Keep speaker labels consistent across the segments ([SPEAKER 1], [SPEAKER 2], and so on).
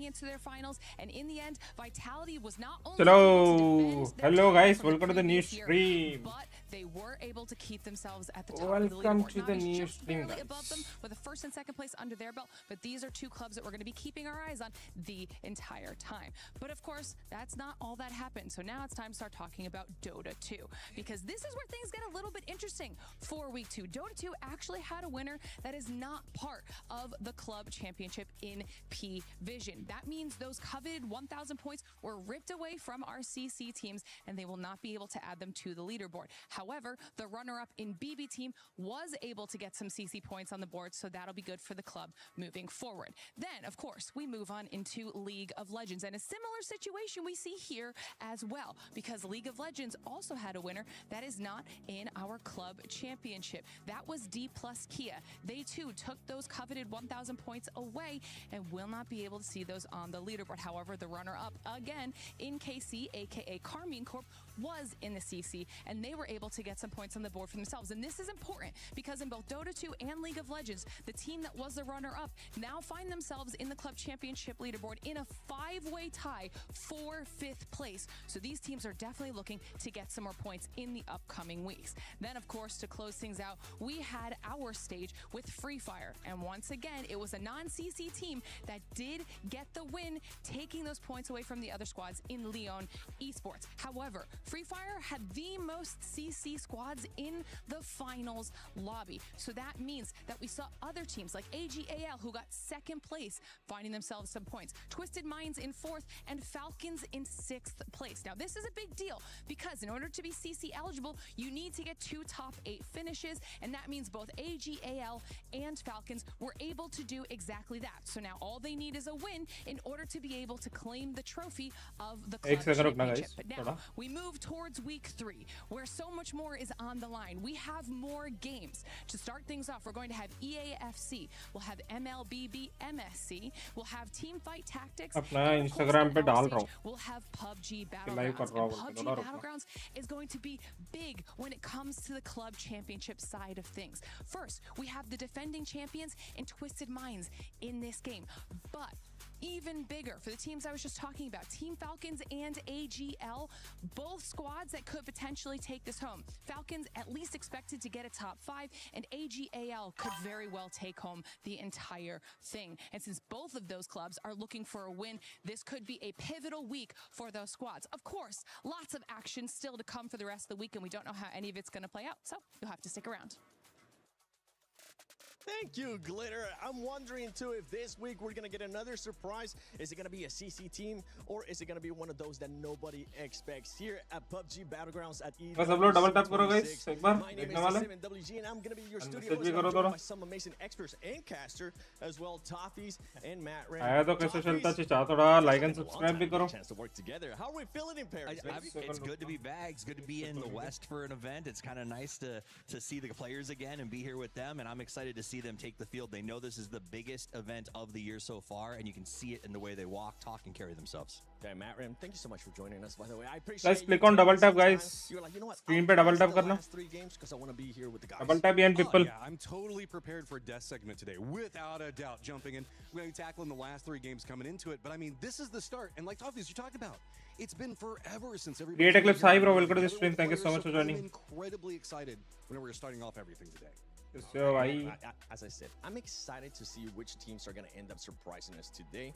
[SPEAKER 1] into their finals, and in the end, Vitality was not only
[SPEAKER 2] Hello, hello guys, welcome to the new stream.
[SPEAKER 1] But they were able to keep themselves at the top
[SPEAKER 2] Welcome
[SPEAKER 1] of the leaderboard.
[SPEAKER 2] to the
[SPEAKER 1] Nami's
[SPEAKER 2] new
[SPEAKER 1] just
[SPEAKER 2] stream,
[SPEAKER 1] barely above them
[SPEAKER 2] guys.
[SPEAKER 1] with a first and second place under their belt, but these are two clubs that we're going to be keeping our eyes on the entire time. But of course, that's not all that happened. So now it's time to start talking about Dota 2, because this is where things get a little bit interesting for week 2. Dota 2 actually had a winner that is not part of the club championship in P-Vision. That means those coveted 1,000 points were ripped away from our CC teams, and they will not be able to add them to the leaderboard. However, the runner-up in BB team was able to get some CC points on the board, so that'll be good for the club moving forward. Then, of course, we move on into League of Legends, and a similar situation we see here as well, because League of Legends also had a winner that is not in our club championship. That was D plus Kia. They too took those coveted 1,000 points away and will not be able to see those on the leaderboard. However, the runner-up again in KC, aka Carmine Corp, was in the CC, and they were able to get some points on the board for themselves. And this is important because in both Dota 2 and League of Legends, the team that was the runner-up now find themselves in the club championship leaderboard in a 5-way tie for 5th place. So these teams are definitely looking to get some more points in the upcoming weeks. Then, of course, to close things out, we had our stage with Freefire. And once again, it was a non-CC team that did get the win, taking those points away from the other squads in Leon Esports. However, Freefire had the most CC squads in the finals lobby. So that means that we saw other teams like AGAL, who got 2nd place, finding themselves some points. Twisted Minds in 4th and Falcons in 6th place. Now, this is a big deal because in order to be CC eligible, you need to get 2 top 8 finishes, and that means both AGAL and Falcons were able to do exactly that. So now all they need is a win in order to be able to claim the trophy of the club championship. But now we move towards week 3, where so much more is on the line. We have more games. To start things off, we're going to have EAFC, we'll have MLBB MSC, we'll have Teamfight Tactics,
[SPEAKER 2] अपना Instagram पे डाल रहा हूँ.
[SPEAKER 1] we'll have PUBG
[SPEAKER 2] Live कर रहा
[SPEAKER 1] Battlegrounds.
[SPEAKER 2] हूँ,
[SPEAKER 1] And
[SPEAKER 2] बोलो
[SPEAKER 1] PUBG
[SPEAKER 2] ना रुकना.
[SPEAKER 1] Battlegrounds is going to be big when it comes to the club championship side of things. First, we have the defending champions in Twisted Minds in this game. But even bigger for the teams I was just talking about, Team Falcons and AGL, both squads that could potentially take this home. Falcons at least expected to get a top 5, and AGAL could very well take home the entire thing. And since both of those clubs are looking for a win, this could be a pivotal week for those squads. Of course, lots of action still to come for the rest of the week, and we don't know how any of it's going to play out, so you'll have to stick around.
[SPEAKER 3] Thank you, Glitter. I'm wondering, too, if this week we're going to get another surprise. Is it going to be a CC team, or is it going to be one of those that nobody expects here at PUBG Battlegrounds at E?
[SPEAKER 2] बस आप लोग double tap करो guys, एक बार
[SPEAKER 3] My name
[SPEAKER 2] देखने वाले.
[SPEAKER 3] is WG, and I'm going to be your studio
[SPEAKER 2] message भी
[SPEAKER 3] host.
[SPEAKER 2] करो
[SPEAKER 3] I'm joined
[SPEAKER 2] थोड़ा.
[SPEAKER 3] by some amazing experts and caster, as well Toffees and Matt Ram.
[SPEAKER 2] आया तो कैसे चलता चाचा थोड़ा like and subscribe भी करो.
[SPEAKER 3] Chance to work together. How are we feeling in Paris?
[SPEAKER 4] It's good to be back. It's good to be in the West for an event. It's kind of nice to see the players again and be here with them, and I'm excited to see them take the field. They know this is the biggest event of the year so far, and you can see it in the way they walk, talk, and carry themselves.
[SPEAKER 3] Okay, Matt Ram, thank you so much for joining us, by the way. I appreciate
[SPEAKER 2] Guys, click on double tap, guys.
[SPEAKER 3] You're like, you know what?
[SPEAKER 2] Screen पे double tap करना.
[SPEAKER 3] 3 games because I want to be here with the guys.
[SPEAKER 2] Double tap and people.
[SPEAKER 5] Yeah, I'm totally prepared for a death segment today, without a doubt. Jumping in, we're going to be tackling the last 3 games coming into it, but I mean, this is the start. And like Toffees, you talked about, it's been forever since everybody.
[SPEAKER 2] Create Eclipse, hi bro, welcome to the stream. Thank you so much for joining.
[SPEAKER 5] I'm incredibly excited whenever we're starting off everything today.
[SPEAKER 2] So
[SPEAKER 3] As I said, I'm excited to see which teams are going to end up surprising us today.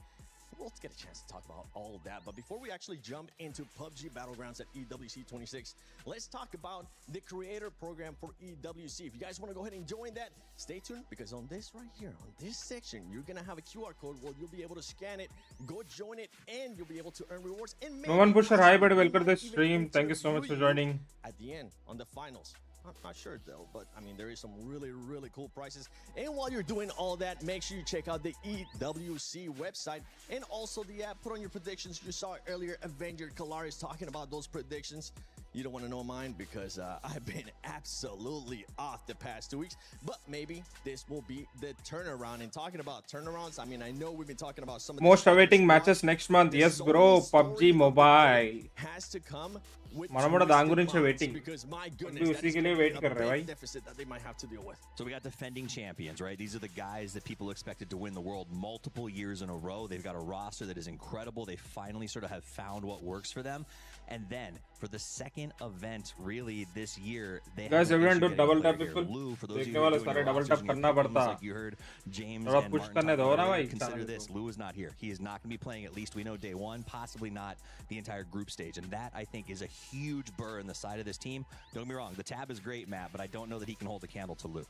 [SPEAKER 3] We'll get a chance to talk about all of that. But before we actually jump into PUBG Battlegrounds at EWC 26, let's talk about the creator program for EWC. If you guys want to go ahead and join that, stay tuned, because on this right here, on this section, you're going to have a QR code where you'll be able to scan it, go join it, and you'll be able to earn rewards. And
[SPEAKER 2] no one pusher, hi buddy, welcome to the stream. Thank you so much for joining.
[SPEAKER 3] At the end, on the finals. I'm not sure though, but I mean, there is some really, really cool prizes. And while you're doing all that, make sure you check out the EWC website and also the app. Put on your predictions. You saw earlier Avenger Kalaris talking about those predictions. You don't want to know mine because I've been absolutely off the past 2 weeks, but maybe this will be the turnaround. And talking about turnarounds, I mean, I know we've been talking about some of
[SPEAKER 2] Most awaiting matches next month. Yes, bro. PUBG Mobile
[SPEAKER 3] has to come with
[SPEAKER 2] మనం కూడా దాని
[SPEAKER 3] twisted
[SPEAKER 2] గురించి
[SPEAKER 3] minds,
[SPEAKER 2] waiting.
[SPEAKER 3] because my
[SPEAKER 2] हम
[SPEAKER 3] goodness,
[SPEAKER 2] भी
[SPEAKER 3] that
[SPEAKER 2] उसी
[SPEAKER 3] is
[SPEAKER 2] के लिए
[SPEAKER 3] gonna be
[SPEAKER 2] wait
[SPEAKER 3] a
[SPEAKER 2] कर रहे हैं
[SPEAKER 3] big
[SPEAKER 2] भाई.
[SPEAKER 3] deficit that they might have to deal with.
[SPEAKER 4] So we got defending champions, right? These are the guys that people expected to win the world multiple years in a row. They've got a roster that is incredible. They finally sort of have found what works for them. And then for the second event, really this year, they
[SPEAKER 2] Guys,
[SPEAKER 4] have an
[SPEAKER 2] everyone
[SPEAKER 4] issue
[SPEAKER 2] do
[SPEAKER 4] getting a
[SPEAKER 2] double
[SPEAKER 4] player
[SPEAKER 2] tap
[SPEAKER 4] here.
[SPEAKER 2] people.
[SPEAKER 4] Lou, for those of you
[SPEAKER 2] देखने
[SPEAKER 4] who are
[SPEAKER 2] वाले
[SPEAKER 4] doing
[SPEAKER 2] सारे
[SPEAKER 4] your
[SPEAKER 2] double
[SPEAKER 4] rosters
[SPEAKER 2] tap
[SPEAKER 4] and your
[SPEAKER 2] करना
[SPEAKER 4] pick'ems,
[SPEAKER 2] पड़ता.
[SPEAKER 4] like you heard James
[SPEAKER 2] थोड़ा
[SPEAKER 4] and
[SPEAKER 2] push
[SPEAKER 4] Martin
[SPEAKER 2] करने
[SPEAKER 4] talk
[SPEAKER 2] दो ना
[SPEAKER 4] earlier,
[SPEAKER 2] भाई,
[SPEAKER 4] consider
[SPEAKER 2] channel
[SPEAKER 4] this.
[SPEAKER 2] को.
[SPEAKER 4] Lou is not here. He is not going to be playing, at least we know, day one, possibly not the entire group stage. And that, I think, is a huge burr in the side of this team. Don't get me wrong, the tab is great, Matt, but I don't know that he can hold a candle to Lou.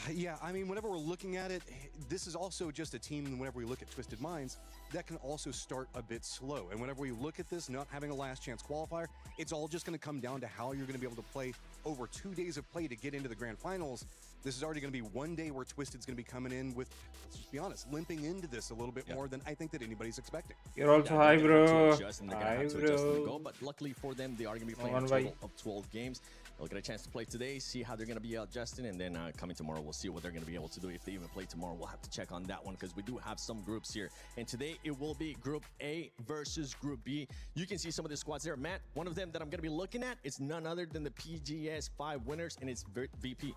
[SPEAKER 5] Yeah, I mean, whenever we're looking at it, this is also just a team, whenever we look at Twisted Minds, that can also start a bit slow. And whenever we look at this, not having a last chance qualifier, it's all just going to come down to how you're going to be able to play over 2 days of play to get into the grand finals. This is already going to be one day where Twisted's going to be coming in with, let's just be honest, limping into this a little bit more than I think that anybody's expecting.
[SPEAKER 2] You're also high,
[SPEAKER 3] They're gonna have
[SPEAKER 2] bro.
[SPEAKER 3] to adjust, and they're gonna
[SPEAKER 2] Hi,
[SPEAKER 3] have to adjust on the
[SPEAKER 2] bro.
[SPEAKER 3] go, but luckily for them, they are going to be playing
[SPEAKER 2] Come
[SPEAKER 3] a
[SPEAKER 2] on,
[SPEAKER 3] total
[SPEAKER 2] bhai.
[SPEAKER 3] of 12 games. They'll get a chance to play today, see how they're going to be adjusting, and then coming tomorrow, we'll see what they're going to be able to do. If they even play tomorrow, we'll have to check on that one, because we do have some groups here. And today, it will be Group A versus Group B. You can see some of the squads there. Matt, one of them that I'm going to be looking at is none other than the PGS 5 winners, and it's VP.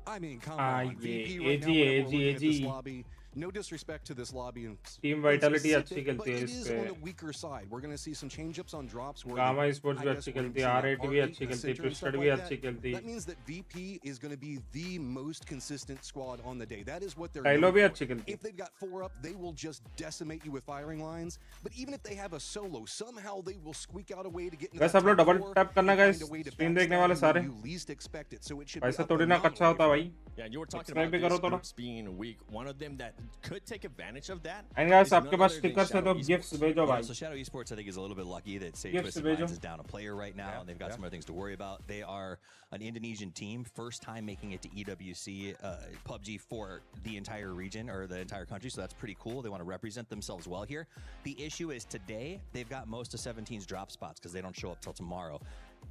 [SPEAKER 5] I mean, come
[SPEAKER 2] Ah,
[SPEAKER 5] on.
[SPEAKER 2] yeah.
[SPEAKER 5] VP right now,
[SPEAKER 2] AG,
[SPEAKER 5] whenever we're looking at this
[SPEAKER 2] AG.
[SPEAKER 5] lobby, no disrespect to this lobby and
[SPEAKER 2] Team
[SPEAKER 5] it's
[SPEAKER 2] vitality
[SPEAKER 5] specific,
[SPEAKER 2] अच्छी खेलती
[SPEAKER 5] but
[SPEAKER 2] है
[SPEAKER 5] it
[SPEAKER 2] इस
[SPEAKER 5] is
[SPEAKER 2] पे.
[SPEAKER 5] on the weaker side. We're going to see some change-ups on drops. Where
[SPEAKER 2] Gamma
[SPEAKER 5] they,
[SPEAKER 2] Esports
[SPEAKER 5] I
[SPEAKER 2] भी
[SPEAKER 5] guess,
[SPEAKER 2] अच्छी
[SPEAKER 5] we're
[SPEAKER 2] खेलती है,
[SPEAKER 5] gonna see
[SPEAKER 2] R8
[SPEAKER 5] that
[SPEAKER 2] भी
[SPEAKER 5] R8,
[SPEAKER 2] अच्छी
[SPEAKER 5] the
[SPEAKER 2] खेलती है,
[SPEAKER 5] Center and
[SPEAKER 2] Twisted
[SPEAKER 5] stuff
[SPEAKER 2] भी
[SPEAKER 5] like
[SPEAKER 2] अच्छी
[SPEAKER 5] that.
[SPEAKER 2] खेलती है.
[SPEAKER 5] That means that VP is going to be the most consistent squad on the day. That is what they're
[SPEAKER 2] Kylo
[SPEAKER 5] known
[SPEAKER 2] भी
[SPEAKER 5] for.
[SPEAKER 2] अच्छी खेलती है.
[SPEAKER 5] If they've got 4 up, they will just decimate you with firing lines. But even if they have a solo, somehow they will squeak out a way to get into
[SPEAKER 2] Guys,
[SPEAKER 5] that
[SPEAKER 2] आप लोग
[SPEAKER 5] top
[SPEAKER 2] double
[SPEAKER 5] 4
[SPEAKER 2] tap करना
[SPEAKER 5] and
[SPEAKER 2] guys.
[SPEAKER 5] find a way to
[SPEAKER 2] Stream
[SPEAKER 5] backstab
[SPEAKER 2] देखने
[SPEAKER 5] you
[SPEAKER 2] वाले
[SPEAKER 5] when
[SPEAKER 2] सारे.
[SPEAKER 5] you least expect it. So it should be
[SPEAKER 2] वैसे
[SPEAKER 5] a
[SPEAKER 2] थोड़ी ना
[SPEAKER 5] phenomenal
[SPEAKER 2] कच्चा होता
[SPEAKER 5] way for
[SPEAKER 2] भाई.
[SPEAKER 3] Yeah, you were talking
[SPEAKER 2] Subscribe
[SPEAKER 3] about
[SPEAKER 2] भी करो
[SPEAKER 3] these
[SPEAKER 2] थोड़ा.
[SPEAKER 3] groups being weak. One of them that could take advantage of that.
[SPEAKER 2] And guys,
[SPEAKER 3] is
[SPEAKER 2] आपके
[SPEAKER 3] none
[SPEAKER 2] पास
[SPEAKER 3] other than
[SPEAKER 2] stickers है
[SPEAKER 3] Shadow
[SPEAKER 2] तो
[SPEAKER 3] Esports.
[SPEAKER 2] gifts भेजो
[SPEAKER 4] Yeah,
[SPEAKER 2] भाई.
[SPEAKER 4] so Shadow Esports, I think, is a little bit lucky that Say
[SPEAKER 2] Gifts
[SPEAKER 4] Twisted
[SPEAKER 2] भेजो.
[SPEAKER 4] Minds is down a player right now, and they've got some other things to worry about. They are an Indonesian team, first time making it to EWC Pubg for the entire region or the entire country, so that's pretty cool. They want to represent themselves well here. The issue is today, they've got most of 17's drop spots because they don't show up till tomorrow.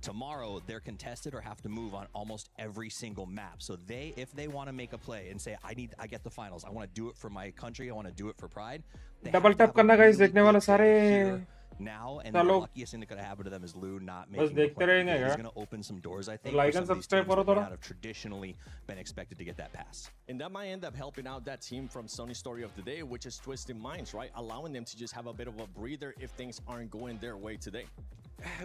[SPEAKER 4] Tomorrow, they're contested or have to move on almost every single map. So if they want to make a play and say, I get the finals, I want to do it for my country, I want to do it for pride. they
[SPEAKER 2] Double
[SPEAKER 4] have to
[SPEAKER 2] tap
[SPEAKER 4] have a
[SPEAKER 2] करना guys,
[SPEAKER 4] really
[SPEAKER 2] देखने वाले
[SPEAKER 4] good player
[SPEAKER 2] सारे.
[SPEAKER 4] here now, and the
[SPEAKER 2] चलो.
[SPEAKER 4] luckiest thing that could have happened to them is Lou not
[SPEAKER 2] बस
[SPEAKER 4] making the
[SPEAKER 2] देखते
[SPEAKER 4] play.
[SPEAKER 2] रहेंगे
[SPEAKER 4] He's
[SPEAKER 2] क्या?
[SPEAKER 4] going to open some doors, I think,
[SPEAKER 2] like
[SPEAKER 4] for
[SPEAKER 2] and
[SPEAKER 4] some of these
[SPEAKER 2] subscribe
[SPEAKER 4] teams
[SPEAKER 2] करो
[SPEAKER 4] that may
[SPEAKER 2] थोड़ा.
[SPEAKER 4] not have traditionally been expected to get that pass.
[SPEAKER 3] And that might end up helping out that team from Sony Story of the Day, which is Twisted Minds, right? Allowing them to just have a bit of a breather if things aren't going their way today.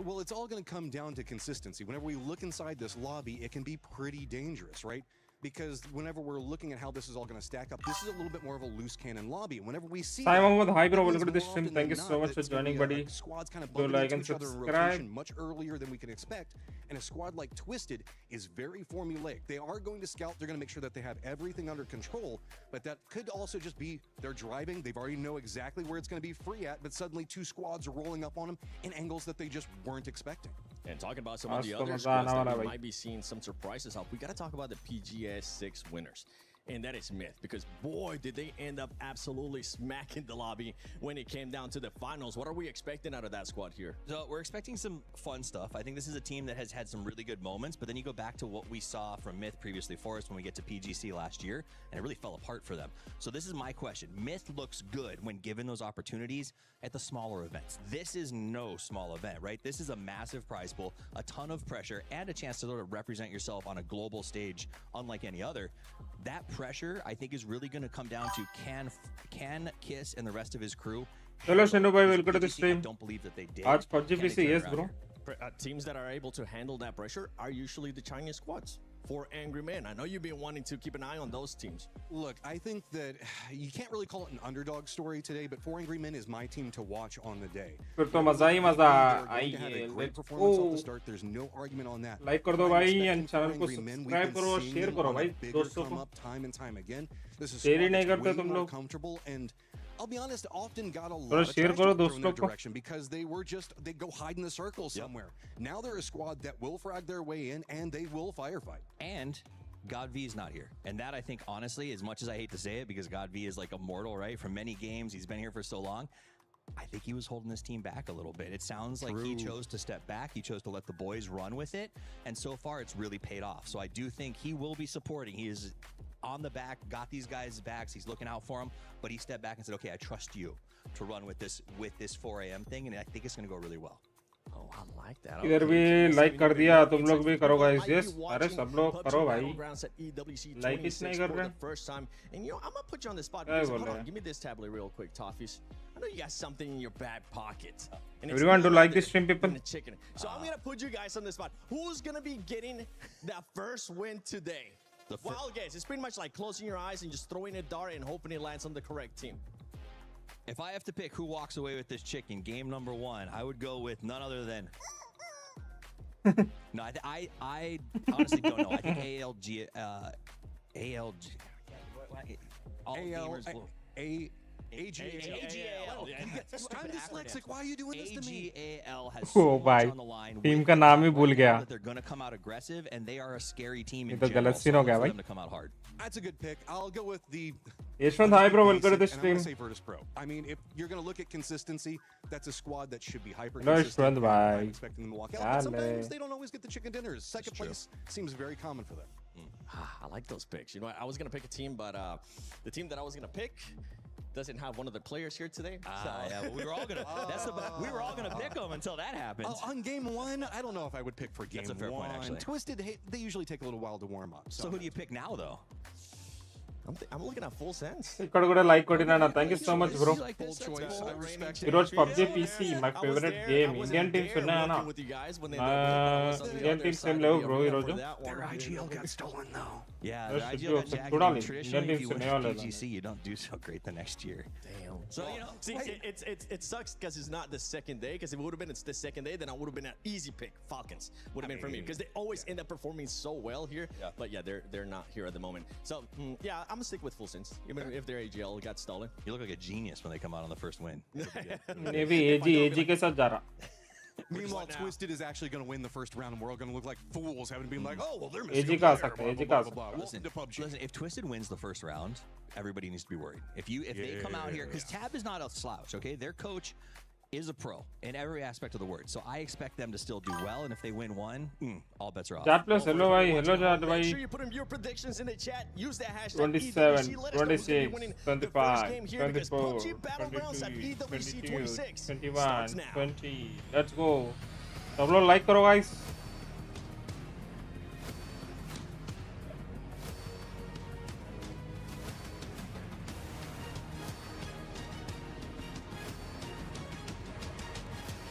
[SPEAKER 5] Well, it's all going to come down to consistency. Whenever we look inside this lobby, it can be pretty dangerous, right? Because whenever we're looking at how this is all going to stack up, this is a little bit more of a loose cannon lobby. And whenever we see
[SPEAKER 2] Sai Mohammed, hi bro,
[SPEAKER 5] that means
[SPEAKER 2] welcome to the
[SPEAKER 5] more
[SPEAKER 2] stream.
[SPEAKER 5] often
[SPEAKER 2] Thank you
[SPEAKER 5] than
[SPEAKER 2] so
[SPEAKER 5] not
[SPEAKER 2] much
[SPEAKER 5] that
[SPEAKER 2] for
[SPEAKER 5] it's gonna
[SPEAKER 2] joining,
[SPEAKER 5] be
[SPEAKER 2] buddy.
[SPEAKER 5] Squads kind of
[SPEAKER 2] Do
[SPEAKER 5] bumping
[SPEAKER 2] like
[SPEAKER 5] into
[SPEAKER 2] and
[SPEAKER 5] each other in
[SPEAKER 2] subscribe.
[SPEAKER 5] rotation much earlier than we can expect. And a squad like Twisted is very formulaic. They are going to scout. They're going to make sure that they have everything under control. But that could also just be they're driving. They've already know exactly where it's going to be free at. But suddenly 2 squads are rolling up on them in angles that they just weren't expecting.
[SPEAKER 3] And talking about some of the
[SPEAKER 2] Ask
[SPEAKER 3] other
[SPEAKER 2] them
[SPEAKER 3] squads
[SPEAKER 2] about
[SPEAKER 3] that we
[SPEAKER 2] Navara,
[SPEAKER 3] might be seeing some surprises of, we got to talk about the PGS 6 winners. And that is Myth, because boy, did they end up absolutely smacking the lobby when it came down to the finals. What are we expecting out of that squad here?
[SPEAKER 4] So we're expecting some fun stuff. I think this is a team that has had some really good moments, but then you go back to what we saw from Myth previously for us when we get to PGC last year, and it really fell apart for them. So this is my question. Myth looks good when given those opportunities at the smaller events. This is no small event, right? This is a massive prize pool, a ton of pressure, and a chance to sort of represent yourself on a global stage unlike any other. That pressure, I think, is really going to come down to can Kiss and the rest of his crew.
[SPEAKER 2] Hello Shindu bhai, welcome to the
[SPEAKER 4] I
[SPEAKER 2] stream.
[SPEAKER 4] don't believe that they did.
[SPEAKER 2] आज PUBG
[SPEAKER 4] Can they
[SPEAKER 2] PC,
[SPEAKER 4] turn it
[SPEAKER 2] yes
[SPEAKER 4] around
[SPEAKER 2] bro.
[SPEAKER 4] here?
[SPEAKER 3] Teams that are able to handle that pressure are usually the Chinese squads. For Angry Men, I know you've been wanting to keep an eye on those teams.
[SPEAKER 5] Look, I think that you can't really call it an underdog story today, but 4 Angry Men is my team to watch on the day.
[SPEAKER 2] फिर तो मजा ही मजा
[SPEAKER 5] They're going to have
[SPEAKER 2] आएगी.
[SPEAKER 5] a great
[SPEAKER 2] Let's
[SPEAKER 5] performance off
[SPEAKER 2] go.
[SPEAKER 5] the start. There's no argument on that.
[SPEAKER 2] Like कर दो
[SPEAKER 5] I'm
[SPEAKER 2] भाई
[SPEAKER 5] expecting
[SPEAKER 2] and channel
[SPEAKER 5] 4
[SPEAKER 2] को
[SPEAKER 5] Angry Men. We've
[SPEAKER 2] subscribe
[SPEAKER 5] been
[SPEAKER 2] करो और
[SPEAKER 5] seeing
[SPEAKER 2] share
[SPEAKER 5] them
[SPEAKER 2] करो
[SPEAKER 5] on a
[SPEAKER 2] भाई
[SPEAKER 5] bigger
[SPEAKER 2] दोस्तों
[SPEAKER 5] come
[SPEAKER 2] को.
[SPEAKER 5] up time and time again. This is
[SPEAKER 2] Share he
[SPEAKER 5] squad
[SPEAKER 2] नहीं
[SPEAKER 5] that's
[SPEAKER 2] करते
[SPEAKER 5] way
[SPEAKER 2] तुम
[SPEAKER 5] more
[SPEAKER 2] लोग.
[SPEAKER 5] comfortable, and I'll be honest, often got a
[SPEAKER 2] थोड़ा
[SPEAKER 5] lot of
[SPEAKER 2] share
[SPEAKER 5] trash
[SPEAKER 2] करो
[SPEAKER 5] talk thrown
[SPEAKER 2] दोस्तों
[SPEAKER 5] their
[SPEAKER 2] को.
[SPEAKER 5] direction because they go hide in the circle somewhere. Now they're a squad that will frag their way in and they will firefight.
[SPEAKER 4] And God V is not here. And that, I think, honestly, as much as I hate to say it, because God V is like immortal, right? For many games, he's been here for so long. I think he was holding this team back a little bit. It sounds like he chose to step back. He chose to let the boys run with it. And so far, it's really paid off. So I do think he will be supporting. He is on the back, got these guys' backs. He's looking out for them. But he stepped back and said, okay, I trust you to run with this 4 a.m. thing. And I think it's going to go really well.
[SPEAKER 3] Oh, I like that.
[SPEAKER 2] इधर भी like कर दिया, तुम लोग भी करो guys. Yes, अरे सब लोग करो भाई. लाइक ही नहीं कर रहे.
[SPEAKER 3] And I'm gonna put you on the spot.
[SPEAKER 2] क्या
[SPEAKER 3] Hold
[SPEAKER 2] बोल रहे
[SPEAKER 3] on,
[SPEAKER 2] हैं?
[SPEAKER 3] give me this tablet real quick, Toffees. I know you got something in your back pocket. And it's
[SPEAKER 2] Everyone do
[SPEAKER 3] not
[SPEAKER 2] like
[SPEAKER 3] the-
[SPEAKER 2] this stream, people?
[SPEAKER 3] the chicken. So I'm gonna put you guys on the spot. Who's gonna be getting that first win today? Wild guess. It's pretty much like closing your eyes and just throwing a dart and hoping it lands on the correct team.
[SPEAKER 4] If I have to pick who walks away with this chicken, game number 1, I would go with none other than. No, I honestly don't know. I think ALG. All gamers will.
[SPEAKER 5] AGAL. I'm dyslexic. Why are you doing this to me?
[SPEAKER 4] AGAL has
[SPEAKER 2] Oh,
[SPEAKER 4] so
[SPEAKER 2] bhai.
[SPEAKER 4] much on the line.
[SPEAKER 2] Team
[SPEAKER 4] with
[SPEAKER 2] का नाम ही
[SPEAKER 4] right
[SPEAKER 2] भूल
[SPEAKER 4] now
[SPEAKER 2] गया.
[SPEAKER 4] that they're going to come out aggressive, and they are a scary team
[SPEAKER 2] ये
[SPEAKER 4] in
[SPEAKER 2] तो
[SPEAKER 4] general.
[SPEAKER 2] गलत scene हो
[SPEAKER 4] So
[SPEAKER 2] गया
[SPEAKER 4] look for
[SPEAKER 2] भाई.
[SPEAKER 4] them to come out hard.
[SPEAKER 5] That's a good pick. I'll go with the.
[SPEAKER 2] Yashwant hi bro, welcome to the
[SPEAKER 5] And I'm
[SPEAKER 2] stream.
[SPEAKER 5] gonna say Virtus Pro. I mean, if you're going to look at consistency, that's a squad that should be hyper
[SPEAKER 2] Hello,
[SPEAKER 5] consistent.
[SPEAKER 2] Yashwant bhai.
[SPEAKER 5] I'm expecting them to walk out.
[SPEAKER 2] Dale.
[SPEAKER 5] But sometimes they don't always get the chicken dinners. Second
[SPEAKER 4] true.
[SPEAKER 5] place seems very common for them.
[SPEAKER 3] I like those picks. You know what? I was gonna pick a team, but the team that I was gonna pick doesn't have one of the players here today.
[SPEAKER 4] Yeah, well, we were all gonna. We were all gonna pick them until that happened.
[SPEAKER 5] On game 1, I don't know if I would pick for game
[SPEAKER 4] That's a fair
[SPEAKER 5] 1.
[SPEAKER 4] point, actually.
[SPEAKER 5] Twisted, they usually take a little while to warm up.
[SPEAKER 4] So who do you pick now, though?
[SPEAKER 3] I'm looking at full sense.
[SPEAKER 2] ఇక్కడ కూడా like కొట్టినా. Thank you so much bro.
[SPEAKER 3] You like this?
[SPEAKER 5] Bold
[SPEAKER 3] That's
[SPEAKER 5] choice.
[SPEAKER 3] bold.
[SPEAKER 5] I respect it.
[SPEAKER 2] ఈరోజు PUBG PC my
[SPEAKER 3] I was
[SPEAKER 2] favourite
[SPEAKER 3] there.
[SPEAKER 2] Game.
[SPEAKER 3] I was
[SPEAKER 2] Indian
[SPEAKER 3] there
[SPEAKER 2] teams ఉన్నాయనా?
[SPEAKER 3] working with you guys when they was on the
[SPEAKER 2] Indian
[SPEAKER 3] other
[SPEAKER 2] teams
[SPEAKER 3] side
[SPEAKER 2] ఏం
[SPEAKER 3] of
[SPEAKER 2] లేవు
[SPEAKER 3] the
[SPEAKER 2] bro
[SPEAKER 3] arena
[SPEAKER 2] ఈరోజు.
[SPEAKER 3] for that one.
[SPEAKER 5] Their IGL got stolen though.
[SPEAKER 4] Yeah,
[SPEAKER 2] That
[SPEAKER 4] the
[SPEAKER 2] should
[SPEAKER 4] IGL
[SPEAKER 2] be
[SPEAKER 4] got
[SPEAKER 2] okay.
[SPEAKER 4] jacked.
[SPEAKER 2] Totally.
[SPEAKER 4] Traditionally, if you
[SPEAKER 2] Indian
[SPEAKER 4] win
[SPEAKER 2] teams are all
[SPEAKER 4] PGC, you don't do so great the next year.
[SPEAKER 3] Damn.
[SPEAKER 4] So, you know,
[SPEAKER 3] see, it sucks because it's not the second day. Because if it would have been the second day, then I would have been an easy pick. Falcons would have been for me because they always end up performing so well here.
[SPEAKER 4] Yeah.
[SPEAKER 3] But yeah, they're not here at the moment. So yeah, I'm gonna stick with full sense, even if their AGL got stolen.
[SPEAKER 4] you look like a genius when they come out on the first win.
[SPEAKER 2] मे भी एजी के साथ जा रहा.
[SPEAKER 5] Meanwhile,
[SPEAKER 3] now?
[SPEAKER 5] Twisted is actually going to win the first round, and we're all going to look like fools, having been like, "Oh, well, they're
[SPEAKER 2] AG
[SPEAKER 5] missing
[SPEAKER 2] का आ
[SPEAKER 5] a player,
[SPEAKER 2] सकता है,
[SPEAKER 5] blah,
[SPEAKER 2] AG
[SPEAKER 5] blah,
[SPEAKER 2] का आ
[SPEAKER 5] blah, blah, blah."
[SPEAKER 4] Listen,
[SPEAKER 5] Welcome to PUBG.
[SPEAKER 4] listen, if Twisted wins the first round, everybody needs to be worried. If they come out here, because Tab is not a slouch, okay? Their coach is a pro in every aspect of the word. So I expect them to still do well, and if they win one, all bets are off.
[SPEAKER 2] Chat plus hello भाई, hello chat
[SPEAKER 3] Make
[SPEAKER 2] भाई.
[SPEAKER 3] sure you put in your predictions in the chat. Use that hashtag
[SPEAKER 2] 27,
[SPEAKER 3] EWC. Let us know who's gonna be
[SPEAKER 2] 26,
[SPEAKER 3] winning
[SPEAKER 2] 25,
[SPEAKER 3] the first game here because
[SPEAKER 2] 24,
[SPEAKER 3] PUBG Battlegrounds at
[SPEAKER 2] 22,
[SPEAKER 3] EWC
[SPEAKER 2] 22,
[SPEAKER 3] 26
[SPEAKER 2] 21,
[SPEAKER 3] starts now.
[SPEAKER 2] 20. Let's go. सब लोग like करो guys.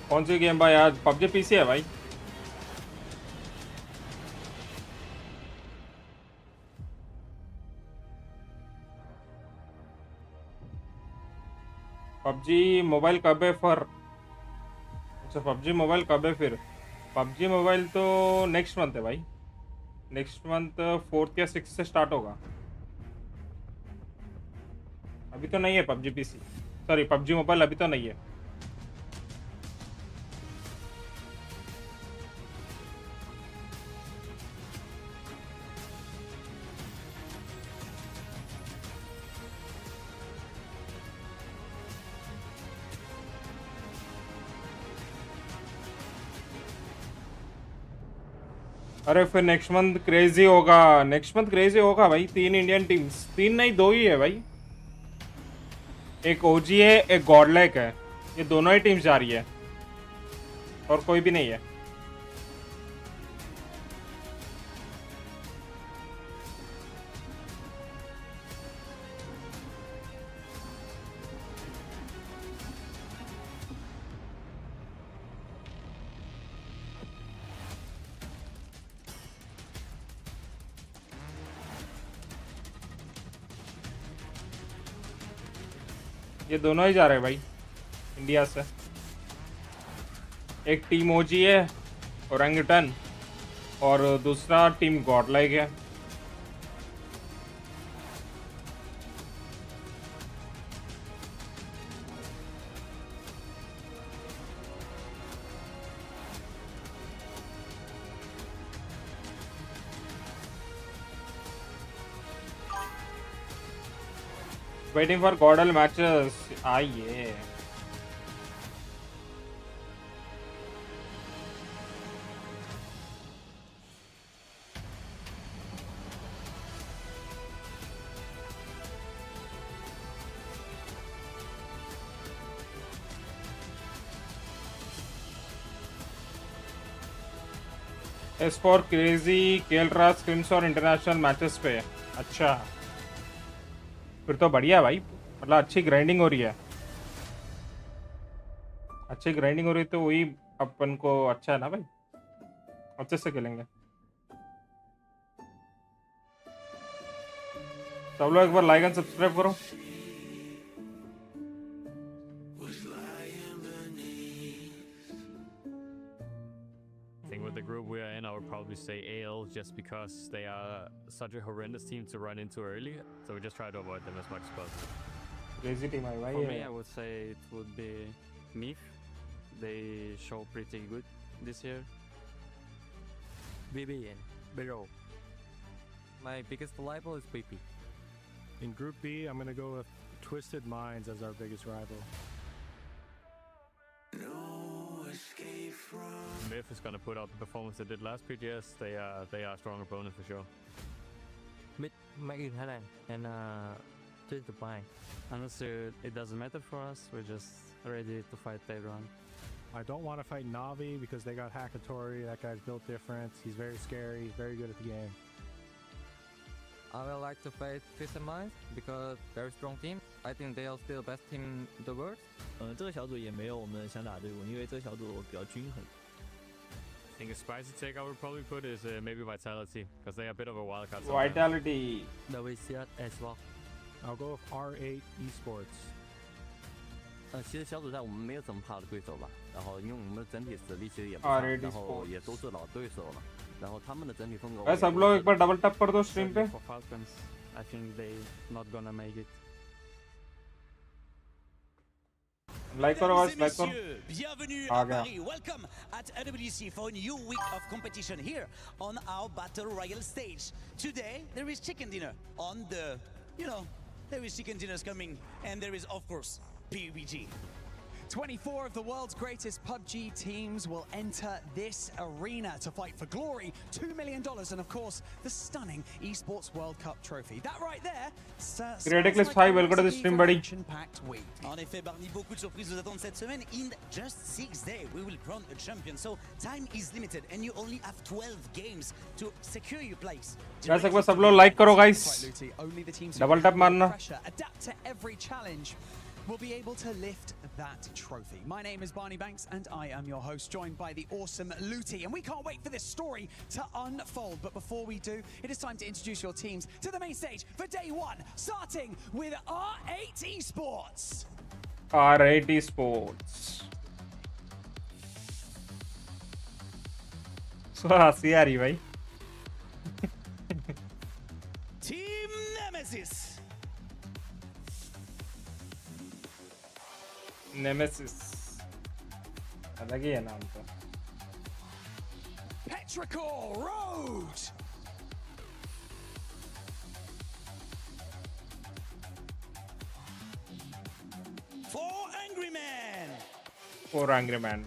[SPEAKER 2] कौन सी game भाई आज? PUBG PC है भाई. PUBG mobile कब है फर? अच्छा पबजी मोबाइल कब है फिर? पबजी मोबाइल तो नेक्स्ट मंथ है भाई. नेक्स्ट मंथ 4th या 6th से स्टार्ट होगा. अभी तो नहीं है PUBG PC. Sorry PUBG mobile अभी तो नहीं है. अरे फिर नेक्स्ट मंथ क्रेजी होगा. नेक्स्ट मंथ क्रेजी होगा भाई. 3 इंडियन टीम्स, 3 नहीं 2 ही है भाई. एक ओजी है, एक गॉडलाइक है. ये दोनों ही टीम्स जा रही है और कोई भी नहीं है. ये दोनों ही जा रहे हैं भाई इंडिया से. एक टीम ओजी है ओरंगटन और दूसरा टीम गॉडलाइक है. Waiting for Godal matches. Ah, yeah. As for crazy केलरा स्क्रिम्स और इंटरनेशनल मैचेस पे। अच्छा, फिर तो बढ़िया है भाई, मतलब अच्छी ग्राइंडिंग हो रही है, अच्छी ग्राइंडिंग हो रही है तो वही अपन को अच्छा है ना भाई, अच्छे से खेलेंगे। सब लोग एक बार लाइक एंड सब्सक्राइब करो।
[SPEAKER 6] With the group we are in, I would probably say AL just because they are such a horrendous team to run into early. So we just try to avoid them as much as possible.
[SPEAKER 2] Crazy team है भाई
[SPEAKER 7] For me,
[SPEAKER 2] ये।
[SPEAKER 7] I would say it would be MIF. They show pretty good this year.
[SPEAKER 8] BBN, below. My biggest rival is PP.
[SPEAKER 9] In Group B, I'm going to go with Twisted Minds as our biggest rival.
[SPEAKER 6] Myth is going to put out the performance they did last PGS. They are a strong opponent for sure.
[SPEAKER 8] Mid, Made in Thailand, and Twisted Mind.
[SPEAKER 7] Honestly, it doesn't matter for us. We're just ready to fight everyone.
[SPEAKER 9] I don't want to fight Navi because they got Hakatori. That guy's built different. He's very scary. He's very good at the game.
[SPEAKER 8] I would like to fight Twisted Mind because very strong team. I think they are still the best team in the world.
[SPEAKER 10] 这个小组也没有我们想打的队伍，因为这个小组比较均衡。
[SPEAKER 6] I think a spicy take I would probably put is maybe Vitality because they are a bit of a wild card.
[SPEAKER 2] Vitality
[SPEAKER 8] The VCR as well.
[SPEAKER 9] I'll go with R8 Esports.
[SPEAKER 11] 其实小组赛我们没有怎么怕的对手吧，然后因为我们的整体实力其实也不差，
[SPEAKER 2] R8
[SPEAKER 11] 然后也都是老对手了，然后他们的整体风格。
[SPEAKER 2] भाई सब लोग एक बार double tap कर दो stream पे।
[SPEAKER 7] For Falcons, I think they not gonna make it.
[SPEAKER 2] Like करो बस, like करो।
[SPEAKER 12] Bienvenue
[SPEAKER 2] आ
[SPEAKER 12] à
[SPEAKER 2] गया।
[SPEAKER 12] Paris. Welcome at AWC for a new week of competition here on our Battle Royale stage. Today there is chicken dinner on the, there is chicken dinners coming, and there is of course Pubg.
[SPEAKER 13] 24 of the world's greatest PUBG teams will enter this arena to fight for glory, $2 million, and of course, the stunning Esports World Cup trophy. That right there,
[SPEAKER 2] Ridiculous 5, welcome to the stream, buddy.
[SPEAKER 13] Packed week.
[SPEAKER 12] En effet, Barney, beaucoup de surprises vous attendent cette semaine. In just 6 days, we will crown a champion. So time is limited, and you only have 12 games to secure your place.
[SPEAKER 2] Guys एक बार सब लोग like करो guys.
[SPEAKER 13] Only the teams
[SPEAKER 2] double tap मारना।
[SPEAKER 13] pressure, adapt to every challenge, will be able to lift that trophy. My name is Barney Banks, and I am your host, joined by the awesome Looty. And we can't wait for this story to unfold. But before we do, it is time to introduce your teams to the main stage for day one, starting with R8 Esports.
[SPEAKER 2] R8 Esports। हंसी आ रही भाई।
[SPEAKER 12] Team Nemesis.
[SPEAKER 2] Nemesis अलग ही है नाम तो।
[SPEAKER 13] Petrichor Road.
[SPEAKER 12] Four Angry Men.
[SPEAKER 2] 4 Angry Men।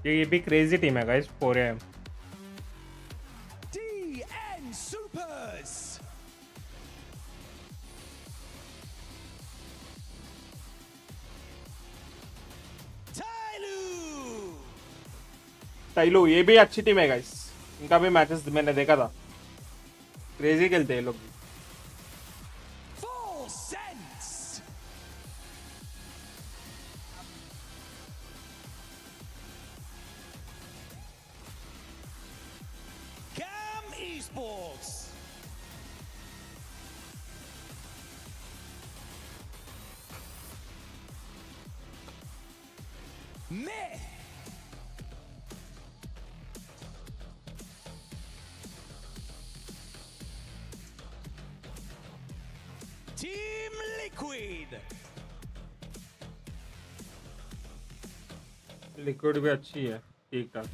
[SPEAKER 2] ये भी crazy team है गाइस, 4AM।
[SPEAKER 13] DN Supers.
[SPEAKER 2] टाइलू ये भी अच्छी टीम है गाइस, इनका भी मैचेस मैंने देखा था, क्रेजी खेलते हैं लोग।
[SPEAKER 13] Full Sense.
[SPEAKER 12] Cam Esports.
[SPEAKER 13] Myth.
[SPEAKER 12] Team Liquid.
[SPEAKER 2] Liquid भी अच्छी है, ठीक ठाक।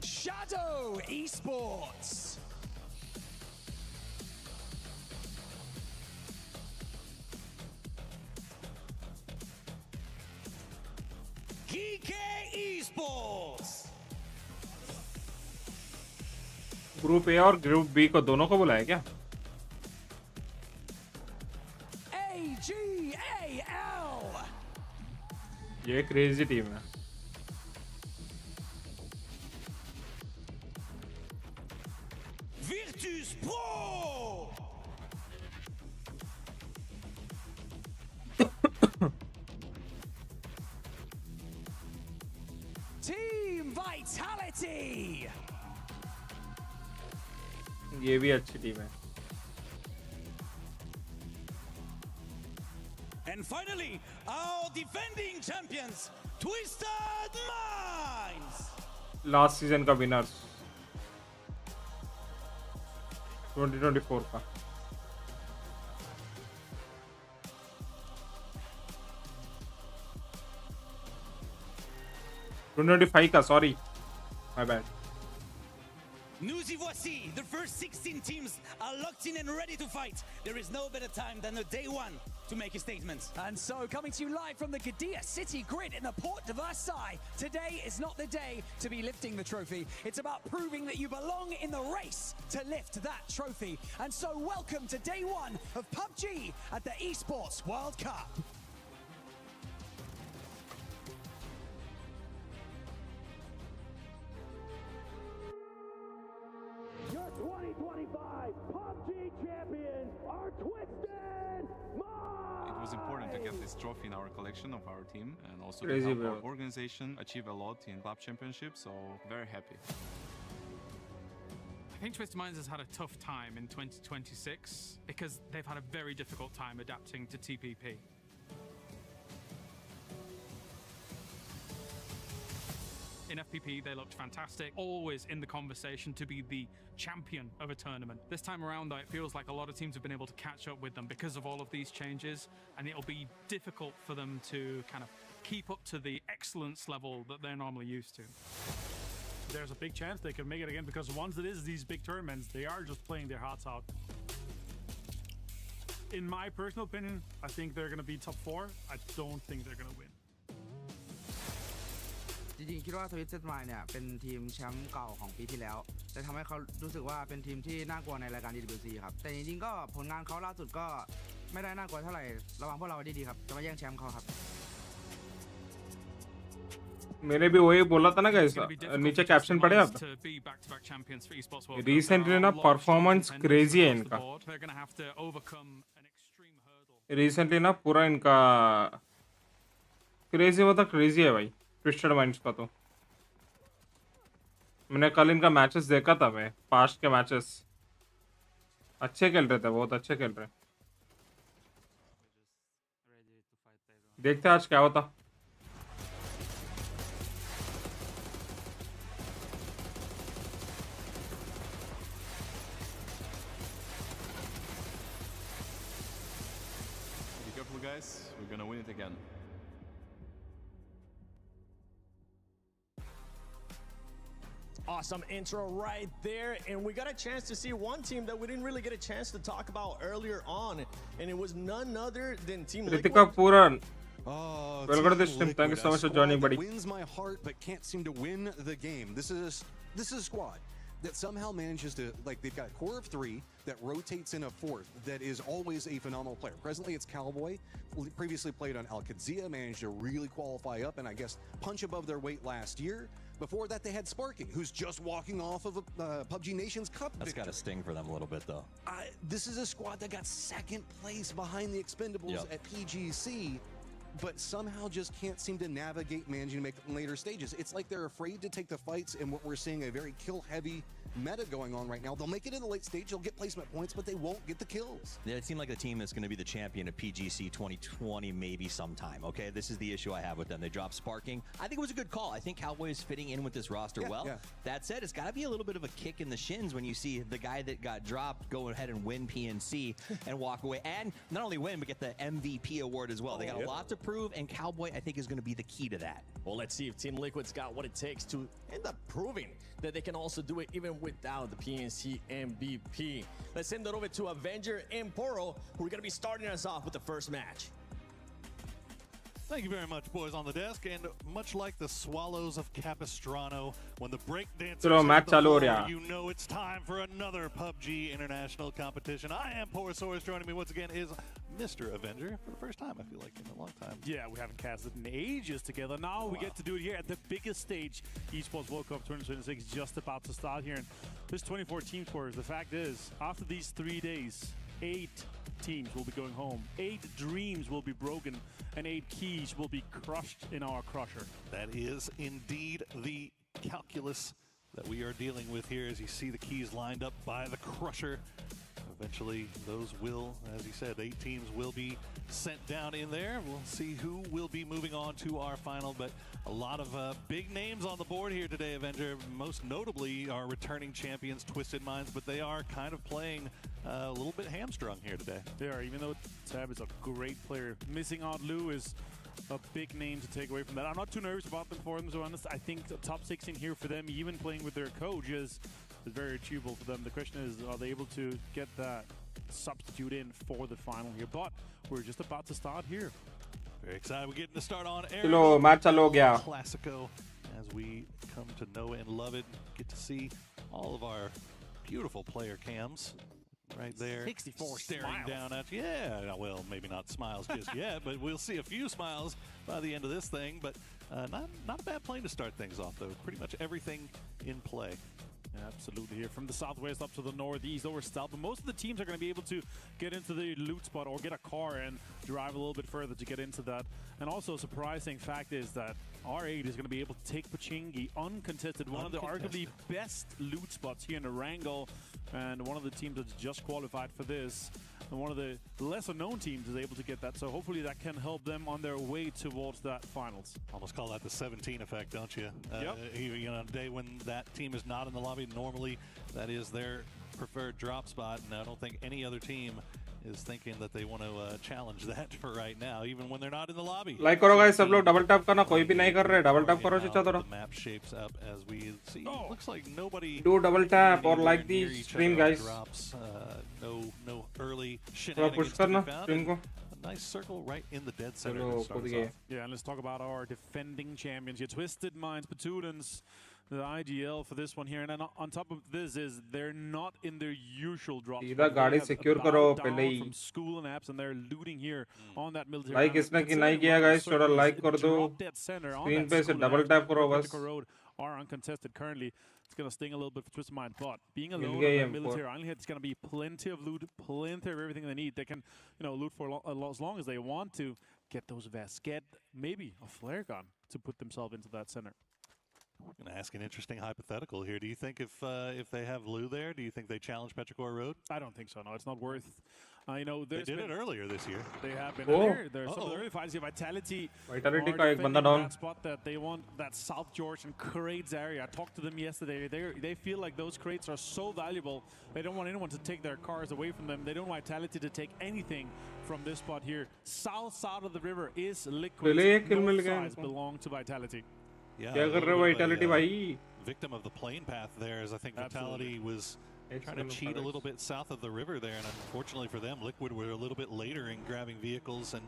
[SPEAKER 13] Shadow Esports.
[SPEAKER 12] GK Esports.
[SPEAKER 2] Group A और ग्रुप बी को दोनों को बुलाया क्या?
[SPEAKER 13] AGAL.
[SPEAKER 2] ये क्रेजी टीम है.
[SPEAKER 12] Virtus Pro!
[SPEAKER 13] Team Vitality!
[SPEAKER 2] ये भी अच्छी टीम है.
[SPEAKER 12] And finally, our defending champions, Twisted Minds!
[SPEAKER 2] Last season का विनर्स 2024 का. का sorry my bad.
[SPEAKER 12] Nous y voici. The first 16 teams are locked in and ready to fight. There is no better time than the day one to make a statement.
[SPEAKER 13] And so, coming to you live from the Qiddiya City Grid in the Port de Versailles, today is not the day to be lifting the trophy. It's about proving that you belong in the race to lift that trophy. And so, welcome to day one of PUBG at the Esports World Cup.
[SPEAKER 14] Your 2025 PUBG champions are Twisted Minds!
[SPEAKER 15] It was important to get this trophy in our collection of our team and also
[SPEAKER 2] Crazy,
[SPEAKER 15] to help
[SPEAKER 2] bro.
[SPEAKER 15] our organization achieve a lot in club championship, so very happy.
[SPEAKER 16] I think Twisted Minds has had a tough time in 2026 because they've had a very difficult time adapting to TPP. In FPP, they looked fantastic, always in the conversation to be the champion of a tournament. This time around, though, it feels like a lot of teams have been able to catch up with them because of all of these changes, and it'll be difficult for them to kind of keep up to the excellence level that they're normally used to.
[SPEAKER 17] There's a big chance they can make it again because once it is these big tournaments, they are just playing their hearts out. In my personal opinion, I think they're going to be top 4. I don't think they're going to win.
[SPEAKER 18] จริงๆคิดว่า Twisted Minds เนี่ยเป็นทีมแชมป์เก่าของปีที่แล้วแต่ทำให้เขารู้สึกว่าเป็นทีมที่น่ากลัวในรายการ DWC ครับแต่จริงๆก็ผลงานเขาล่าสุดก็ไม่ได้น่ากลัวเท่าไหร่ระวังพวกเราไว้ดีๆครับจะมาแย่งแชมป์เขาครับ
[SPEAKER 2] मैंने भी वही बोला था ना guys. नीचे caption पढ़े आप. Recently ना परफॉर्मेंस क्रेजी है इनका. रिसेंटली ना पूरा इनका क्रेजी मतलब क्रेजी है भाई ट्विस्टेड माइंड्स का. तो मैंने कल इनका मैचेस देखा था. मैं पास्ट के मैचेस अच्छे खेल रहे थे, बहुत अच्छे खेल रहे. देखते आज क्या होता.
[SPEAKER 15] Be careful, guys. We're gonna win it again.
[SPEAKER 3] Awesome intro right there, and we got a chance to see one team that we didn't really get a chance to talk about earlier on, and it was none other than Team Liquid.
[SPEAKER 2] Ritika Puran.
[SPEAKER 5] Oh,
[SPEAKER 2] welcome to this team. Thank you so much for joining, buddy.
[SPEAKER 5] Wins my heart, but can't seem to win the game. This is a squad that somehow manages to, like, they've got a core of 3 that rotates in a 4th that is always a phenomenal player. Presently, it's Cowboy. Previously played on Al Qadsiya, managed to really qualify up and I guess punch above their weight last year. Before that, they had Sparking, who's just walking off of a PUBG Nations Cup
[SPEAKER 4] That's got to sting for them a little bit, though.
[SPEAKER 5] This is a squad that got 2nd place behind the Expendables at PGC, but somehow just can't seem to navigate managing to make it in later stages. It's like they're afraid to take the fights, and what we're seeing a very kill-heavy meta going on right now. They'll make it in the late stage, they'll get placement points, but they won't get the kills.
[SPEAKER 4] Yeah, it seemed like the team that's going to be the champion of PGC 2020 maybe sometime, okay? This is the issue I have with them. They dropped Sparking. I think it was a good call. I think Cowboy is fitting in with this roster well.
[SPEAKER 5] Yeah.
[SPEAKER 4] That said, it's got to be a little bit of a kick in the shins when you see the guy that got dropped go ahead and win PNC and walk away. And not only win, but get the MVP award as well. They got a lot to prove, and Cowboy, I think, is going to be the key to that.
[SPEAKER 3] Well, let's see if Team Liquid's got what it takes to end up proving that they can also do it even without the PNC MVP. Let's send it over to Avenger and Poro, who are going to be starting us off with the first match.
[SPEAKER 19] Thank you very much, boys on the desk. And much like the Swallows of Capistrano, when the breakdancers
[SPEAKER 2] चलो match चालू हो रहा है.
[SPEAKER 19] you know it's time for another PUBG international competition. I am Porosaurus. Joining me once again is Mr. Avenger for the first time, I feel like, in a long time.
[SPEAKER 17] Yeah, we haven't casted in ages together. Now we get to do it here at the biggest stage. Esports World Cup 2026 just about to start here. And there's 24 teams for us. The fact is, after these 3 days, 8 teams will be going home. 8 dreams will be broken, and 8 keys will be crushed in our crusher.
[SPEAKER 19] That is indeed the calculus that we are dealing with here as you see the keys lined up by the crusher. Eventually, those will, as you said, 8 teams will be sent down in there. We'll see who will be moving on to our final, but a lot of big names on the board here today, Avenger. Most notably our returning champions, Twisted Minds, but they are kind of playing a little bit hamstrung here today.
[SPEAKER 17] They are, even though Tab is a great player. Missing out Lou is a big name to take away from that. I'm not too nervous about them, for them, to be honest. I think the top 16 here for them, even playing with their coach, is very achievable for them. The question is, are they able to get that substitute in for the final here? But we're just about to start here.
[SPEAKER 19] Very excited. We're getting to start on air.
[SPEAKER 2] चलो match चालू हो गया.
[SPEAKER 19] Classico, as we come to know and love it, get to see all of our beautiful player cams right there.
[SPEAKER 17] 64
[SPEAKER 19] staring
[SPEAKER 17] smiles.
[SPEAKER 19] down at you. Yeah, well, maybe not smiles just yet, but we'll see a few smiles by the end of this thing. But not a bad plane to start things off, though. Pretty much everything in play.
[SPEAKER 17] Absolutely, here from the southwest up to the northeast over south. But most of the teams are going to be able to get into the loot spot or get a car and drive a little bit further to get into that. And also a surprising fact is that R8 is going to be able to take Pachingi uncontested, one of the arguably best loot spots here in the Wrangle, and one of the teams that's just qualified for this. And one of the lesser known teams is able to get that, so hopefully that can help them on their way towards that finals.
[SPEAKER 19] Almost call that the 17 effect, don't you?
[SPEAKER 17] Yep.
[SPEAKER 19] You know, on a day when that team is not in the lobby, normally that is their preferred drop spot, and I don't think any other team is thinking that they want to challenge that for right now, even when they're not in the lobby.
[SPEAKER 2] Like करो guys, सब लोग double tap करना, कोई भी नहीं कर रहे. Double tap करो चाचा थोड़ा.
[SPEAKER 19] The map shapes up as we see. Looks like nobody.
[SPEAKER 2] Do double tap or like the stream, guys.
[SPEAKER 19] Drops. No early
[SPEAKER 2] थोड़ा
[SPEAKER 19] shenanigans
[SPEAKER 2] push
[SPEAKER 19] to be
[SPEAKER 2] करना
[SPEAKER 19] found.
[SPEAKER 2] stream को.
[SPEAKER 19] A nice circle right in the dead center.
[SPEAKER 2] चलो
[SPEAKER 19] that starts
[SPEAKER 2] कूद गए.
[SPEAKER 19] off.
[SPEAKER 17] Yeah, and let's talk about our defending champions here. Twisted Minds, Patudans, the IGL for this one here. And then on top of this is they're not in their usual drop.
[SPEAKER 2] सीधा गाड़ी secure करो पहले ही.
[SPEAKER 17] From school and apps, and they're looting here on that military.
[SPEAKER 2] Like इसने कि नहीं किया guys, थोड़ा like कर दो. Screen पे से double tap करो बस.
[SPEAKER 17] Road are uncontested currently. It's going to sting a little bit for Twisted Mind, but being
[SPEAKER 2] mill
[SPEAKER 17] alone
[SPEAKER 2] गई
[SPEAKER 17] on the
[SPEAKER 2] M4.
[SPEAKER 17] military island here, it's going to be plenty of loot, plenty of everything they need. They can, loot for as long as they want to, get those vests, get maybe a flare gun to put themselves into that center.
[SPEAKER 19] I'm going to ask an interesting hypothetical here. Do you think if they have Lou there, do you think they challenge Petrichor Road?
[SPEAKER 17] I don't think so. No, it's not worth.
[SPEAKER 19] They did it earlier this year.
[SPEAKER 17] They have been.
[SPEAKER 2] Oh.
[SPEAKER 17] There's some of the early fights here. Vitality
[SPEAKER 2] Vitality
[SPEAKER 17] are
[SPEAKER 2] का एक बंदा
[SPEAKER 17] defending
[SPEAKER 2] down.
[SPEAKER 17] that spot that they want, that South George and crates area. I talked to them yesterday. They feel like those crates are so valuable. They don't want anyone to take their cars away from them. They don't want Vitality to take anything from this spot here. South side of the river is liquid.
[SPEAKER 2] पहले एक kill मिल
[SPEAKER 17] North
[SPEAKER 2] गया
[SPEAKER 17] sides
[SPEAKER 2] इनको.
[SPEAKER 17] belong to Vitality.
[SPEAKER 19] Yeah,
[SPEAKER 2] क्या कर रहे हो Vitality भाई?
[SPEAKER 19] Victim of the plane path there, as I think Vitality was trying to
[SPEAKER 2] Excellent
[SPEAKER 19] cheat a
[SPEAKER 2] coverage.
[SPEAKER 19] little bit south of the river there, and unfortunately for them, Liquid were a little bit later in grabbing vehicles, and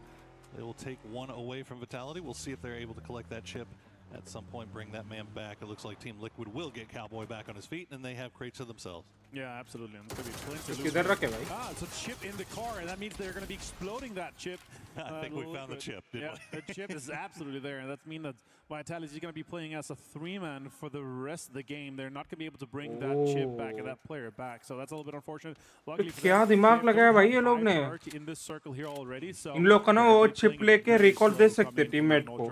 [SPEAKER 19] they will take one away from Vitality. We'll see if they're able to collect that chip at some point, bring that man back. It looks like Team Liquid will get Cowboy back on his feet, and they have crates to themselves.
[SPEAKER 17] Yeah, absolutely. And there's going to be plenty of
[SPEAKER 2] किधर
[SPEAKER 17] loot.
[SPEAKER 2] रखे भाई?
[SPEAKER 17] It's a chip in the car, and that means they're going to be exploding that chip.
[SPEAKER 19] I think we found the chip, didn't
[SPEAKER 17] we? The chip is absolutely there, and that means that Vitality is going to be playing as a 3-man for the rest of the game. They're not going to be able to bring that chip back and that player back, so that's a little bit unfortunate. Luckily for
[SPEAKER 2] क्या
[SPEAKER 17] them,
[SPEAKER 2] दिमाग
[SPEAKER 17] they have
[SPEAKER 2] लगाया भाई ये
[SPEAKER 17] high
[SPEAKER 2] लोग ने?
[SPEAKER 17] priority in this circle here already, so
[SPEAKER 2] इन लोग का ना वो चिप लेके रिकॉल दे सकते टीममेट को,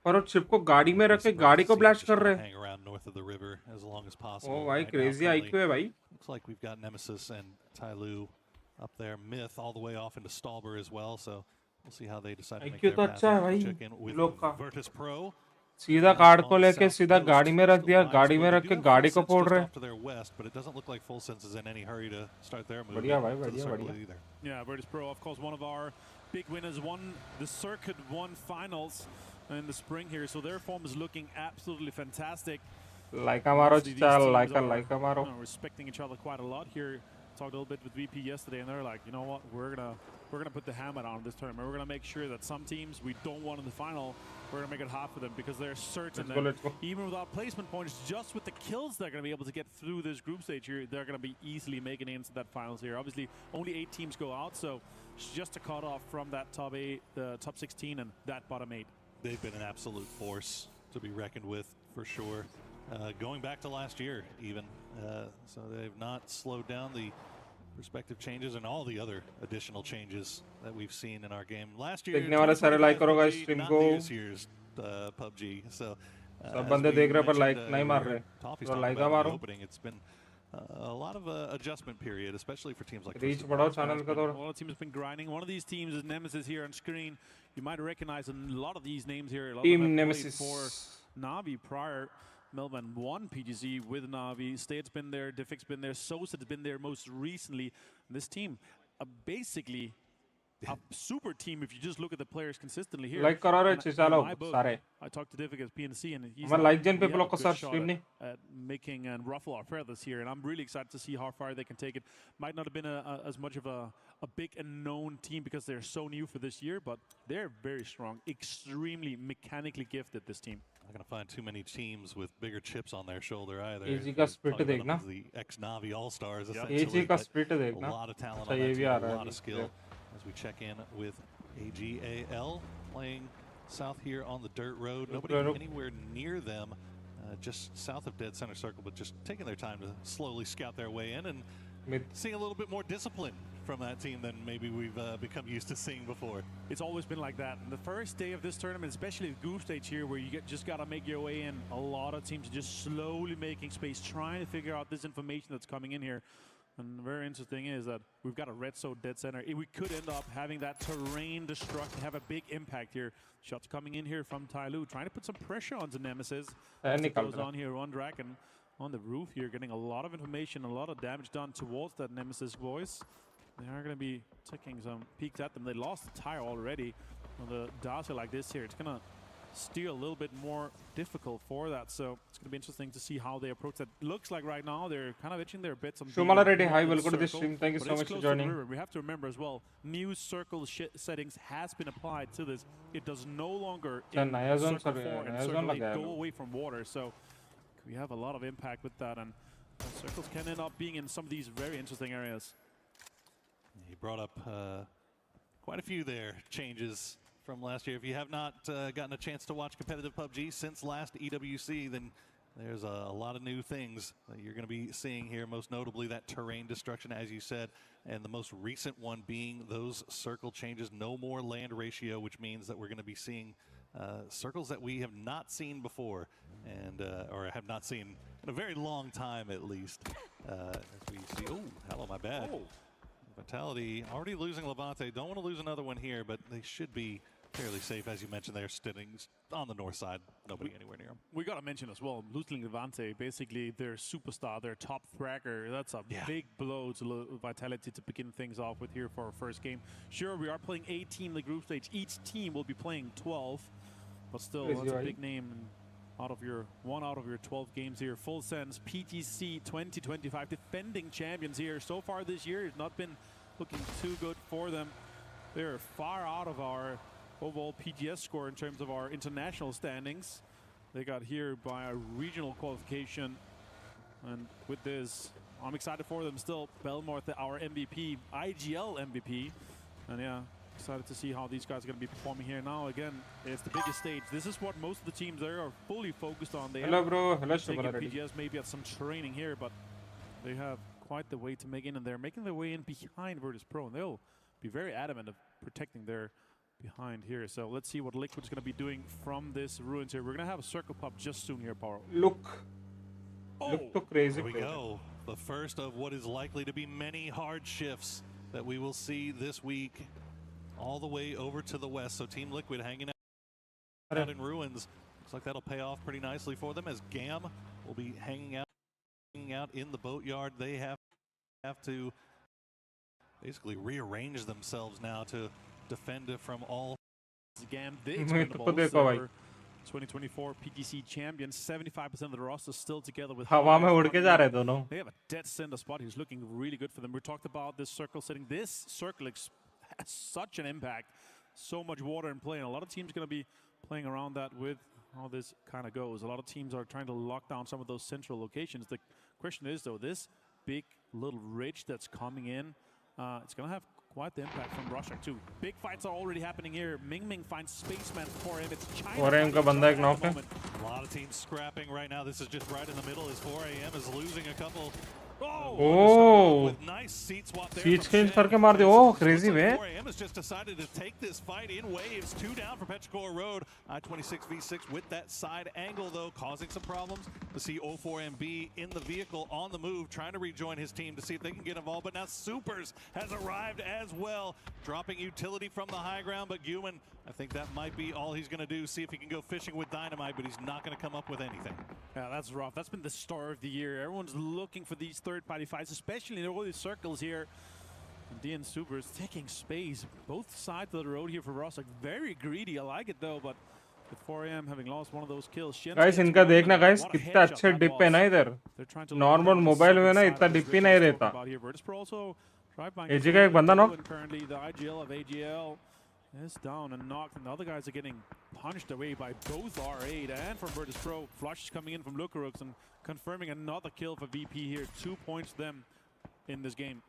[SPEAKER 2] पर वो चिप को गाड़ी में रख के गाड़ी को ब्लास्ट कर रहे हैं.
[SPEAKER 19] Hang around north of the river as long as possible.
[SPEAKER 2] ओ भाई
[SPEAKER 19] Right now,
[SPEAKER 2] crazy
[SPEAKER 19] currently,
[SPEAKER 2] IQ है भाई.
[SPEAKER 19] Looks like we've got Nemesis and Tyloo up there. Myth all the way off into Stalber as well, so we'll see how they decide to make
[SPEAKER 2] IQ
[SPEAKER 19] their
[SPEAKER 2] तो
[SPEAKER 19] path.
[SPEAKER 2] अच्छा है भाई
[SPEAKER 19] Check in with
[SPEAKER 2] लोग का.
[SPEAKER 19] Virtus Pro.
[SPEAKER 2] सीधा card को लेके सीधा गाड़ी में रख दिया, गाड़ी में रख के गाड़ी को फोड़ रहे.
[SPEAKER 19] To their west, but it doesn't look like Full Sense is in any hurry to start their move.
[SPEAKER 2] बढ़िया भाई, बढ़िया बढ़िया.
[SPEAKER 19] Either.
[SPEAKER 17] Yeah, Virtus Pro, of course, one of our big winners, won the Circuit 1 finals in the spring here, so their form is looking absolutely fantastic.
[SPEAKER 2] Like मारो चल, like मारो.
[SPEAKER 17] Respecting each other quite a lot here. Talked a little bit with VP yesterday, and they're like, you know what, we're gonna we're going to put the hammer on this tournament. We're going to make sure that some teams we don't want in the final, we're going to make it hard for them because they're certain that even without placement points, just with the kills they're going to be able to get through this group stage here, they're going to be easily making it into that finals here. Obviously, only 8 teams go out, so it's just a cut off from that top 8, top 16 and that bottom 8.
[SPEAKER 19] They've been an absolute force to be reckoned with for sure. Going back to last year even, so they've not slowed down the perspective changes and all the other additional changes that we've seen in our game. Last year,
[SPEAKER 2] देखने वाले सारे like करो guys stream को
[SPEAKER 19] this year's PUBG. So
[SPEAKER 2] सब बंदे देख रहे पर लाइक नहीं मार रहे तो लाइक मारो.
[SPEAKER 19] It's been a lot of adjustment period, especially for teams like
[SPEAKER 2] reach बढ़ाओ channel का थोड़ा.
[SPEAKER 17] A lot of teams have been grinding. One of these teams is Nemesis here on screen. You might recognize a lot of these names here. A lot
[SPEAKER 2] Team
[SPEAKER 17] of them
[SPEAKER 2] Nemesis
[SPEAKER 17] for Navi prior. Melbourne won PGC with Navi. State's been there. Diffic's been there. Sosa's been there most recently. This team, basically a super team if you just look at the players consistently here.
[SPEAKER 2] Like करो रे चलो सारे.
[SPEAKER 17] I talked to Diffic as PNC and he's
[SPEAKER 2] like Gen people को search stream
[SPEAKER 17] at making and ruffle our feathers here, and I'm really excited to see how far they can take it. Might not have been as much of a big and known team because they're so new for this year, but they're very strong, extremely mechanically gifted, this team.
[SPEAKER 19] Not going to find too many teams with bigger chips on their shoulder either.
[SPEAKER 2] AG का split देखना.
[SPEAKER 19] The ex-Navi All-Stars
[SPEAKER 2] AG का split देखना.
[SPEAKER 19] A lot of talent on that team, a lot of skill. As we check in with AGAL playing south here on the dirt road. Nobody anywhere near them, just south of dead center circle, but just taking their time to slowly scout their way in and seeing a little bit more discipline from that team than maybe we've become used to seeing before.
[SPEAKER 17] It's always been like that. And the first day of this tournament, especially the group stage here, where you just got to make your way in, a lot of teams are just slowly making space, trying to figure out this information that's coming in here. And the very interesting is that we've got a red so dead center. We could end up having that terrain destruct have a big impact here. Shots coming in here from Tyloo, trying to put some pressure onto Nemesis. As it goes on here on Draken on the roof here, getting a lot of information, a lot of damage done towards that Nemesis voice. They are going to be taking some peeks at them. They lost the tire already on the Dacia like this here. It's going to steer a little bit more difficult for that, so it's going to be interesting to see how they approach that. Looks like right now they're kind of itching their bits on
[SPEAKER 2] Shumala Reddy, hi, welcome to this stream. Thank you so much for joining.
[SPEAKER 17] We have to remember as well, new circle settings has been applied to this. It does no longer in circle 4 and circle 8 go away from water, so we have a lot of impact with that, and circles can end up being in some of these very interesting areas.
[SPEAKER 19] He brought up quite a few there changes from last year. If you have not gotten a chance to watch competitive PUBG since last EWC, then there's a lot of new things that you're going to be seeing here, most notably that terrain destruction, as you said, and the most recent one being those circle changes. No more land ratio, which means that we're going to be seeing circles that we have not seen before, and or have not seen in a very long time at least. As we see, oh, hello, my bad. Oh. Vitality already losing Levante. Don't want to lose another one here, but they should be fairly safe. As you mentioned, they're sitting on the north side. Nobody anywhere near them.
[SPEAKER 17] We got to mention as well, losing Levante, basically their superstar, their top thracker. That's a big blow to Vitality to begin things off with here for our first game. Sure, we are playing 18 in the group stage. Each team will be playing 12, but still, that's a big name. One out of your 12 games here. Full sense, PTC 2025 defending champions here. So far this year, it's not been looking too good for them. They're far out of our overall PGS score in terms of our international standings. They got here by a regional qualification. And with this, I'm excited for them still. Belmore, our MVP, IGL MVP. And yeah, excited to see how these guys are going to be performing here. Now again, it's the biggest stage. This is what most of the teams there are fully focused on. They
[SPEAKER 2] Hello, bro. Hello,
[SPEAKER 17] taking PGS maybe at some training here, but they have quite the way to make in, and they're making their way in behind Virtus Pro, and they'll be very adamant of protecting their behind here. So let's see what Liquid's going to be doing from this ruins here. We're going to have a circle pop just soon here, Paro.
[SPEAKER 2] Look too crazy.
[SPEAKER 19] Here we go. The first of what is likely to be many hard shifts that we will see this week, all the way over to the west. So Team Liquid hanging out in ruins. Looks like that'll pay off pretty nicely for them, as GAM will be hanging out in the boatyard. They have to basically rearrange themselves now to defend from all.
[SPEAKER 17] GAM, the expendable 2024 PTC champions. 75% of the roster still together with.
[SPEAKER 2] They have
[SPEAKER 17] a dead center spot. He's looking really good for them. We talked about this circle setting. This circle has such an impact. So much water in play, and a lot of teams going to be playing around that with how this kind of goes. A lot of teams are trying to lock down some of those central locations. The question is, though, this big little ridge that's coming in, it's going to have quite the impact from Russia too. Big fights are already happening here. Ming finds Spaceman for him. It's China.
[SPEAKER 2] 4 AM का बंदा एक knock है.
[SPEAKER 19] A lot of teams scrapping right now. This is just right in the middle as 4 AM is losing a couple.
[SPEAKER 2] Oh,
[SPEAKER 19] with nice seat swap there.
[SPEAKER 2] seat change करके मार दे. Oh, crazy man.
[SPEAKER 19] 4 AM has just decided to take this fight in waves. 2 down for Petrichor Road. I-26 V6 with that side angle though, causing some problems. To see 04MB in the vehicle on the move, trying to rejoin his team to see if they can get involved. But now Supers has arrived as well, dropping utility from the high ground. But Guman, I think that might be all he's going to do. See if he can go fishing with dynamite, but he's not going to come up with anything.
[SPEAKER 17] Yeah, that's rough. That's been the star of the year. Everyone's looking for these third-party fights, especially in all these circles here. DN Supers taking space. Both sides of the road here for Rostock. Very greedy. I like it though, but with 4 AM having lost one of those kills.
[SPEAKER 2] Guys, इनका देखना guys कितना अच्छे dip है ना इधर. Normal mobile में ना इतना dip ही नहीं रहता. AG का एक बंदा knock.
[SPEAKER 17] Currently, the IGL of AGL is down and knocked, and the other guys are getting punched away by both R8 and from Virtus Pro. Flush is coming in from Lukarux and confirming another kill for VP here. 2 points to them in this game.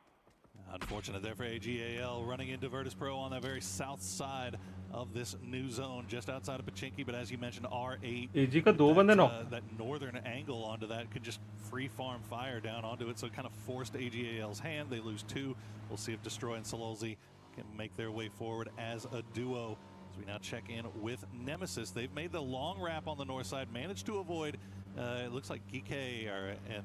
[SPEAKER 19] Unfortunate there for AGAL, running into Virtus Pro on that very south side of this new zone, just outside of Pachinki. But as you mentioned, R8,
[SPEAKER 2] AG का दो बंदे knock.
[SPEAKER 19] That northern angle onto that could just free farm fire down onto it, so it kind of forced AGAL's hand. They lose 2. We'll see if Destroy and Sololzi can make their way forward as a duo. As we now check in with Nemesis, they've made the long wrap on the north side, managed to avoid. It looks like GK and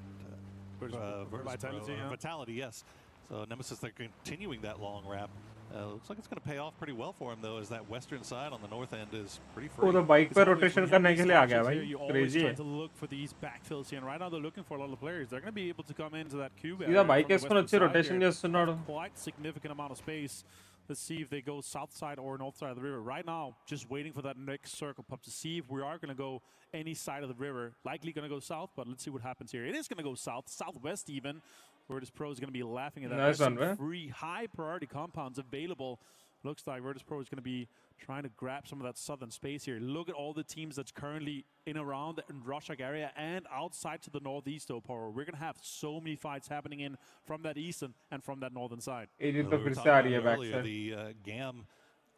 [SPEAKER 19] Vitality, yes. So Nemesis, they're continuing that long wrap. Looks like it's going to pay off pretty well for him though, as that western side on the north end is pretty free.
[SPEAKER 2] वो तो bike पे rotation करने के लिए आ गया भाई. Crazy है.
[SPEAKER 17] To look for these backfills here, and right now they're looking for a lot of players. They're going to be able to come into that cube area.
[SPEAKER 2] इधर bike इसको अच्छे rotation చేస్తున్నాడు.
[SPEAKER 17] Quite significant amount of space. Let's see if they go south side or north side of the river. Right now, just waiting for that next circle pop to see if we are going to go any side of the river. Likely going to go south, but let's see what happens here. It is going to go south, southwest even. Virtus Pro is going to be laughing at that.
[SPEAKER 2] Nice one, man.
[SPEAKER 17] Free high priority compounds available. Looks like Virtus Pro is going to be trying to grab some of that southern space here. Look at all the teams that's currently in around the Rostock area and outside to the northeast, Oporo. We're going to have so many fights happening in from that eastern and from that northern side.
[SPEAKER 19] The GAM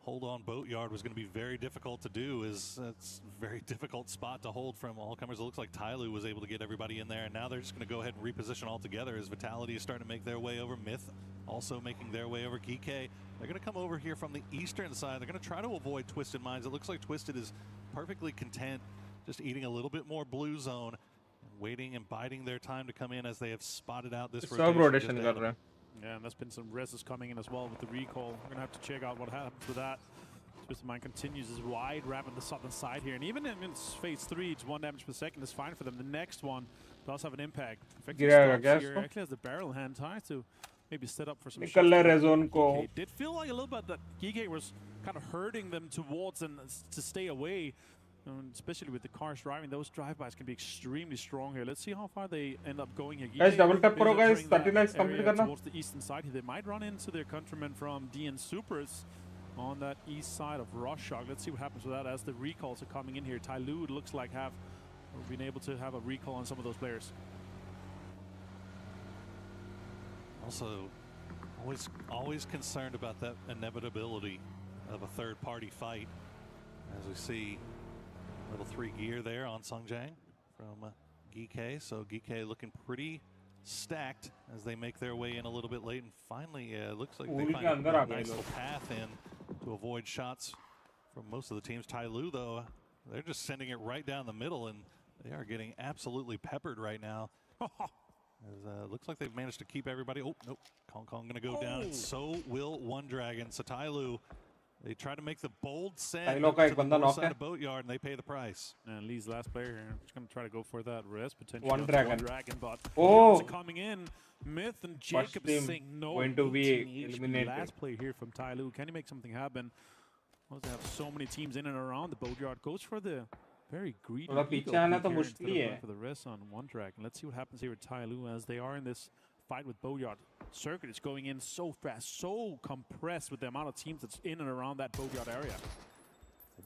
[SPEAKER 19] hold-on boatyard was going to be very difficult to do. It's a very difficult spot to hold from all comers. It looks like Tyloo was able to get everybody in there, and now they're just going to go ahead and reposition all together as Vitality is starting to make their way over. Myth also making their way over. Geekay, they're going to come over here from the eastern side. They're going to try to avoid Twisted Minds. It looks like Twisted is perfectly content, just eating a little bit more blue zone, waiting and biding their time to come in as they have spotted out this rotation.
[SPEAKER 17] Yeah, and there's been some reses coming in as well with the recall. We're going to have to check out what happens with that. Twisted Mind continues his wide wrap on the southern side here. And even in phase 3, it's 1 damage per second is fine for them. The next one does have an impact. Here actually has the barrel hand tied to maybe set up for some shots. It did feel like a little bit that Gige was kind of hurting them towards and to stay away. Especially with the cars driving, those drive-bys can be extremely strong here. Let's see how far they end up going here.
[SPEAKER 2] Guys, double tap karo guys, 30 likes complete karna.
[SPEAKER 17] Towards the eastern side here. They might run into their countrymen from DN Supers on that east side of Rostock. Let's see what happens with that as the recalls are coming in here. Tyloo looks like have been able to have a recall on some of those players.
[SPEAKER 19] Also, always concerned about that inevitability of a third-party fight, as we see level 3 gear there on Sungjang from Geekay. So Geekay looking pretty stacked as they make their way in a little bit late. And finally, it looks like they find a nice little path in to avoid shots from most of the teams. Tyloo, though, they're just sending it right down the middle, and they are getting absolutely peppered right now. Looks like they've managed to keep everybody. Oh, nope. Kong going to go down, and so will One Dragon. So Tyloo, they try to make the bold send to the north side of Boatyard, and they pay the price.
[SPEAKER 17] And Lee's last player here. Just going to try to go for that res potential.
[SPEAKER 2] One Dragon.
[SPEAKER 17] But
[SPEAKER 2] oh,
[SPEAKER 17] coming in. Myth and Jacob saying no.
[SPEAKER 2] Going to be eliminated.
[SPEAKER 17] Last play here from Tyloo. Can he make something happen? Well, they have so many teams in and around the Boatyard. Goes for the very greedy for the res on One Dragon. Let's see what happens here with Tyloo as they are in this fight with Boatyard. Circuit is going in so fast, so compressed with the amount of teams that's in and around that Boatyard area.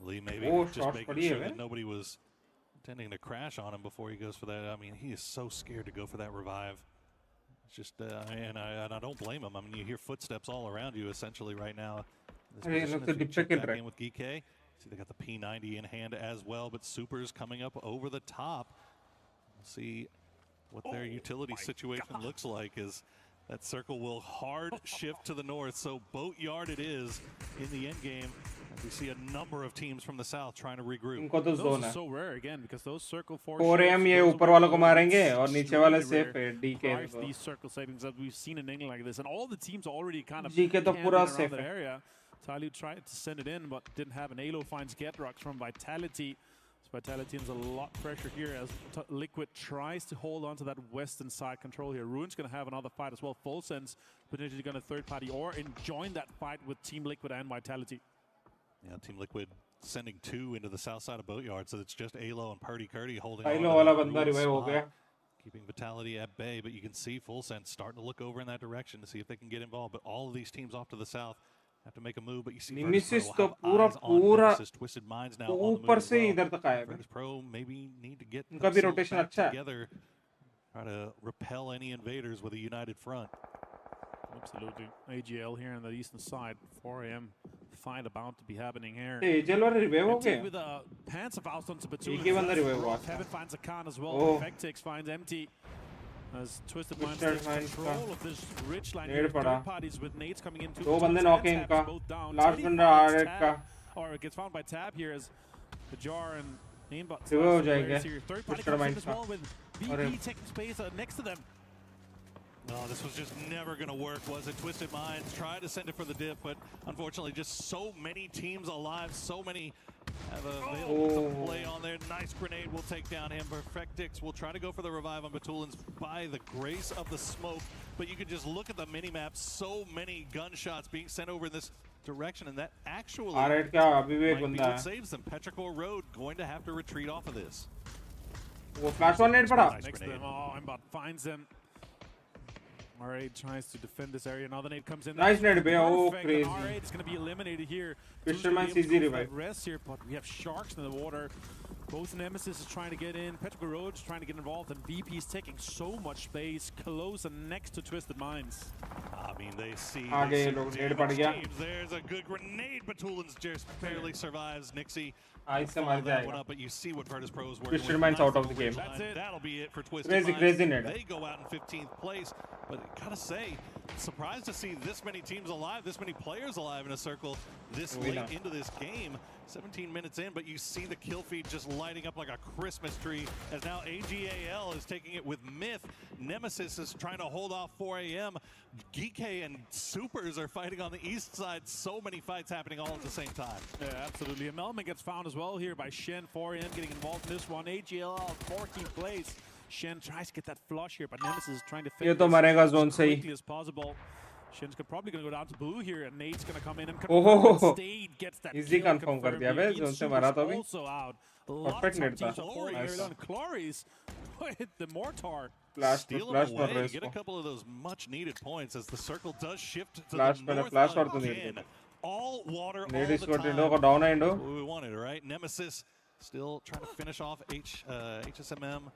[SPEAKER 19] Lee maybe just making sure that nobody was intending to crash on him before he goes for that. I mean, he is so scared to go for that revive. It's just, and I don't blame him. I mean, you hear footsteps all around you essentially right now. Check back in with GK. See, they got the P90 in hand as well, but Super's coming up over the top. We'll see what their utility situation looks like as that circle will hard shift to the north. So Boatyard it is in the end game. We see a number of teams from the south trying to regroup.
[SPEAKER 17] Those are so rare again because those circle
[SPEAKER 2] 4 AM ये ऊपर वालों को मारेंगे और नीचे वाले safe है DK.
[SPEAKER 17] These circle settings that we've seen in England like this, and all the teams already kind of
[SPEAKER 2] GK तो पूरा safe
[SPEAKER 17] that area. Talu tried to send it in, but didn't have an Halo. Finds Getrox from Vitality. So Vitality has a lot of pressure here as Liquid tries to hold on to that western side control here. Ruin's going to have another fight as well. Full Sense potentially going to third party or join that fight with Team Liquid and Vitality.
[SPEAKER 19] Yeah, Team Liquid sending 2 into the south side of Boatyard, so it's just Alo and Party Curdy holding on. Keeping Vitality at bay, but you can see Full Sense starting to look over in that direction to see if they can get involved. But all of these teams off to the south have to make a move, but you see
[SPEAKER 2] Nemesis तो पूरा
[SPEAKER 19] Twisted Minds now
[SPEAKER 2] ऊपर से इधर तक आया है.
[SPEAKER 19] Pro maybe need to get
[SPEAKER 2] उनका भी rotation अच्छा है.
[SPEAKER 19] Together, try to repel any invaders with a united front.
[SPEAKER 17] Absolutely. AGL here on the eastern side. 4 AM fight about to be happening here.
[SPEAKER 2] AGL वाले revive हो गए.
[SPEAKER 17] With a Pants of Faust onto Batul.
[SPEAKER 2] एक ही बंदा revive हुआ.
[SPEAKER 17] Heaven finds a Khan as well. Vectix finds Empty. As Twisted Minds takes control of this rich line here. Third parties with nades coming in.
[SPEAKER 2] 2 बंदे knock हैं इनका. Last बंदा RX का.
[SPEAKER 17] Or it gets found by Tab here as the Jar and Aimbot.
[SPEAKER 2] Revive हो जाएंगे.
[SPEAKER 17] Third party comes in as well with VP taking space next to them.
[SPEAKER 19] No, this was just never going to work, was it? Twisted Minds tried to send it for the dip, but unfortunately just so many teams alive, so many have available to play on there. Nice grenade will take down him. Perfectix will try to go for the revive on Batulins by the grace of the smoke, but you can just look at the mini-map, so many gunshots being sent over in this direction, and that actually might be what saves them. Petrichor Road going to have to retreat off of this.
[SPEAKER 2] Flash one nade पड़ा.
[SPEAKER 17] Next to them, Aimbot finds them. R8 tries to defend this area. Another nade comes in.
[SPEAKER 2] Nice nade, be crazy.
[SPEAKER 17] R8 is going to be eliminated here.
[SPEAKER 2] Fisherman's easy revive.
[SPEAKER 17] Rest here, but we have sharks in the water. Both Nemesis is trying to get in. Petrichor Road is trying to get involved, and VP is taking so much space close and next to Twisted Minds.
[SPEAKER 19] I mean, they see
[SPEAKER 2] teams.
[SPEAKER 19] There's a good grenade. Batulins just barely survives. Nixie.
[SPEAKER 2] that
[SPEAKER 19] one up, but you see what Virtus Pro is working
[SPEAKER 2] Twisted Minds out of the game.
[SPEAKER 19] That's it. That'll be it for Twisted Minds.
[SPEAKER 2] Crazy nade.
[SPEAKER 19] They go out in 15th place, but gotta say, surprised to see this many teams alive, this many players alive in a circle this late into this game. 17 minutes in, but you see the kill feed just lighting up like a Christmas tree as now AGAL is taking it with Myth. Nemesis is trying to hold off 4 AM. GK and Supers are fighting on the east side. So many fights happening all at the same time.
[SPEAKER 17] Yeah, absolutely. A Melman gets found as well here by Shen. 4 AM getting involved in this one. AGL 14th place. Shen tries to get that flush here, but Nemesis is trying to finish as quickly as possible. Shen's probably going to go down to blue here, and Nate's going to come in and confirm. Stade gets that
[SPEAKER 2] easy
[SPEAKER 17] kill
[SPEAKER 2] confirm कर दिया बे zone से मारा तो भी
[SPEAKER 17] also out.
[SPEAKER 2] perfect net था.
[SPEAKER 17] Cloris hit the mortar.
[SPEAKER 2] Flash
[SPEAKER 19] away, get a couple of those much needed points as the circle does shift to
[SPEAKER 2] flash
[SPEAKER 19] the north
[SPEAKER 2] flash और तो
[SPEAKER 19] again. All water all
[SPEAKER 2] need
[SPEAKER 19] the
[SPEAKER 2] time.
[SPEAKER 19] Indo
[SPEAKER 2] को down है Indo.
[SPEAKER 19] We wanted, right? Nemesis still trying to finish off HSMM.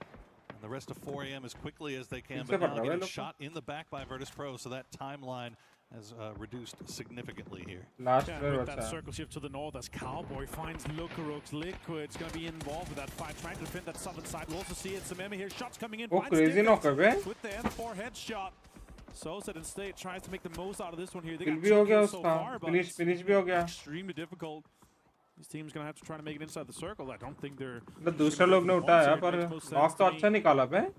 [SPEAKER 19] And the rest of 4 AM as quickly as they can, but now getting shot in the back by Virtus Pro, so that timeline has reduced significantly here.
[SPEAKER 17] With that circle shift to the north as Cowboy finds Lukarux. Liquid's going to be involved with that fight, trying to defend that southern side. We'll also see it. Samemi here, shots coming in.
[SPEAKER 2] Crazy knock
[SPEAKER 17] with the M4 headshot. Soset and State tries to make the most out of this one here. They got
[SPEAKER 2] भी हो गया
[SPEAKER 17] so
[SPEAKER 2] उसका.
[SPEAKER 17] far, but
[SPEAKER 2] Finish भी हो गया.
[SPEAKER 17] Extremely difficult. This team's going to have to try to make it inside the circle. I don't think they're...
[SPEAKER 2] दूसरे लोग ने उठाया पर knock तो अच्छा निकाला बे.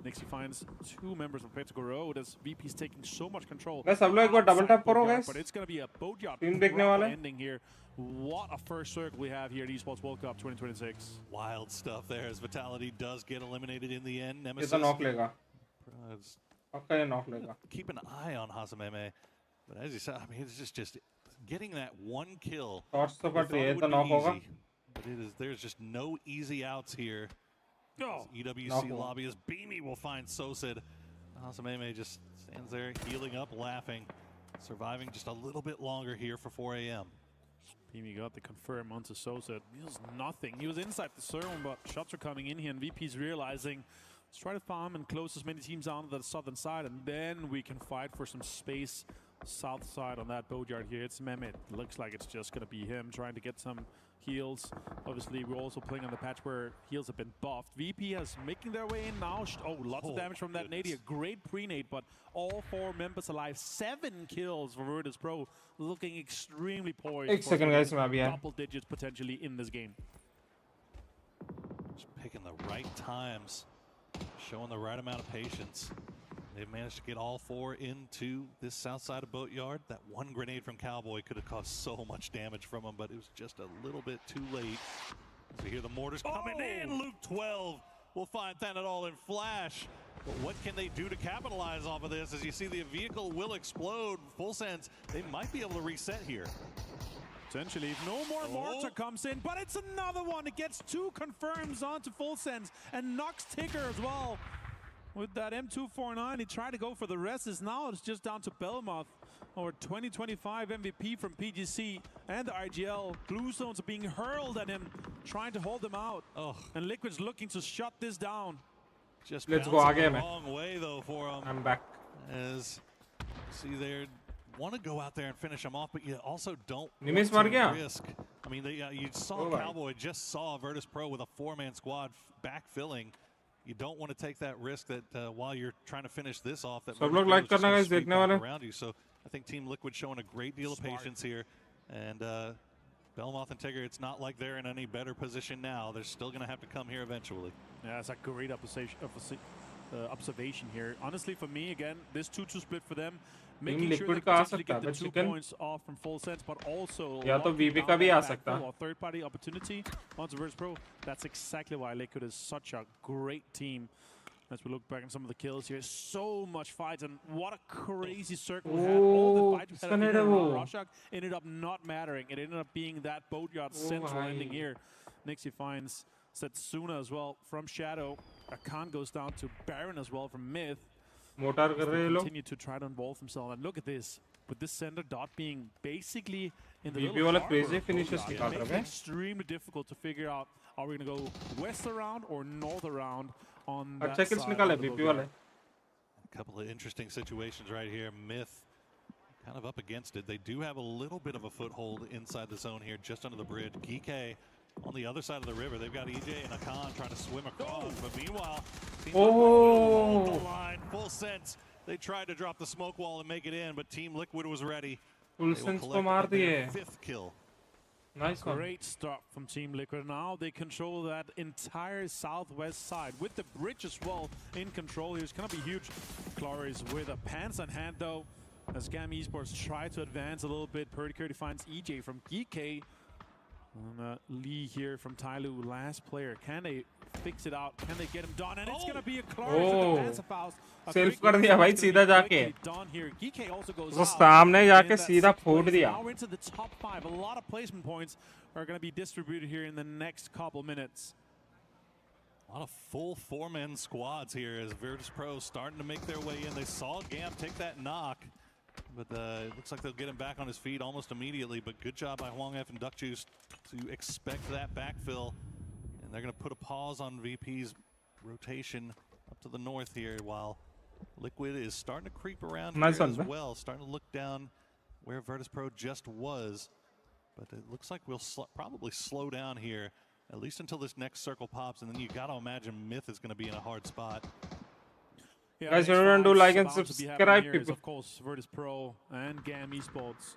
[SPEAKER 17] Nixie finds 2 members of Petrichor Road as VP's taking so much control.
[SPEAKER 2] Guys, सब लोग एक बार double tap करो guys.
[SPEAKER 17] But it's going to be a Boatyard
[SPEAKER 2] Team देखने वाले.
[SPEAKER 17] ending here. What a first circle we have here at Esports World Cup 2026.
[SPEAKER 19] Wild stuff there as Vitality does get eliminated in the end. Nemesis.
[SPEAKER 2] ये तो knock लेगा. पक्का ये knock लेगा.
[SPEAKER 19] Keep an eye on Hasameme. But as you said, I mean, it's just getting that one kill.
[SPEAKER 2] Shots तो cut रही है, तो knock होगा.
[SPEAKER 19] But there's just no easy outs here.
[SPEAKER 17] No.
[SPEAKER 19] EWC lobbyist Beamy will find Sosid. Hasameme just stands there, healing up, laughing, surviving just a little bit longer here for 4 a.m.
[SPEAKER 17] Pimi got the confirm onto Sosa. It means nothing. He was inside the zone, but shots are coming in here, and VP's realizing, let's try to farm and close as many teams down to the southern side, and then we can fight for some space south side on that boatyard here. It's Mehmet. Looks like it's just going to be him trying to get some heals. Obviously, we're also playing on the patch where heals have been buffed. VP has making their way in now. Oh, lots of damage from that nade here. Great pre-nade, but all 4 members alive. 7 kills for Virtus Pro. Looking extremely poised for double digits potentially in this game.
[SPEAKER 19] Just picking the right times, showing the right amount of patience. They've managed to get all 4 into this south side of Boatyard. That one grenade from Cowboy could have caused so much damage from him, but it was just a little bit too late. As we hear the mortars coming in, Luke 12 will find Sentinel in flash. But what can they do to capitalize off of this? As you see, the vehicle will explode. Full sense, they might be able to reset here.
[SPEAKER 17] Potentially, if no more mortar comes in, but it's another one. It gets 2 confirms onto Full Sense and knocks Tigger as well. With that M249, he tried to go for the rest. Now it's just down to Belmoth, our 2025 MVP from PGC and the IGL. Blue zones are being hurled at him, trying to hold them out. And Liquid's looking to shut this down.
[SPEAKER 19] Just
[SPEAKER 2] let's go again,
[SPEAKER 19] man. Long way though for him.
[SPEAKER 2] I'm back.
[SPEAKER 19] As see, they want to go out there and finish him off, but you also don't
[SPEAKER 2] want
[SPEAKER 19] to risk. I mean, you saw Cowboy just saw Virtus Pro with a 4-man squad backfilling. You don't want to take that risk that while you're trying to finish this off, that around you. So I think Team Liquid showing a great deal of patience here, and Belmoth and Tigger, it's not like they're in any better position now. They're still going to have to come here eventually.
[SPEAKER 17] Yeah, it's a great observation here. Honestly, for me, again, this 2-2 split for them, making sure they potentially get the 2 points off from Full Sense, but also third-party opportunity onto Virtus Pro. That's exactly why Liquid is such a great team. As we look back at some of the kills here, so much fights, and what a crazy circle we had. All the fights we had Rorschach ended up not mattering. It ended up being that Boatyard central ending here. Nixie finds Setsuna as well from Shadow. Akan goes down to Baron as well from Myth. Continue to try to involve himself, and look at this. With this center dot being basically in the middle, it makes it extremely difficult to figure out, are we going to go west around or north around on that side of the boat.
[SPEAKER 19] A couple of interesting situations right here. Myth kind of up against it. They do have a little bit of a foothold inside the zone here, just under the bridge. Geeke on the other side of the river. They've got EJ and Akan trying to swim across, but meanwhile, the line, Full Sense. They tried to drop the smoke wall and make it in, but Team Liquid was ready.
[SPEAKER 2] Full Sense को मार दिए.
[SPEAKER 19] 5th kill.
[SPEAKER 17] Nice one. Great start from Team Liquid. Now they control that entire southwest side with the bridge as well in control. It's going to be huge. Claris with a pants on hand though, as Gam Esports try to advance a little bit. Purdy finds EJ from Geeke. And Lee here from Tailu, last player. Can they fix it out? Can they get him done? And it's going to be a Claris with the Faust.
[SPEAKER 2] Self कर दिया भाई सीधा जाके वो सामने जाके सीधा फोड़ दिया.
[SPEAKER 17] Now into the top 5. A lot of placement points are going to be distributed here in the next couple minutes.
[SPEAKER 19] A lot of full 4-man squads here as Virtus Pro starting to make their way in. They saw Gam take that knock, but it looks like they'll get him back on his feet almost immediately. But good job by Huang F and Duck Juice to expect that backfill. And they're going to put a pause on VP's rotation up to the north here, while Liquid is starting to creep around here as well, starting to look down where Virtus Pro just was. But it looks like we'll probably slow down here, at least until this next circle pops, and then you got to imagine Myth is going to be in a hard spot.
[SPEAKER 17] Yeah,
[SPEAKER 2] guys, remember to do like and subscribe, people.
[SPEAKER 17] Of course, Virtus Pro and Gam Esports.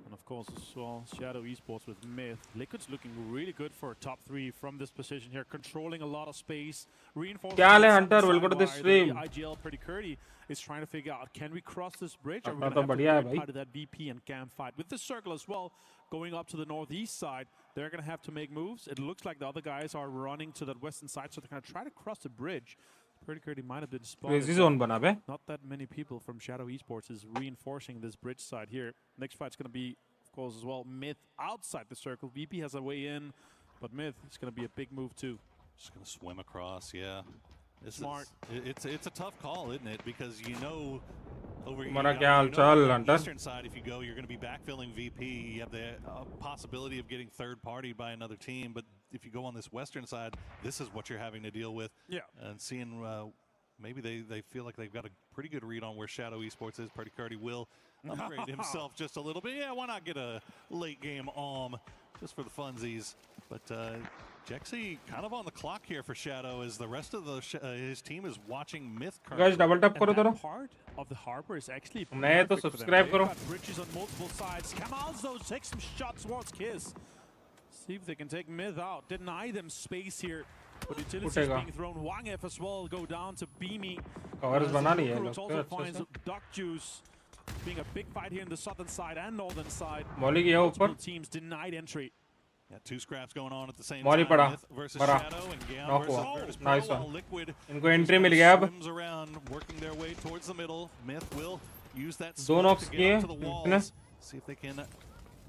[SPEAKER 17] And of course as well, Shadow Esports with Myth. Liquid's looking really good for top 3 from this position here, controlling a lot of space, reinforcing.
[SPEAKER 2] Hunter will go to the stream.
[SPEAKER 17] IGL Pretty Curdy is trying to figure out, can we cross this bridge? Or are we going to have to be part of that VP and Gam fight? With this circle as well, going up to the northeast side, they're going to have to make moves. It looks like the other guys are running to that western side, so they're going to try to cross the bridge. Pretty Curdy might have been spotted. Not that many people from Shadow Esports is reinforcing this bridge side here. Next fight's going to be, of course, as well, Myth outside the circle. VP has a way in, but Myth is going to be a big move too.
[SPEAKER 19] Just going to swim across, yeah.
[SPEAKER 17] Smart.
[SPEAKER 19] It's a tough call, isn't it? Because you know, over here,
[SPEAKER 2] on
[SPEAKER 19] the eastern side, if you go, you're going to be backfilling VP. You have the possibility of getting third party by another team. But if you go on this western side, this is what you're having to deal with.
[SPEAKER 17] Yeah.
[SPEAKER 19] And seeing maybe they feel like they've got a pretty good read on where Shadow Esports is. Particardi will upgrade himself just a little bit. Yeah, why not get a late game just for the funsies? But Jexy kind of on the clock here for Shadow as the rest of his team is watching Myth currently.
[SPEAKER 2] Guys, double tap karo
[SPEAKER 17] that part of the harbor is actually
[SPEAKER 2] nahi to subscribe karo.
[SPEAKER 17] Got bridges on multiple sides. Kamalzo takes some shots towards Kiss. See if they can take Myth out. Deny them space here. But utilities being thrown. Wangef as well go down to Beamy. Lukerux also finds Duck Juice. Being a big fight here in the southern side and northern side. Multiple teams denied entry.
[SPEAKER 19] Yeah, two scraps going on at the same time. Myth versus Shadow and Gam versus
[SPEAKER 2] nice
[SPEAKER 19] one. Liquid
[SPEAKER 2] entry मिल गया अब.
[SPEAKER 19] Swims around, working their way towards the middle. Myth will use that
[SPEAKER 2] दो
[SPEAKER 19] smoke
[SPEAKER 2] knocks
[SPEAKER 19] to get up to the
[SPEAKER 2] किए.
[SPEAKER 19] walls. See if they can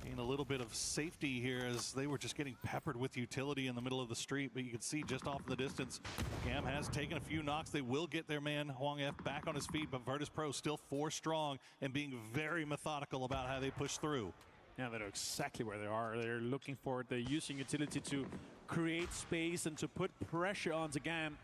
[SPEAKER 19] gain a little bit of safety here as they were just getting peppered with utility in the middle of the street. But you can see just off in the distance, Gam has taken a few knocks. They will get their man Hwang F back on his feet, but Virtus Pro still 4 strong and being very methodical about how they push through.
[SPEAKER 17] Yeah, they know exactly where they are. They're looking for it. They're using utility to create space and to put pressure onto Gam.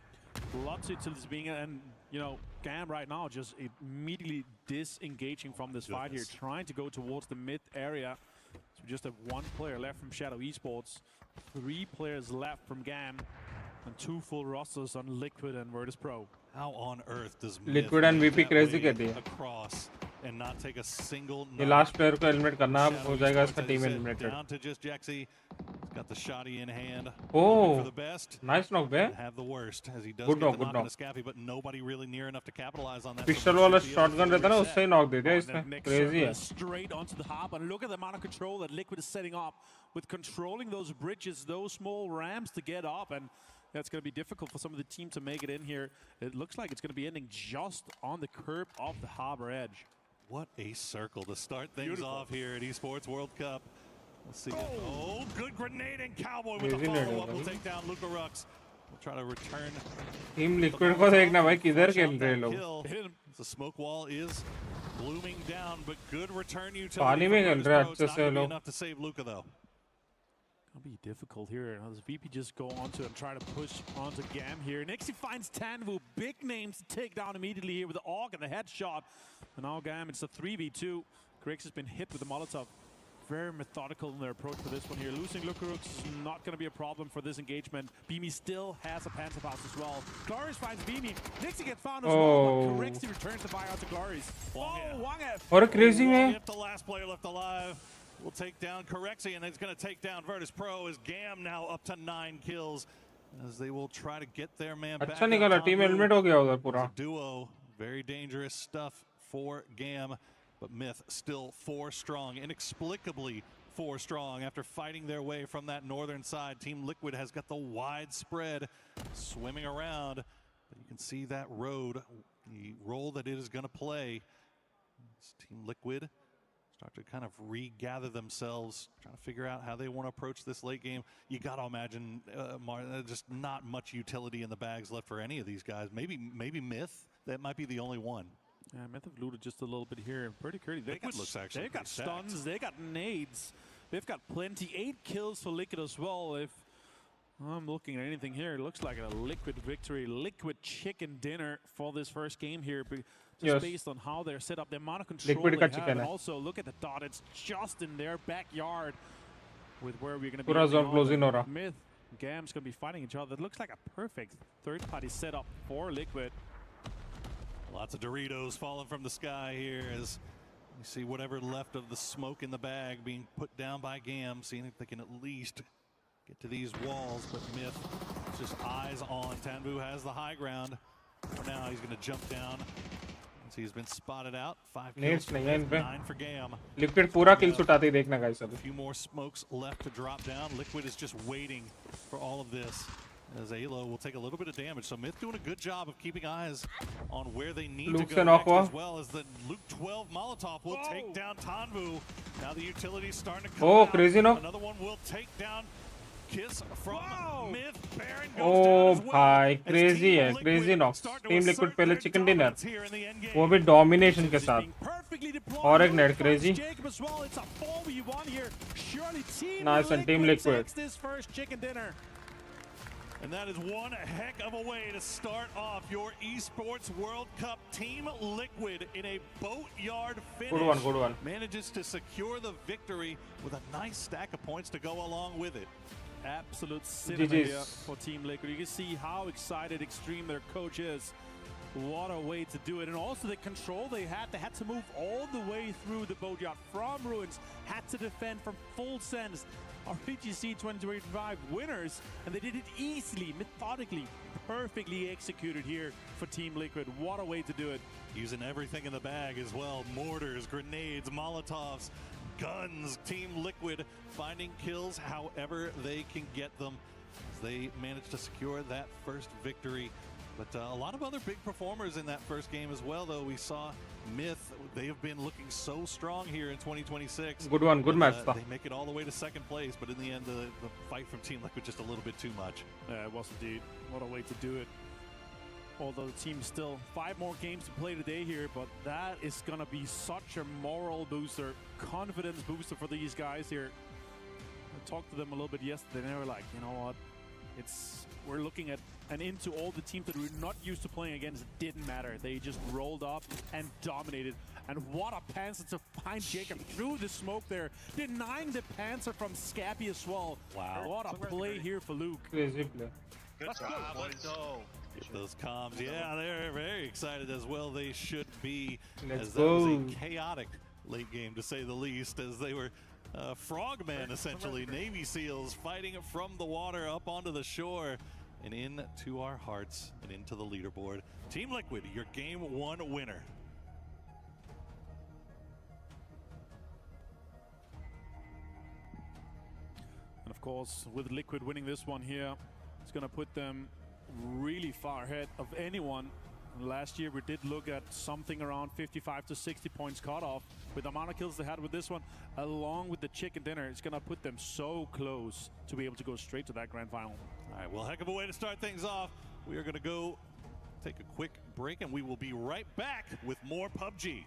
[SPEAKER 17] Lots of utilities being, and you know, Gam right now just immediately disengaging from this fight here, trying to go towards the mid area. So we just have 1 player left from Shadow Esports, 3 players left from Gam, and 2 full rosters on Liquid and Virtus Pro.
[SPEAKER 19] How on earth does
[SPEAKER 2] Liquid and VP crazy कर दिया.
[SPEAKER 19] Across and not take a single
[SPEAKER 2] ये last player को eliminate करना हो जाएगा इसका team eliminated.
[SPEAKER 19] Down to just Jexy. He's got the shotty in hand.
[SPEAKER 2] Oh,
[SPEAKER 19] for the best.
[SPEAKER 2] Nice knock there.
[SPEAKER 19] Have the worst as he does
[SPEAKER 2] Good
[SPEAKER 19] get
[SPEAKER 2] knock,
[SPEAKER 19] the
[SPEAKER 2] good
[SPEAKER 19] knock on
[SPEAKER 2] knock.
[SPEAKER 19] the Scappy, but nobody really near enough to capitalize on that.
[SPEAKER 2] Pistol वाला shotgun रहता है ना उससे knock दे दिया इसने. Crazy है.
[SPEAKER 17] Straight onto the hub, and look at the amount of control that Liquid is setting up with controlling those bridges, those small ramps to get up, and that's going to be difficult for some of the team to make it in here. It looks like it's going to be ending just on the curb of the harbor edge.
[SPEAKER 19] What a circle to start things off here at Esports World Cup. Let's see. Oh, good grenade and Cowboy with a follow-up. We'll take down Lukerux. We'll try to return.
[SPEAKER 2] Team Liquid को देखना भाई किधर खेल रहे लोग.
[SPEAKER 19] The smoke wall is blooming down, but good return utility.
[SPEAKER 2] पानी में खेल रहे हैं अच्छे से लोग.
[SPEAKER 19] Enough to save Luka though.
[SPEAKER 17] Gonna be difficult here. Now does VP just go onto and try to push onto Gam here? Next he finds Tanvu. Big names to take down immediately here with the AUG and the headshot. And now Gam, it's a 3v2. Grix has been hit with the Molotov. Very methodical in their approach for this one here. Losing Lukerux is not going to be a problem for this engagement. Beamy still has a Panzerfaust as well. Glorious finds Beamy. Nixie gets found as well, but Grixie returns the fire out to Glorious. Wangef.
[SPEAKER 2] What a crazy man.
[SPEAKER 19] The last player left alive will take down Corexi, and it's going to take down Virtus Pro as Gam now up to 9 kills as they will try to get their man back.
[SPEAKER 2] अच्छा निकाला, team eliminate हो गया उधर पूरा.
[SPEAKER 19] Duo, very dangerous stuff for Gam, but Myth still 4 strong, inexplicably 4 strong after fighting their way from that northern side. Team Liquid has got the wide spread swimming around, but you can see that road, the role that it is going to play. It's Team Liquid start to kind of regather themselves, trying to figure out how they want to approach this late game. You got to imagine, just not much utility in the bags left for any of these guys. Maybe Myth, that might be the only one.
[SPEAKER 17] Yeah, Myth have looted just a little bit here. Pretty curly. They've got stuns, they got nades. They've got plenty. 8 kills for Liquid as well. If I'm looking at anything here, it looks like a Liquid victory. Liquid chicken dinner for this first game here. Just based on how they're set up, the amount of control they have, and also look at the dot. It's just in their backyard with where we're going to be. Myth, Gam's going to be fighting each other. It looks like a perfect third-party setup for Liquid.
[SPEAKER 19] Lots of Doritos falling from the sky here as you see whatever left of the smoke in the bag being put down by Gam, seeing if they can at least get to these walls. But Myth, just eyes on. Tanvu has the high ground. For now, he's going to jump down. He's been spotted out. 5 kills, 9 for Gam.
[SPEAKER 2] Liquid पूरा kill उठाते ही देखना guys अभी.
[SPEAKER 19] A few more smokes left to drop down. Liquid is just waiting for all of this as Alo will take a little bit of damage. So Myth doing a good job of keeping eyes on where they need to go next, as well as the Luke 12 Molotov will take down Tanvu. Now the utility's starting to come out.
[SPEAKER 2] Crazy knock.
[SPEAKER 19] Another one will take down kiss from Myth. Baron goes
[SPEAKER 2] ओ
[SPEAKER 19] down as well.
[SPEAKER 2] भाई crazy है, crazy knocks. Team liquid पहले chicken dinner, वो भी domination के साथ, और एक net crazy. Nice and team liquid.
[SPEAKER 19] And that is one heck of a way to start off your Esports World Cup. Team Liquid in a boatyard finish.
[SPEAKER 2] Good one.
[SPEAKER 19] Manages to secure the victory with a nice stack of points to go along with it.
[SPEAKER 17] Absolute cinema here for Team Liquid. You can see how excited Extreme their coach is. What a way to do it. And also the control they had to move all the way through the boatyard from ruins, had to defend from full sends. Our PGC 2025 winners, and they did it easily, methodically, perfectly executed here for Team Liquid. What a way to do it.
[SPEAKER 19] Using everything in the bag as well. Mortars, grenades, Molotovs, guns. Team Liquid finding kills however they can get them as they manage to secure that first victory. But a lot of other big performers in that first game as well, though. We saw Myth. They have been looking so strong here in 2026.
[SPEAKER 2] Good one, good match.
[SPEAKER 19] They make it all the way to second place, but in the end, the fight from Team Liquid just a little bit too much.
[SPEAKER 17] Yeah, it was indeed. What a way to do it. Although the team's still 5 more games to play today here, but that is going to be such a moral booster, confidence booster for these guys here. I talked to them a little bit yesterday, and they were like, you know what? We're looking at and into all the teams that we're not used to playing against. It didn't matter. They just rolled up and dominated. And what a Panzer to find Jacob through the smoke there, denying the Panzer from Scappy as well.
[SPEAKER 19] Wow.
[SPEAKER 17] What a play here for Luke.
[SPEAKER 2] Crazy play.
[SPEAKER 19] Let's go. Get those comms. Yeah, they're very excited as well. They should be.
[SPEAKER 2] Let's
[SPEAKER 19] that
[SPEAKER 2] go.
[SPEAKER 19] was a chaotic late game, to say the least, as they were frogmen, essentially. Navy SEALs fighting from the water up onto the shore and into our hearts and into the leaderboard. Team Liquid, your Game 1 winner.
[SPEAKER 17] And of course, with Liquid winning this one here, it's going to put them really far ahead of anyone. Last year we did look at something around 55 to 60 points cut off. With the amount of kills they had with this one, along with the chicken dinner, it's going to put them so close to be able to go straight to that grand final.
[SPEAKER 19] All right, well, heck of a way to start things off. We are going to go take a quick break, and we will be right back with more PUBG.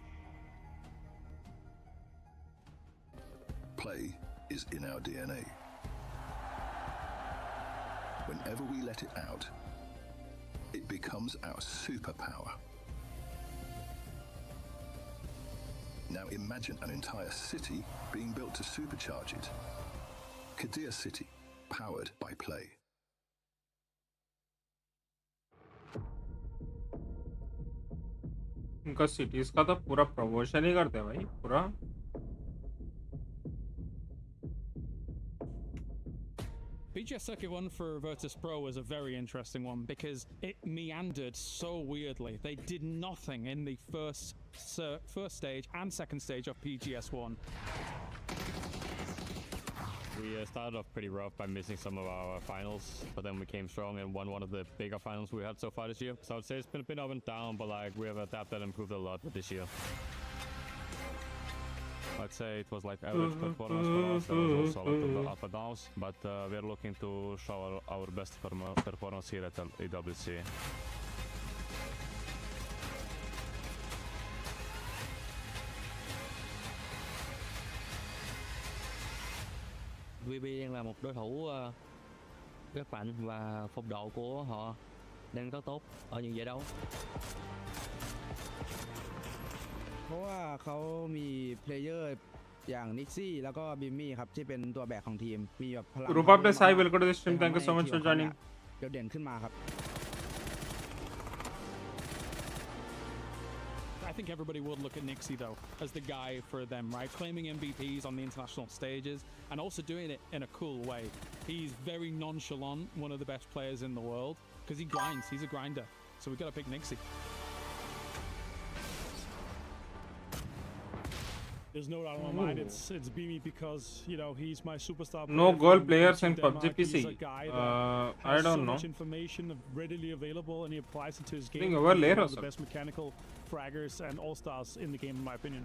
[SPEAKER 20] Play is in our DNA. Whenever we let it out, it becomes our superpower. Now imagine an entire city being built to supercharge it. Kadir City, powered by Play.
[SPEAKER 2] उनका cities का तो पूरा promotion ही करते हैं भाई, पूरा.
[SPEAKER 16] BGS Circuit 1 for Virtus Pro was a very interesting one because it meandered so weirdly. They did nothing in the first stage and second stage of PGS 1.
[SPEAKER 6] We started off pretty rough by missing some of our finals, but then we came strong and won one of the bigger finals we had so far this year. So I would say it's been a bit up and down, but like we have adapted and improved a lot with this year. I'd say it was like average performance for us. There was also a lot of up and downs, but we're looking to show our best performance here at EWC.
[SPEAKER 11] VB đang là một đối thủ rất mạnh và phong độ của họ đang rất tốt ở những giải đấu.
[SPEAKER 18] เพราะว่าเขามีเพลเยอร์อย่างนิกซี่แล้วก็บิมมี่ครับที่เป็นตัวแบกของทีมมีแบบพลัง
[SPEAKER 2] Rupa Plus, hi, welcome to the stream. Thank you so much for joining.
[SPEAKER 18] เดี๋ยวเด่นขึ้นมาครับ
[SPEAKER 16] I think everybody would look at Nixie though as the guy for them, right? Claiming MVPs on the international stages and also doing it in a cool way. He's very nonchalant, one of the best players in the world because he grinds. He's a grinder. So we got to pick Nixie.
[SPEAKER 17] There's no doubt in my mind it's Beamy because, you know, he's my superstar.
[SPEAKER 2] No girl players in
[SPEAKER 17] Denmark.
[SPEAKER 2] PUBG PC.
[SPEAKER 17] He's a guy that
[SPEAKER 2] I
[SPEAKER 17] has
[SPEAKER 2] don't
[SPEAKER 17] so
[SPEAKER 2] know.
[SPEAKER 17] much information readily available and he applies it to his game.
[SPEAKER 2] think over
[SPEAKER 17] He's
[SPEAKER 2] later
[SPEAKER 17] one of
[SPEAKER 2] or
[SPEAKER 17] the best mechanical fraggers and all-stars in the game, in my opinion.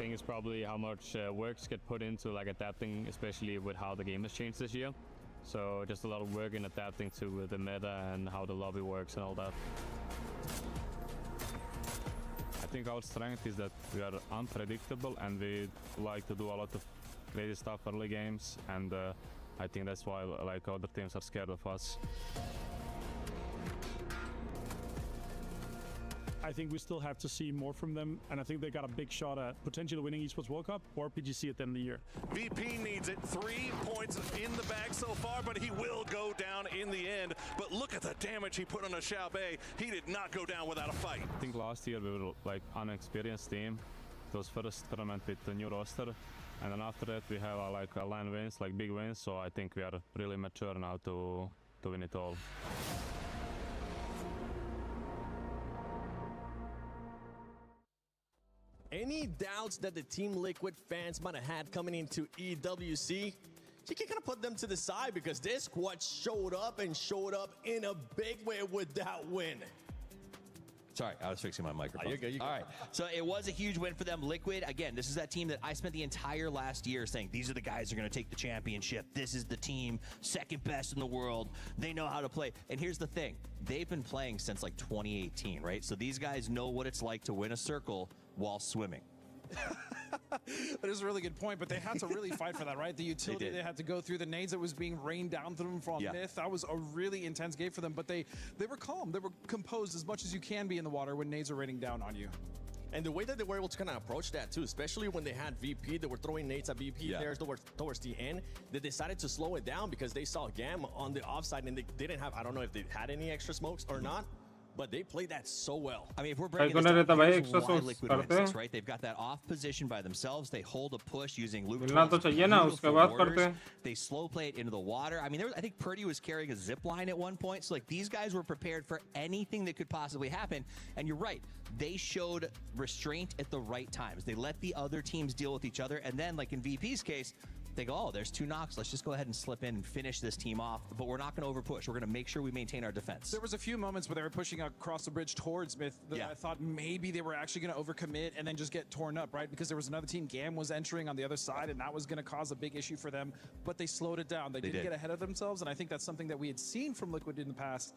[SPEAKER 6] thing is probably how much works get put into like adapting, especially with how the game has changed this year. So just a lot of work in adapting to the meta and how the lobby works and all that. I think our strength is that we are unpredictable and we like to do a lot of crazy stuff early games, and I think that's why like other teams are scared of us.
[SPEAKER 17] I think we still have to see more from them, and I think they got a big shot at potentially winning Esports World Cup or PGC at the end of the year.
[SPEAKER 19] VP needs it. 3 points in the bag so far, but he will go down in the end. But look at the damage he put on a Xiaobei. He did not go down without a fight.
[SPEAKER 6] I think last year we were like unexperienced team. It was first tournament with the new roster, and then after that we have like a LAN wins, like big wins. So I think we are really mature now to win it all.
[SPEAKER 3] Any doubts that the Team Liquid fans might have had coming into EWC? You can kind of put them to the side because this squad showed up in a big way with that win.
[SPEAKER 4] Sorry, I was fixing my microphone.
[SPEAKER 3] Oh, you're good,
[SPEAKER 4] All right, so it was a huge win for them. Liquid, again, this is that team that I spent the entire last year saying, these are the guys who are going to take the championship. This is the team, second best in the world. They know how to play. And here's the thing. They've been playing since like 2018, right? So these guys know what it's like to win a circle while swimming.
[SPEAKER 13] That is a really good point, but they had to really fight for that, right? The utility they had to go through, the nades that was being rained down through them from Myth. That was a really intense game for them, but they were calm. They were composed as much as you can be in the water when nades are raining down on you.
[SPEAKER 3] And the way that they were able to kind of approach that too, especially when they had VP, they were throwing nades at VP there towards the end. They decided to slow it down because they saw Gam on the offside and they didn't have, I don't know if they had any extra smokes or not, but they played that so well.
[SPEAKER 4] I mean, if we're breaking this down, here's why Liquid wins this, right? They've got that off position by themselves. They hold a push using Luke 12's. They slow play it into the water. I mean, I think Purdy was carrying a zip line at one point. So, like, these guys were prepared for anything that could possibly happen. And you're right. They showed restraint at the right times. They let the other teams deal with each other. And then, like in VP's case, they go, oh, there's 2 knocks. Let's just go ahead and slip in and finish this team off. But we're not going to overpush. We're going to make sure we maintain our defense.
[SPEAKER 13] There was a few moments where they were pushing across the bridge towards Myth that I thought maybe they were actually going to overcommit and then just get torn up, right? Because there was another team, Gam was entering on the other side, and that was going to cause a big issue for them. But they slowed it down. They didn't get ahead of themselves, and I think that's something that we had seen from Liquid in the past.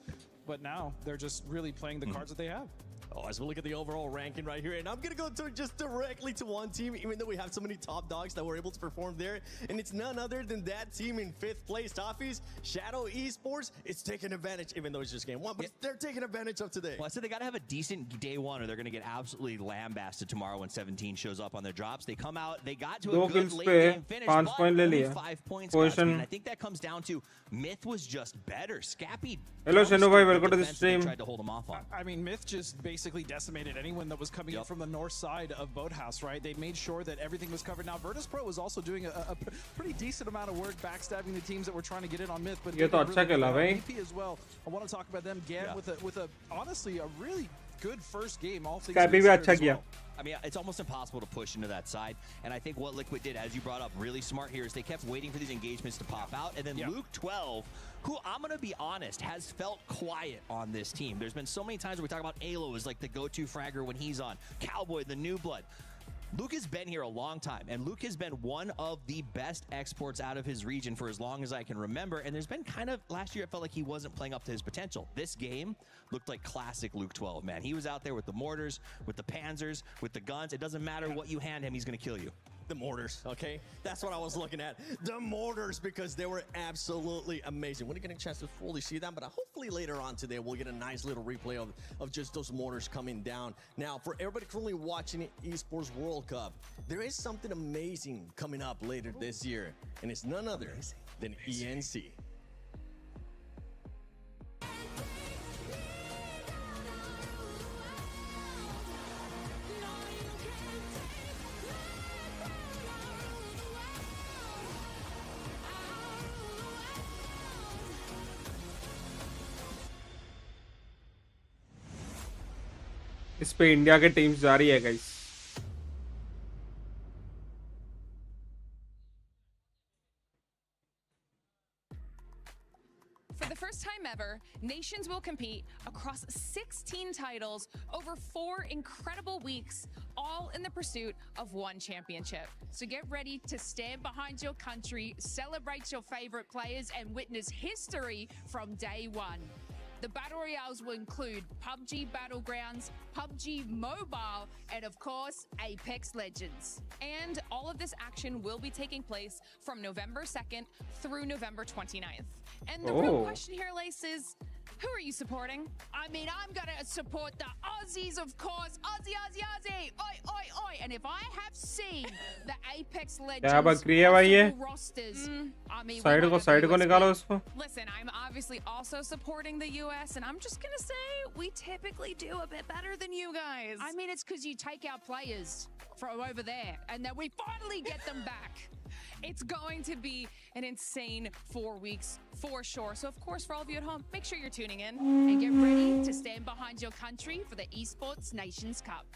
[SPEAKER 13] But now they're just really playing the cards that they have.
[SPEAKER 3] Oh, as we look at the overall ranking right here, and I'm going to go to just directly to one team, even though we have so many top dogs that were able to perform there, and it's none other than that team in 5th place, Toffees, Shadow Esports. It's taking advantage, even though it's just game 1, but they're taking advantage of today.
[SPEAKER 4] Well, I said they got to have a decent day 1 or they're going to get absolutely lambasted tomorrow when 17 shows up on their drops. They come out, they got to a good late game finish, but only 5 points, guys. I mean, I think that comes down to Myth was just better. Scappy
[SPEAKER 2] welcome to the stream.
[SPEAKER 4] Tried to hold him off on.
[SPEAKER 13] I mean, Myth just basically decimated anyone that was coming in from the north side of Boathouse, right? They made sure that everything was covered. Now, Virtus Pro was also doing a pretty decent amount of work backstabbing the teams that were trying to get in on Myth, but VP as well. I want to talk about them. Gam with a honestly a really good first game. All things considered as well.
[SPEAKER 4] I mean, it's almost impossible to push into that side. And I think what Liquid did, as you brought up, really smart here, is they kept waiting for these engagements to pop out. And then Luke 12, who I'm going to be honest, has felt quiet on this team. There's been so many times where we talk about Alo as like the go-to fragger when he's on. Cowboy, the new blood. Luke has been here a long time, and Luke has been one of the best exports out of his region for as long as I can remember, and there's been kind of, last year it felt like he wasn't playing up to his potential. This game looked like classic Luke 12, man. He was out there with the mortars, with the panzers, with the guns. It doesn't matter what you hand him, he's going to kill you.
[SPEAKER 3] The mortars, okay? That's what I was looking at. The mortars, because they were absolutely amazing. We didn't get a chance to fully see them, but hopefully later on today we'll get a nice little replay of just those mortars coming down. Now, for everybody currently watching Esports World Cup, there is something amazing coming up later this year, and it's none other than ENC.
[SPEAKER 2] इस पे India के teams जा रही है guys
[SPEAKER 1] For the first time ever, nations will compete across 16 titles over 4 incredible weeks, all in the pursuit of one championship.
[SPEAKER 21] So get ready to stand behind your country, celebrate your favorite players, and witness history from day one. The Battle Royales will include PUBG Battlegrounds, PUBG Mobile, and of course, Apex Legends.
[SPEAKER 1] And all of this action will be taking place from November 2nd through November 29th. And the real question here, Lace, is who are you supporting?
[SPEAKER 21] I mean, I'm going to support the Aussies, of course. Aussie, Aussie, Aussie. Oi, oi, oi. And if I have seen the Apex Legends rosters, I mean,
[SPEAKER 2] side ko nikalo usko.
[SPEAKER 1] Listen, I'm obviously also supporting the US, and I'm just going to say we typically do a bit better than you guys.
[SPEAKER 21] I mean, it's because you take our players from over there, and then we finally get them back.
[SPEAKER 1] It's going to be an insane 4 weeks for sure. So, of course, for all of you at home, make sure you're tuning in.
[SPEAKER 21] And get ready to stand behind your country for the Esports Nations Cup.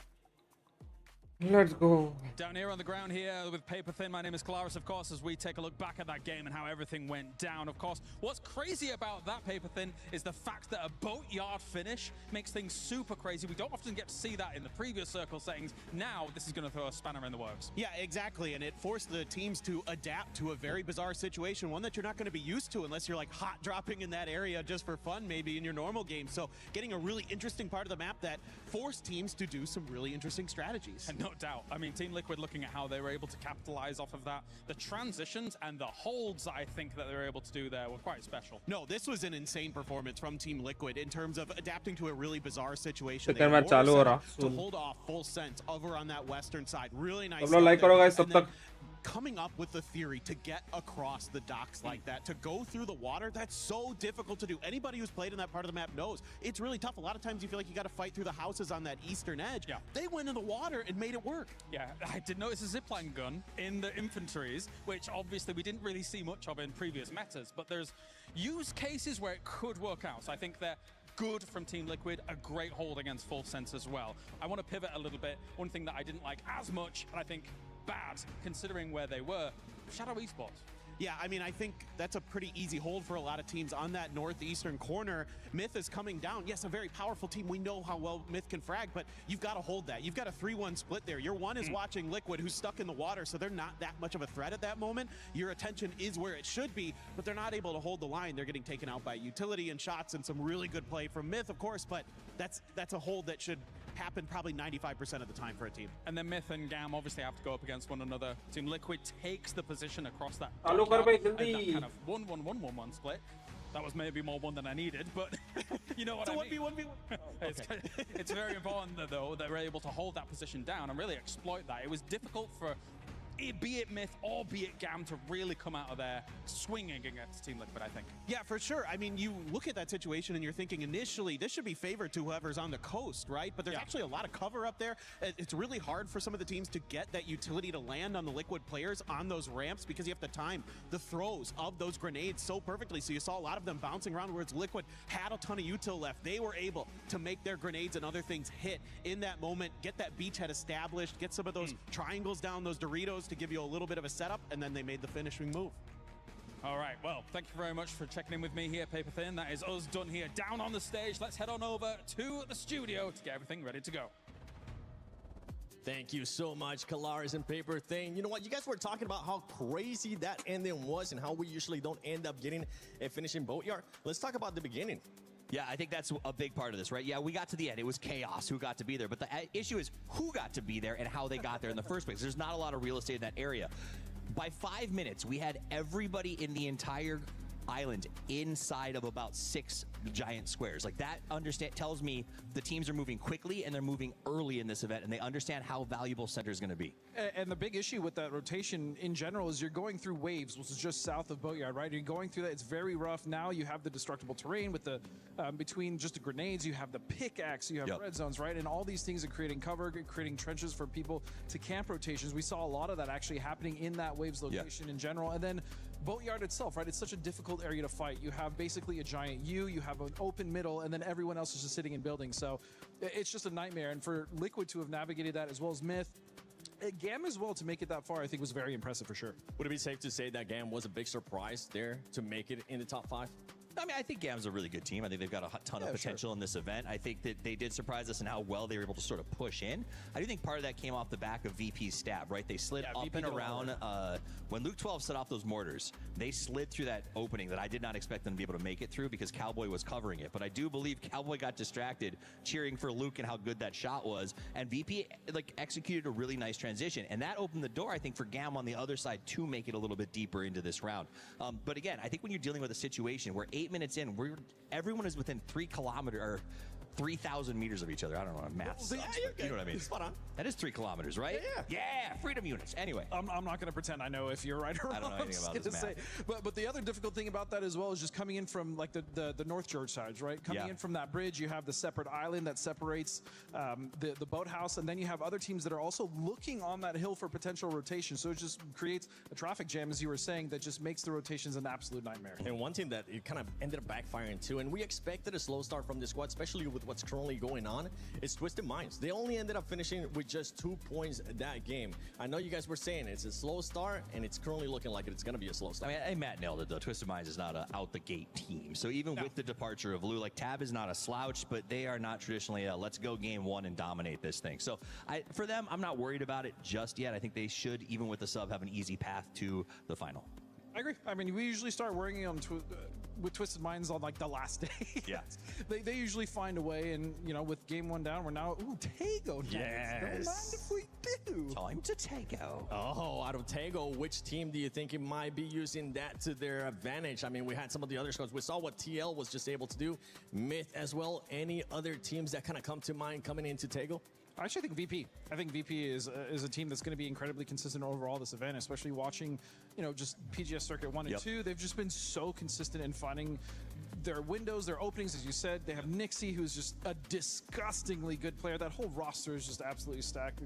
[SPEAKER 2] Let's go.
[SPEAKER 22] Down here on the ground here with Paper Thin, my name is Claris, of course, as we take a look back at that game and how everything went down. Of course, what's crazy about that, Paper Thin, is the fact that a boatyard finish makes things super crazy. We don't often get to see that in the previous circle settings. Now, this is going to throw a spanner in the works.
[SPEAKER 23] Yeah, exactly, and it forced the teams to adapt to a very bizarre situation, one that you're not going to be used to unless you're like hot dropping in that area just for fun, maybe in your normal game. So getting a really interesting part of the map that forced teams to do some really interesting strategies.
[SPEAKER 22] And no doubt. I mean, Team Liquid, looking at how they were able to capitalize off of that, the transitions and the holds I think that they were able to do there were quite special.
[SPEAKER 23] No, this was an insane performance from Team Liquid in terms of adapting to a really bizarre situation.
[SPEAKER 2] They to
[SPEAKER 23] hold off full sense over on that western side. Really nice. Coming up with the theory to get across the docks like that, to go through the water, that's so difficult to do. Anybody who's played in that part of the map knows it's really tough. A lot of times you feel like you got to fight through the houses on that eastern edge.
[SPEAKER 22] Yeah.
[SPEAKER 23] They went in the water and made it work.
[SPEAKER 22] Yeah, I did notice a zipline gun in the infantries, which obviously we didn't really see much of in previous metas, but there's use cases where it could work out. So I think they're good from Team Liquid, a great hold against full sense as well. I want to pivot a little bit. One thing that I didn't like as much, and I think bad considering where they were, Shadow Esports.
[SPEAKER 23] Yeah, I mean, I think that's a pretty easy hold for a lot of teams on that northeastern corner. Myth is coming down. Yes, a very powerful team. We know how well Myth can frag, but you've got to hold that. You've got a 3-1 split there. Your one is watching Liquid, who's stuck in the water, so they're not that much of a threat at that moment. Your attention is where it should be, but they're not able to hold the line. They're getting taken out by utility and shots and some really good play from Myth, of course, but that's a hold that should happen probably 95% of the time for a team.
[SPEAKER 22] And then Myth and Gam obviously have to go up against one another. Team Liquid takes the position across that kind of 1-1-1-1-1 split. That was maybe more one than I needed, but you know what I mean.
[SPEAKER 23] 1v1v1.
[SPEAKER 22] It's very important, though, that we're able to hold that position down and really exploit that. It was difficult for be it Myth or be it Gam to really come out of there swinging against Team Liquid, I think.
[SPEAKER 23] Yeah, for sure. I mean, you look at that situation and you're thinking initially this should be favored to whoever's on the coast, right? But there's actually a lot of cover up there. It's really hard for some of the teams to get that utility to land on the Liquid players on those ramps because you have to time the throws of those grenades so perfectly. So you saw a lot of them bouncing around, whereas Liquid had a ton of util left. They were able to make their grenades and other things hit in that moment, get that beachhead established, get some of those triangles down, those Doritos to give you a little bit of a setup, and then they made the finishing move.
[SPEAKER 22] All right, well, thank you very much for checking in with me here, Paper Thin. That is us done here down on the stage. Let's head on over to the studio to get everything ready to go.
[SPEAKER 3] Thank you so much, Kalaris and Paper Thin. You know what? You guys were talking about how crazy that ending was and how we usually don't end up getting a finishing boatyard. Let's talk about the beginning.
[SPEAKER 4] Yeah, I think that's a big part of this, right? Yeah, we got to the end. It was chaos who got to be there. But the issue is who got to be there and how they got there in the first place. There's not a lot of real estate in that area. By 5 minutes, we had everybody in the entire island inside of about 6 giant squares. Like that tells me the teams are moving quickly and they're moving early in this event and they understand how valuable center is going to be.
[SPEAKER 24] And the big issue with that rotation in general is you're going through waves, which is just south of Boatyard, right? You're going through that. It's very rough. Now you have the destructible terrain with the between just the grenades, you have the pickaxe, you have red zones, right? And all these things are creating cover, creating trenches for people to camp rotations. We saw a lot of that actually happening in that waves location in general. And then Boatyard itself, right? It's such a difficult area to fight. You have basically a giant U, you have an open middle, and then everyone else is just sitting in buildings. So it's just a nightmare. And for Liquid to have navigated that as well as Myth, Gam as well to make it that far, I think was very impressive for sure.
[SPEAKER 3] Would it be safe to say that Gam was a big surprise there to make it in the top 5?
[SPEAKER 4] I mean, I think GAM's a really good team. I think they've got a ton of potential in this event. I think that they did surprise us in how well they were able to sort of push in. I do think part of that came off the back of VP's stab, right? They slid up
[SPEAKER 24] VP
[SPEAKER 4] and around. When Luke 12 set off those mortars, they slid through that opening that I did not expect them to be able to make it through because Cowboy was covering it. But I do believe Cowboy got distracted cheering for Luke and how good that shot was. And VP like executed a really nice transition. And that opened the door, I think, for GAM on the other side to make it a little bit deeper into this round. But again, I think when you're dealing with a situation where 8 minutes in, everyone is within 3 kilometers or 3,000 meters of each other. I don't know, math sucks, but you know what I mean.
[SPEAKER 23] Spot on.
[SPEAKER 4] That is 3 kilometers, right? Yeah. Freedom units. Anyway.
[SPEAKER 24] I'm not going to pretend I know if you're right or wrong.
[SPEAKER 4] I don't know anything about this math.
[SPEAKER 24] But the other difficult thing about that as well is just coming in from like the North George sides, right? Coming in from that bridge, you have the separate island that separates the boathouse, and then you have other teams that are also looking on that hill for potential rotation. So it just creates a traffic jam, as you were saying, that just makes the rotations an absolute nightmare.
[SPEAKER 3] And one team that it kind of ended up backfiring too, and we expected a slow start from this squad, especially with what's currently going on, is Twisted Minds. They only ended up finishing with just 2 points that game. I know you guys were saying it's a slow start, and it's currently looking like it's going to be a slow start.
[SPEAKER 4] I mean, Matt nailed it, though. Twisted Minds is not an out-the-gate team. So even with the departure of Lou, like Tab is not a slouch, but they are not traditionally a let's go game one and dominate this thing. So for them, I'm not worried about it just yet. I think they should, even with the sub, have an easy path to the final.
[SPEAKER 24] I agree. I mean, we usually start working on with Twisted Minds on like the last day.
[SPEAKER 4] Yeah.
[SPEAKER 24] They usually find a way, and you know, with game 1 down, we're now Tago.
[SPEAKER 3] Yes.
[SPEAKER 24] Don't mind if we do.
[SPEAKER 4] Time to Tago.
[SPEAKER 3] Oh, out of Tago, which team do you think it might be using that to their advantage? I mean, we had some of the other squads. We saw what TL was just able to do. Myth as well. Any other teams that kind of come to mind coming into Tago?
[SPEAKER 24] I actually think VP. I think VP is a team that's going to be incredibly consistent overall this event, especially watching, you know, just PGS Circuit 1 and 2. They've just been so consistent in finding their windows, their openings, as you said. They have Nixie, who's just a disgustingly good player. That whole roster is just absolutely stacked.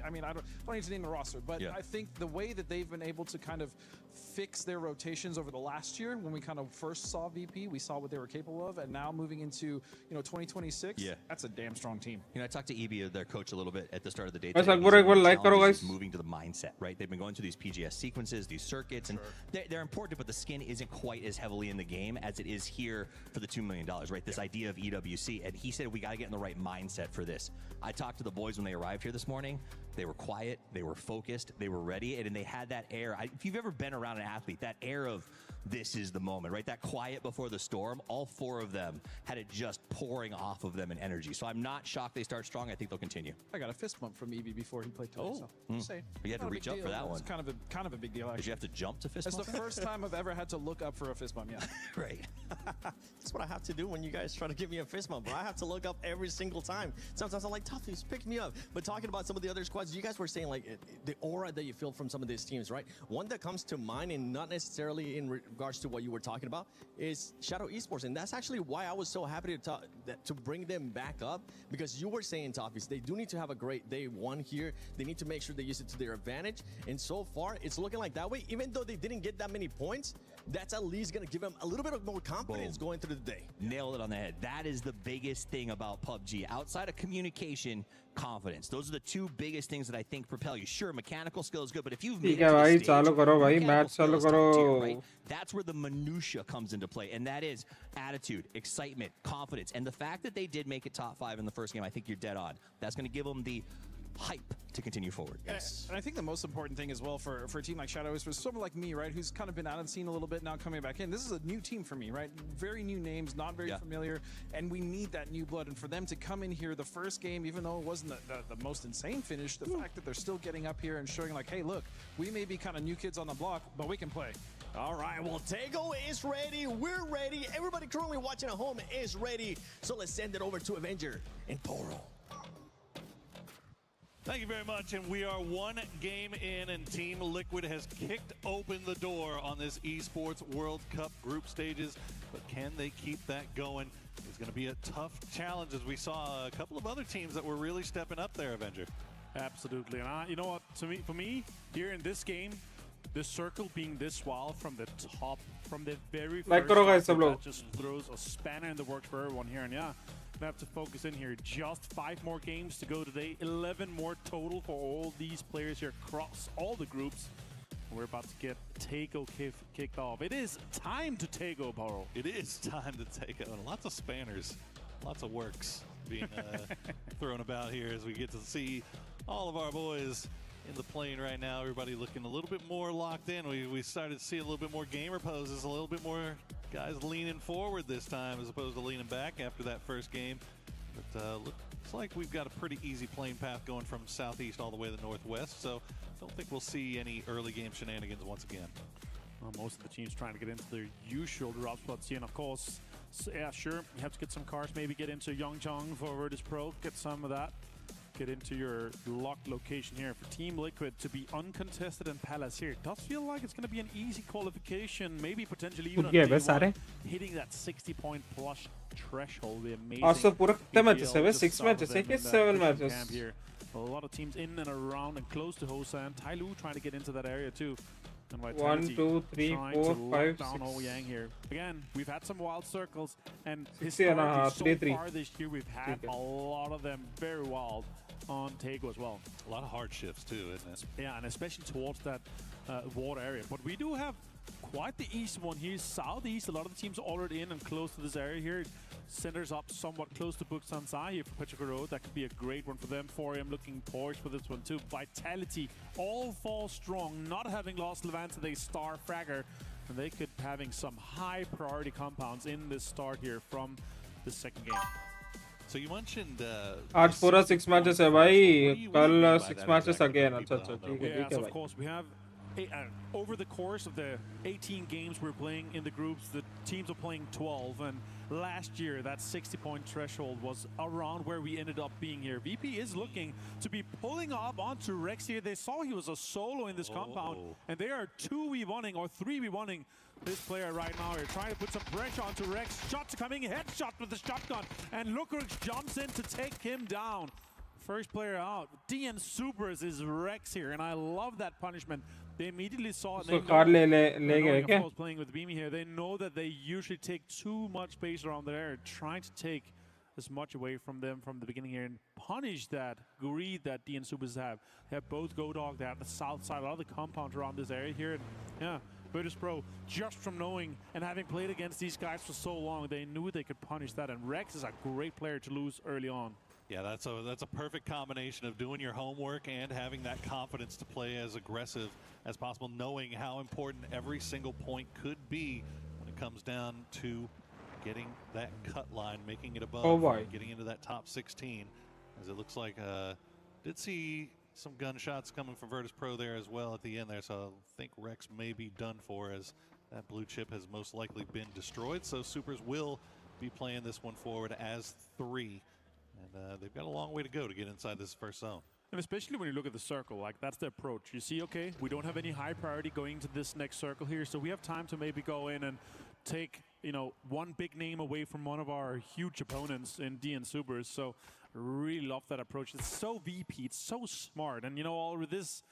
[SPEAKER 24] I mean, I don't need to name the roster, but I think the way that they've been able to kind of fix their rotations over the last year, when we kind of first saw VP, we saw what they were capable of, and now moving into, you know, 2026, that's a damn strong team.
[SPEAKER 4] You know, I talked to EB, their coach, a little bit at the start of the day. Moving to the mindset, right? They've been going through these PGS sequences, these circuits, and they're important, but the skin isn't quite as heavily in the game as it is here for the $2 million, right? This idea of EWC, and he said we got to get in the right mindset for this. I talked to the boys when they arrived here this morning. They were quiet, they were focused, they were ready, and they had that air. If you've ever been around an athlete, that air of this is the moment, right? That quiet before the storm, all 4 of them had it just pouring off of them in energy. So I'm not shocked they start strong. I think they'll continue.
[SPEAKER 24] I got a fist bump from EB before he played today. So
[SPEAKER 4] you had to reach up for that one.
[SPEAKER 24] It's kind of a big deal, actually.
[SPEAKER 4] Did you have to jump to fist bump?
[SPEAKER 24] It's the first time I've ever had to look up for a fist bump,
[SPEAKER 4] Right.
[SPEAKER 3] That's what I have to do when you guys try to give me a fist bump, bro. I have to look up every single time. Sometimes I'm like, Toughies, pick me up. But talking about some of the other squads, you guys were saying like the aura that you feel from some of these teams, right? One that comes to mind, and not necessarily in regards to what you were talking about, is Shadow Esports. And that's actually why I was so happy to bring them back up, because you were saying, Toughies, they do need to have a great day 1 here. They need to make sure they use it to their advantage. And so far, it's looking like that way. Even though they didn't get that many points, that's at least going to give them a little bit of more confidence going through the day.
[SPEAKER 4] Nailed it on the head. That is the biggest thing about PUBG. Outside of communication, confidence. Those are the 2 biggest things that I think propel you. Sure, mechanical skill is good, but if you've made it to the stage, that's where the minutia comes into play, and that is attitude, excitement, confidence. And the fact that they did make it top 5 in the first game, I think you're dead on. That's going to give them the hype to continue forward.
[SPEAKER 24] Yes. And I think the most important thing as well for a team like Shadow is for someone like me, right, who's kind of been out of the scene a little bit, now coming back in. This is a new team for me, right? Very new names, not very familiar, and we need that new blood. And for them to come in here the first game, even though it wasn't the most insane finish, the fact that they're still getting up here and showing like, hey, look, we may be kind of new kids on the block, but we can play.
[SPEAKER 3] All right, well, Tago is ready. We're ready. Everybody currently watching at home is ready. So let's send it over to Avenger and Toro.
[SPEAKER 19] Thank you very much, and we are 1 game in, and Team Liquid has kicked open the door on this Esports World Cup group stages, but can they keep that going? It's going to be a tough challenge, as we saw a couple of other teams that were really stepping up there, Avenger.
[SPEAKER 17] Absolutely, and you know what, for me, here in this game, this circle being this wild from the top, from the very first that just throws a spanner in the works for everyone here, and we have to focus in here. Just 5 more games to go today. 11 more total for all these players here across all the groups. We're about to get Tego kicked off. It is time to Tego, Baro.
[SPEAKER 19] It is time to take on lots of spanners, lots of works being thrown about here as we get to see all of our boys in the plane right now. Everybody looking a little bit more locked in. We started to see a little bit more gamer poses, a little bit more guys leaning forward this time as opposed to leaning back after that first game. But looks like we've got a pretty easy plane path going from southeast all the way to the northwest. So don't think we'll see any early game shenanigans once again.
[SPEAKER 17] Well, most of the teams trying to get into their usual drop spots here, and of course, yeah, sure, you have to get some cars, maybe get into Yongchong for Virtus Pro, get some of that. Get into your locked location here for Team Liquid to be uncontested in Palace here. It does feel like it's going to be an easy qualification, maybe potentially even on day one, hitting that 60-point plus threshold. Be amazing.
[SPEAKER 2] Also, पूरा कितने matches है? 6 matches है कि 7 matches?
[SPEAKER 17] Here. A lot of teams in and around and close to Hosan. Tailu trying to get into that area too. And
[SPEAKER 2] 1, 2, 3, 4, 5, 6.
[SPEAKER 17] Yang here. Again, we've had some wild circles, and
[SPEAKER 2] historically
[SPEAKER 17] so far this year we've had a lot of them very wild on Tego as well.
[SPEAKER 19] A lot of hard shifts too, isn't it?
[SPEAKER 17] Yeah, and especially towards that water area. But we do have quite the east one here. Southeast, a lot of the teams are already in and close to this area here. Centers up somewhat close to Buksansa here for Petroka Road. That could be a great one for them. 4AM looking poised for this one too. Vitality, all fall strong, not having lost Levante, they star fragger. And they could having some high priority compounds in this start here from the second game.
[SPEAKER 19] So you mentioned
[SPEAKER 2] आज पूरा 6 matches है भाई, कल 6 matches again. अच्छा ठीक है
[SPEAKER 17] भाई. Of course we have over the course of the 18 games we're playing in the groups, the teams are playing 12, and last year that 60-point threshold was around where we ended up being here. VP is looking to be pulling up onto Rex here. They saw he was a solo in this compound, and they are 2v1ing or 3v1ing this player right now. You're trying to put some pressure onto Rex. Shots coming, headshot with the shotgun, and Lukrix jumps in to take him down. First player out. DN Supers is Rex here, and I love that punishment. They immediately saw it. They know, playing with Beamy here, they know that they usually take too much space around there, trying to take as much away from them from the beginning here and punish that greed that DN Supers have. They have both Go-Dog, they have the south side, a lot of the compounds around this area here. And yeah, Virtus Pro, just from knowing and having played against these guys for so long, they knew they could punish that. And Rex is a great player to lose early on.
[SPEAKER 19] Yeah, that's a perfect combination of doing your homework and having that confidence to play as aggressive as possible, knowing how important every single point could be when it comes down to getting that cut line, making it above, getting into that top 16. As it looks like, did see some gunshots coming from Virtus Pro there as well at the end there, so I think Rex may be done for as that blue chip has most likely been destroyed. So Supers will be playing this one forward as 3. And they've got a long way to go to get inside this first zone.
[SPEAKER 17] And especially when you look at the circle, like that's the approach. You see, okay, we don't have any high priority going to this next circle here, so we have time to maybe go in and take, you know, one big name away from one of our huge opponents in DN Supers. So really love that approach. It's so VP, it's so smart. And you know, all with this,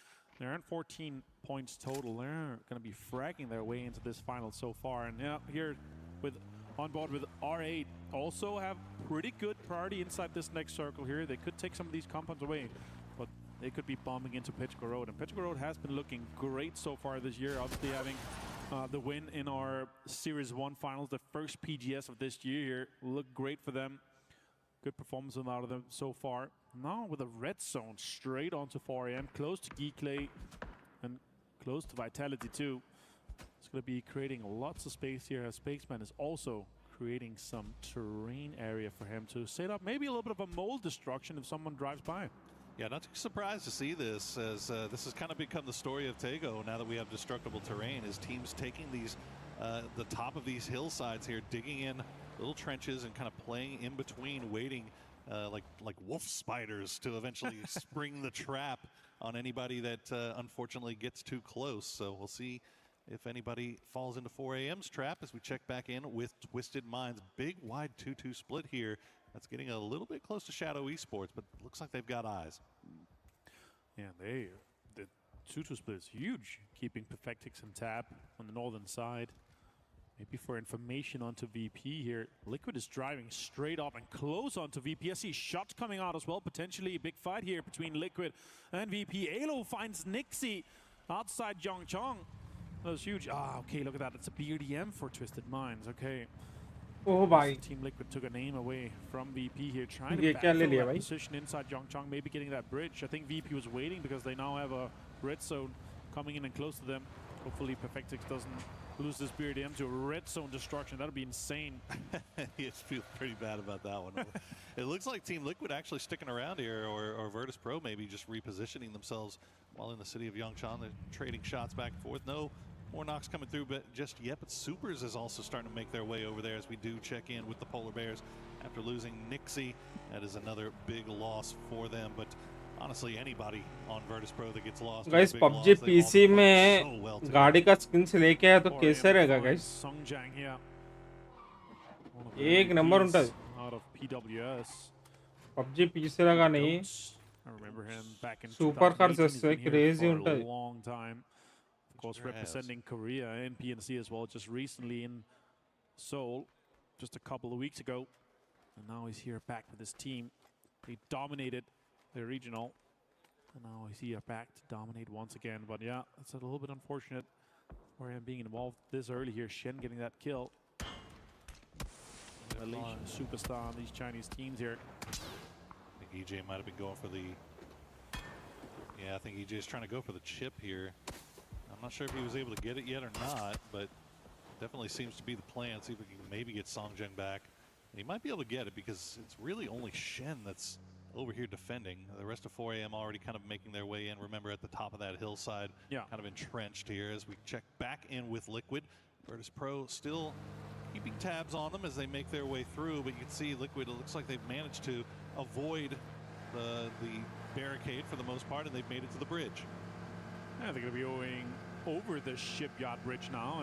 [SPEAKER 17] they're at 14 points total. They're going to be fragging their way into this final so far. And yeah, here with on board with R8 also have pretty good priority inside this next circle here. They could take some of these compounds away, but they could be bombing into Petroka Road. And Petroka Road has been looking great so far this year, obviously having the win in our Series 1 finals, the first PGS of this year here. Looked great for them. Good performance out of them so far. Now with a red zone straight onto 4AM, close to Geekley and close to Vitality too. It's going to be creating lots of space here, as Spaceman is also creating some terrain area for him to set up. Maybe a little bit of a mold destruction if someone drives by.
[SPEAKER 19] Yeah, not too surprised to see this, as this has kind of become the story of Tego now that we have destructible terrain, is teams taking these, the top of these hillsides here, digging in little trenches and kind of playing in between, waiting like wolf spiders to eventually spring the trap on anybody that unfortunately gets too close. So we'll see if anybody falls into 4AM's trap as we check back in with Twisted Minds. Big wide 2-2 split here. That's getting a little bit close to Shadow Esports, but looks like they've got eyes.
[SPEAKER 17] Yeah, the 2-2 split is huge, keeping Perfectix and Tab on the northern side. Maybe for information onto VP here, Liquid is driving straight up and close onto VP. I see shots coming out as well, potentially a big fight here between Liquid and VP. Alo finds Nixie. outside Yongchong. That was huge. Ah, okay, look at that. It's a BRDM for Twisted Minds. Okay.
[SPEAKER 2] Oh, bhai.
[SPEAKER 17] Team Liquid took a name away from VP here, trying
[SPEAKER 2] Ye
[SPEAKER 17] to
[SPEAKER 2] kya le
[SPEAKER 17] backfill
[SPEAKER 2] liya,
[SPEAKER 17] that
[SPEAKER 2] bhai?
[SPEAKER 17] position inside Yongchong, maybe getting that bridge. I think VP was waiting because they now have a red zone coming in and close to them. Hopefully Perfectix doesn't lose this BRDM to a red zone destruction. That would be insane.
[SPEAKER 19] He feels pretty bad about that one. It looks like Team Liquid actually sticking around here, or Virtus Pro maybe just repositioning themselves while in the city of Yongchon. They're trading shots back and forth. No more knocks coming through but just yet, but Supers is also starting to make their way over there as we do check in with the Polar Bears after losing Nixie. That is another big loss for them, but honestly anybody on Virtus Pro that gets lost
[SPEAKER 2] Guys, PUBG PC में गाड़ी का skins लेके आया तो कैसे रहेगा guys?
[SPEAKER 17] Songjang here.
[SPEAKER 2] एक number उनका
[SPEAKER 17] Out of PWS.
[SPEAKER 2] PUBG PC लगा नहीं.
[SPEAKER 17] I remember him back in
[SPEAKER 2] Super cars
[SPEAKER 17] 2018. He's
[SPEAKER 2] से
[SPEAKER 17] been here
[SPEAKER 2] crazy
[SPEAKER 17] for
[SPEAKER 2] उनका.
[SPEAKER 17] a long time. Of course, representing Korea and PNC as well, just recently in Seoul, just a couple of weeks ago. And now he's here back with his team. They dominated the regional. And now he's here back to dominate once again. But yeah, it's a little bit unfortunate for him being involved this early here. Shen getting that kill. Malaysian superstar on these Chinese teams here.
[SPEAKER 19] I think EJ might have been going for the... Yeah, I think EJ is trying to go for the chip here. I'm not sure if he was able to get it yet or not, but definitely seems to be the plan. See if we can maybe get Songjang back. And he might be able to get it because it's really only Shen that's over here defending. The rest of 4AM already kind of making their way in. Remember, at the top of that hillside, kind of entrenched here as we check back in with Liquid. Virtus Pro still keeping tabs on them as they make their way through, but you can see Liquid, it looks like they've managed to avoid the barricade for the most part, and they've made it to the bridge.
[SPEAKER 17] Yeah, they're going to be going over the shipyard bridge now.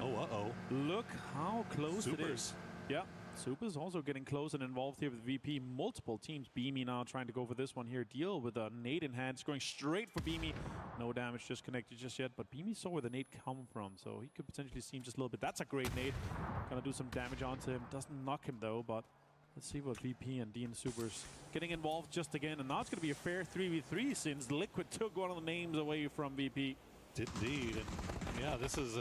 [SPEAKER 17] And look how close it is. Yeah, Super's also getting close and involved here with VP. Multiple teams. Beamy now trying to go for this one here. Deal with a nade in hand. It's going straight for Beamy. No damage just connected just yet, but Beamy saw where the nade come from, so he could potentially see him just a little bit. That's a great nade. Gonna do some damage onto him. Doesn't knock him though, but let's see what VP and Dean Supers getting involved just again. And now it's going to be a fair 3v3 since Liquid took one of the names away from VP.
[SPEAKER 19] Indeed. And yeah, this is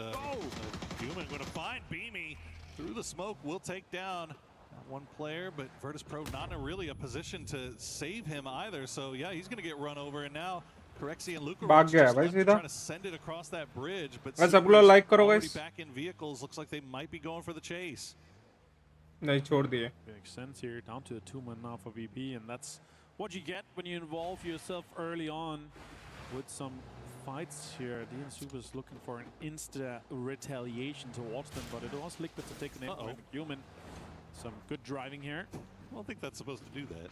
[SPEAKER 19] Human going to find Beamy through the smoke. Will take down one player, but Virtus Pro not in really a position to save him either. So yeah, he's going to get run over. And now Corexi and Luca trying to send it across that bridge. But already back in vehicles. Looks like they might be going for the chase.
[SPEAKER 2] नहीं छोड़ दिए.
[SPEAKER 17] Makes sense here. Down to a 2-man now for VP, and that's what you get when you involve yourself early on with some fights here. Dean Super's looking for an instant retaliation towards them, but it was Liquid to take the name from Human. Some good driving here.
[SPEAKER 19] I don't think that's supposed to do that.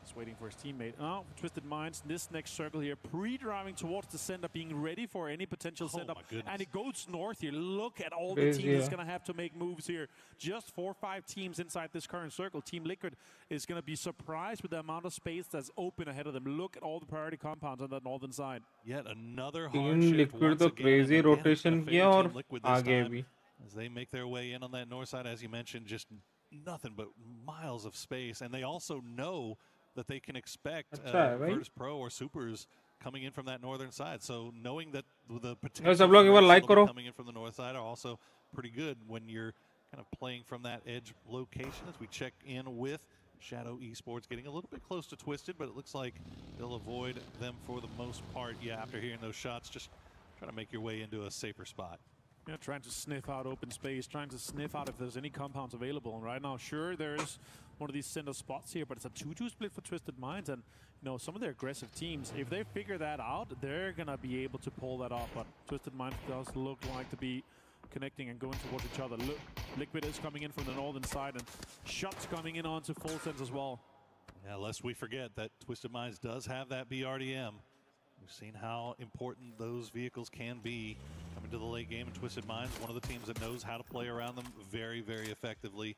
[SPEAKER 17] Just waiting for his teammate. Oh, Twisted Minds, this next circle here, pre-driving towards the center, being ready for any potential setup. And it goes north here. Look at all the teams that's going to have to make moves here. Just 4 or 5 teams inside this current circle. Team Liquid is going to be surprised with the amount of space that's open ahead of them. Look at all the priority compounds on that northern side.
[SPEAKER 19] Yet another
[SPEAKER 2] Team
[SPEAKER 19] hard
[SPEAKER 2] Liquid तो crazy rotation किया और आगे भी.
[SPEAKER 19] As they make their way in on that north side, as you mentioned, just nothing but miles of space. And they also know that they can expect Virtus Pro or Supers coming in from that northern side. So knowing that the potential coming in from the north side are also pretty good when you're kind of playing from that edge location. As we check in with Shadow Esports, getting a little bit close to Twisted, but it looks like they'll avoid them for the most part. Yeah, after hearing those shots, just trying to make your way into a safer spot.
[SPEAKER 17] Yeah, trying to sniff out open space, trying to sniff out if there's any compounds available. And right now, sure, there's one of these center spots here, but it's a 2-2 split for Twisted Minds. And, you know, some of their aggressive teams, if they figure that out, they're going to be able to pull that off. But Twisted Minds does look like to be connecting and going towards each other. Look, Liquid is coming in from the northern side, and shots coming in onto full sense as well.
[SPEAKER 19] Yeah, lest we forget that Twisted Minds does have that BRDM. We've seen how important those vehicles can be coming to the late game, and Twisted Minds, one of the teams that knows how to play around them very, very effectively.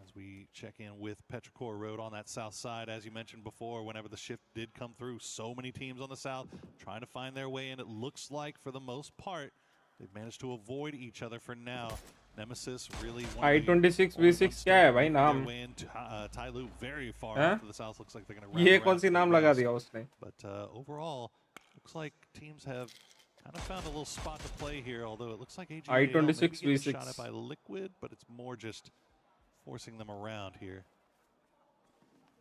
[SPEAKER 19] As we check in with Petrichor Road on that south side, as you mentioned before, whenever the shift did come through, so many teams on the south trying to find their way in. It looks like, for the most part, they've managed to avoid each other for now. Nemesis really
[SPEAKER 2] I-26 V6 क्या है भाई नाम?
[SPEAKER 19] Tyloo very far off to the south. Looks like they're going to
[SPEAKER 2] ये कौन सी नाम लगा दिया उसने?
[SPEAKER 19] But overall, looks like teams have kind of found a little spot to play here, although it looks like AGL
[SPEAKER 2] I-26
[SPEAKER 19] maybe getting
[SPEAKER 2] V6.
[SPEAKER 19] shot at by Liquid, but it's more just forcing them around here.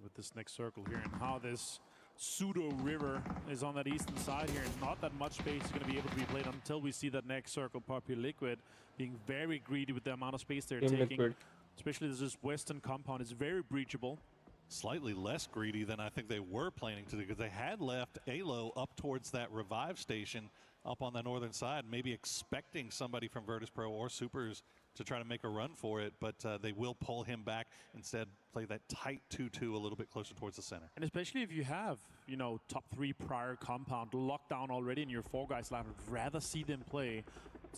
[SPEAKER 17] With this next circle here and how this pseudo river is on that eastern side here, and not that much space is going to be able to be played until we see that next circle pop here. Liquid being very greedy with the amount of space they're taking.
[SPEAKER 2] Liquid.
[SPEAKER 17] Especially this western compound is very breachable.
[SPEAKER 19] Slightly less greedy than I think they were planning to do, because they had left Alo up towards that revive station up on the northern side, maybe expecting somebody from Virtus.pro or Supers to try to make a run for it, but they will pull him back, instead play that tight 2-2 a little bit closer towards the center.
[SPEAKER 17] And especially if you have, you know, top 3 prior compound locked down already in your 4 guys line, I'd rather see them play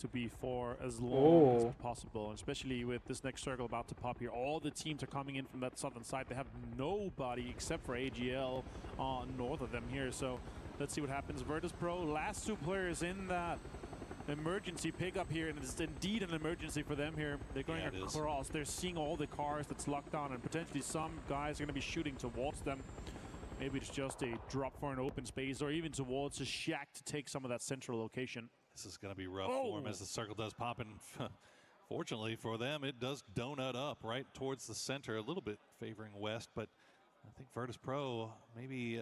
[SPEAKER 17] to be for as long as possible. And especially with this next circle about to pop here, all the teams are coming in from that southern side. They have nobody except for AGL north of them here. So let's see what happens. Virtus.pro, last 2 players in that emergency pickup here, and it's indeed an emergency for them here. They're going across. They're seeing all the cars that's locked down, and potentially some guys are going to be shooting towards them. Maybe it's just a drop for an open space, or even towards a shack to take some of that central location.
[SPEAKER 19] This is going to be rough for him as the circle does pop in. Fortunately for them, it does donut up right towards the center, a little bit favoring west, but I think Virtus.pro maybe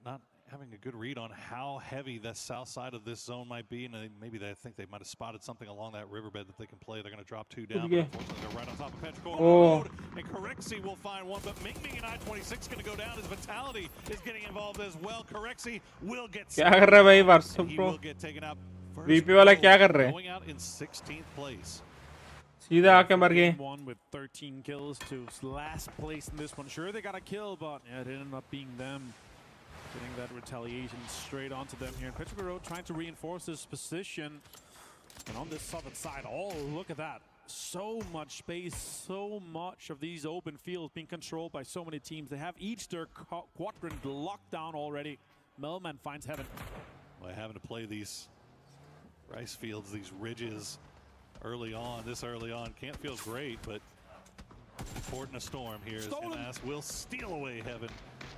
[SPEAKER 19] not having a good read on how heavy the south side of this zone might be, and maybe they think they might have spotted something along that riverbed that they can play. They're going to drop 2 down, but unfortunately they're right on top of Petrichor Road, and Corexi will find one, but Ming Ming and I-26 going to go down as Vitality is getting involved as well. Corexi will get
[SPEAKER 2] क्या कर रहे भाई वर्ष
[SPEAKER 19] and he
[SPEAKER 2] pro
[SPEAKER 19] will get taken out.
[SPEAKER 2] VP वाला क्या कर रहे
[SPEAKER 19] Going out in 16th place.
[SPEAKER 2] सीधा आके मर गए
[SPEAKER 17] One with 13 kills to last place in this one. Sure, they got a kill, but yeah, it ended up being them getting that retaliation straight onto them here. And Petrichor Road trying to reinforce this position. And on this southern side, oh, look at that. So much space, so much of these open fields being controlled by so many teams. They have each their quadrant locked down already. Melman finds heaven.
[SPEAKER 19] Well, having to play these rice fields, these ridges early on, this early on, can't feel great, but important a storm here as NS will steal away heaven.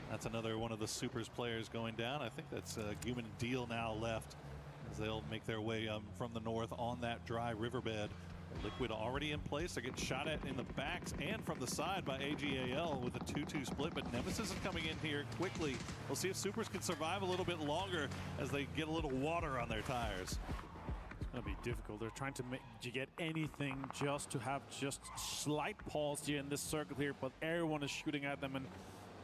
[SPEAKER 19] That's another one of the Supers players going down. I think that's Guman and Deal now left as they'll make their way from the north on that dry riverbed. Liquid already in place. They're getting shot at in the backs and from the side by AGAL with a 2-2 split, but Nemesis is coming in here quickly. We'll see if Supers can survive a little bit longer as they get a little water on their tires.
[SPEAKER 17] It's going to be difficult. They're trying to get anything just to have just slight pause here in this circle here, but everyone is shooting at them, and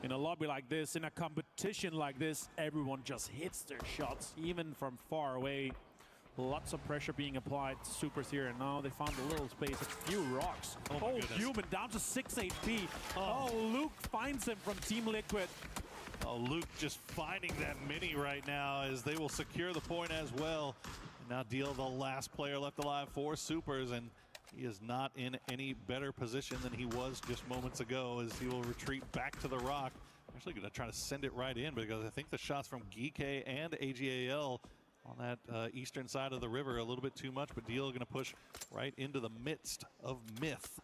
[SPEAKER 17] in a lobby like this, in a competition like this, everyone just hits their shots, even from far away. Lots of pressure being applied to Supers here, and now they found a little space, a few rocks. Oh, Human down to 6 HP. Oh, Luke finds him from Team Liquid.
[SPEAKER 19] Oh, Luke just finding that mini right now as they will secure the point as well. And now Deal, the last player left alive for Supers, and he is not in any better position than he was just moments ago as he will retreat back to the rock. Actually going to try to send it right in, because I think the shots from Geeke and AGAL on that eastern side of the river a little bit too much, but Deal going to push right into the midst of Myth.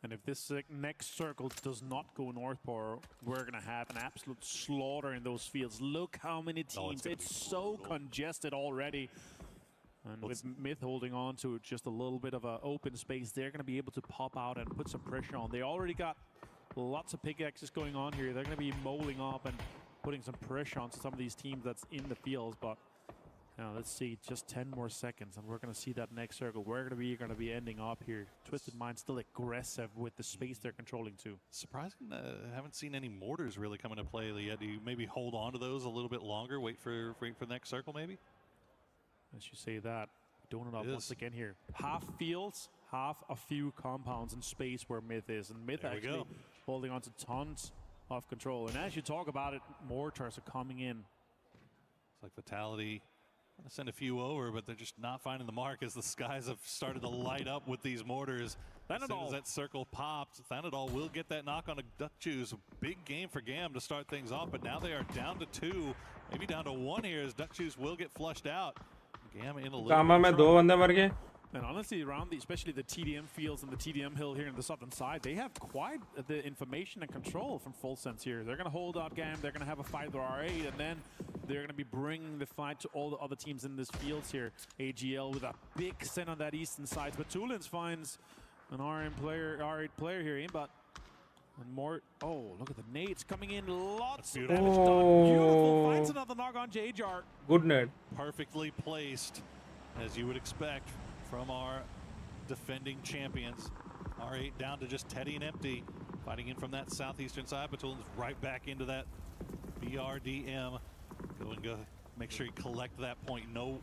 [SPEAKER 17] And if this next circle does not go north, we're going to have an absolute slaughter in those fields. Look how many teams. It's so congested already. And with Myth holding on to just a little bit of an open space, they're going to be able to pop out and put some pressure on. They already got lots of pickaxes going on here. They're going to be molding up and putting some pressure onto some of these teams that's in the fields. But now let's see, just 10 more seconds, and we're going to see that next circle. We're going to be ending up here. Twisted Mind still aggressive with the space they're controlling too.
[SPEAKER 19] Surprising, haven't seen any mortars really come into play yet. Do you maybe hold on to those a little bit longer, wait for the next circle maybe?
[SPEAKER 17] As you say that, donut up once again here. Half fields, half a few compounds in space where Myth is. And Myth actually holding on to tons of control. And as you talk about it, mortars are coming in.
[SPEAKER 19] It's like Vitality. I'm going to send a few over, but they're just not finding the mark as the skies have started to light up with these mortars. As soon as that circle pops, Thanadol will get that knock on a Duck Juice. A big game for Gam to start things off, but now they are down to 2, maybe down to 1 here as Duck Juice will get flushed out. Gam in a little bit.
[SPEAKER 17] And honestly, around especially the TDM fields and the TDM hill here in the southern side, they have quite the information and control from Full Sense here. They're going to hold out Gam, they're going to have a fight with R8, and then they're going to be bringing the fight to all the other teams in this field here. AGL with a big send on that eastern side. But Tulins finds an R8 player here, but and more. Oh, look at the nades coming in. Lots of damage done. Beautiful. Finds another knock on JJR.
[SPEAKER 2] Good nade.
[SPEAKER 19] Perfectly placed, as you would expect from our defending champions. R8 down to just Teddy and Empty. Fighting in from that southeastern side. Batulin's right back into that BRDM. Go. Make sure you collect that point. Don't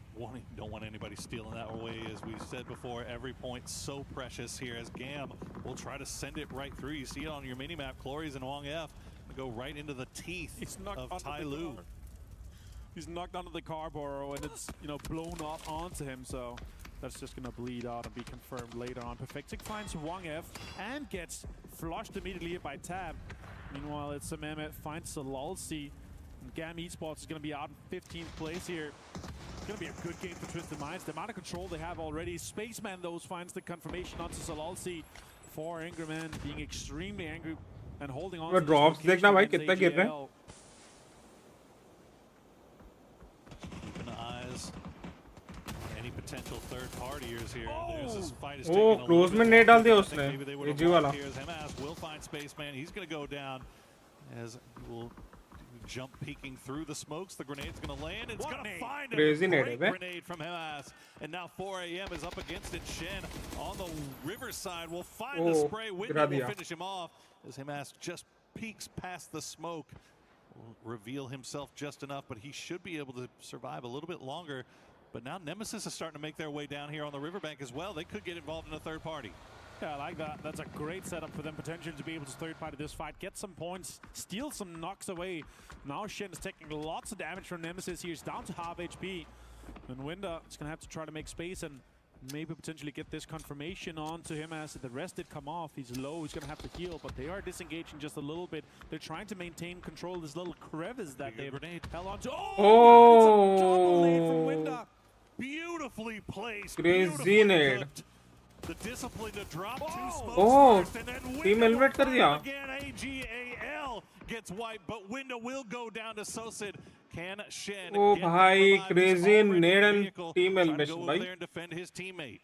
[SPEAKER 19] want anybody stealing that away. As we said before, every point so precious here as Gam will try to send it right through. You see it on your mini-map. Clories and Wong F go right into the teeth of Tai Lu.
[SPEAKER 17] He's knocked onto the car, Boro, and it's blown up onto him, so that's just gonna bleed out and be confirmed later on. Perfectic finds Wong F and gets flushed immediately by Tab. Meanwhile, it's Mehmet finds Salalsi. Gam Esports is going to be out in 15th place here. It's going to be a good game for Twisted Minds. The amount of control they have already. Spaceman, though, finds the confirmation onto Salalsi. For Ingerman being extremely angry and holding on to
[SPEAKER 2] drops. देखना भाई कितना गिर रहे हैं.
[SPEAKER 19] Keeping eyes on any potential third partiers here. This fight is
[SPEAKER 2] close में net डाल दिया उसने. AG वाला.
[SPEAKER 19] Will find Spaceman. He's going to go down as will jump peeking through the smokes. The grenade's going to land. It's going to find a great grenade from Hamas. And now 4 a.m. is up against it. Shen on the riverside will find the spray window. Will finish him off as Hamas just peeks past the smoke. Will reveal himself just enough, but he should be able to survive a little bit longer. But now Nemesis is starting to make their way down here on the riverbank as well. They could get involved in a third party.
[SPEAKER 17] Yeah, I like that. That's a great setup for them potentially to be able to third party this fight, get some points, steal some knocks away. Now Shen is taking lots of damage from Nemesis here. He's down to half HP. And Winda is going to have to try to make space and maybe potentially get this confirmation onto him as the rest did come off. He's low, he's going to have to heal, but they are disengaging just a little bit. They're trying to maintain control of this little crevice that they've held on to. Oh! It's a double nade from Winda.
[SPEAKER 19] Beautifully placed.
[SPEAKER 2] Crazy nade.
[SPEAKER 19] The discipline to drop two smokes first, and then
[SPEAKER 2] team eliminate कर दिया.
[SPEAKER 19] Again, AGAL gets wiped, but Window will go down to Sosid. Can Shen get
[SPEAKER 2] भाई crazy nade and team elimination
[SPEAKER 19] go there and defend his teammate?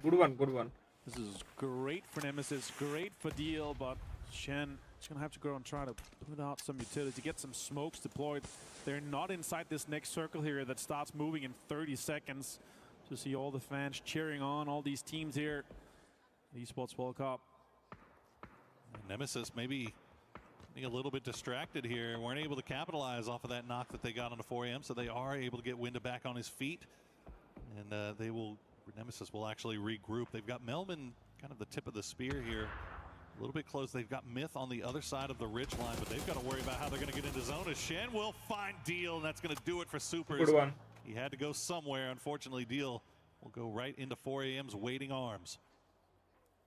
[SPEAKER 2] Good one.
[SPEAKER 17] This is great for Nemesis, great for Deal, but Shen is going to have to go and try to put out some utility, get some smokes deployed. They're not inside this next circle here that starts moving in 30 seconds. To see all the fans cheering on all these teams here. The Esports World Cup.
[SPEAKER 19] Nemesis maybe being a little bit distracted here. Weren't able to capitalize off of that knock that they got on the 4 a.m. So they are able to get Winda back on his feet. And Nemesis will actually regroup. They've got Melman kind of the tip of the spear here. A little bit close. They've got Myth on the other side of the ridge line, but they've got to worry about how they're going to get into zone. As Shen will find Deal, and that's going to do it for Supers.
[SPEAKER 2] Good one.
[SPEAKER 19] He had to go somewhere. Unfortunately, Deal will go right into 4 a.m.'s waiting arms.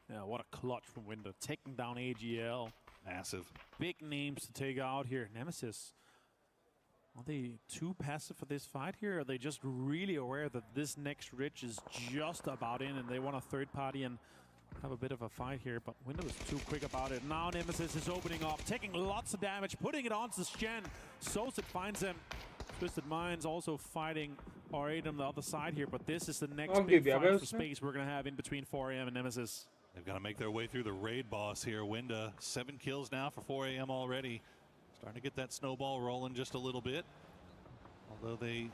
[SPEAKER 17] Yeah, what a clutch from Window. Taking down AGL.
[SPEAKER 19] Massive.
[SPEAKER 17] Big names to take out here. Nemesis. Are they too passive for this fight here? Are they just really aware that this next ridge is just about in and they want a third party and have a bit of a fight here? But Window is too quick about it. Now Nemesis is opening up, taking lots of damage, putting it onto Shen. Sosit finds him. Twisted Minds also fighting R8 on the other side here, but this is the next big fight for space we're going to have in between 4 a.m. and Nemesis.
[SPEAKER 19] They've got to make their way through the raid boss here. Winda, 7 kills now for 4 a.m. already. Starting to get that snowball rolling just a little bit. Although they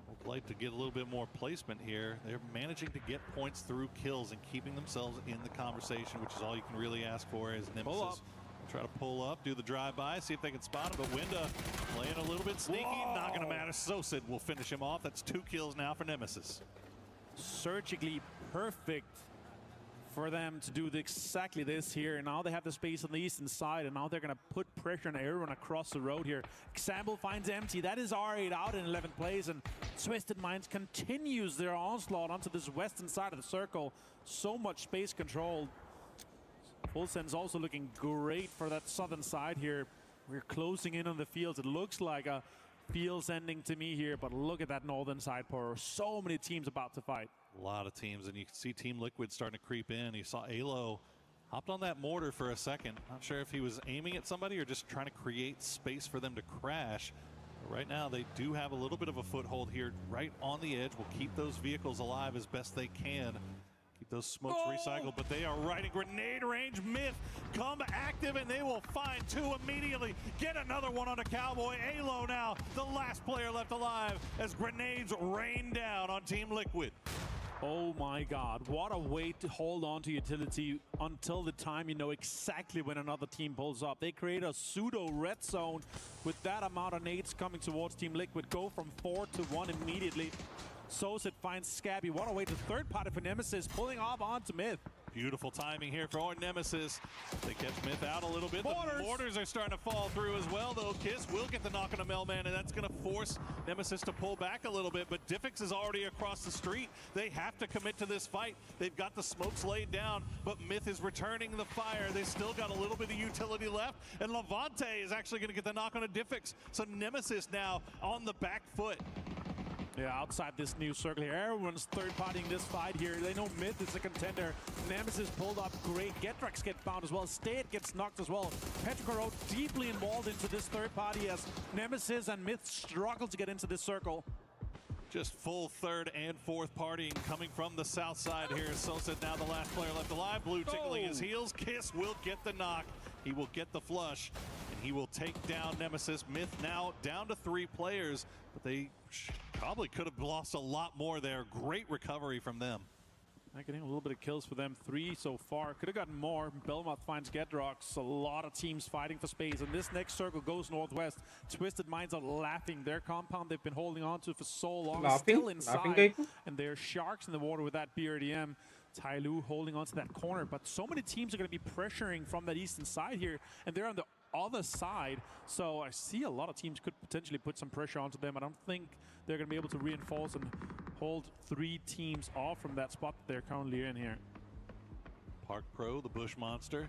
[SPEAKER 19] would like to get a little bit more placement here, they're managing to get points through kills and keeping themselves in the conversation, which is all you can really ask for as Nemesis. Try to pull up, do the drive-by, see if they can spot him, but Winda playing a little bit sneaky, not going to matter. Sosid will finish him off. That's 2 kills now for Nemesis.
[SPEAKER 17] Surgically perfect for them to do exactly this here. Now they have the space on the eastern side, and now they're going to put pressure on everyone across the road here. Example finds Empty. That is R8 out in 11th place, and Twisted Minds continues their onslaught onto this western side of the circle. So much space control. Fulsen's also looking great for that southern side here. We're closing in on the fields. It looks like a fields ending to me here, but look at that northern side, Poro. So many teams about to fight.
[SPEAKER 19] A lot of teams, and you can see Team Liquid starting to creep in. You saw Alo hopped on that mortar for a second. Not sure if he was aiming at somebody or just trying to create space for them to crash. Right now, they do have a little bit of a foothold here right on the edge. Will keep those vehicles alive as best they can. Keep those smokes recycled, but they are right in grenade range. Myth come active, and they will find two immediately. Get another one on a Cowboy. Alo now, the last player left alive as grenades rain down on Team Liquid.
[SPEAKER 17] Oh my God, what a way to hold on to utility until the time you know exactly when another team pulls up. They create a pseudo red zone with that amount of nades coming towards Team Liquid. Go from 4 to 1 immediately. Soset finds Scabby. What a way to third party for Nemesis, pulling off onto Myth.
[SPEAKER 19] Beautiful timing here for our Nemesis. They catch Myth out a little bit. The mortars are starting to fall through as well, though. Kiss will get the knock on a Mailman, and that's going to force Nemesis to pull back a little bit. But Diffix is already across the street. They have to commit to this fight. They've got the smokes laid down, but Myth is returning the fire. They still got a little bit of utility left, and Levante is actually going to get the knock on a Diffix. So Nemesis now on the back foot.
[SPEAKER 17] Yeah, outside this new circle here, everyone's third-partying this fight here. They know Myth is a contender. Nemesis pulled up great. Getrax gets bound as well. State gets knocked as well. Petrocaro deeply involved into this third party as Nemesis and Myth struggle to get into this circle.
[SPEAKER 19] Just full third and fourth partying coming from the south side here. Soset now the last player left alive. Blue tickling his heels. Kiss will get the knock. He will get the flush, and he will take down Nemesis. Myth now down to 3 players, but they probably could have lost a lot more there. Great recovery from them.
[SPEAKER 17] Getting a little bit of kills for them. 3 so far. Could have gotten more. Belmont finds Gedrox. A lot of teams fighting for space. And this next circle goes northwest. Twisted Minds are laughing. Their compound they've been holding on to for so long. Still inside. And there's sharks in the water with that BRDM. Tyloo holding on to that corner. But so many teams are going to be pressuring from that eastern side here. And they're on the other side. So I see a lot of teams could potentially put some pressure onto them. I don't think they're going to be able to reinforce and hold 3 teams off from that spot that they're currently in here.
[SPEAKER 19] Park Pro, the Bush Monster,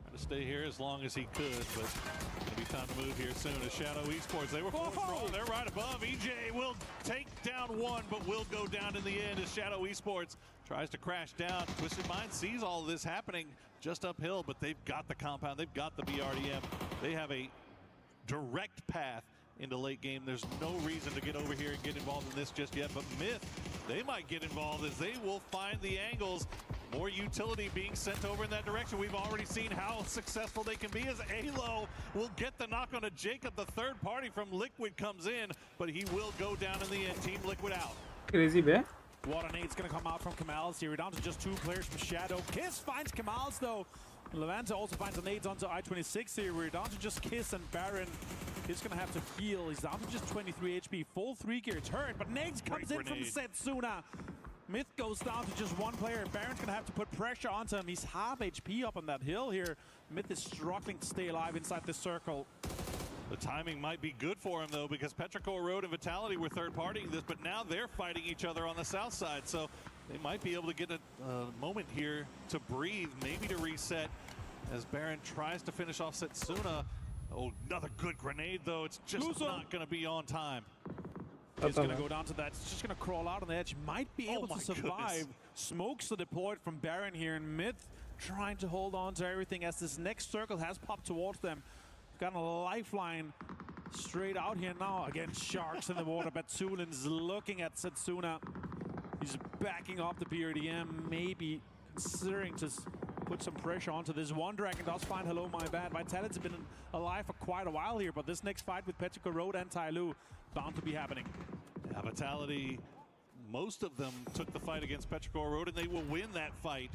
[SPEAKER 19] trying to stay here as long as he could, but it's going to be time to move here soon as Shadow Esports. They were they're right above. EJ will take down one, but will go down in the end as Shadow Esports tries to crash down. Twisted Mind sees all of this happening just uphill, but they've got the compound, they've got the BRDM. They have a direct path into late game. There's no reason to get over here and get involved in this just yet, but Myth, they might get involved as they will find the angles. More utility being sent over in that direction. We've already seen how successful they can be as Alo will get the knock on a Jacob. The third party from Liquid comes in, but he will go down in the end. Team Liquid out.
[SPEAKER 2] Crazy bear.
[SPEAKER 17] What a nade's going to come out from Kamals here. We're down to just 2 players from Shadow. Kiss finds Kamals though. Levante also finds the nades onto I-26 here. We're down to just Kiss and Baron. He's going to have to heal. He's down to just 23 HP. Full 3-gear turret, but nades comes in from Setsuna. Myth goes down to just 1 player. Baron's going to have to put pressure onto him. He's half HP up on that hill here. Myth is struggling to stay alive inside this circle.
[SPEAKER 19] The timing might be good for him, though, because Petrichor Road and Vitality were third-partying this, but now they're fighting each other on the south side, so they might be able to get a moment here to breathe, maybe to reset, as Baron tries to finish off Setsuna. Oh, another good grenade, though. It's just not going to be on time.
[SPEAKER 17] He's going to go down to that. He's just going to crawl out on the edge. Might be able to survive. Smokes are deployed from Baron here, and Myth trying to hold on to everything as this next circle has popped towards them. Got a lifeline straight out here now. Again, sharks in the water. Batsulin's looking at Setsuna. He's backing off the BRDM, maybe considering to put some pressure onto this. One Dragon does find Hello My Bad. Vitality's been alive for quite a while here, but this next fight with Petrichor Road and Tyloo bound to be happening.
[SPEAKER 19] Yeah, Vitality, most of them took the fight against Petrichor Road, and they will win that fight,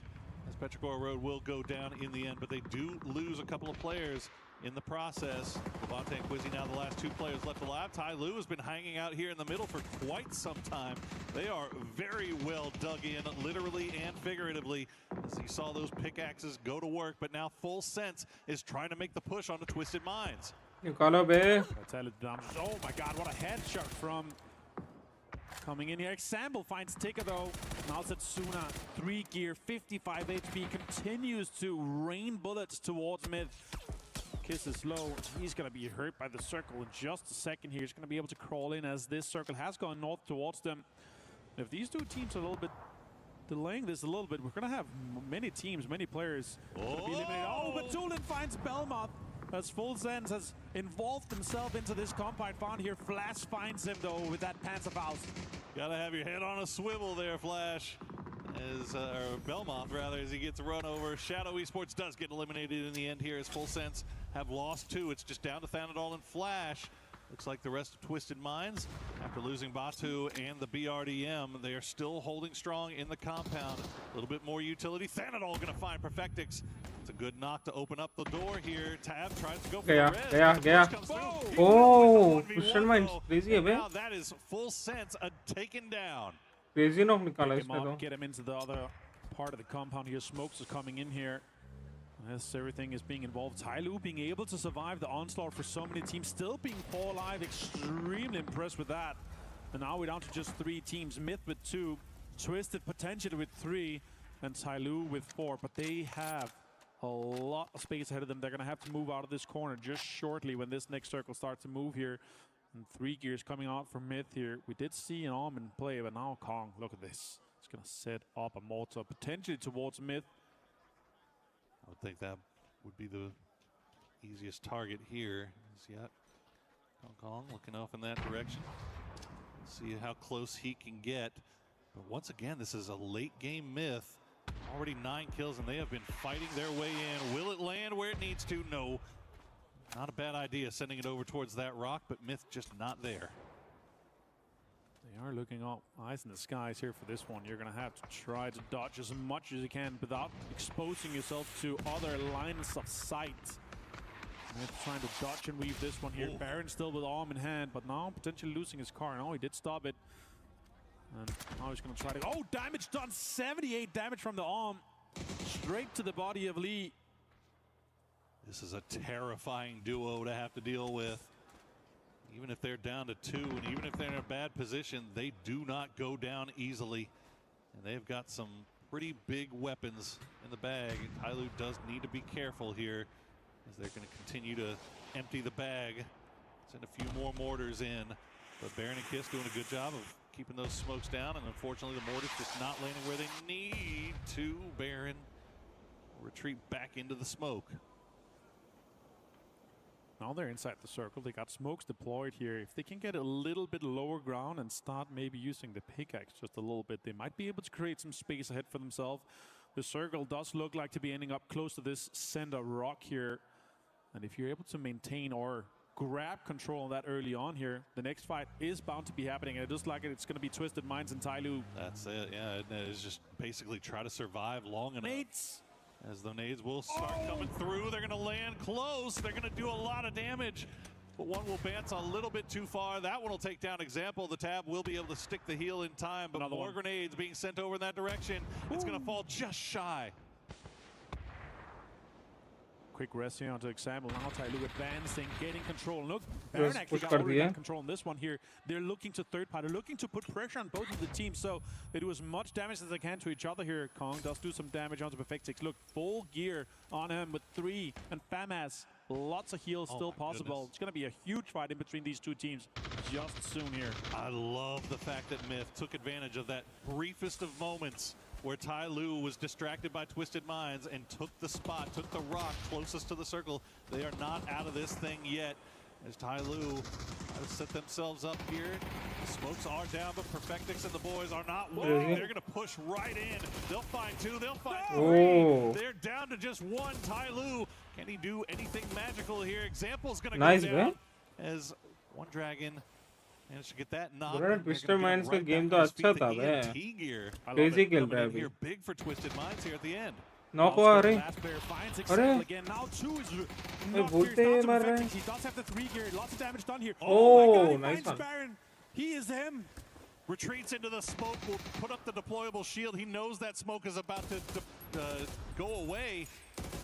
[SPEAKER 19] as Petrichor Road will go down in the end, but they do lose a couple of players in the process. Levante and Quizzy now the last 2 players left alive. Tyloo has been hanging out here in the middle for quite some time. They are very well dug in, literally and figuratively, as he saw those pickaxes go to work, but now Full Sense is trying to make the push onto Twisted Minds.
[SPEAKER 2] You call up, eh?
[SPEAKER 17] Oh my god, what a headshot from coming in here. Example finds Tika though. Now Setsuna, 3-gear, 55 HP, continues to rain bullets towards Myth. Kiss is low. He's going to be hurt by the circle in just a second here. He's going to be able to crawl in as this circle has gone north towards them. And if these 2 teams are a little bit delaying this a little bit, we're going to have many teams, many players be eliminated. Oh, but Tulin finds Belmont. as Full Sense has involved himself into this compound found here. Flash finds him though with that Panzerfaust.
[SPEAKER 19] Gotta have your head on a swivel there, Flash. As or Belmont rather, as he gets run over. Shadow Esports does get eliminated in the end here as Full Sense have lost 2. It's just down to Thanadol and Flash. Looks like the rest of Twisted Minds, after losing Batu and the BRDM, they are still holding strong in the compound. A little bit more utility. Thanadol gonna find Perfectix. It's a good knock to open up the door here. Tab tries to go for the res.
[SPEAKER 2] Gaya. Oh, Twisted Minds crazy है बे.
[SPEAKER 19] Now that is Full Sense taken down.
[SPEAKER 2] Crazy knock निकाला इसमें तो.
[SPEAKER 17] Get him into the other part of the compound here. Smokes is coming in here. Yes, everything is being involved. Tyloo being able to survive the onslaught for so many teams, still being 4 alive. Extremely impressed with that. And now we're down to just 3 teams. Myth with 2, Twisted potentially with 3, and Tyloo with 4. But they have a lot of space ahead of them. They're going to have to move out of this corner just shortly when this next circle starts to move here. And 3 gears coming out from Myth here. We did see an arm in play, but now Kong, look at this. It's going to set up a mortar potentially towards Myth.
[SPEAKER 19] I would think that would be the easiest target here. Yet Kong looking off in that direction. See how close he can get. But once again, this is a late game Myth. Already 9 kills, and they have been fighting their way in. Will it land where it needs to? No. Not a bad idea sending it over towards that rock, but Myth just not there.
[SPEAKER 17] They are looking up, eyes in the skies here for this one. You're going to have to try to dodge as much as you can without exposing yourself to other lines of sight. Myth trying to dodge and weave this one here. Baron still with arm in hand, but now potentially losing his car. No, he did stop it. And now he's going to try to... Oh, damage done! 78 damage from the arm. Straight to the body of Lee.
[SPEAKER 19] This is a terrifying duo to have to deal with. Even if they're down to 2, and even if they're in a bad position, they do not go down easily. And they've got some pretty big weapons in the bag. Tyloo does need to be careful here as they're going to continue to empty the bag. Send a few more mortars in. But Baron and Kiss doing a good job of keeping those smokes down, and unfortunately the mortars just not landing where they need to. Baron retreat back into the smoke.
[SPEAKER 17] Now they're inside the circle. They got smokes deployed here. If they can get a little bit lower ground and start maybe using the pickaxe just a little bit, they might be able to create some space ahead for themselves. The circle does look like to be ending up close to this center rock here. And if you're able to maintain or grab control of that early on here, the next fight is bound to be happening. And it looks like it's going to be Twisted Minds and Tyloo.
[SPEAKER 19] That's it, yeah. It is just basically try to survive long enough.
[SPEAKER 17] Mates!
[SPEAKER 19] As the nades will start coming through, they're going to land close. They're going to do a lot of damage, but one will bounce a little bit too far. That one will take down Example. The Tab will be able to stick the heel in time, but more grenades being sent over in that direction. It's going to fall just shy.
[SPEAKER 17] Quick rest here onto Example. Now Tyloo advancing, getting control. Look, Baron actually got control on this one here. They're looking to third party, looking to put pressure on both of the teams, so they do as much damage as they can to each other here. Kong does do some damage onto Perfectix. Look, full gear on him with 3, and FAMAS. Lots of heals still possible. Goodness. It's going to be a huge fight in between these two teams just soon here.
[SPEAKER 19] I love the fact that Myth took advantage of that briefest of moments where Tyloo was distracted by Twisted Minds and took the spot, took the rock closest to the circle. They are not out of this thing yet as Tyloo has set themselves up here. The smokes are down, but Perfectix and the boys are not winning. They're going to push right in. They'll find 2, they'll find 3. They're down to just 1. Tyloo, can he do anything magical here? Example's going to go down as one dragon managed to get that knock.
[SPEAKER 2] Twisted Minds का game तो अच्छा था बे. Crazy खेल रहा है अभी.
[SPEAKER 19] Big for Twisted Minds here at the end.
[SPEAKER 2] Knock हुआ अरे. अरे. ये बोलते हैं मर रहे हैं.
[SPEAKER 17] He does have the 3 gear. Lots of damage done here.
[SPEAKER 2] Oh, nice one.
[SPEAKER 17] Baron. He is him.
[SPEAKER 19] Retreats into the smoke, will put up the deployable shield. He knows that smoke is about to go away,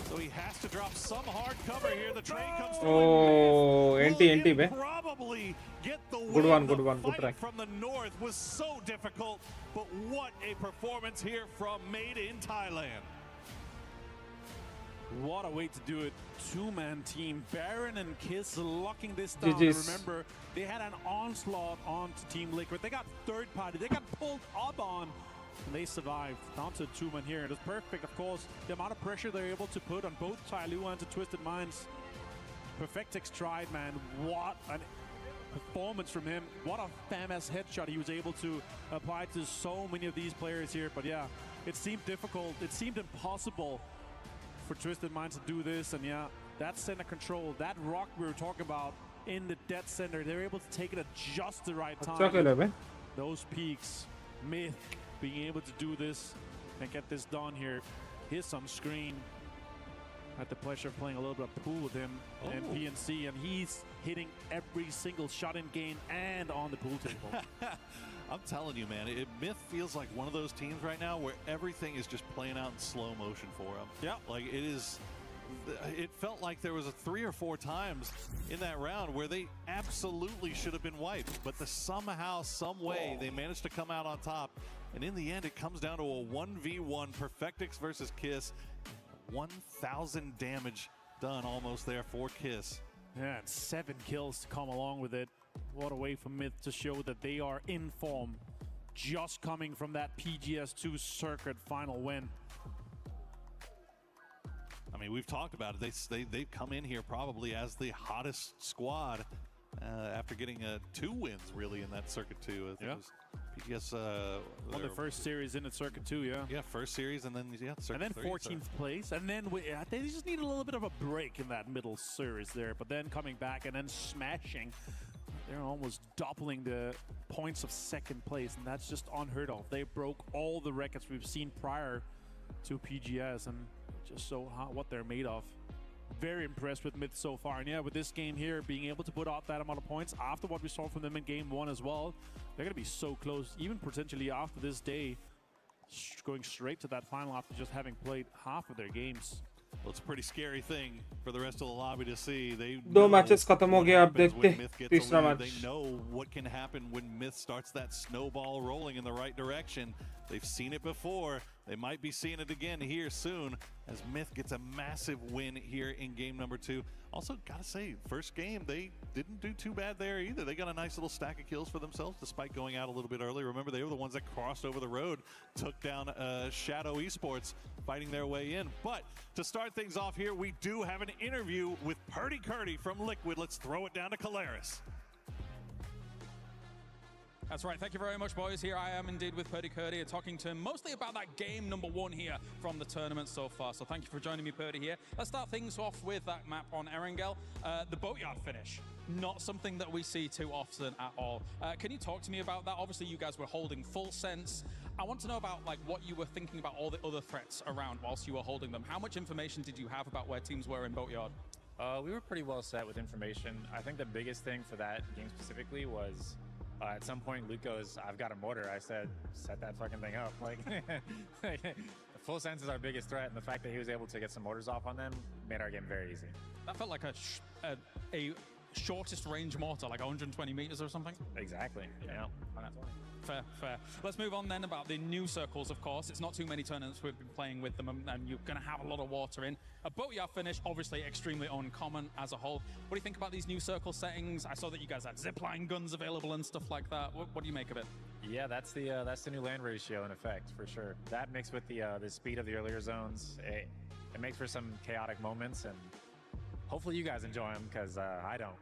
[SPEAKER 19] so he has to drop some hard cover here. The train comes through.
[SPEAKER 2] Oh, NT be.
[SPEAKER 19] Probably get the win.
[SPEAKER 2] Good one. Good try.
[SPEAKER 19] From the north was so difficult, but what a performance here from Made in Thailand.
[SPEAKER 17] What a way to do it. 2-man team. Baron and Kiss locking this down. Remember, they had an onslaught onto Team Liquid. They got third party. They got pulled up on. And they survived. Down to 2-man here. It was perfect, of course. The amount of pressure they're able to put on both Tyloo and to Twisted Minds. Perfectix tried, man. What an performance from him. What a famous headshot he was able to apply to so many of these players here. But yeah, it seemed difficult. It seemed impossible for Twisted Minds to do this. And yeah, that center control, that rock we were talking about in the dead center, they were able to take it at just the right time. Those peaks, Myth being able to do this and get this done here. Here's some screen. I had the pleasure of playing a little bit of pool with him and PNC, and he's hitting every single shot in game and on the pool table.
[SPEAKER 19] I'm telling you, man, Myth feels like one of those teams right now where everything is just playing out in slow motion for him.
[SPEAKER 17] Yeah.
[SPEAKER 19] Like it felt like there was 3 or 4 times in that round where they absolutely should have been wiped, but somehow, some way, they managed to come out on top. And in the end, it comes down to a 1v1, Perfectix versus Kiss. 1,000 damage done almost there for Kiss.
[SPEAKER 17] Yeah, and 7 kills to come along with it. What a way for Myth to show that they are in form, just coming from that PGS2 circuit final win.
[SPEAKER 19] I mean, we've talked about it. They've come in here probably as the hottest squad after getting 2 wins really in that circuit 2. I think it was PGS
[SPEAKER 17] on the first series in the circuit 2,
[SPEAKER 19] yeah, first series, and then circuit
[SPEAKER 17] and then
[SPEAKER 19] 3,
[SPEAKER 17] 14th place, and then they just need a little bit of a break in that middle series there, but then coming back and then smashing. They're almost doubling the points of second place, and that's just unheard of. They broke all the records we've seen prior to PGS, and just so what they're made of. Very impressed with Myth so far, and yeah, with this game here, being able to put out that amount of points after what we saw from them in game 1 as well, they're going to be so close, even potentially after this day, going straight to that final after just having played half of their games.
[SPEAKER 19] Well, it's a pretty scary thing for the rest of the lobby to see. They
[SPEAKER 2] 2 matches खत्म हो गया, अब देखते तीसरा match.
[SPEAKER 19] They know what can happen when Myth starts that snowball rolling in the right direction. They've seen it before. They might be seeing it again here soon as Myth gets a massive win here in game number 2. Also, gotta say, first game, they didn't do too bad there either. They got a nice little stack of kills for themselves despite going out a little bit early. Remember, they were the ones that crossed over the road, took down Shadow Esports, fighting their way in. But to start things off here, we do have an interview with Purdy Curdy from Liquid. Let's throw it down to Caleres.
[SPEAKER 22] That's right. Thank you very much, boys. Here I am indeed with Purdy Curdy, talking to him mostly about that game number 1 here from the tournament so far. So thank you for joining me, Purdy, here. Let's start things off with that map on Erangel. The boatyard finish. Not something that we see too often at all. Can you talk to me about that? Obviously, you guys were holding full sense. I want to know about what you were thinking about all the other threats around whilst you were holding them. How much information did you have about where teams were in boatyard?
[SPEAKER 7] We were pretty well set with information. I think the biggest thing for that game specifically was at some point Luke goes, "I've got a mortar." I said, "Set that fucking thing up." Like, full sense is our biggest threat, and the fact that he was able to get some mortars off on them made our game very easy.
[SPEAKER 22] That felt like a shortest range mortar, like 120 meters or something.
[SPEAKER 7] Exactly. Yeah.
[SPEAKER 22] Fair. Let's move on then about the new circles, of course. It's not too many tournaments we've been playing with them, and you're going to have a lot of water in. A boatyard finish, obviously extremely uncommon as a whole. What do you think about these new circle settings? I saw that you guys had zipline guns available and stuff like that. What do you make of it?
[SPEAKER 7] Yeah, that's the new land ratio in effect, for sure. That mixed with the speed of the earlier zones, it makes for some chaotic moments, and hopefully you guys enjoy them, because I don't.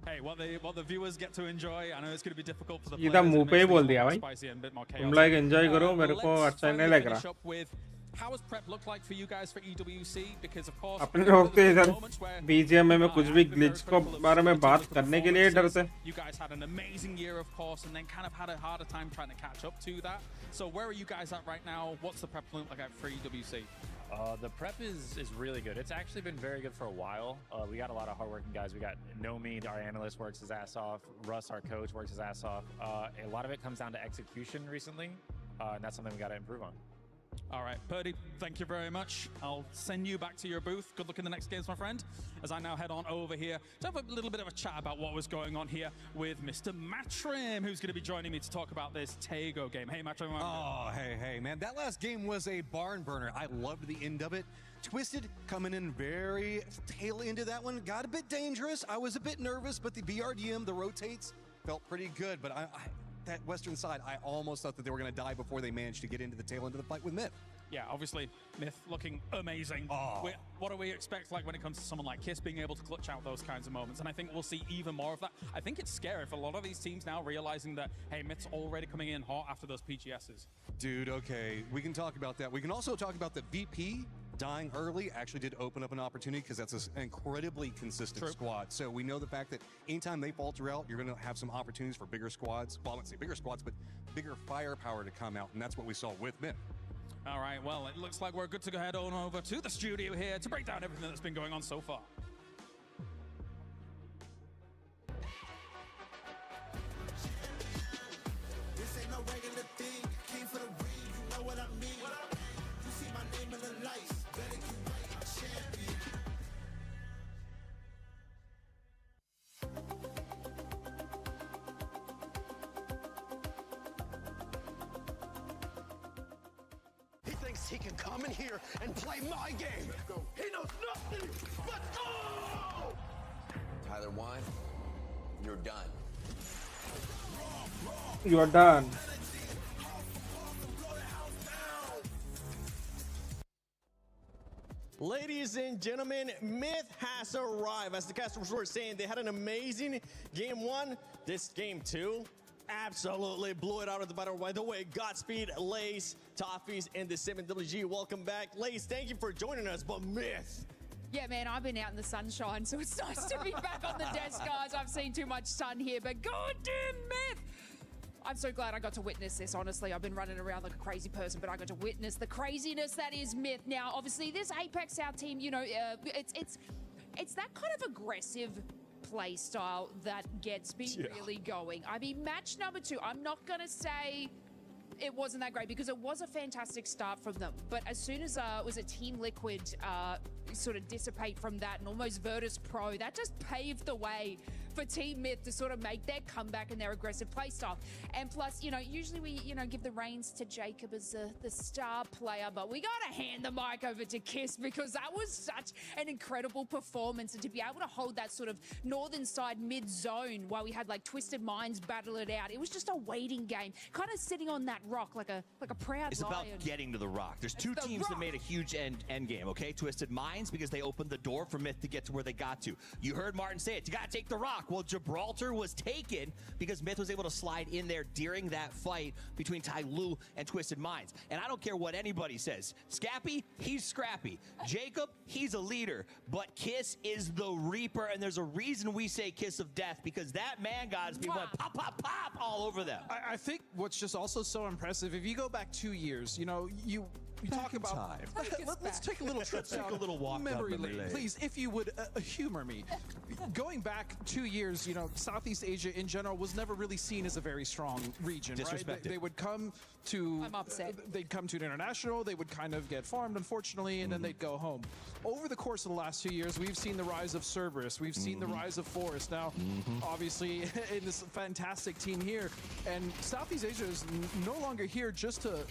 [SPEAKER 22] Hey, what the viewers get to enjoy. I know it's going to be difficult for the
[SPEAKER 2] players. मुंह पे ही बोल दिया भाई. तुम लोग enjoy करो, मेरे को अच्छा नहीं लग रहा.
[SPEAKER 22] How has prep looked like for you guys for EWC? Because of course,
[SPEAKER 2] अपने लोग तो इधर BGMA में कुछ भी glitch को बारे में बात करने के लिए डरते.
[SPEAKER 22] You guys had an amazing year, of course, and then kind of had a harder time trying to catch up to that. So where are you guys at right now? What's the prep look like for EWC?
[SPEAKER 7] The prep is really good. It's actually been very good for a while. We got a lot of hardworking guys. We got Nomi, our analyst, works his ass off. Russ, our coach, works his ass off. A lot of it comes down to execution recently, and that's something we got to improve on.
[SPEAKER 22] All right, Purdy, thank you very much. I'll send you back to your booth. Good luck in the next games, my friend, as I now head on over here to have a little bit of a chat about what was going on here with Mr. Matrim, who's going to be joining me to talk about this Tego game. Hey, Matrim.
[SPEAKER 5] Oh, hey, man. That last game was a barn burner. I loved the end of it. Twisted coming in very tail into that one. Got a bit dangerous. I was a bit nervous, but the BRDM, the rotates, felt pretty good. But that Western side, I almost thought that they were going to die before they managed to get into the tail end of the fight with Myth.
[SPEAKER 22] Yeah, obviously, Myth looking amazing. What do we expect like when it comes to someone like Kiss being able to clutch out those kinds of moments? And I think we'll see even more of that. I think it's scary for a lot of these teams now realizing that, hey, Myth's already coming in hot after those PGSs.
[SPEAKER 5] Dude, okay, we can talk about that. We can also talk about the VP dying early actually did open up an opportunity because that's an incredibly consistent squad. So we know the fact that anytime they falter out, you're going to have some opportunities for bigger squads. Well, I wouldn't say bigger squads, but bigger firepower to come out. And that's what we saw with Myth.
[SPEAKER 22] All right, well, it looks like we're good to go head on over to the studio here to break down everything that's been going on so far.
[SPEAKER 14] This ain't no regular thing. Came for the ring, you know what I mean. You see my name in the lights. Better get right, I'm champion. He thinks he can come in here and play my game. He knows nothing. Let's go!
[SPEAKER 8] Tyler 1, you're done.
[SPEAKER 2] You are done.
[SPEAKER 3] Ladies and gentlemen, Myth has arrived. As the casters were saying, they had an amazing game 1. This game 2 absolutely blew it out of the battle. By the way, Godspeed, Lace, Toffees, and the 7WG. Welcome back. Lace, thank you for joining us, but Myth.
[SPEAKER 21] Yeah, man, I've been out in the sunshine, so it's nice to be back on the desk, guys. I've seen too much sun here, but goddamn Myth! I'm so glad I got to witness this, honestly. I've been running around like a crazy person, but I got to witness the craziness that is Myth. Now, obviously, this Apex South team, you know, it's that kind of aggressive play style that gets me really going. I mean, match number 2, I'm not going to say it wasn't that great because it was a fantastic start from them. But as soon as was a Team Liquid sort of dissipate from that and almost Virtus Pro, that just paved the way for Team Myth to sort of make their comeback and their aggressive playstyle. And plus, you know, usually we, you know, give the reins to Jacob as the star player, but we gotta hand the mic over to Kiss because that was such an incredible performance, and to be able to hold that sort of northern side mid-zone while we had like Twisted Minds battle it out. It was just a waiting game, kind of sitting on that rock like a proud
[SPEAKER 4] It's
[SPEAKER 21] lion.
[SPEAKER 4] about getting to the rock. There's two teams that made a huge end game, okay? Twisted Minds, because they opened the door for Myth to get to where they got to. You heard Martin say it. You got to take the rock. Well, Gibraltar was taken because Myth was able to slide in there during that fight between Tai Lu and Twisted Minds. And I don't care what anybody says. Scappy, he's scrappy. Jacob, he's a leader. But Kiss is the Reaper, and there's a reason we say Kiss of Death, because that man God's people went pop, pop, pop all over them.
[SPEAKER 24] I think what's just also so impressive, if you go back 2 years, you know, you talk about
[SPEAKER 4] time.
[SPEAKER 24] Let's take a little trip
[SPEAKER 4] Let's take
[SPEAKER 24] down
[SPEAKER 4] a little walk
[SPEAKER 24] memory
[SPEAKER 4] down memory
[SPEAKER 24] lane,
[SPEAKER 4] lane.
[SPEAKER 24] please, if you would humor me. Going back 2 years, you know, Southeast Asia in general was never really seen as a very strong region, right?
[SPEAKER 4] Disrespected.
[SPEAKER 24] They would come to,
[SPEAKER 21] I'm upset.
[SPEAKER 24] They'd come to an international, they would kind of get farmed, unfortunately, and then they'd go home. Over the course of the last 2 years, we've seen the rise of Cerberus, we've seen the rise of Forest. Now, obviously, in this fantastic team here, and Southeast Asia is no longer here just to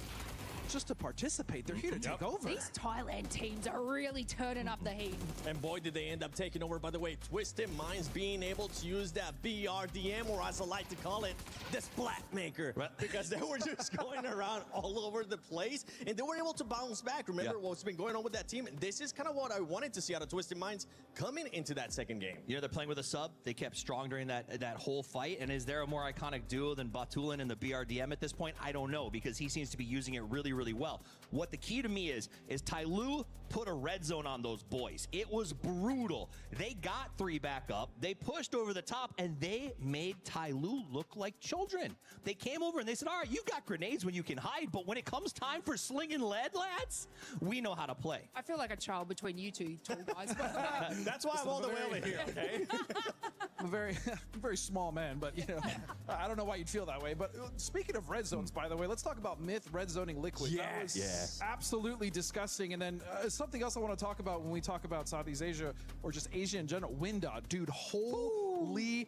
[SPEAKER 24] participate. They're here to take over.
[SPEAKER 21] These Thailand teams are really turning up the heat.
[SPEAKER 3] And boy, did they end up taking over. By the way, Twisted Minds being able to use that BRDM, or as I like to call it, the Splat Maker. Because they were just going around all over the place, and they were able to bounce back. Remember what's been going on with that team? This is kind of what I wanted to see out of Twisted Minds coming into that second game.
[SPEAKER 4] You know, they're playing with a sub. They kept strong during that whole fight. And is there a more iconic duo than Batulin and the BRDM at this point? I don't know, because he seems to be using it really, really well. What the key to me is Tai Lu put a red zone on those boys. It was brutal. They got 3 back up. They pushed over the top, and they made Tai Lu look like children. They came over and they said, all right, you've got grenades when you can hide, but when it comes time for slinging lead, lads, we know how to play.
[SPEAKER 21] I feel like a child between you two tall guys.
[SPEAKER 3] That's why I'm all the way over here, okay?
[SPEAKER 24] I'm a very small man, but you know, I don't know why you'd feel that way. But speaking of red zones, by the way, let's talk about Myth red zoning Liquid. That was absolutely disgusting. And then something else I want to talk about when we talk about Southeast Asia or just Asia in general, Winda, dude, holy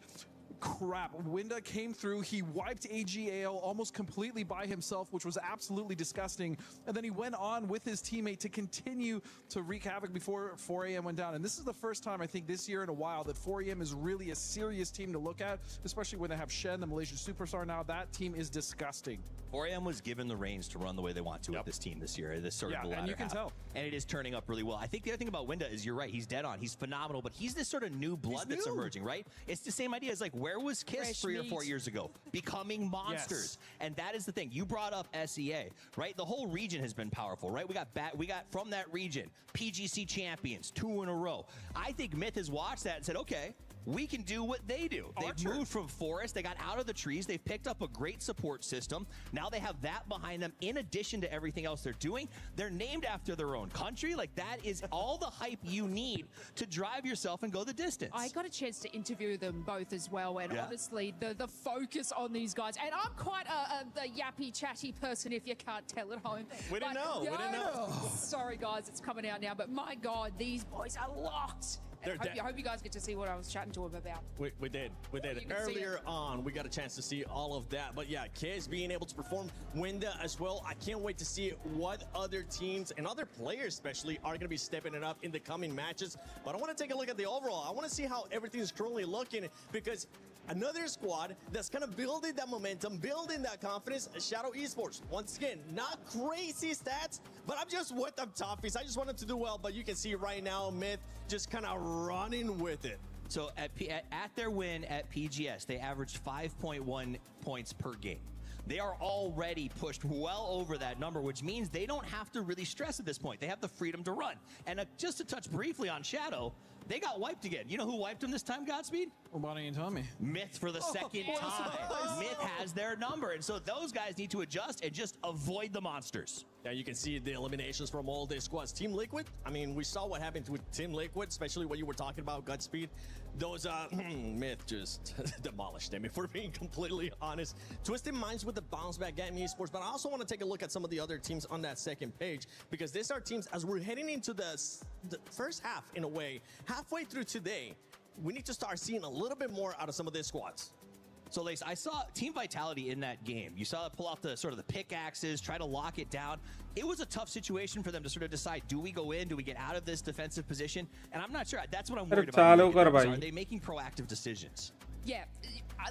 [SPEAKER 24] crap. Winda came through. He wiped AGAL almost completely by himself, which was absolutely disgusting. And then he went on with his teammate to continue to wreak havoc before 4AM went down. And this is the first time, I think, this year in a while that 4AM is really a serious team to look at, especially when they have Shen, the Malaysian superstar now. That team is disgusting.
[SPEAKER 4] 4AM was given the reins to run the way they want to with this team this year. This sort of the latter
[SPEAKER 24] and you can
[SPEAKER 4] half.
[SPEAKER 24] tell.
[SPEAKER 4] And it is turning up really well. I think the other thing about Winda is you're right. He's dead on. He's phenomenal, but he's this sort of new blood that's emerging, right? It's the same idea as like, where was Kiss
[SPEAKER 21] Fresh
[SPEAKER 4] 3 or
[SPEAKER 21] meat.
[SPEAKER 4] 4 years ago? Becoming monsters. And that is the thing. You brought up SEA, right? The whole region has been powerful, right? We got from that region, PGC champions, 2 in a row. I think Myth has watched that and said, okay, we can do what they do. They've moved from forest. They got out of the trees. They've picked up a great support system. Now they have that behind them. In addition to everything else they're doing, they're named after their own country. Like, that is all the hype you need to drive yourself and go the distance.
[SPEAKER 21] I got a chance to interview them both as well, and honestly, the focus on these guys, and I'm quite a yappy, chatty person if you can't tell at home.
[SPEAKER 3] We didn't know. We didn't know.
[SPEAKER 21] Sorry, guys, it's coming out now, but my God, these boys are locked. I hope you guys get to see what I was chatting to him about.
[SPEAKER 3] We did.
[SPEAKER 21] You can see
[SPEAKER 3] Earlier
[SPEAKER 21] it.
[SPEAKER 3] on, we got a chance to see all of that. But yeah, Kiz being able to perform, Winda as well. I can't wait to see what other teams and other players especially are going to be stepping it up in the coming matches. But I want to take a look at the overall. I want to see how everything is currently looking, because another squad that's kind of building that momentum, building that confidence, Shadow Esports. Once again, not crazy stats, but I'm just with them toughies. I just want them to do well, but you can see right now, Myth just kind of running with it.
[SPEAKER 4] So at their win at PGS, they averaged 5.1 points per game. They are already pushed well over that number, which means they don't have to really stress at this point. They have the freedom to run. And just to touch briefly on Shadow, they got wiped again. You know who wiped them this time, Godspeed?
[SPEAKER 24] Bonnie and Tommy.
[SPEAKER 4] Myth for the second time. Myth has their number. And so those guys need to adjust and just avoid the monsters.
[SPEAKER 3] Now you can see the eliminations from all the squads. Team Liquid, I mean, we saw what happened with Team Liquid, especially what you were talking about, Godspeed. Those, Myth just demolished them, if we're being completely honest. Twisted Minds with the bounce back at Esports, but I also want to take a look at some of the other teams on that second page, because these are teams, as we're heading into the first half, in a way, halfway through today, we need to start seeing a little bit more out of some of these squads.
[SPEAKER 4] So, Lace, I saw Team Vitality in that game. You saw it pull off the sort of the pickaxes, try to lock it down. It was a tough situation for them to sort of decide, do we go in, do we get out of this defensive position? And I'm not sure. That's what I'm worried about. Are they making proactive decisions?
[SPEAKER 21] Yeah,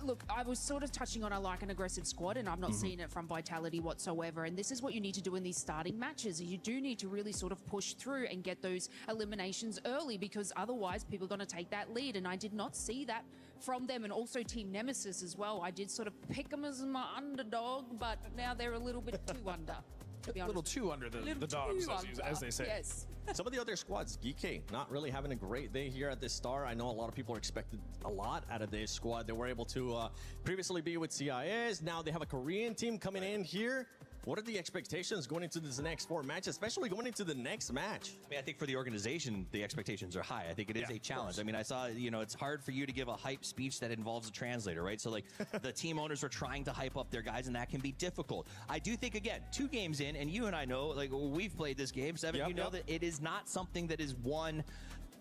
[SPEAKER 21] look, I was sort of touching on I like an aggressive squad, and I'm not seeing it from Vitality whatsoever. And this is what you need to do in these starting matches. You do need to really sort of push through and get those eliminations early, because otherwise people are going to take that lead. And I did not see that from them. And also Team Nemesis as well. I did sort of pick them as my underdog, but now they're a little bit too under. To be honest.
[SPEAKER 24] A little too under the dogs, as they say.
[SPEAKER 21] Yes.
[SPEAKER 3] Some of the other squads, GK, not really having a great day here at this Star. I know a lot of people are expected a lot out of this squad. They were able to previously be with CIS. Now they have a Korean team coming in here. What are the expectations going into this next 4 matches, especially going into the next match?
[SPEAKER 4] I mean, I think for the organization, the expectations are high. I think it is a challenge. I mean, I saw, it's hard for you to give a hype speech that involves a translator, right? So, like, the team owners are trying to hype up their guys, and that can be difficult. I do think, again, 2 games in, and you and I know, like, we've played this game, Seven, you know that it is not something that is won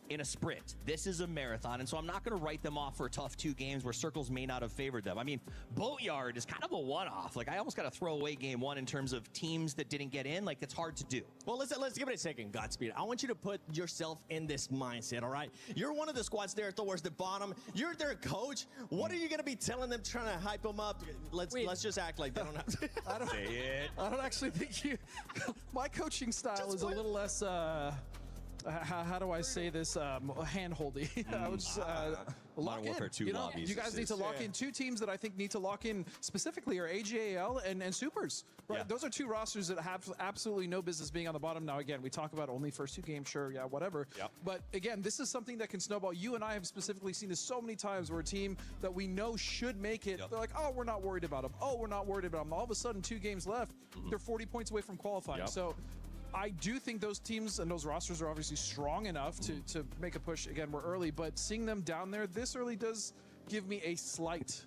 [SPEAKER 4] in a sprint. This is a marathon, and so I'm not going to write them off for a tough 2 games where circles may not have favored them. I mean, Boatyard is kind of a one-off. Like, I almost got to throw away game 1 in terms of teams that didn't get in. Like, it's hard to do.
[SPEAKER 3] Well, let's give it a second, Godspeed. I want you to put yourself in this mindset, all right? You're one of the squads there towards the bottom. You're their coach. What are you going to be telling them, trying to hype them up? Let's just act like they don't have to.
[SPEAKER 24] I don't
[SPEAKER 4] say it.
[SPEAKER 24] I don't actually think you. My coaching style is a little less. How do I say this? Hand-holdy. I would just lock in. You guys need to lock in 2 teams that I think need to lock in specifically are AGAL and Supers. Right? Those are 2 rosters that have absolutely no business being on the bottom. Now, again, we talk about only first 2 games, sure, yeah, whatever. But again, this is something that can snowball. You and I have specifically seen this so many times where a team that we know should make it, they're like, oh, we're not worried about them. Oh, we're not worried about them. All of a sudden, 2 games left, they're 40 points away from qualifying. So I do think those teams and those rosters are obviously strong enough to make a push. Again, we're early, but seeing them down there this early does give me a slight.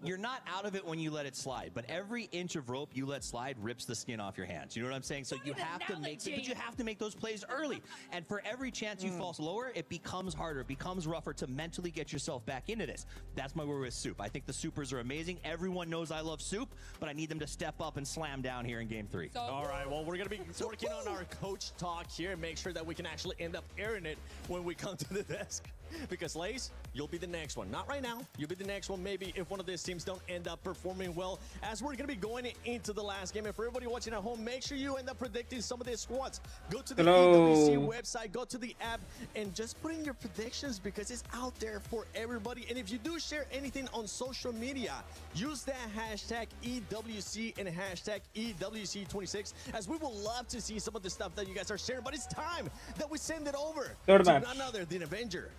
[SPEAKER 4] you're not out of it when you let it slide, but every inch of rope you let slide rips the skin off your hands. You know what I'm saying? So you have to make those plays early. And for every chance you fall lower, it becomes harder, it becomes rougher to mentally get yourself back into this. That's my word with Soup. I think the Supers are amazing. Everyone knows I love Soup, but I need them to step up and slam down here in Game 3.
[SPEAKER 3] All right, well, we're going to be working on our coach talk here and make sure that we can actually end up airing it when we come to the desk. Because, Lace, you'll be the next one. Not right now. You'll be the next one maybe if one of these teams don't end up performing well. As we're going to be going into the last game, and for everybody watching at home, make sure you end up predicting some of these squads. Go to the EWC website, go to the app, and just put in your predictions because it's out there for everybody. And if you do share anything on social media, use that hashtag EWC and hashtag EWC26, as we will love to see some of the stuff that you guys are sharing. But it's time that we send it over to none other than Avenger.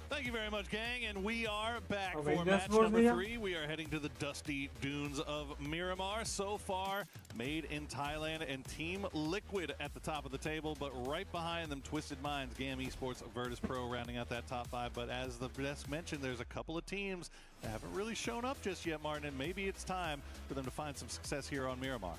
[SPEAKER 19] Thank you very much, gang, and we are back for match number 3. We are heading to the dusty dunes of Miramar. So far, made in Thailand, and Team Liquid at the top of the table, but right behind them, Twisted Minds, GAM Esports, Virtus Pro rounding out that top 5. But as the desk mentioned, there's a couple of teams that haven't really shown up just yet, Martin, and maybe it's time for them to find some success here on Miramar.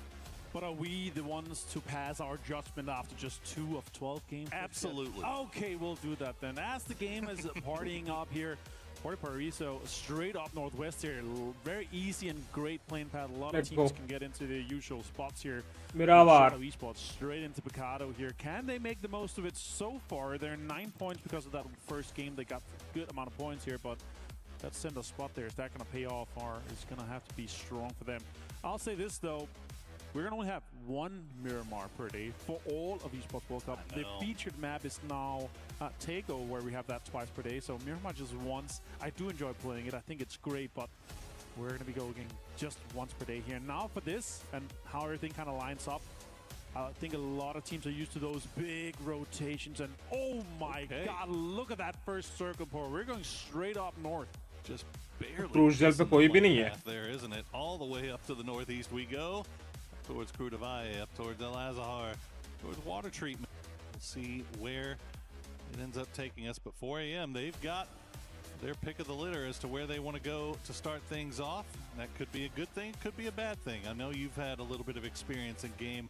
[SPEAKER 17] But are we the ones to pass our judgment after just 2 of 12 games?
[SPEAKER 19] Absolutely.
[SPEAKER 17] Okay, we'll do that then. As the game is partying up here, Puerto Paraiso, straight up northwest here. Very easy and great plane path. A lot of teams can get into the usual spots here.
[SPEAKER 2] Miramar.
[SPEAKER 17] Esports straight into Picado here. Can they make the most of it so far? They're 9 points because of that first game. They got a good amount of points here, but that center spot there, is that going to pay off, or is going to have to be strong for them? I'll say this, though. We're going to only have 1 Miramar per day for all of Esports World Cup. The featured map is now Tego, where we have that twice per day. So Miramar just once. I do enjoy playing it. I think it's great, but we're going to be going just once per day here. Now for this and how everything kind of lines up, I think a lot of teams are used to those big rotations. And oh my God, look at that first circle pour. We're going straight up north.
[SPEAKER 19] Just barely.
[SPEAKER 2] Crucial पे कोई भी नहीं है.
[SPEAKER 19] There, isn't it? All the way up to the northeast we go. Towards Krudavalle, up towards El Azahar, towards water treatment. We'll see where it ends up taking us. But 4 a.m., they've got their pick of the litter as to where they want to go to start things off. That could be a good thing, could be a bad thing. I know you've had a little bit of experience in game.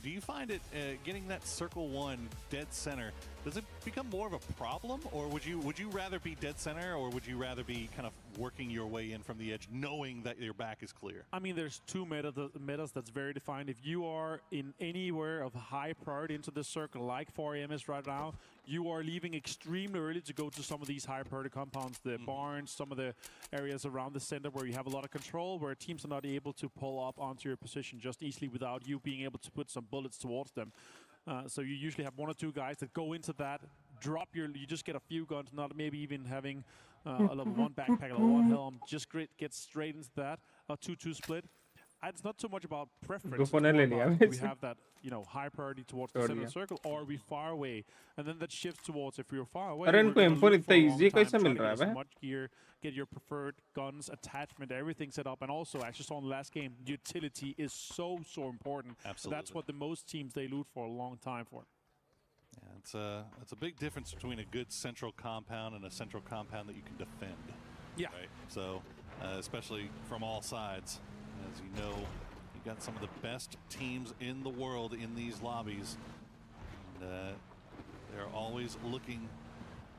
[SPEAKER 19] Do you find it getting that circle 1 dead center, does it become more of a problem, or would you rather be dead center, or would you rather be kind of working your way in from the edge knowing that your back is clear?
[SPEAKER 17] I mean, there's 2 metas that's very defined. If you are in anywhere of high priority into this circle, like 4am is right now, you are leaving extremely early to go to some of these high priority compounds, the barns, some of the areas around the center where you have a lot of control, where teams are not able to pull up onto your position just easily without you being able to put some bullets towards them. So you usually have 1 or 2 guys that go into that, you just get a few guns, not maybe even having a level 1 backpack, a level 1 helm, just get straight into that, a 2-2 split. It's not so much about preference. We have that, high priority towards the center circle, or we far away, and then that shifts towards if we're far away. Much gear, get your preferred guns, attachment, everything set up, and also, as you saw in the last game, utility is so important.
[SPEAKER 19] Absolutely.
[SPEAKER 17] That's what the most teams they loot for a long time for.
[SPEAKER 19] Yeah, it's a big difference between a good central compound and a central compound that you can defend.
[SPEAKER 17] Yeah.
[SPEAKER 19] Right? So, especially from all sides. As you know, you got some of the best teams in the world in these lobbies. And they're always looking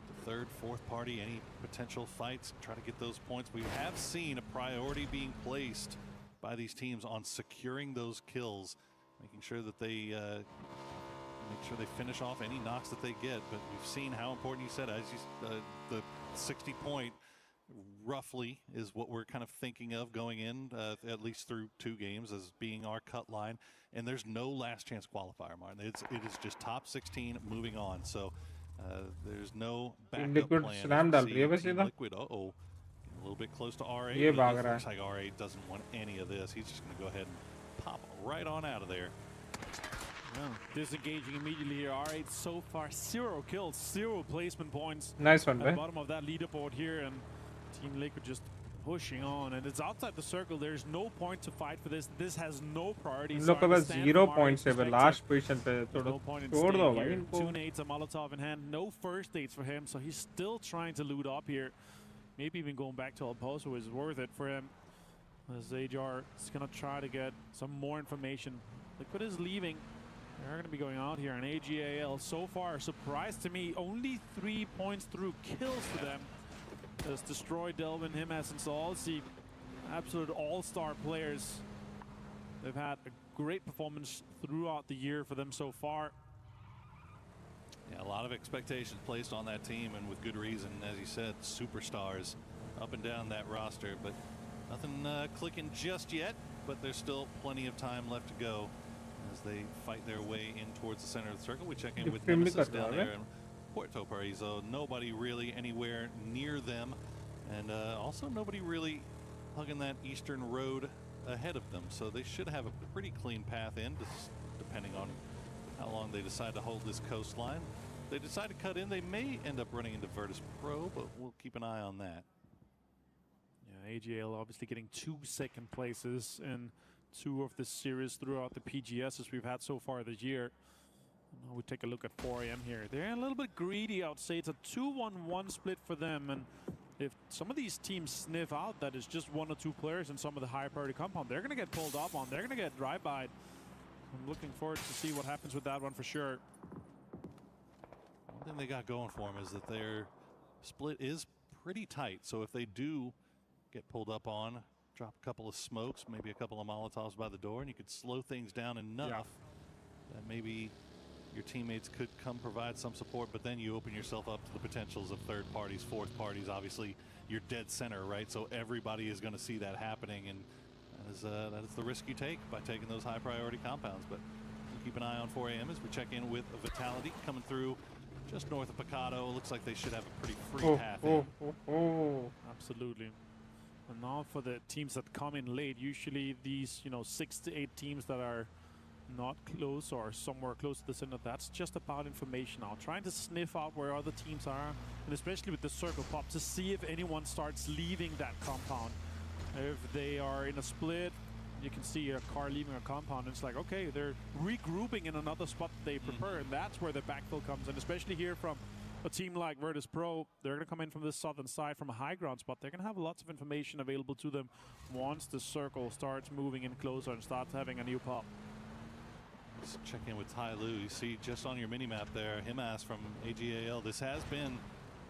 [SPEAKER 19] to third, fourth party, any potential fights, try to get those points. We have seen a priority being placed by these teams on securing those kills, making sure that they finish off any knocks that they get. But we've seen how important, you said, the 60 point roughly is what we're kind of thinking of going in, at least through 2 games, as being our cut line. And there's no last chance qualifier, Martin. It is just top 16 moving on. So there's no backup plan. Liquid, a little bit close to R8. Looks like R8 doesn't want any of this. He's just going to go ahead and pop right on out of there.
[SPEAKER 17] Disengaging immediately here. R8 so far 0 kills, 0 placement points.
[SPEAKER 2] Nice one,
[SPEAKER 17] at the bottom of that leaderboard here, and Team Liquid just pushing on, and it's outside the circle. There's no point to fight for this. This has no priority.
[SPEAKER 2] Look at 0 points here, last position.
[SPEAKER 17] No point in staying here. 2 nades, a Molotov in hand. No first aids for him, so he's still trying to loot up here. maybe even going back to El Pozo is worth it for him. As Ajar is going to try to get some more information. Liquid is leaving. They're going to be going out here. And AGAL so far, surprise to me, only 3 points through kills for them. Has destroyed Delvin, Himas, and Salsi. Absolute all-star players. They've had a great performance throughout the year for them so far.
[SPEAKER 19] Yeah, a lot of expectations placed on that team, and with good reason. As you said, superstars up and down that roster, but nothing clicking just yet. But there's still plenty of time left to go as they fight their way in towards the center of the circle. We check in with Nemesis down there in Puerto Paraiso. Nobody really anywhere near them, and also nobody really hugging that eastern road ahead of them. So they should have a pretty clean path in, just depending on how long they decide to hold this coastline. If they decide to cut in, they may end up running into Virtus Pro, but we'll keep an eye on that.
[SPEAKER 17] Yeah, AGL obviously getting 2 second places in 2 of the series throughout the PGSs we've had so far this year. Now we take a look at 4AM here. They're a little bit greedy, I would say. It's a 2-1-1 split for them, and if some of these teams sniff out that it's just 1 or 2 players in some of the high priority compound, they're going to get pulled up on. They're going to get drive-by'd. I'm looking forward to see what happens with that one for sure.
[SPEAKER 19] One thing they got going for them is that their split is pretty tight. So if they do get pulled up on, drop a couple of smokes, maybe a couple of Molotovs by the door, and you could slow things down enough that maybe your teammates could come provide some support, but then you open yourself up to the potentials of third parties, fourth parties. Obviously, you're dead center, right? So everybody is going to see that happening, and that is the risk you take by taking those high priority compounds. But we'll keep an eye on 4AM as we check in with Vitality coming through just north of Picado. Looks like they should have a pretty free path in.
[SPEAKER 17] Absolutely. And now for the teams that come in late, usually these 6 to 8 teams that are not close or somewhere close to the center, that's just about information now. Trying to sniff out where other teams are, and especially with the circle pop, to see if anyone starts leaving that compound. If they are in a split, you can see a car leaving a compound, and it's like, okay, they're regrouping in another spot that they prefer, and that's where the backfill comes in, especially here from a team like Virtus Pro. They're going to come in from the southern side from a high ground spot. They're going to have lots of information available to them once the circle starts moving in closer and starts having a new pop.
[SPEAKER 19] Let's check in with Ty Lu. You see just on your mini-map there, Himas from AGAL. This has been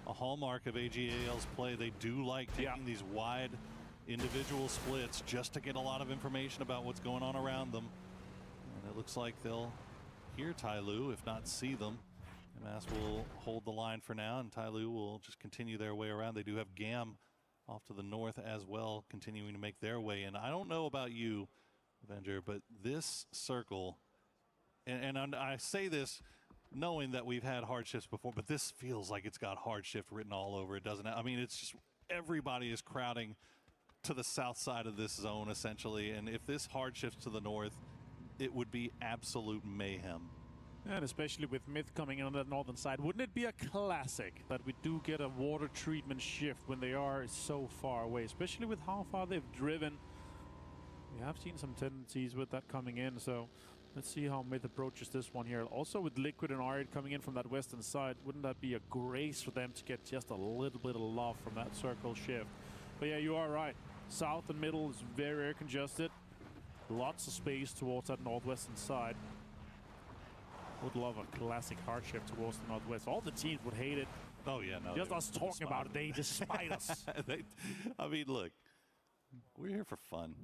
[SPEAKER 19] a hallmark of AGAL's play. They do like taking these wide individual splits just to get a lot of information about what's going on around them. And it looks like they'll hear Ty Lu, if not see them. Himas will hold the line for now, and Ty Lu will just continue their way around. They do have GAM off to the north as well, continuing to make their way in. I don't know about you, Avenger, but this circle, and I say this knowing that we've had hardships before, but this feels like it's got hardship written all over it, doesn't it? I mean, it's just everybody is crowding to the south side of this zone, essentially, and if this hard shifts to the north, it would be absolute mayhem.
[SPEAKER 17] And especially with Myth coming in on the northern side, wouldn't it be a classic that we do get a water treatment shift when they are so far away, especially with how far they've driven? We have seen some tendencies with that coming in, so let's see how Myth approaches this one here. Also with Liquid and Arid coming in from that western side, wouldn't that be a grace for them to get just a little bit of love from that circle shift? But yeah, you are right. South and middle is very, very congested. Lots of space towards that northwestern side. Would love a classic hardship towards the northwest. All the teams would hate it.
[SPEAKER 19] Oh yeah, no.
[SPEAKER 17] Just us talking about it, they despise us.
[SPEAKER 19] I mean, look, we're here for fun,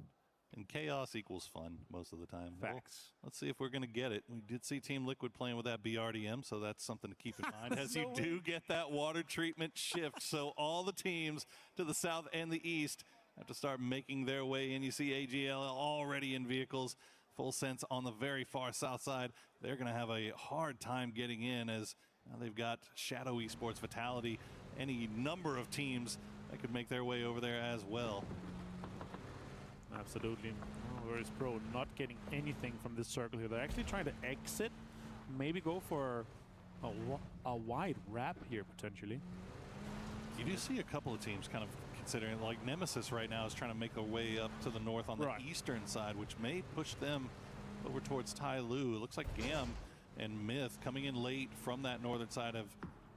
[SPEAKER 19] and chaos equals fun most of the time.
[SPEAKER 17] Facts.
[SPEAKER 19] Well, let's see if we're going to get it. We did see Team Liquid playing with that BRDM, so that's something to keep in mind as you do get that water treatment shift. So all the teams to the south and the east have to start making their way in. You see AGL already in vehicles. Full Sense on the very far south side. They're going to have a hard time getting in, as now they've got Shadow Esports, Vitality, any number of teams that could make their way over there as well.
[SPEAKER 17] Absolutely. Virtus Pro not getting anything from this circle here. They're actually trying to exit, maybe go for a wide wrap here potentially.
[SPEAKER 19] You do see a couple of teams kind of considering, like Nemesis right now is trying to make their way up to the north on the eastern side, which may push them over towards Ty Lu. It looks like GAM and Myth coming in late from that northern side have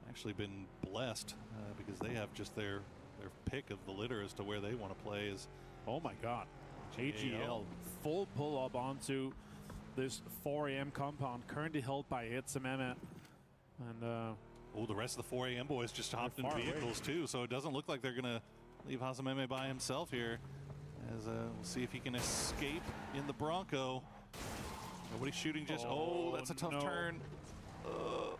[SPEAKER 19] actually been blessed because they have just their pick of the litter as to where they want to play. Is
[SPEAKER 17] oh my God, AGL full pull up onto this 4 a.m. compound currently held by Itzameme. And
[SPEAKER 19] the rest of the 4 a.m. boys just hopped in vehicles too, so it doesn't look like they're gonna leave Hasameme by himself here. As we'll see if he can escape in the Bronco. Nobody's shooting just. Oh, that's a tough turn. Oh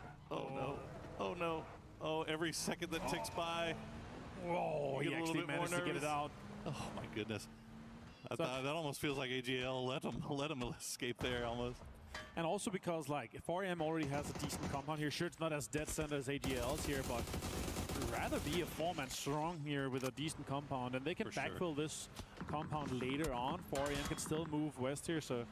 [SPEAKER 19] no. Oh, every second that ticks by.
[SPEAKER 17] Whoa, he actually managed to get it out.
[SPEAKER 19] Oh my goodness. That almost feels like AGL let him escape there almost.
[SPEAKER 17] And also because like 4AM already has a decent compound here. Sure, it's not as dead center as AGL's here, but I'd rather be a 4-man strong here with a decent compound, and they can backfill this compound later on. 4AM can still move west here, so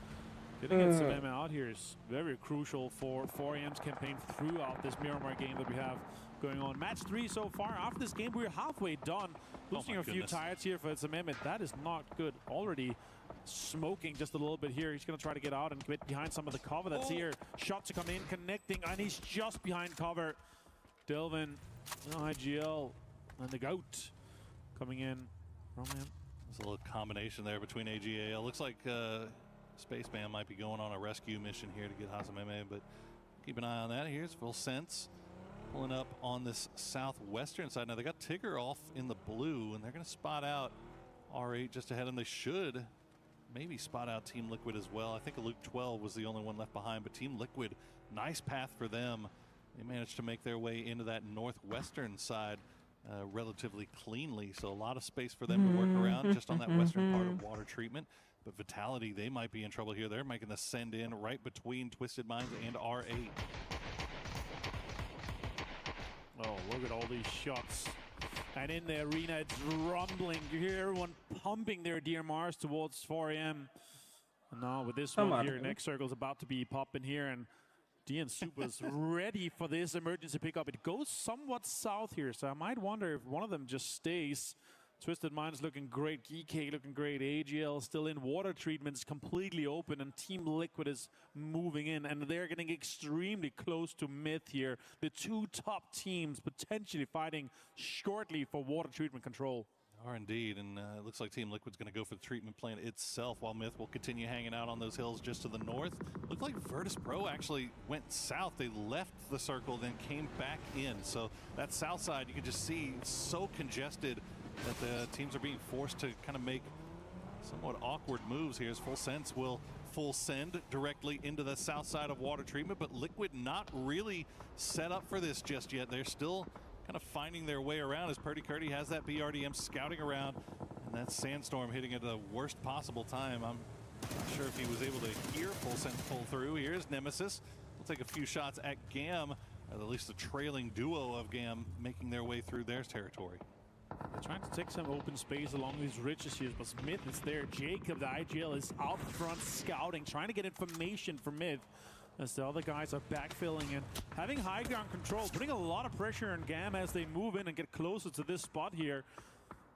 [SPEAKER 17] getting Itzameme out here is very crucial for 4AM's campaign throughout this Miramar game that we have going on. Match 3 so far. After this game, we're halfway done. Losing a few tires here for Itzameme. That is not good. Already smoking just a little bit here. He's going to try to get out and get behind some of the cover that's here. Shots to come in, connecting, and he's just behind cover. Delvin, IGL, and the GOAT coming in from him.
[SPEAKER 19] There's a little combination there between AGL. Looks like Spaceman might be going on a rescue mission here to get Hasameme, but keep an eye on that. Here's Full Sense pulling up on this southwestern side. Now they got Tigger off in the blue, and they're going to spot out R8 just ahead, and they should maybe spot out Team Liquid as well. I think Luke 12 was the only one left behind, but Team Liquid, nice path for them. They managed to make their way into that northwestern side relatively cleanly, so a lot of space for them to work around just on that western part of water treatment. But Vitality, they might be in trouble here. They're making the send in right between Twisted Minds and R8.
[SPEAKER 17] Oh, look at all these shots. And in the arena, it's rumbling. You hear everyone pumping their DMRs towards 4AM. And now with this one here, next circle's about to be popping here, and DN Super's ready for this emergency pickup. It goes somewhat south here, so I might wonder if one of them just stays. Twisted Minds looking great, GK looking great, AGL still in, water treatment's completely open, and Team Liquid is moving in, and they're getting extremely close to Myth here. The two top teams potentially fighting shortly for water treatment control.
[SPEAKER 19] Are indeed, and it looks like Team Liquid's going to go for the treatment plant itself, while Myth will continue hanging out on those hills just to the north. Looked like Virtus Pro actually went south. They left the circle, then came back in. So that south side, you can just see it's so congested that the teams are being forced to kind of make somewhat awkward moves here, as Full Sense will full send directly into the south side of water treatment, but Liquid not really set up for this just yet. They're still kind of finding their way around, as Purdy Curdy has that BRDM scouting around, and that Sandstorm hitting at the worst possible time. I'm not sure if he was able to hear Full Sense pull through. Here's Nemesis. We'll take a few shots at GAM, at least the trailing duo of GAM making their way through their territory.
[SPEAKER 17] They're trying to take some open space along these ridges here, but Myth is there. Jacob, the IGL, is out front scouting, trying to get information from Myth, as the other guys are backfilling and having high ground control, putting a lot of pressure on GAM as they move in and get closer to this spot here.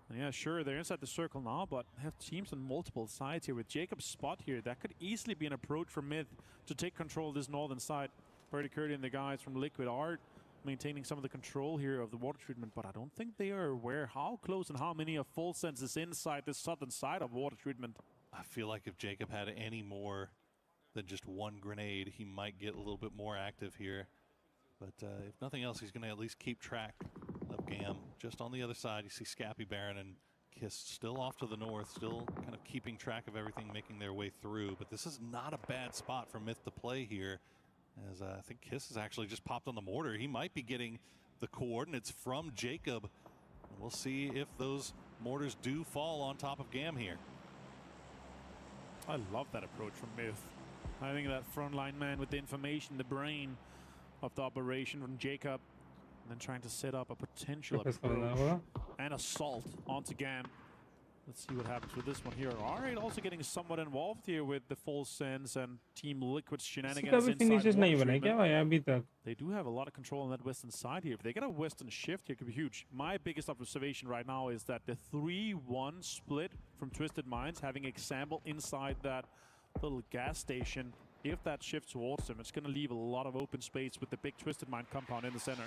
[SPEAKER 17] And yeah, sure, they're inside the circle now, but have teams on multiple sides here. With Jacob's spot here, that could easily be an approach for Myth to take control of this northern side. Purdy Curdy and the guys from Liquid are maintaining some of the control here of the water treatment, but I don't think they are aware how close and how many of Full Sense is inside the southern side of water treatment.
[SPEAKER 19] I feel like if Jacob had any more than just one grenade, he might get a little bit more active here. But if nothing else, he's going to at least keep track of GAM. Just on the other side, you see Scappy Baron and Kiss still off to the north, still kind of keeping track of everything, making their way through. But this is not a bad spot for Myth to play here, as I think Kiss has actually just popped on the mortar. He might be getting the coordinates from Jacob. And we'll see if those mortars do fall on top of GAM here.
[SPEAKER 17] I love that approach from Myth. I think that frontline man with the information, the brain of the operation from Jacob, and then trying to set up a potential approach and assault onto GAM. Let's see what happens with this one here. R8 also getting somewhat involved here with the Full Sense and Team Liquid's shenanigans inside. They do have a lot of control on that western side here. If they get a western shift here, it could be huge. My biggest observation right now is that the 3-1 split from Twisted Minds, having example inside that little gas station, if that shifts towards him, it's going to leave a lot of open space with the big Twisted Mind compound in the center.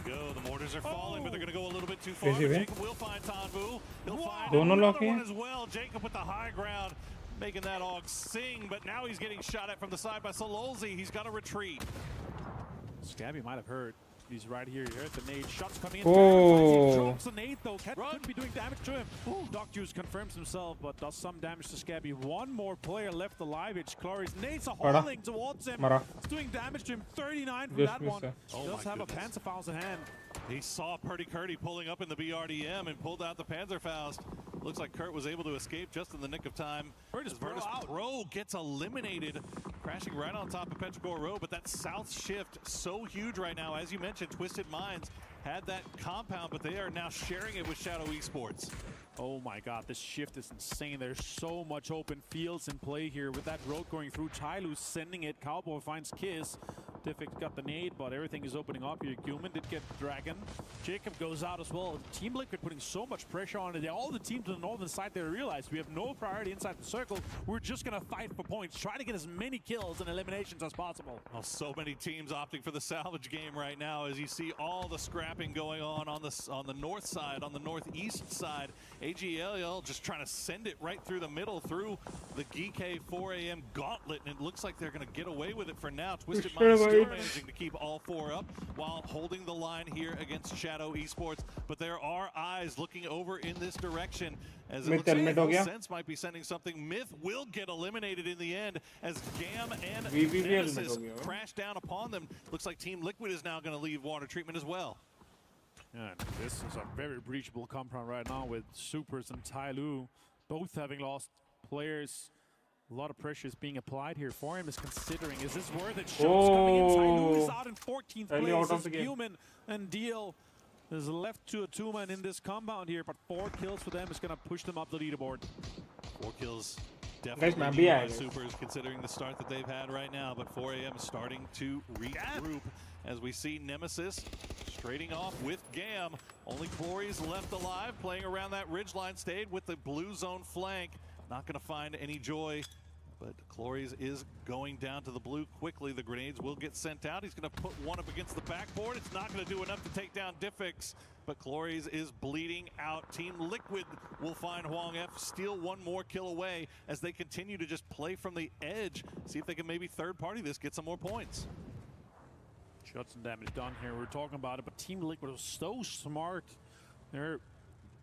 [SPEAKER 19] Go. The mortars are falling, but they're going to go a little bit too far. But Jacob will find Tanvu. He'll find another one as well. Jacob with the high ground, making that Og sing, but now he's getting shot at from the side by Sololzi. He's got to retreat.
[SPEAKER 17] Scabby might have hurt. He's right here. You heard the nade. Shots coming in.
[SPEAKER 2] Oh.
[SPEAKER 17] He drops the nade though. Could be doing damage to him. Doc Juice confirms himself, but does some damage to Scabby. One more player left alive. It's Cloris. Nades are hauling towards him. It's doing damage to him. 39 from that one. Does have a Panzerfaust in hand.
[SPEAKER 19] He saw Purdy Curdy pulling up in the BRDM and pulled out the Panzerfaust. Looks like Kurt was able to escape just in the nick of time. Virtus Pro gets eliminated, crashing right on top of Petrichor Road. But that south shift so huge right now. As you mentioned, Twisted Minds had that compound, but they are now sharing it with Shadow Esports.
[SPEAKER 17] Oh my god, this shift is insane. There's so much open fields in play here with that road going through. Chailu sending it. Cowboy finds Kiss. Diffic got the nade, but everything is opening up here. Guman did get Dragon. Jacob goes out as well. Team Liquid putting so much pressure on it. All the teams on the northern side, they realize we have no priority inside the circle. We're just going to fight for points. Try to get as many kills and eliminations as possible.
[SPEAKER 19] Oh, so many teams opting for the salvage game right now as you see all the scrapping going on the north side, on the northeast side. AGL just trying to send it right through the middle, through the GK 4 AM gauntlet, and it looks like they're going to get away with it for now. Twisted Mind still managing to keep all four up while holding the line here against Shadow Esports, but there are eyes looking over in this direction as it looks like Sense might be sending something. Myth will get eliminated in the end as Gam and Nemesis crash down upon them. Looks like Team Liquid is now going to leave water treatment as well.
[SPEAKER 17] And this is a very breachable compound right now with Supers and Tyloo both having lost players. A lot of pressure is being applied here. For him is considering, is this worth it? Shots coming in. Tyloo is out in 14th place. As Human and Deal is left to a two-man in this compound here, but 4 kills for them is going to push them up the leaderboard.
[SPEAKER 19] 4 kills definitely by Supers considering the start that they've had right now, but 4 AM is starting to regroup as we see Nemesis trading off with Gam. Only Clory's left alive, playing around that ridgeline, stayed with the blue zone flank. Not going to find any joy, but Clory's is going down to the blue quickly. The grenades will get sent out. He's going to put one up against the backboard. It's not going to do enough to take down Diffix, but Clory's is bleeding out. Team Liquid will find Huang F, steal one more kill away as they continue to just play from the edge. See if they can maybe third party this, get some more points.
[SPEAKER 17] Shots and damage done here. We're talking about it, but Team Liquid was so smart. They're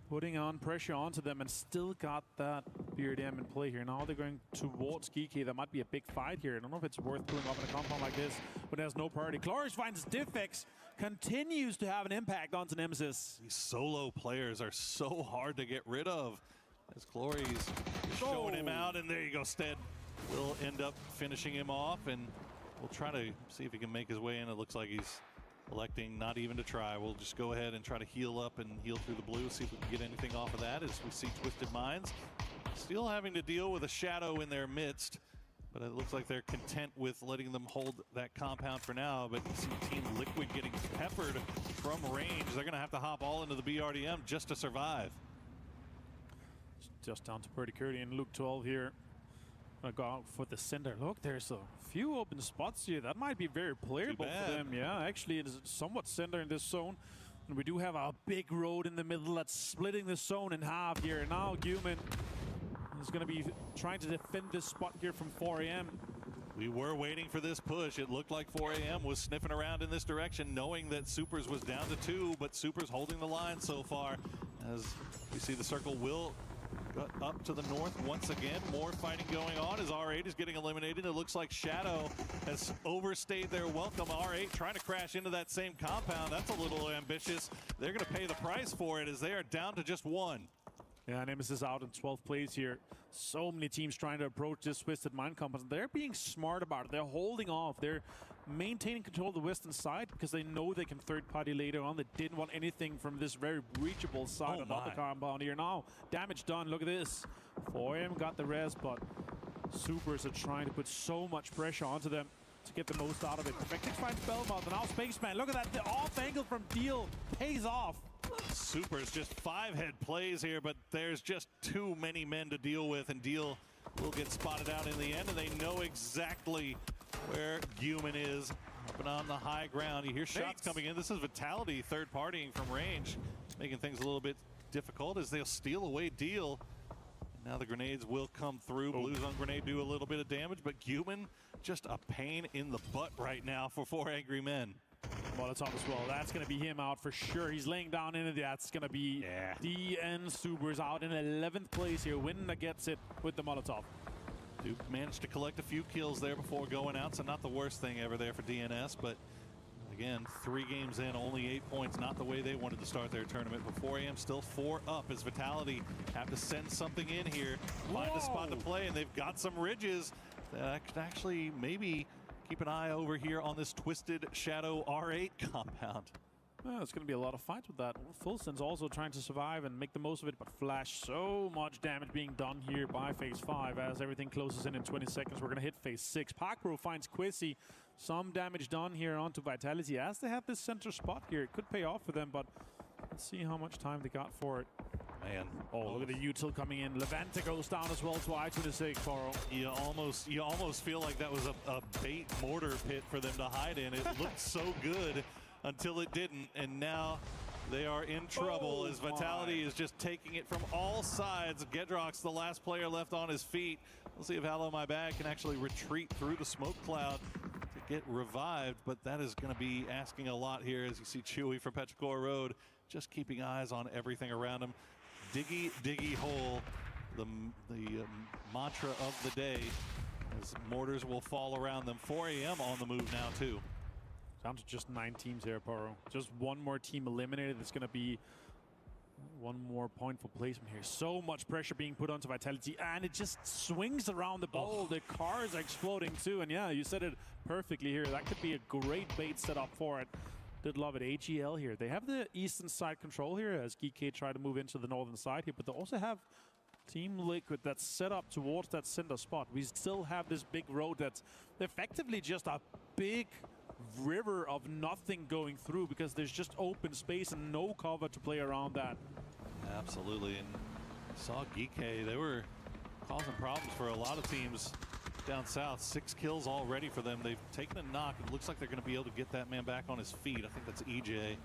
[SPEAKER 17] putting on pressure onto them and still got that BRDM in play here. Now they're going towards Geeky. That might be a big fight here. I don't know if it's worth pulling up in a compound like this, but there's no priority. Cloris finds Diffix, continues to have an impact onto Nemesis.
[SPEAKER 19] These solo players are so hard to get rid of as Clory's showing him out, and there you go. Stead will end up finishing him off, and we'll try to see if he can make his way in. It looks like he's electing not even to try. We'll just go ahead and try to heal up and heal through the blue, see if we can get anything off of that as we see Twisted Minds still having to deal with a shadow in their midst, but it looks like they're content with letting them hold that compound for now. But you see Team Liquid getting peppered from range. They're going to have to hop all into the BRDM just to survive.
[SPEAKER 17] Just down to Purdy Curdy and Luke 12 here. Gonna go out for the center. Look, there's a few open spots here. That might be very playable for them. Yeah, actually it is somewhat center in this zone. And we do have a big road in the middle that's splitting the zone in half here. And now Guman is going to be trying to defend this spot here from 4 AM.
[SPEAKER 19] We were waiting for this push. It looked like 4 AM was sniffing around in this direction, knowing that Supers was down to 2, but Supers holding the line so far. As we see the circle will up to the north once again. More fighting going on as R8 is getting eliminated. It looks like Shadow has overstayed their welcome. R8 trying to crash into that same compound. That's a little ambitious. They're going to pay the price for it as they are down to just 1.
[SPEAKER 17] Yeah, Nemesis out in 12th place here. So many teams trying to approach this Twisted Mind compound. They're being smart about it. They're holding off. They're maintaining control of the western side because they know they can third party later on. They didn't want anything from this very breachable side of the compound here. Now, damage done. Look at this. 4M got the res, but Supers are trying to put so much pressure onto them to get the most out of it. Perfectix finds Belmont, and now Spaceman. Look at that. The off angle from Deal pays off.
[SPEAKER 19] Supers just 5-head plays here, but there's just too many men to deal with, and Deal will get spotted out in the end, and they know exactly where Guman is. Up and on the high ground. You hear shots coming in. This is Vitality third partying from range, making things a little bit difficult as they'll steal away Deal. Now the grenades will come through. Blues on grenade do a little bit of damage, but Guman just a pain in the butt right now for 4 Angry Men.
[SPEAKER 17] Molotov as well. That's going to be him out for sure. He's laying down into that's going to be DN Subers out in 11th place here. Winner gets it with the Molotov.
[SPEAKER 19] Duke managed to collect a few kills there before going out, so not the worst thing ever there for DNS, but again, 3 games in, only 8 points, not the way they wanted to start their tournament. But 4 AM still 4 up as Vitality have to send something in here, find a spot to play, and they've got some ridges that could actually maybe keep an eye over here on this Twisted Shadow R8 compound.
[SPEAKER 17] Well, it's going to be a lot of fights with that. Fulson's also trying to survive and make the most of it, but Flash, so much damage being done here by Phase 5 as everything closes in 20 seconds. We're going to hit Phase 6. Parkbro finds Quizzy. Some damage done here onto Vitality as they have this center spot here. It could pay off for them, but let's see how much time they got for it.
[SPEAKER 19] Man.
[SPEAKER 17] Oh, look at the util coming in. Levante goes down as well to I-26, Poro.
[SPEAKER 19] You almost feel like that was a bait mortar pit for them to hide in. It looked so good until it didn't, and now they are in trouble as Vitality is just taking it from all sides. Gedrock's the last player left on his feet. We'll see if Hello My Bag can actually retreat through the smoke cloud to get revived, but that is going to be asking a lot here as you see Chewy from Petrichor Road just keeping eyes on everything around him. Diggy, diggy hole, the mantra of the day, as mortars will fall around them. 4 AM on the move now too.
[SPEAKER 17] Down to just 9 teams here, Poro. Just one more team eliminated. It's going to be one more point for placement here. So much pressure being put onto Vitality, and it just swings around the ball. The cars are exploding too, and yeah, you said it perfectly here. That could be a great bait setup for it. Did love it. AGL here. They have the eastern side control here as GK try to move into the northern side here, but they also have Team Liquid that's set up towards that center spot. We still have this big road that's effectively just a big river of nothing going through because there's just open space and no cover to play around that.
[SPEAKER 19] Absolutely, and saw GK, they were causing problems for a lot of teams down south. 6 kills already for them. They've taken a knock. It looks like they're going to be able to get that man back on his feet. I think that's EJ.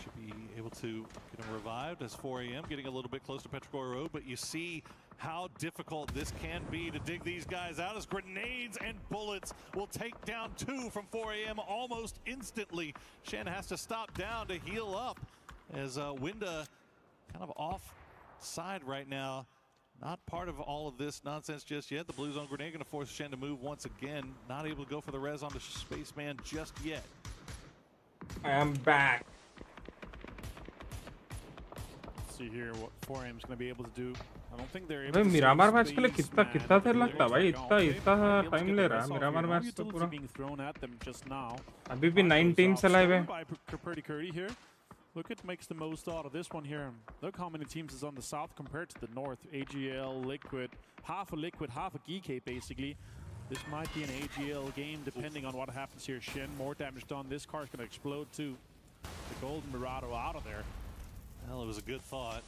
[SPEAKER 19] Should be able to get him revived as 4 AM getting a little bit close to Petrichor Road, but you see how difficult this can be to dig these guys out as grenades and bullets will take down 2 from 4 AM almost instantly. Shen has to stop down to heal up as Winda kind of offside right now. Not part of all of this nonsense just yet. The Blue Zone grenade going to force Shen to move once again. Not able to go for the res on the Spaceman just yet.
[SPEAKER 2] I am back.
[SPEAKER 17] Let's see here what 4AM is going to be able to do. I don't think they're able to
[SPEAKER 2] Miramar match के लिए कितना देर लगता है भाई इतना time ले रहा है मिरामार मैच तो पूरा
[SPEAKER 17] being thrown at them just now.
[SPEAKER 2] अभी भी 9 teams alive है.
[SPEAKER 17] Pretty Curdy here. Look, it makes the most out of this one here. Look how many teams is on the south compared to the north. AGL, Liquid, half a Liquid, half a GK basically. This might be an AGL game depending on what happens here. Shen, more damage done. This car is going to explode too. The Golden Mirado out of there.
[SPEAKER 19] Well, it was a good thought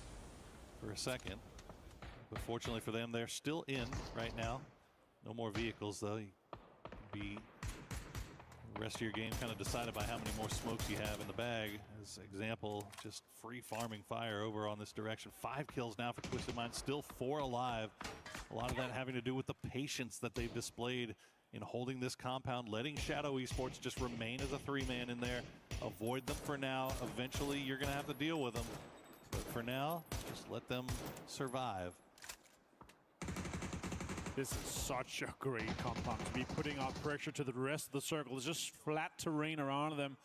[SPEAKER 19] for a second. But fortunately for them, they're still in right now. No more vehicles though. You can be the rest of your game kind of decided by how many more smokes you have in the bag. As example, just free farming fire over on this direction. 5 kills now for Twisted Mind, still 4 alive. A lot of that having to do with the patience that they've displayed in holding this compound, letting Shadow Esports just remain as a 3-man in there. Avoid them for now. Eventually, you're going to have to deal with them. But for now, just let them survive.
[SPEAKER 17] This is such a great compound to be putting out pressure to the rest of the circle. There's just flat terrain around them.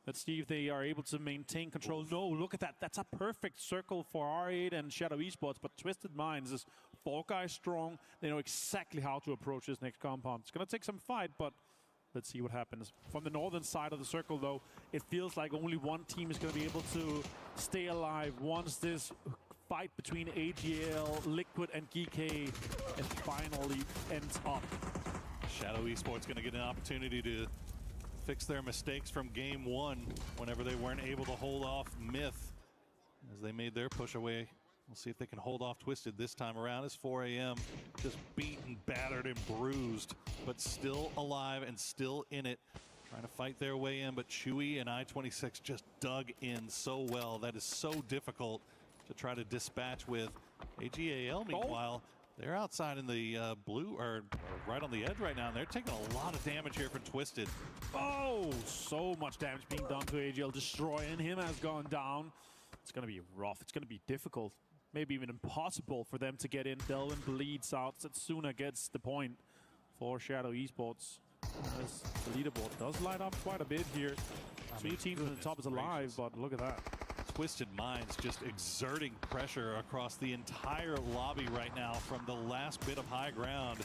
[SPEAKER 17] Let's see if they are able to maintain control. No, look at that. That's a perfect circle for R8 and Shadow Esports, but Twisted Minds is 4 guys strong. They know exactly how to approach this next compound. It's going to take some fight, but let's see what happens. From the northern side of the circle, though, it feels like only one team is going to be able to stay alive once this fight between AGL, Liquid, and GK finally ends up.
[SPEAKER 19] Shadow Esports going to get an opportunity to fix their mistakes from game 1 whenever they weren't able to hold off Myth as they made their push away We'll see if they can hold off Twisted this time around, as 4 AM just beaten, battered, and bruised, but still alive and still in it, trying to fight their way in. But Chewy and I-26 just dug in so well. That is so difficult to try to dispatch with. AGAL, meanwhile, they're outside in the blue, or right on the edge right now, and they're taking a lot of damage here from Twisted.
[SPEAKER 17] Oh, so much damage being done to AGL. Destroying him has gone down. It's going to be rough. It's going to be difficult. Maybe even impossible for them to get in. Delvin bleeds out. Setsuna gets the point for Shadow Esports. As the leaderboard does light up quite a bit here. 3 teams from the top is alive, but look at that.
[SPEAKER 19] Twisted Minds just exerting pressure across the entire lobby right now from the last bit of high ground.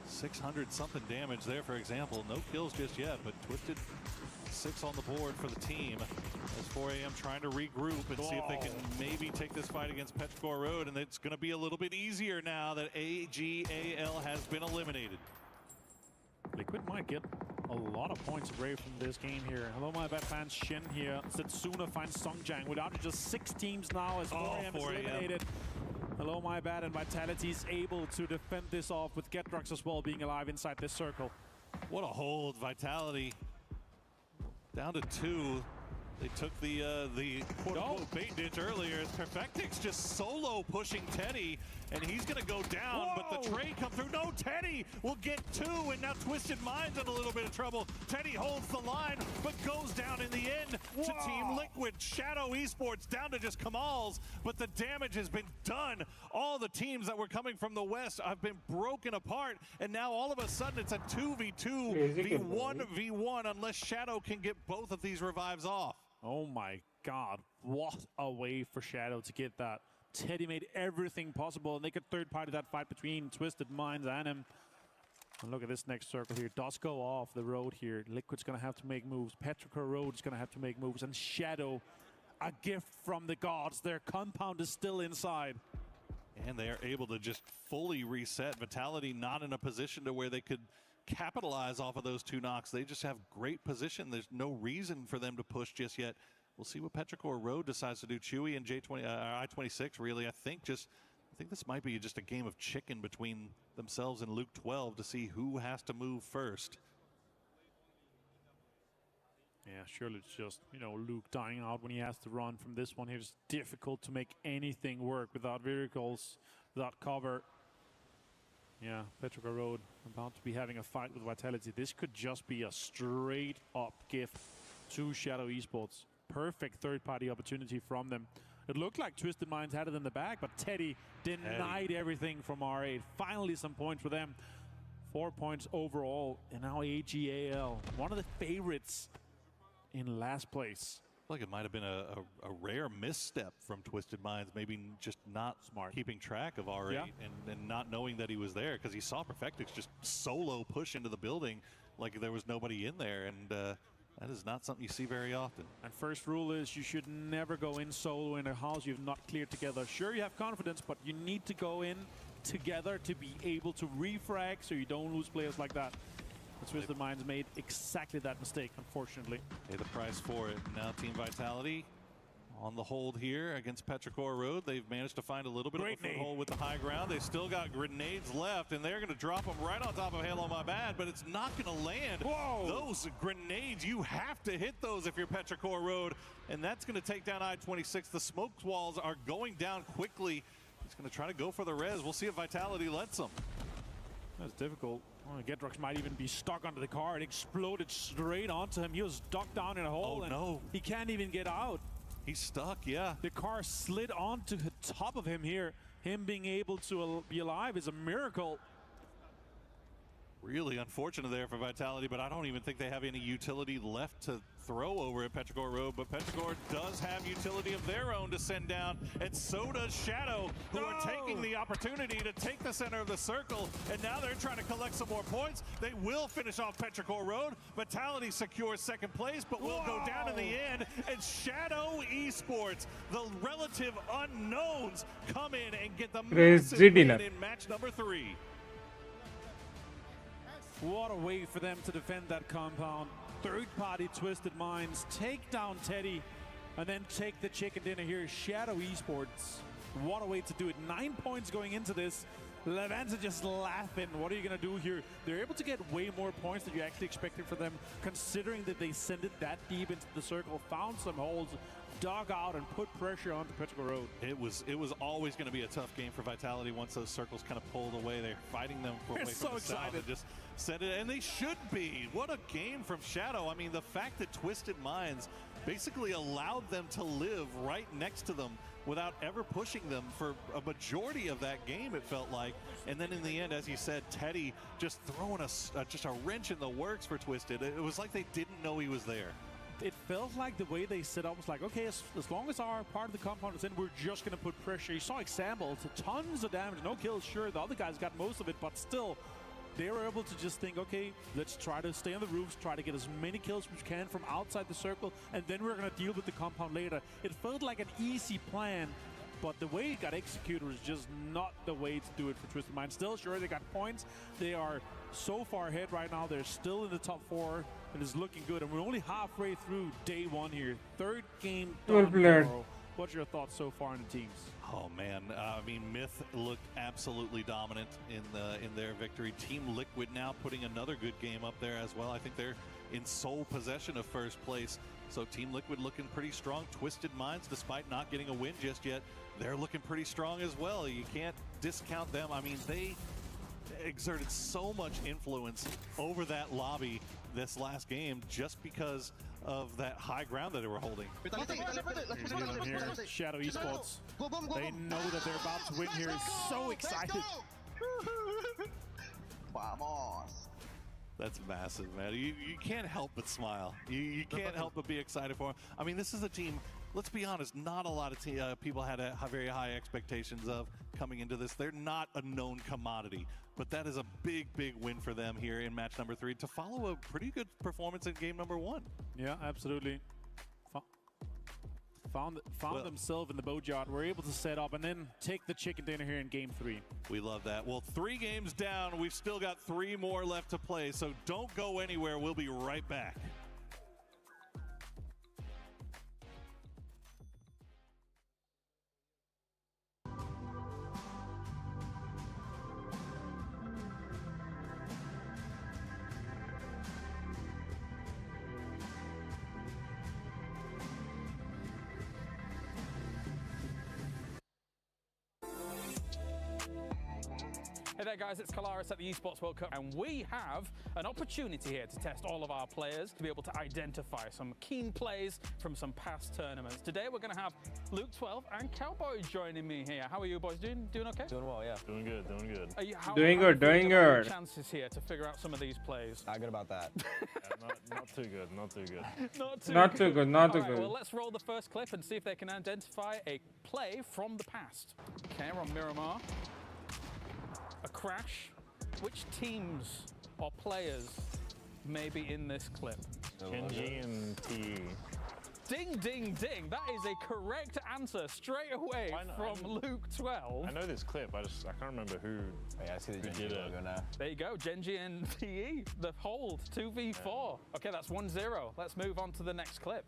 [SPEAKER 19] 600 something damage there, for example. No kills just yet, but Twisted 6 on the board for the team. As 4 AM trying to regroup and see if they can maybe take this fight against Petrichor Road, and it's going to be a little bit easier now that AGAL has been eliminated.
[SPEAKER 17] Liquid might get a lot of points away from this game here. Hello, my bad fans. Shin here. Setsuna finds Songjang. Without just 6 teams now as 4 AM is eliminated. Hello, my bad, and Vitality is able to defend this off with Getrox as well being alive inside this circle.
[SPEAKER 19] What a hold, Vitality. Down to 2. They took the quote-unquote bait ditch earlier. Perfectix just solo pushing Teddy, and he's going to go down, but the trade come through. No, Teddy will get 2, and now Twisted Minds in a little bit of trouble. Teddy holds the line, but goes down in the end to Team Liquid. Shadow Esports down to just Kamal's, but the damage has been done. All the teams that were coming from the west have been broken apart, and now all of a sudden it's a 2v2 v1v1 unless Shadow can get both of these revives off.
[SPEAKER 17] Oh my god, what a way for Shadow to get that. Teddy made everything possible, and they could third-party that fight between Twisted Minds and him. And look at this next circle here. Does go off the road here. Liquid's going to have to make moves. Petrichor Road is going to have to make moves. And Shadow, a gift from the gods. Their compound is still inside.
[SPEAKER 19] And they are able to just fully reset. Vitality not in a position to where they could capitalize off of those 2 knocks. They just have great position. There's no reason for them to push just yet. We'll see what Petrichor Road decides to do. Chewy and I-26 really, I think this might be just a game of chicken between themselves and Luke 12 to see who has to move first.
[SPEAKER 17] Yeah, surely it's just, Luke dying out when he has to run from this one here. It's difficult to make anything work without vehicles, without cover. Yeah, Petrichor Road about to be having a fight with Vitality. This could just be a straight up gift to Shadow Esports. Perfect third-party opportunity from them. It looked like Twisted Minds had it in the bag, but Teddy denied everything from R8. Finally some points for them. 4 points overall, and now AGAL, one of the favorites in last place.
[SPEAKER 19] Like it might have been a rare misstep from Twisted Minds, maybe just not keeping track of R8 and not knowing that he was there, because he saw Perfectix just solo push into the building like there was nobody in there, and that is not something you see very often.
[SPEAKER 17] And first rule is you should never go in solo in a house you've not cleared together. Sure, you have confidence, but you need to go in together to be able to refrag so you don't lose players like that. Twisted Minds made exactly that mistake, unfortunately.
[SPEAKER 19] Pay the price for it. Now Team Vitality on the hold here against Petrichor Road. They've managed to find a little bit of a foothold with the high ground. They've still got grenades left, and they're going to drop them right on top of Halo My Bad, but it's not going to land.
[SPEAKER 17] Whoa!
[SPEAKER 19] Those grenades, you have to hit those if you're Petrichor Road, and that's going to take down I-26. The smoke walls are going down quickly. He's going to try to go for the res. We'll see if Vitality lets him.
[SPEAKER 17] That's difficult. Getrox might even be stuck under the car. It exploded straight onto him. He was stuck down in a hole.
[SPEAKER 19] Oh, no.
[SPEAKER 17] He can't even get out.
[SPEAKER 19] He's stuck, yeah.
[SPEAKER 17] The car slid onto the top of him here. Him being able to be alive is a miracle.
[SPEAKER 19] Really unfortunate there for Vitality, but I don't even think they have any utility left to throw over at Petrichor Road, but Petrichor does have utility of their own to send down, and so does Shadow, who are taking the opportunity to take the center of the circle, and now they're trying to collect some more points. They will finish off Petrichor Road. Vitality secures second place, but will go down in the end, and Shadow Esports, the relative unknowns, come in and get the massive win in match number 3.
[SPEAKER 17] What a way for them to defend that compound. Third-party Twisted Minds take down Teddy and then take the chicken dinner here. Shadow Esports What a way to do it. 9 points going into this. Levante just laughing. What are you going to do here? They're able to get way more points than you actually expected for them, considering that they sent it that deep into the circle, found some holes, dug out, and put pressure onto Petrichor Road.
[SPEAKER 19] It was always going to be a tough game for Vitality once those circles kind of pulled away. They're fighting them away from
[SPEAKER 17] so
[SPEAKER 19] the south
[SPEAKER 17] excited.
[SPEAKER 19] and just sent it, and they should be. What a game from Shadow. I mean, the fact that Twisted Minds basically allowed them to live right next to them without ever pushing them for a majority of that game, it felt like. And then in the end, as you said, Teddy just throwing just a wrench in the works for Twisted. It was like they didn't know he was there.
[SPEAKER 17] It felt like the way they set up was like, okay, as long as our part of the compound is in, we're just going to put pressure. You saw examples, tons of damage, no kills, sure, the other guys got most of it, but still, they were able to just think, okay, let's try to stay on the roofs, try to get as many kills as we can from outside the circle, and then we're going to deal with the compound later. It felt like an easy plan, but the way it got executed was just not the way to do it for Twisted Minds. Still, sure, they got points. They are so far ahead right now. They're still in the top 4, and it's looking good. And we're only halfway through day 1 here. 3rd game done tomorrow. What's your thoughts so far on the teams?
[SPEAKER 19] Oh man, I mean, Myth looked absolutely dominant in their victory. Team Liquid now putting another good game up there as well. I think they're in sole possession of first place. So Team Liquid looking pretty strong. Twisted Minds, despite not getting a win just yet, they're looking pretty strong as well. You can't discount them. I mean, they exerted so much influence over that lobby this last game just because of that high ground that they were holding.
[SPEAKER 17] Shadow Esports. They know that they're about to win here. So excited.
[SPEAKER 19] That's massive, man. You can't help but smile. You can't help but be excited for them. I mean, this is a team, let's be honest, not a lot of people had very high expectations of coming into this. They're not a known commodity, but that is a big, big win for them here in match number 3 to follow a pretty good performance in game number 1.
[SPEAKER 17] Yeah, absolutely. Found themselves in the boatyard. We're able to set up and then take the chicken dinner here in game 3.
[SPEAKER 19] We love that. Well, 3 games down. We've still got 3 more left to play, so don't go anywhere. We'll be right back.
[SPEAKER 16] Hey there guys, it's Kalaris at the Esports World Cup, and we have an opportunity here to test all of our players to be able to identify some keen plays from some past tournaments. Today we're going to have Luke 12 and Cowboy joining me here. How are you boys doing? Doing okay?
[SPEAKER 6] Doing well, yeah. Doing good, doing good.
[SPEAKER 2] Doing good.
[SPEAKER 16] Chances here to figure out some of these plays.
[SPEAKER 6] Not good about that. Not too good, not too good.
[SPEAKER 2] Not too good, not too
[SPEAKER 16] All right,
[SPEAKER 2] good.
[SPEAKER 16] well, let's roll the first clip and see if they can identify a play from the past. Okay, we're on Miramar. A crash. Which teams or players may be in this clip?
[SPEAKER 6] Genji and T.
[SPEAKER 16] Ding, ding, ding. That is a correct answer straight away from Luke 12.
[SPEAKER 6] I know this clip, I can't remember who.
[SPEAKER 9] Yeah, I see the Genji
[SPEAKER 6] did
[SPEAKER 9] logo now.
[SPEAKER 16] There you go, Genji and PE, the hold, 2v4. Okay, that's 1-0. Let's move on to the next clip.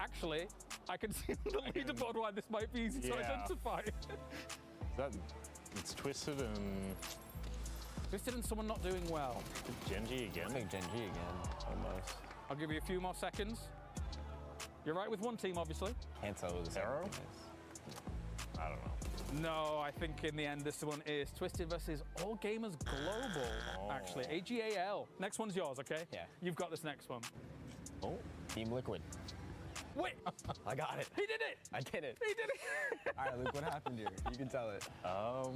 [SPEAKER 16] Actually, I can see on the leaderboard why this might be easy to identify.
[SPEAKER 6] It's Twisted and...
[SPEAKER 16] Twisted and someone not doing well.
[SPEAKER 6] Genji again?
[SPEAKER 9] I think Genji again, almost.
[SPEAKER 16] I'll give you a few more seconds. You're right with one team, obviously.
[SPEAKER 9] Can't tell who the second team is.
[SPEAKER 6] I don't know.
[SPEAKER 16] No, I think in the end this one is Twisted versus All Gamers Global, actually. AGAL. Next one's yours, okay?
[SPEAKER 9] Yeah.
[SPEAKER 16] You've got this next one.
[SPEAKER 9] Oh, Team Liquid.
[SPEAKER 16] Wait!
[SPEAKER 9] I got it.
[SPEAKER 16] He did it!
[SPEAKER 9] I did it.
[SPEAKER 16] He did it!
[SPEAKER 9] All right, Luke, what happened here? You can tell it.
[SPEAKER 6] I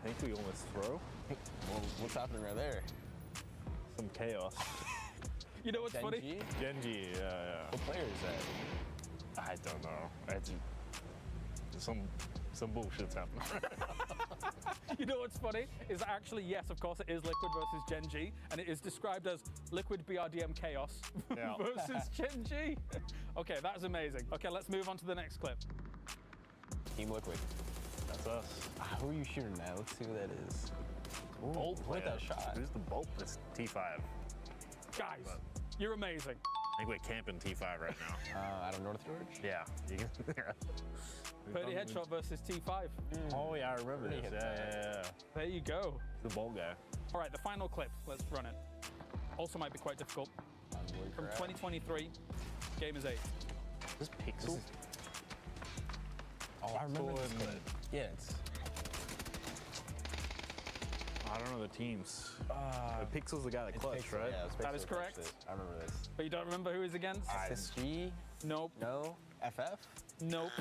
[SPEAKER 6] think we almost throw.
[SPEAKER 9] Well, what's happening right there?
[SPEAKER 6] Some chaos.
[SPEAKER 16] You know what's funny?
[SPEAKER 6] Genji, yeah.
[SPEAKER 9] What player is that?
[SPEAKER 6] I don't know. Some bullshit's happening.
[SPEAKER 16] You know what's funny? Is that actually, yes, of course, it is Liquid versus Genji, and it is described as Liquid BRDM Chaos versus Genji. Okay, that's amazing. Okay, let's move on to the next clip.
[SPEAKER 9] Team Liquid.
[SPEAKER 6] That's us.
[SPEAKER 9] Who are you shooting at? Let's see who that is. Ooh,
[SPEAKER 6] Bolt
[SPEAKER 9] look at that shot.
[SPEAKER 6] Who's the Bolt? It's T5.
[SPEAKER 16] Guys, you're amazing.
[SPEAKER 7] I think we're camping T5 right now.
[SPEAKER 9] Out of North George?
[SPEAKER 7] Yeah. You can,
[SPEAKER 22] Purdy Headshot versus T5.
[SPEAKER 7] Oh, yeah, I remember this. Yeah.
[SPEAKER 22] There you go.
[SPEAKER 7] The bold guy.
[SPEAKER 22] All right, the final clip. Let's run it. Also might be quite difficult. From 2023, game is 8.
[SPEAKER 7] This Pixel?
[SPEAKER 9] Oh, I remember this clip. Yeah, it's...
[SPEAKER 7] I don't know the teams. The Pixel's the guy that clutched, right?
[SPEAKER 9] Yeah,
[SPEAKER 22] That is correct.
[SPEAKER 9] I remember this.
[SPEAKER 22] But you don't remember who he's against?
[SPEAKER 9] SSG?
[SPEAKER 22] Nope.
[SPEAKER 9] No? FF?
[SPEAKER 22] Nope.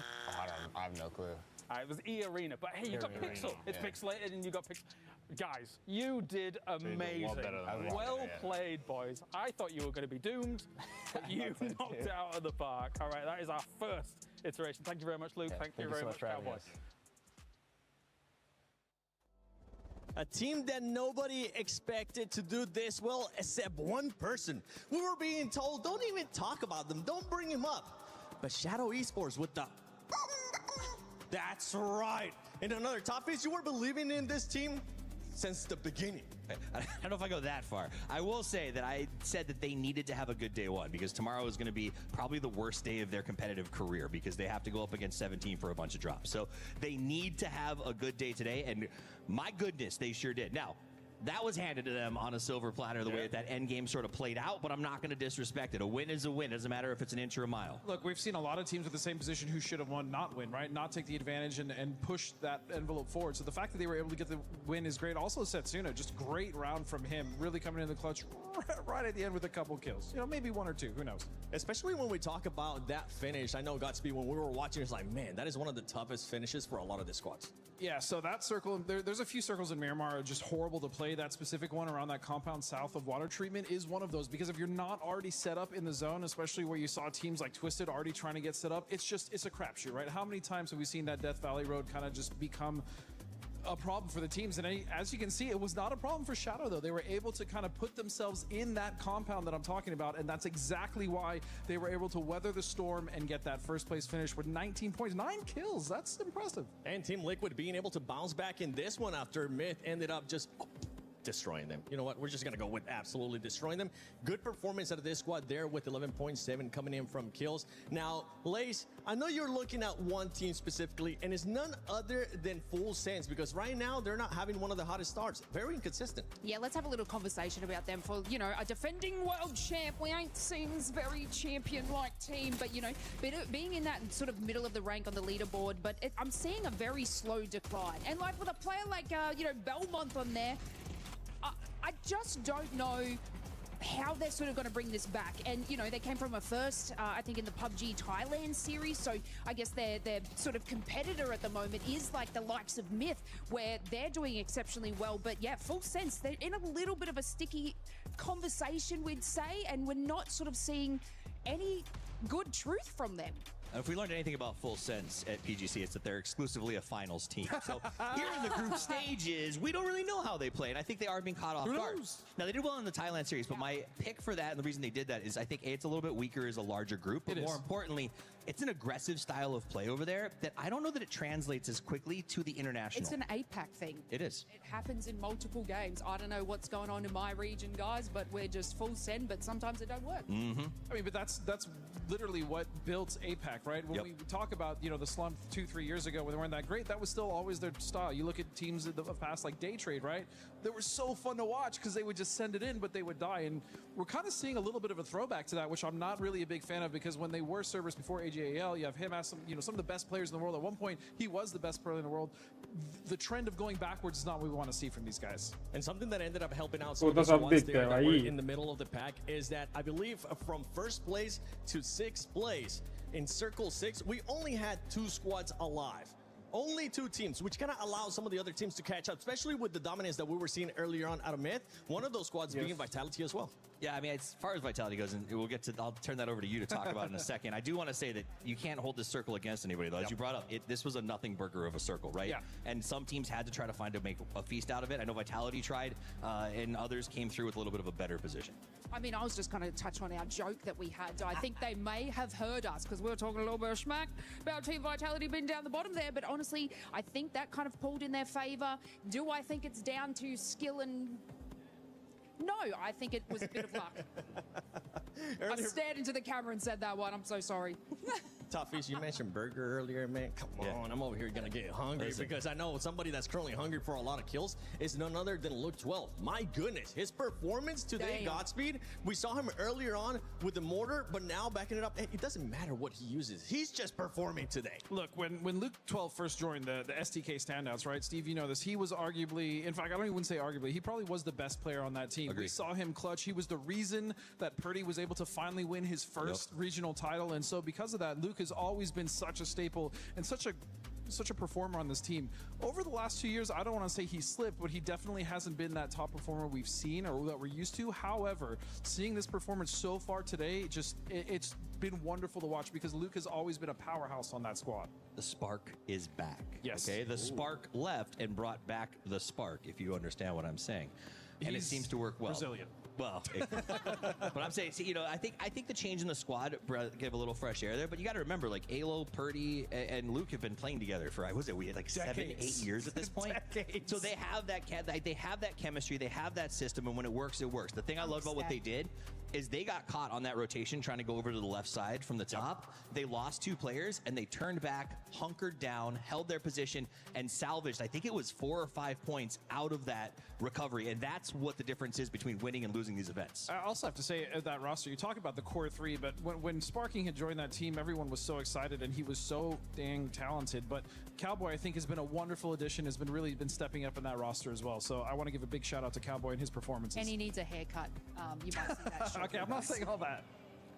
[SPEAKER 9] I have no clue.
[SPEAKER 22] It was E-Arena, but hey, you got
[SPEAKER 9] E-Arena,
[SPEAKER 22] Pixel. It's
[SPEAKER 9] yeah.
[SPEAKER 22] pixelated and you got Pixel. Guys, you did amazing. Well played, boys. I thought you were going to be doomed, but you knocked it out of the park. All right, that is our first iteration. Thank you very much, Luke. Thank you very much, Cowboys.
[SPEAKER 3] A team that nobody expected to do this well except one person. We were being told, don't even talk about them, don't bring him up. But Shadow Esports with the... That's right. And another top is you were believing in this team since the beginning.
[SPEAKER 4] I don't know if I go that far. I will say that I said that they needed to have a good day one because tomorrow is going to be probably the worst day of their competitive career because they have to go up against 17 for a bunch of drops. So they need to have a good day today, and my goodness, they sure did. Now, that was handed to them on a silver platter the way that end game sort of played out, but I'm not going to disrespect it. A win is a win. It doesn't matter if it's an inch or a mile.
[SPEAKER 24] Look, we've seen a lot of teams with the same position who should have won not win, right? Not take the advantage and push that envelope forward. So the fact that they were able to get the win is great. Also, Setsuna, just great round from him. Really coming in the clutch right at the end with a couple kills. You know, maybe 1 or 2. Who knows?
[SPEAKER 3] Especially when we talk about that finish. I know Godspeed, when we were watching, it's like, man, that is one of the toughest finishes for a lot of the squads.
[SPEAKER 24] Yeah, so that circle, there's a few circles in Miramar are just horrible to play. That specific one around that compound south of water treatment is one of those, because if you're not already set up in the zone, especially where you saw teams like Twisted already trying to get set up, it's a crapshoot, right? How many times have we seen that Death Valley Road kind of just become a problem for the teams? And as you can see, it was not a problem for Shadow, though. They were able to kind of put themselves in that compound that I'm talking about, and that's exactly why they were able to weather the storm and get that first place finish with 19 points, 9 kills. That's impressive.
[SPEAKER 3] And Team Liquid being able to bounce back in this one after Myth ended up just destroying them. You know what? We're just going to go with absolutely destroying them. Good performance out of this squad there with 11.7 coming in from kills. Now, Lace, I know you're looking at one team specifically, and it's none other than Full Sense, because right now they're not having one of the hottest starts. Very inconsistent.
[SPEAKER 21] Yeah, let's have a little conversation about them. For, you know, a defending world champ, we ain't seen this very champion-like team, but, you know, being in that sort of middle of the rank on the leaderboard, but I'm seeing a very slow decline. And, like, with a player like, you know, Belmont on there, I just don't know how they're sort of going to bring this back. And, you know, they came from a first, I think, in the Pubg Thailand series. So I guess their sort of competitor at the moment is like the likes of Myth, where they're doing exceptionally well. But yeah, Full Sense, they're in a little bit of a sticky conversation, we'd say, and we're not sort of seeing any good truth from them.
[SPEAKER 4] If we learned anything about Full Sense at PGC, it's that they're exclusively a finals team. So here in the group stages, we don't really know how they play, and I think they are being caught off guard. Now, they did well in the Thailand series, but my pick for that, and the reason they did that, is I think A, it's a little bit weaker as a larger group, but more importantly, it's an aggressive style of play over there that I don't know that it translates as quickly to the international.
[SPEAKER 21] It's an APAC thing.
[SPEAKER 4] It is.
[SPEAKER 21] It happens in multiple games. I don't know what's going on in my region, guys, but we're just full send, but sometimes it don't work.
[SPEAKER 24] I mean, but that's literally what built APAC, right? When we talk about, you know, the slump 2-3 years ago when they weren't that great, that was still always their style. You look at teams of the past like Day Trade, right? They were so fun to watch because they would just send it in, but they would die. And we're kind of seeing a little bit of a throwback to that, which I'm not really a big fan of, because when they were servers before AJAL, you have him as some of the best players in the world. At one point, he was the best player in the world. The trend of going backwards is not what we want to see from these guys.
[SPEAKER 3] And something that ended up helping out some of the squads there that were in the middle of the pack is that I believe from first place to 6th place in Circle 6, we only had 2 squads alive. Only 2 teams, which kind of allows some of the other teams to catch up, especially with the dominance that we were seeing earlier on out of Myth. One of those squads being Vitality as well.
[SPEAKER 4] Yeah, I mean, as far as Vitality goes, and we'll get to, I'll turn that over to you to talk about in a second. I do want to say that you can't hold this circle against anybody, though. As you brought up, this was a nothing burger of a circle, right? Yeah. And some teams had to try to make a feast out of it. I know Vitality tried, and others came through with a little bit of a better position.
[SPEAKER 21] I mean, I was just going to touch on our joke that we had. I think they may have heard us because we were talking a little bit of smack about Team Vitality being down the bottom there. But honestly, I think that kind of pulled in their favor. Do I think it's down to skill and... No, I think it was a bit of luck. I stared into the camera and said that one. I'm so sorry.
[SPEAKER 3] Toughies, you mentioned burger earlier, man. Come on, I'm over here gonna get hungry because I know somebody that's currently hungry for a lot of kills is none other than Luke 12. My goodness, his performance today, Godspeed. We saw him earlier on with the mortar, but now backing it up, it doesn't matter what he uses. He's just performing today.
[SPEAKER 24] Look, when Luke 12 first joined the STK standouts, right, Steve, you know this, he was arguably, in fact, I don't even say arguably, he probably was the best player on that team. We saw him clutch. He was the reason that Purdy was able to finally win his first regional title, and so because of that, Luke has always been such a staple and such a performer on this team. Over the last 2 years, I don't want to say he slipped, but he definitely hasn't been that top performer we've seen or that we're used to. However, seeing this performance so far today, it's been wonderful to watch because Luke has always been a powerhouse on that squad.
[SPEAKER 4] The spark is back.
[SPEAKER 24] Yes.
[SPEAKER 4] Okay, the spark left and brought back the spark, if you understand what I'm saying. And it seems to work well.
[SPEAKER 24] Brazilian.
[SPEAKER 4] Well, but I'm saying, see, you know, I think the change in the squad gave a little fresh air there. But you got to remember, like Alo, Purdy, and Luke have been playing together for we had like decades. 7-8 years at this point. So they have that chemistry, they have that system, and when it works, it works. The thing I love about what they did is they got caught on that rotation trying to go over to the left side from the top. They lost 2 players and they turned back, hunkered down, held their position, and salvaged, I think it was 4 or 5 points out of that recovery. And that's what the difference is between winning and losing these events.
[SPEAKER 24] I also have to say, that roster, you talk about the core 3, but when Sparking had joined that team, everyone was so excited and he was so dang talented. But Cowboy, I think, has been a wonderful addition, has been really stepping up in that roster as well. So I want to give a big shout out to Cowboy and his performances.
[SPEAKER 21] And he needs a haircut. You might see that shortly.
[SPEAKER 24] Okay, I'm not saying all that.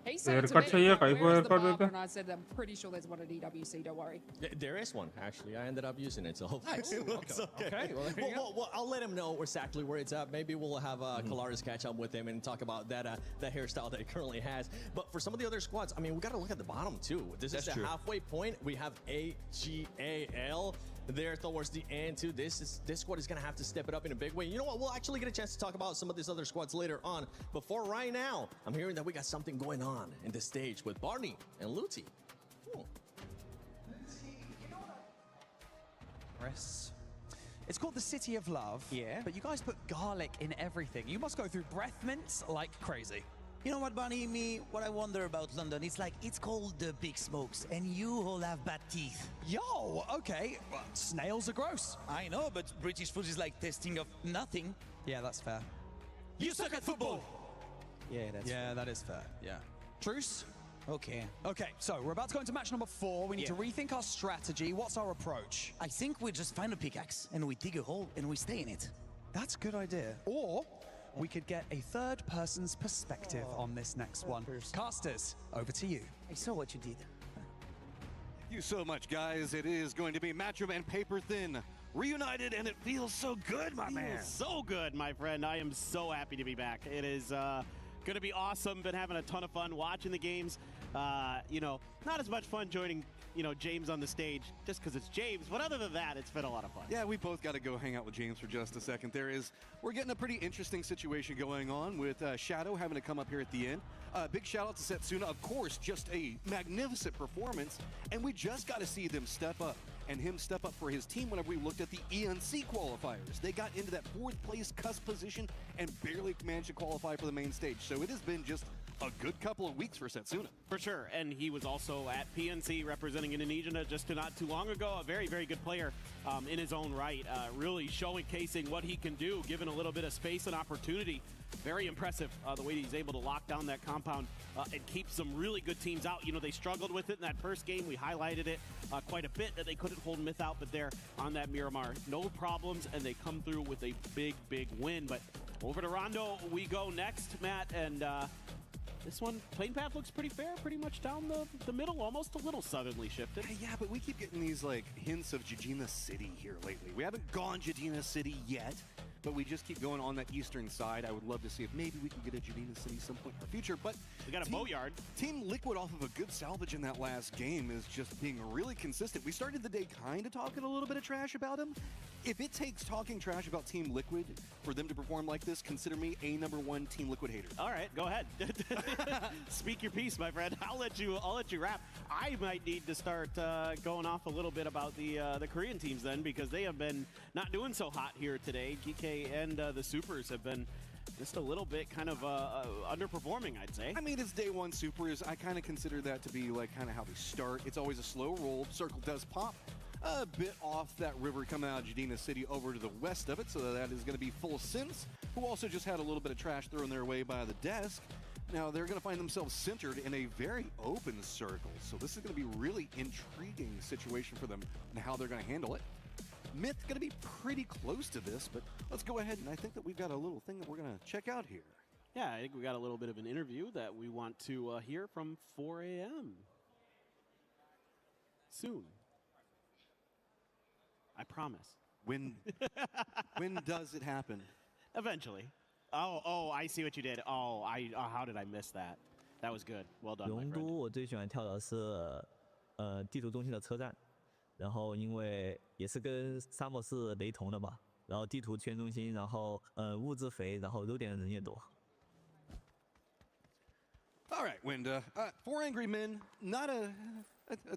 [SPEAKER 21] He said it to
[SPEAKER 2] Haircut
[SPEAKER 21] me,
[SPEAKER 2] चाहिए,
[SPEAKER 21] like,
[SPEAKER 2] कहीं को
[SPEAKER 21] "Where's the
[SPEAKER 2] haircut
[SPEAKER 21] barber?"
[SPEAKER 2] देते?
[SPEAKER 21] And I said, I'm pretty sure there's one at EWC, don't worry.
[SPEAKER 3] There is one, actually. I ended up using it, so hopefully
[SPEAKER 21] Nice.
[SPEAKER 3] it looks okay.
[SPEAKER 24] Okay, well, there you go.
[SPEAKER 3] Well, I'll let him know exactly where it's at. Maybe we'll have Kalaris catch up with him and talk about that hairstyle that he currently has. But for some of the other squads, I mean, we got to look at the bottom, too. This is the halfway point. We have AGAL there towards the end too. This squad is gonna have to step it up in a big way. You know what? We'll actually get a chance to talk about some of these other squads later on. But for right now, I'm hearing that we got something going on in the stage with Barney and Luti.
[SPEAKER 13] Chris. It's called the City of Love. Yeah. But you guys put garlic in everything. You must go through breath mints like crazy.
[SPEAKER 10] You know what, Bunny? What I wonder about London, it's called the Big Smokes, and you all have bad teeth.
[SPEAKER 13] Yo, okay. Well, snails are gross.
[SPEAKER 10] I know, but British food is like testing of nothing.
[SPEAKER 13] Yeah, that's fair.
[SPEAKER 10] You suck at football!
[SPEAKER 13] Yeah, that is fair. Yeah. Truce?
[SPEAKER 10] Okay.
[SPEAKER 13] Okay, so we're about to go into match number 4. We need to rethink our strategy. What's our approach?
[SPEAKER 10] I think we just find a pickaxe, and we dig a hole, and we stay in it.
[SPEAKER 13] That's a good idea. Or we could get a third person's perspective on this next one. Casters, over to you.
[SPEAKER 10] I saw what you did.
[SPEAKER 5] Thank you so much, guys. It is going to be Matchroom and Paper Thin reunited, and it feels so good, my man.
[SPEAKER 23] So good, my friend. I am so happy to be back. It is going to be awesome. Been having a ton of fun watching the games. You know, not as much fun joining, you know, James on the stage just because it's James. But other than that, it's been a lot of fun.
[SPEAKER 5] Yeah, we both got to go hang out with James for just a second. We're getting a pretty interesting situation going on with Shadow having to come up here at the end. Big shout out to Setsuna, of course, just a magnificent performance. And we just got to see them step up and him step up for his team whenever we looked at the ENC qualifiers. They got into that 4th place cusp position and barely managed to qualify for the main stage. So it has been just a good couple of weeks for Setsuna.
[SPEAKER 23] For sure, and he was also at PNC representing Indonesia just not too long ago. A very, very good player in his own right, really showcasing what he can do, given a little bit of space and opportunity. Very impressive the way he's able to lock down that compound and keep some really good teams out. You know, they struggled with it in that first game. We highlighted it quite a bit that they couldn't hold Myth out, but there on that Miramar, no problems, and they come through with a big, big win. But over to Rondo we go next, Matt, and this one, playing path looks pretty fair, pretty much down the middle, almost a little southernly shifted.
[SPEAKER 5] Yeah, but we keep getting these like hints of Jadina City here lately. We haven't gone Jadina City yet, but we just keep going on that eastern side. I would love to see if maybe we can get a Jadina City some point in the future, but
[SPEAKER 23] we got a boatyard.
[SPEAKER 5] Team Liquid off of a good salvage in that last game is just being really consistent. We started the day kind of talking a little bit of trash about him. If it takes talking trash about Team Liquid for them to perform like this, consider me a #1 Team Liquid hater.
[SPEAKER 23] All right, go ahead. Speak your piece, my friend. I'll let you wrap. I might need to start going off a little bit about the Korean teams then, because they have been not doing so hot here today. GK and the Supers have been just a little bit kind of underperforming, I'd say.
[SPEAKER 5] I mean, it's day one supers. I kind of consider that to be like kind of how they start. It's always a slow roll. Circle does pop a bit off that river coming out of Jadina City over to the west of it, so that is going to be Full Sense, who also just had a little bit of trash thrown their way by the desk. Now they're going to find themselves centered in a very open circle, so this is going to be a really intriguing situation for them and how they're going to handle it. Myth going to be pretty close to this, but let's go ahead, and I think that we've got a little thing that we're going to check out here.
[SPEAKER 23] Yeah, I think we got a little bit of an interview that we want to hear from 4 a.m. soon. I promise.
[SPEAKER 5] When does it happen?
[SPEAKER 23] Eventually. Oh, I see what you did. Oh, how did I miss that? That was good. Well done, my
[SPEAKER 11] 龙
[SPEAKER 23] friend.
[SPEAKER 11] 都我最喜欢跳的是地图中心的车站，然后因为也是跟沙漠是雷同的嘛，然後地圖圈中心，然後物資肥，然後肉點的人也多。
[SPEAKER 5] All right, Winda. 4 Angry Men, not a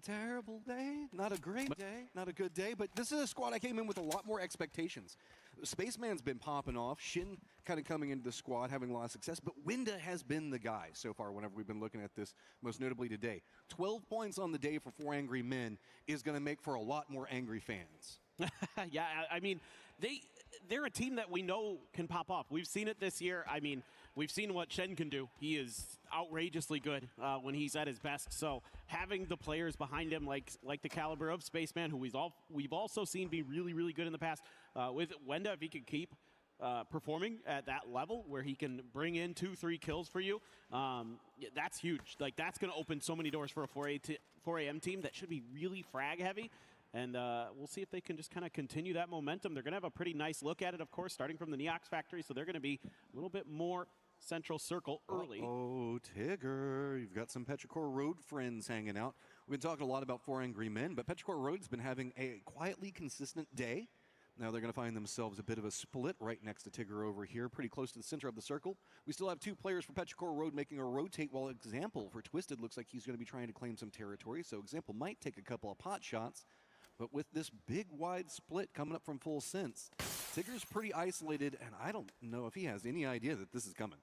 [SPEAKER 5] terrible day, not a great day, not a good day, but this is a squad I came in with a lot more expectations. Spaceman's been popping off, Shin kind of coming into the squad, having a lot of success, but Winda has been the guy so far whenever we've been looking at this, most notably today. 12 points on the day for 4 Angry Men is going to make for a lot more angry fans.
[SPEAKER 23] Yeah, I mean, they're a team that we know can pop off. We've seen it this year. I mean, we've seen what Shen can do. He is outrageously good when he's at his best. So having the players behind him, like the caliber of Spaceman, who we've also seen be really, really good in the past, with Wenda, if he could keep performing at that level where he can bring in 2-3 kills for you, that's huge. Like, that's going to open so many doors for a 4 a.m. team that should be really frag heavy. And we'll see if they can just kind of continue that momentum. They're going to have a pretty nice look at it, of course, starting from the Neox factory. So they're going to be a little bit more central circle early.
[SPEAKER 5] Oh, Tigger. You've got some Petrichor Road friends hanging out. We've been talking a lot about 4 Angry Men, but Petrichor Road's been having a quietly consistent day. Now they're going to find themselves a bit of a split right next to Tigger over here, pretty close to the center of the circle. We still have 2 players for Petrichor Road making a rotate, while Example for Twisted looks like he's going to be trying to claim some territory. So Example might take a couple of pot shots. But with this big, wide split coming up from Full Sense, Tigger's pretty isolated, and I don't know if he has any idea that this is coming.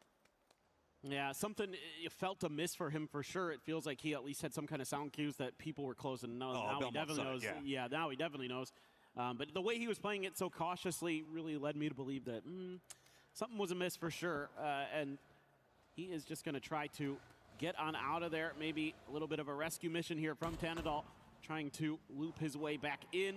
[SPEAKER 23] Yeah, something felt a miss for him for sure. It feels like he at least had some kind of sound cues that people were closing. Now he definitely knows. Yeah, now he definitely knows. But the way he was playing it so cautiously really led me to believe that something was amiss for sure. And he is just going to try to get on out of there. Maybe a little bit of a rescue mission here from Tanadol, trying to loop his way back in.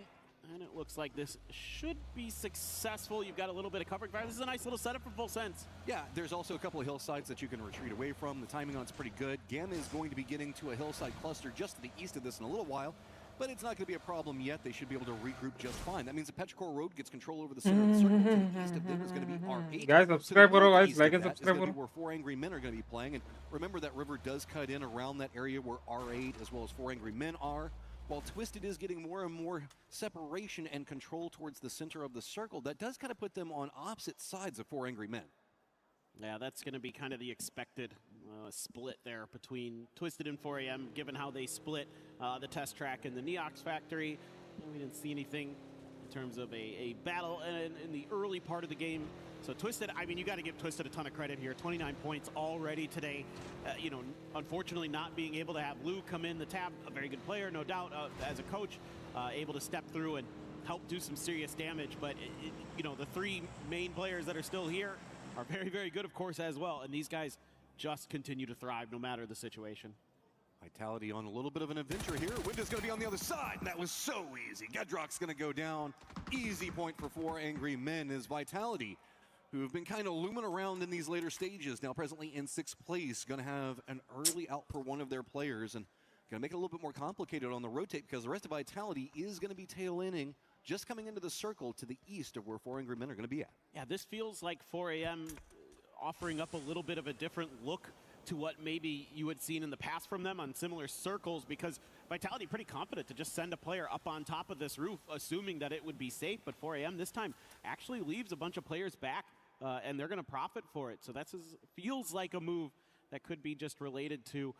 [SPEAKER 23] And it looks like this should be successful. You've got a little bit of covering fire. This is a nice little setup for Full Sense.
[SPEAKER 5] Yeah, there's also a couple of hillsides that you can retreat away from. The timing on it's pretty good. Gamma is going to be getting to a hillside cluster just to the east of this in a little while, but it's not going to be a problem yet. They should be able to regroup just fine. That means the Petrichor Road gets control over the center of the circle. To the east of them is going to be R8.
[SPEAKER 2] Guys, subscribe, bro. Guys, like and subscribe,
[SPEAKER 5] bro. Where 4 Angry Men are going to be playing. And remember that river does cut in around that area where R8 as well as 4 Angry Men are. While Twisted is getting more and more separation and control towards the center of the circle, that does kind of put them on opposite sides of 4 Angry Men.
[SPEAKER 23] Yeah, that's going to be kind of the expected split there between Twisted and 4 a.m., given how they split the test track in the Neox factory. We didn't see anything in terms of a battle in the early part of the game. So Twisted, I mean, you got to give Twisted a ton of credit here. 29 points already today. You know, unfortunately not being able to have Lou come in the tab, a very good player, no doubt, as a coach, able to step through and help do some serious damage. But, you know, the 3 main players that are still here are very, very good, of course, as well. And these guys just continue to thrive no matter the situation.
[SPEAKER 5] Vitality on a little bit of an adventure here. Winda's going to be on the other side, and that was so easy. Gedrock's going to go down. Easy point for 4 Angry Men is Vitality, who have been kind of looming around in these later stages. Now presently in 6th place, going to have an early out for one of their players, and going to make it a little bit more complicated on the rotate because the rest of Vitality is going to be tail-ending, just coming into the circle to the east of where 4 Angry Men are going to be at.
[SPEAKER 23] Yeah, this feels like 4 a.m. offering up a little bit of a different look to what maybe you had seen in the past from them on similar circles, because Vitality pretty confident to just send a player up on top of this roof, assuming that it would be safe. But 4 a.m. this time actually leaves a bunch of players back, and they're going to profit for it. So that feels like a move that could be just related to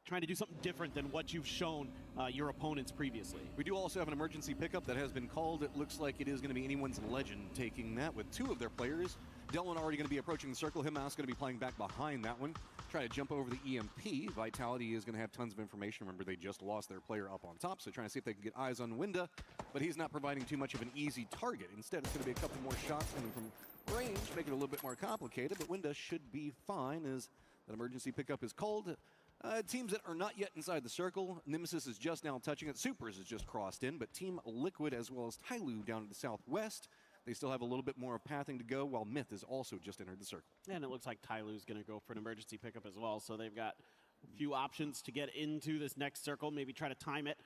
[SPEAKER 23] trying to do something different than what you've shown your opponents previously.
[SPEAKER 5] We do also have an emergency pickup that has been called. It looks like it is going to be anyone's legend taking that with 2 of their players. Delwyn already going to be approaching the circle. Himmouse going to be playing back behind that one. Trying to jump over the EMP. Vitality is going to have tons of information. Remember, they just lost their player up on top, so trying to see if they can get eyes on Winda, but he's not providing too much of an easy target. Instead, it's going to be a couple more shots coming from range, make it a little bit more complicated, but Winda should be fine as that emergency pickup is called. Teams that are not yet inside the circle, Nemesis is just now touching it. Supers has just crossed in, but Team Liquid as well as Tyloo down to the southwest, they still have a little bit more of pathing to go, while Myth has also just entered the circle.
[SPEAKER 23] And it looks like Tyloo's going to go for an emergency pickup as well, so they've got a few options to get into this next circle, maybe try to time it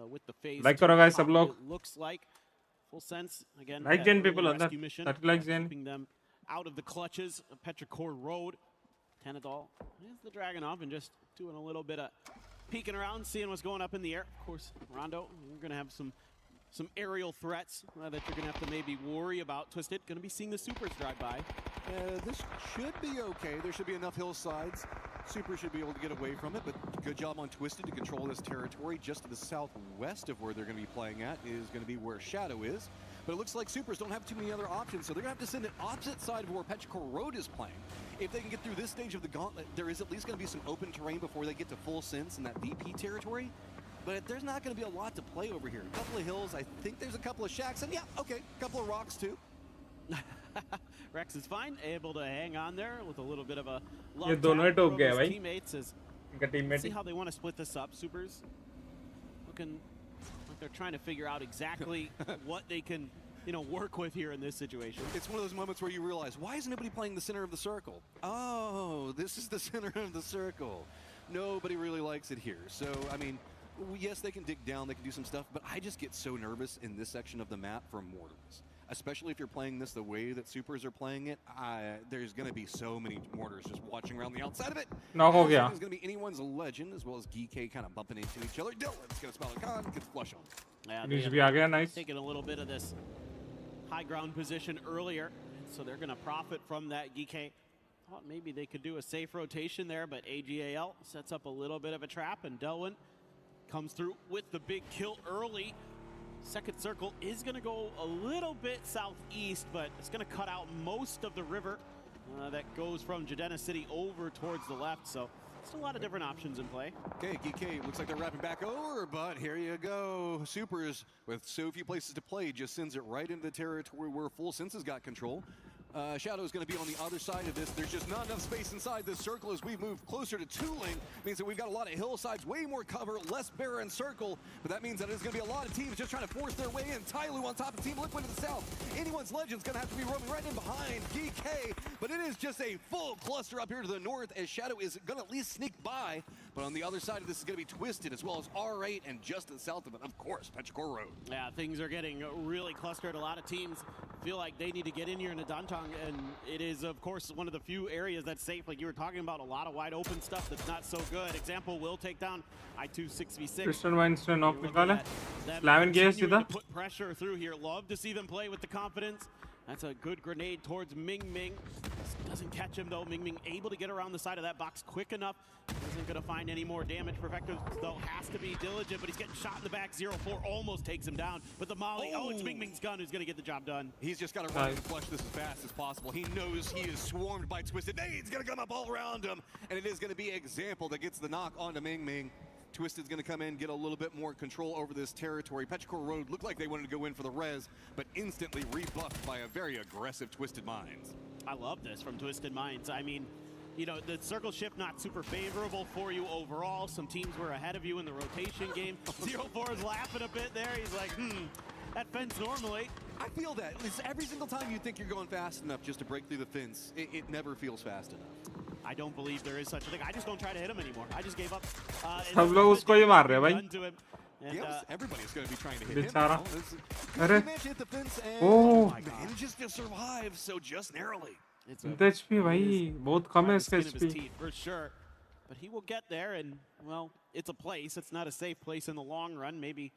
[SPEAKER 23] with the phase.
[SPEAKER 2] Like करो guys सब लोग.
[SPEAKER 23] It looks like full sense again.
[SPEAKER 2] Like Jen people
[SPEAKER 23] rescue
[SPEAKER 2] अंदर.
[SPEAKER 23] mission,
[SPEAKER 2] 30 likes Jen.
[SPEAKER 23] keeping them out of the clutches of Petrichor Road. Tenadol is the dragon off and just doing a little bit of peeking around, seeing what's going up in the air. Of course, Rondo, we're going to have some aerial threats that you're going to have to maybe worry about. Twisted, going to be seeing the supers drive by.
[SPEAKER 5] This should be okay. There should be enough hillsides. Super should be able to get away from it, but good job on Twisted to control this territory. Just to the southwest of where they're going to be playing at is going to be where Shadow is. But it looks like Supers don't have too many other options, so they're going to have to send it opposite side of where Petrichor Road is playing. If they can get through this stage of the gauntlet, there is at least going to be some open terrain before they get to full sense in that VP territory. But there's not going to be a lot to play over here. A couple of hills, I think there's a couple of shacks, and yeah, okay, a couple of rocks too.
[SPEAKER 23] Rex is fine, able to hang on there with a little bit of a love
[SPEAKER 2] ये दोनों ही टोक गए भाई.
[SPEAKER 23] teammates as see how they want to split this up. Supers looking like they're trying to figure out exactly what they can, you know, work with here in this situation.
[SPEAKER 5] It's one of those moments where you realize, why is nobody playing the center of the circle? Oh, this is the center of the circle. Nobody really likes it here. So, I mean, yes, they can dig down, they can do some stuff, but I just get so nervous in this section of the map for mortars. Especially if you're playing this the way that Supers are playing it, there's going to be so many mortars just watching around the outside of it.
[SPEAKER 2] No, ho gaya.
[SPEAKER 5] It's going to be anyone's legend, as well as Geek kind of bumping into each other. Dylan's going to spell a con, gets flush on.
[SPEAKER 23] Yeah,
[SPEAKER 2] Needs to be आ गया, nice.
[SPEAKER 23] Taking a little bit of this high ground position earlier, so they're going to profit from that. Geek thought maybe they could do a safe rotation there, but AGAL sets up a little bit of a trap, and Delwyn comes through with the big kill early. Second circle is going to go a little bit southeast, but it's going to cut out most of the river that goes from Jadena City over towards the left. So still a lot of different options in play.
[SPEAKER 5] Okay, GK looks like they're wrapping back over, but here you go. Supers, with so few places to play, just sends it right into the territory where Full Sense has got control. Shadow is going to be on the other side of this. There's just not enough space inside this circle as we move closer to Tooling. Means that we've got a lot of hillsides, way more cover, less barren circle. But that means that there's going to be a lot of teams just trying to force their way in. Tyloo on top of Team Liquid to the south. Anyone's Legend's going to have to be roaming right in behind GK. But it is just a full cluster up here to the north as Shadow is going to at least sneak by. But on the other side of this is going to be Twisted, as well as R8, and just to the south of it, of course, Petrichor Road.
[SPEAKER 23] Yeah, things are getting really clustered. A lot of teams feel like they need to get in here in the Dantong, and it is, of course, one of the few areas that's safe. Like you were talking about, a lot of wide open stuff that's not so good. Example, will take down I2 6v6.
[SPEAKER 2] Christian Weinstein knock निकाले. Slam गया सीधा.
[SPEAKER 23] Put pressure through here. Love to see them play with the confidence. That's a good grenade towards Ming Ming. Doesn't catch him though. Ming Ming able to get around the side of that box quick enough. Isn't going to find any more damage. Perfecto though has to be diligent, but he's getting shot in the back. 0-4 almost takes him down. But the molly, it's Ming Ming's gun who's going to get the job done.
[SPEAKER 5] He's just got to run and flush this as fast as possible. He knows he is swarmed by Twisted. He's going to come up all around him, and it is going to be Example that gets the knock onto Ming Ming. Twisted's going to come in, get a little bit more control over this territory. Petrichor Road looked like they wanted to go in for the res, but instantly rebuffed by a very aggressive Twisted Minds.
[SPEAKER 23] I love this from Twisted Minds. I mean, you know, the circle shift not super favorable for you overall. Some teams were ahead of you in the rotation game. 0-4 is laughing a bit there. He's like, that fence normally.
[SPEAKER 5] I feel that. It's every single time you think you're going fast enough just to break through the fence, it never feels fast enough.
[SPEAKER 23] I don't believe there is such a thing. I just don't try to hit him anymore. I just gave up.
[SPEAKER 2] सब लोग उसको ही मार रहे हैं भाई.
[SPEAKER 5] Yes, everybody's going to be trying to hit him.
[SPEAKER 2] बेचारा.
[SPEAKER 5] He managed to hit the fence and manages to survive so just narrowly.
[SPEAKER 23] It's
[SPEAKER 2] HP भाई बहुत कम है इसका HP.
[SPEAKER 23] For sure, but he will get there, and well, it's a place. It's not a safe place in the long run. Maybe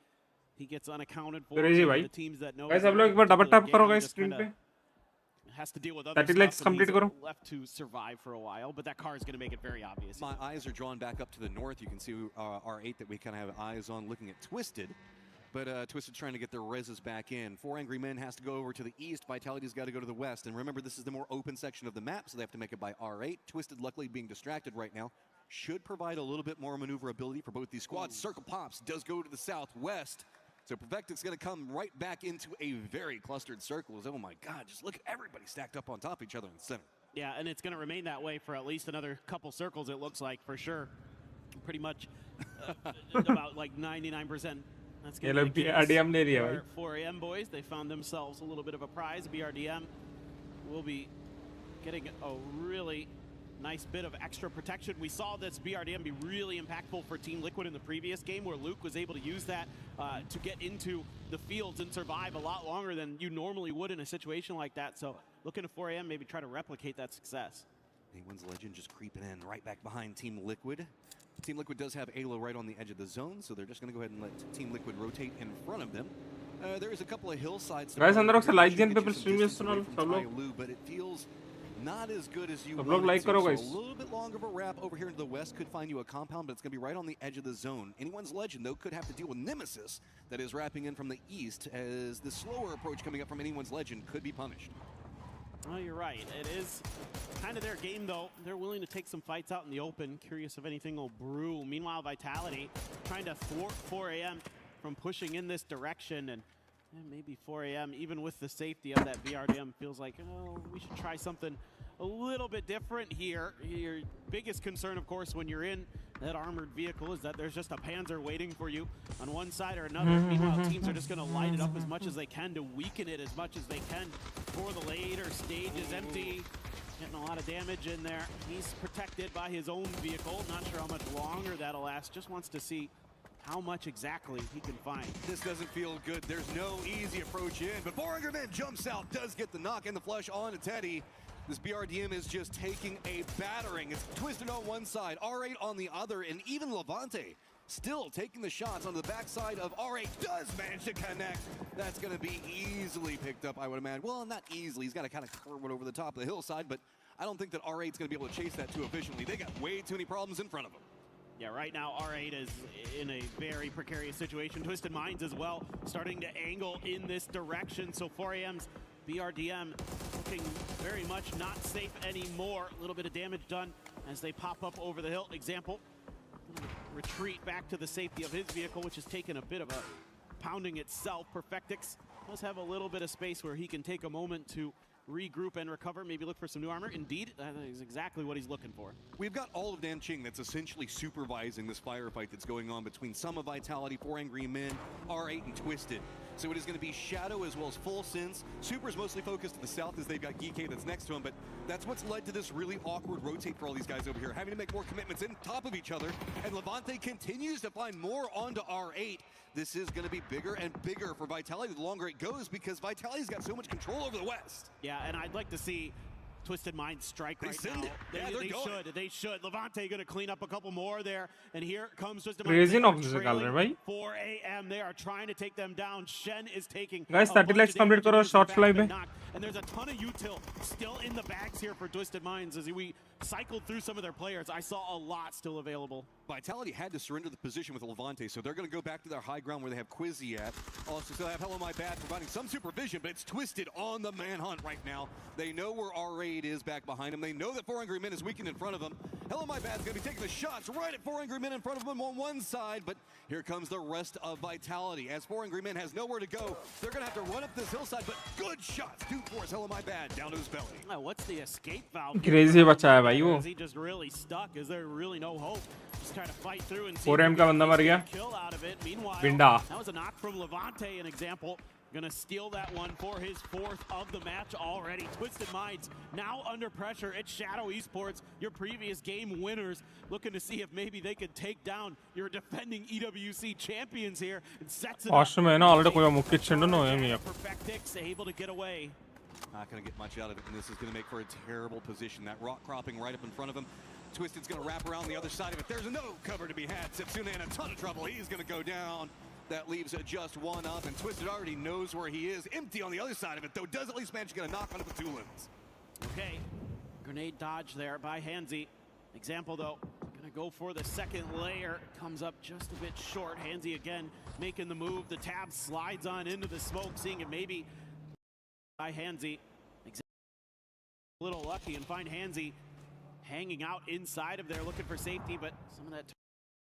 [SPEAKER 23] he gets unaccounted for.
[SPEAKER 2] Crazy भाई.
[SPEAKER 23] The teams that know.
[SPEAKER 2] भाई सब लोग एक बार double tap करो guys screen पे.
[SPEAKER 12] has to deal with other
[SPEAKER 2] 30 lakhs
[SPEAKER 12] stuff, and
[SPEAKER 2] complete
[SPEAKER 12] he's
[SPEAKER 2] करो.
[SPEAKER 12] left to survive for a while, but that car is going to make it very obvious.
[SPEAKER 5] My eyes are drawn back up to the north. You can see R8 that we kind of have eyes on looking at Twisted. But Twisted's trying to get their reses back in. 4 Angry Men has to go over to the east. Vitality's got to go to the west. And remember, this is the more open section of the map, so they have to make it by R8. Twisted, luckily being distracted right now, should provide a little bit more maneuverability for both these squads. Circle Pops does go to the southwest. So Perfectic's going to come right back into a very clustered circle. Oh my God, just look at everybody stacked up on top of each other in the center.
[SPEAKER 12] Yeah, and it's going to remain that way for at least another couple circles, it looks like, for sure. Pretty much about like 99%. That's going to be the case for 4AM boys. They found themselves a little bit of a prize. BRDM will be getting a really nice bit of extra protection. We saw this BRDM be really impactful for Team Liquid in the previous game, where Luke was able to use that to get into the fields and survive a lot longer than you normally would in a situation like that. So looking to 4AM maybe try to replicate that success.
[SPEAKER 5] Anyone's Legend just creeping in right back behind Team Liquid. Team Liquid does have Alo right on the edge of the zone, so they're just going to go ahead and let Team Liquid rotate in front of them. There is a couple of hillsides.
[SPEAKER 2] Guys, अंदर ఒకసారి like చేయండి people stream చేస్తున్నారు सब लोग.
[SPEAKER 5] But it feels not as good as you
[SPEAKER 2] सब
[SPEAKER 5] want
[SPEAKER 2] लोग like
[SPEAKER 5] it to.
[SPEAKER 2] करो
[SPEAKER 5] So
[SPEAKER 2] guys.
[SPEAKER 5] a little bit longer of a wrap over here into the west could find you a compound, but it's going to be right on the edge of the zone. Anyone's Legend, though, could have to deal with Nemesis that is wrapping in from the east, as the slower approach coming up from Anyone's Legend could be punished.
[SPEAKER 12] Oh, you're right. It is kind of their game, though. They're willing to take some fights out in the open. Curious if anything will brew. Meanwhile, Vitality trying to thwart 4AM from pushing in this direction. And maybe 4AM, even with the safety of that BRDM, feels like, oh, we should try something a little bit different here. Your biggest concern, of course, when you're in that armored vehicle is that there's just a Panzer waiting for you on one side or another. Meanwhile, teams are just going to light it up as much as they can to weaken it as much as they can for the later stages. Empty, getting a lot of damage in there. He's protected by his own vehicle. Not sure how much longer that'll last. Just wants to see how much exactly he can find.
[SPEAKER 5] This doesn't feel good. There's no easy approach in, but 4 Angry Men jumps out, does get the knock and the flush on to Teddy. This BRDM is just taking a battering. It's Twisted on one side, R8 on the other, and even Levante still taking the shots on the backside of R8 does manage to connect. That's going to be easily picked up, I would imagine. Well, not easily. He's got to kind of curve it over the top of the hillside, but I don't think that R8's going to be able to chase that too efficiently. They got way too many problems in front of them.
[SPEAKER 12] Yeah, right now R8 is in a very precarious situation. Twisted Minds as well, starting to angle in this direction. So 4AM's BRDM looking very much not safe anymore. A little bit of damage done as they pop up over the hill. Example, retreat back to the safety of his vehicle, which has taken a bit of a pounding itself. Perfectix does have a little bit of space where he can take a moment to regroup and recover, maybe look for some new armor. Indeed, that is exactly what he's looking for.
[SPEAKER 5] We've got all of Nanqing that's essentially supervising this firefight that's going on between some of Vitality, 4 Angry Men, R8, and Twisted. So it is going to be Shadow as well as Full Sense. Super's mostly focused to the south as they've got Geekay that's next to him, but that's what's led to this really awkward rotate for all these guys over here, having to make more commitments in top of each other, and Levante continues to find more onto R8. This is going to be bigger and bigger for Vitality the longer it goes, because Vitality's got so much control over the west.
[SPEAKER 12] Yeah, and I'd like to see Twisted Minds strike right now. They should. Levante going to clean up a couple more there. And here comes Twisted Minds. 4 AM. They are trying to take them down. Shen is taking.
[SPEAKER 2] Guys, 30 lakhs complete karo. Short fly पे.
[SPEAKER 12] And there's a ton of util still in the bags here for Twisted Minds. As we cycled through some of their players, I saw a lot still available.
[SPEAKER 5] Vitality had to surrender the position with Levante, so they're going to go back to their high ground where they have Quizzy at. Also, still have Hello My Bad providing some supervision, but it's Twisted on the manhunt right now. They know where R8 is back behind him. They know that 4 Angry Men is weakened in front of them. Hello My Bad's going to be taking the shots right at 4 Angry Men in front of him on one side, but here comes the rest of Vitality. As 4 Angry Men has nowhere to go, they're going to have to run up this hillside, but good shots. 2-4 Hello My Bad down to his belly.
[SPEAKER 12] Oh, what's the escape valve?
[SPEAKER 2] Crazy बच्चा है भाई वो.
[SPEAKER 12] Is he just really stuck? Is there really no hope? Just trying to fight through and see
[SPEAKER 2] 4M का बंदा मर गया.
[SPEAKER 12] Kill out of it. Meanwhile,
[SPEAKER 2] Winda.
[SPEAKER 12] that was a knock from Levante, an example. Gonna steal that one for his fourth of the match already. Twisted Minds now under pressure. It's Shadow Esports, your previous game winners, looking to see if maybe they could take down your defending EWC champions here and sets it up.
[SPEAKER 2] Awesome है ना already कोई मुक्के चंडू ना है मिया.
[SPEAKER 12] Perfectix able to get away.
[SPEAKER 5] Not going to get much out of it, and this is going to make for a terrible position. That rock cropping right up in front of him. Twisted's going to wrap around the other side of it. There's no cover to be had. Setsuna in a ton of trouble. He's going to go down. That leaves just one up, and Twisted already knows where he is. Empty on the other side of it, though. Does at least manage to get a knock on the Petulins.
[SPEAKER 12] Okay, grenade dodge there by Hansi. Example though, gonna go for the second layer. Comes up just a bit short. Hansi again making the move. The tab slides on into the smoke, seeing it maybe by Hansi. A little lucky and find Hansi hanging out inside of there looking for safety, but some of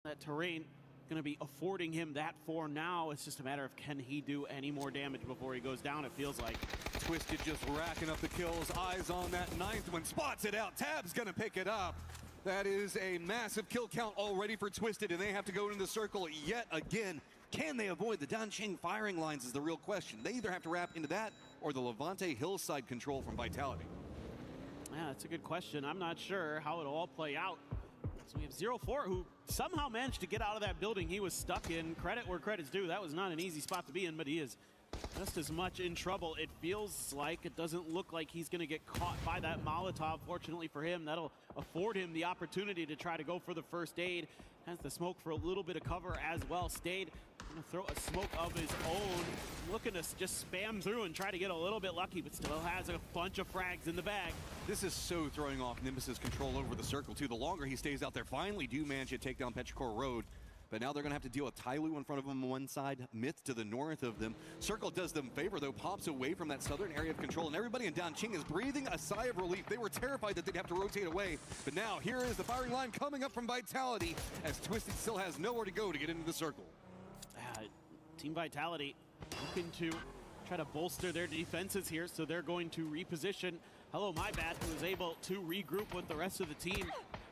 [SPEAKER 12] that terrain going to be affording him that for now. It's just a matter of can he do any more damage before he goes down, it feels like.
[SPEAKER 5] Twisted just racking up the kills. Eyes on that ninth one. Spots it out. Tab's going to pick it up. That is a massive kill count already for Twisted, and they have to go into the circle yet again. Can they avoid the Danqing firing lines is the real question. They either have to wrap into that or the Levante hillside control from Vitality.
[SPEAKER 12] Yeah, that's a good question. I'm not sure how it'll all play out. So we have 0-4, who somehow managed to get out of that building he was stuck in. Credit where credit's due. That was not an easy spot to be in, but he is just as much in trouble. It feels like it doesn't look like he's going to get caught by that Molotov. Fortunately for him, that'll afford him the opportunity to try to go for the first aid. Has the smoke for a little bit of cover as well. Stayed going to throw a smoke of his own. Looking to just spam through and try to get a little bit lucky, but still has a bunch of frags in the bag.
[SPEAKER 5] This is so throwing off Nimbus's control over the circle, too. The longer he stays out there, finally do manage to take down Petrichor Road. But now they're going to have to deal with Tyloo in front of them on one side, Myth to the north of them. Circle does them favor, though, pops away from that southern area of control, and everybody in Danqing is breathing a sigh of relief. They were terrified that they'd have to rotate away, but now here is the firing line coming up from Vitality, as Twisted still has nowhere to go to get into the circle.
[SPEAKER 12] Team Vitality looking to try to bolster their defenses here, so they're going to reposition Hello My Bad, who is able to regroup with the rest of the team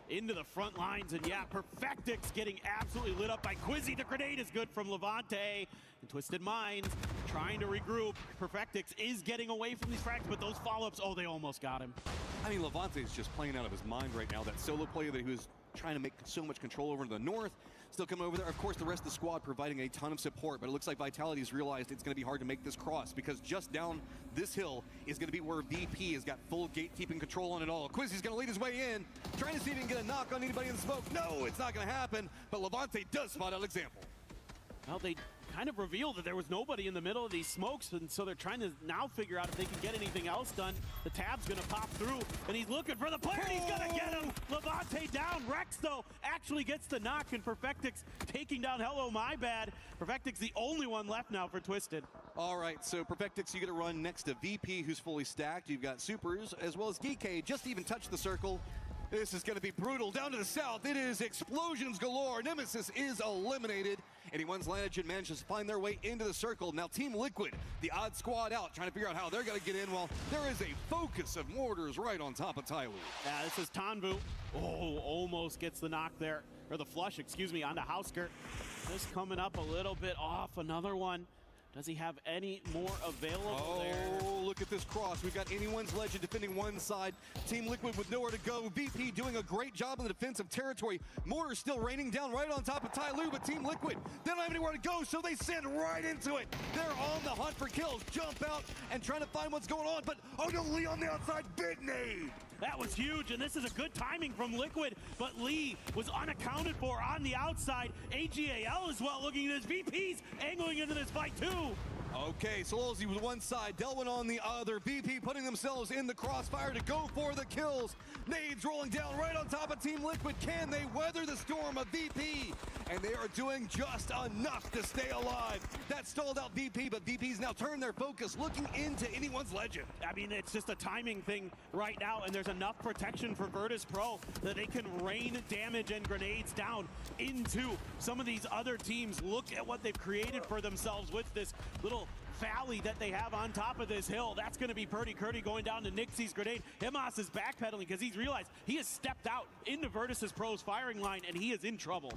[SPEAKER 12] into the front lines. And yeah, Perfectix getting absolutely lit up by Quizzy. The grenade is good from Levante. And Twisted Minds trying to regroup. Perfectix is getting away from these frags, but those follow-ups, oh, they almost got him.
[SPEAKER 5] I mean, Levante is just playing out of his mind right now. That solo player that he was trying to make so much control over to the north, still coming over there. Of course, the rest of the squad providing a ton of support, but it looks like Vitality's realized it's going to be hard to make this cross, because just down this hill is going to be where VP has got full gatekeeping control on it all. Quizzy's going to lead his way in, trying to see if he can get a knock on anybody in the smoke. No, it's not going to happen, but Levante does spot out Example.
[SPEAKER 12] Well, they kind of revealed that there was nobody in the middle of these smokes, and so they're trying to now figure out if they can get anything else done. The tab's gonna pop through, and he's looking for the player, and he's gonna get him! Levante down. Rex, though, actually gets the knock, and Perfectix taking down Hello My Bad. Perfectix the only one left now for Twisted.
[SPEAKER 5] All right, so Perfectix, you get to run next to VP, who's fully stacked. You've got Supers, as well as DK, just even touched the circle. This is going to be brutal. Down to the south, it is explosions galore. Nemesis is eliminated. Anyone's Lanagen manages to find their way into the circle. Now Team Liquid, the odd squad out, trying to figure out how they're going to get in, while there is a focus of mortars right on top of Tyloo.
[SPEAKER 12] Yeah, this is Tanvu. Oh, almost gets the knock there, or the flush, excuse me, onto Hausker. Just coming up a little bit off. Another one. Does he have any more available there?
[SPEAKER 5] Oh, look at this cross. We've got Anyone's Legend defending one side. Team Liquid with nowhere to go. VP doing a great job in the defensive territory. Mortar still raining down right on top of Tyloo, but Team Liquid, they don't have anywhere to go, so they send right into it. They're on the hunt for kills. Jump out and trying to find what's going on, but oh no, Lee on the outside, big nade.
[SPEAKER 12] That was huge, and this is a good timing from Liquid, but Lee was unaccounted for on the outside. AGAL as well looking at his VPs angling into this fight too.
[SPEAKER 5] Okay, Solozzi was one side, Delwyn on the other. VP putting themselves in the crossfire to go for the kills. Nades rolling down right on top of Team Liquid. Can they weather the storm of VP? And they are doing just enough to stay alive. That stalled out VP, but VP's now turned their focus looking into Anyone's Legend.
[SPEAKER 12] I mean, it's just a timing thing right now, and there's enough protection for Virtus Pro that they can rain damage and grenades down into some of these other teams. Look at what they've created for themselves with this little valley that they have on top of this hill. That's going to be Purdy Curdy going down to Nixie's grenade. Himas is backpedaling because he's realized he has stepped out into Virtus Pro's firing line, and he is in trouble.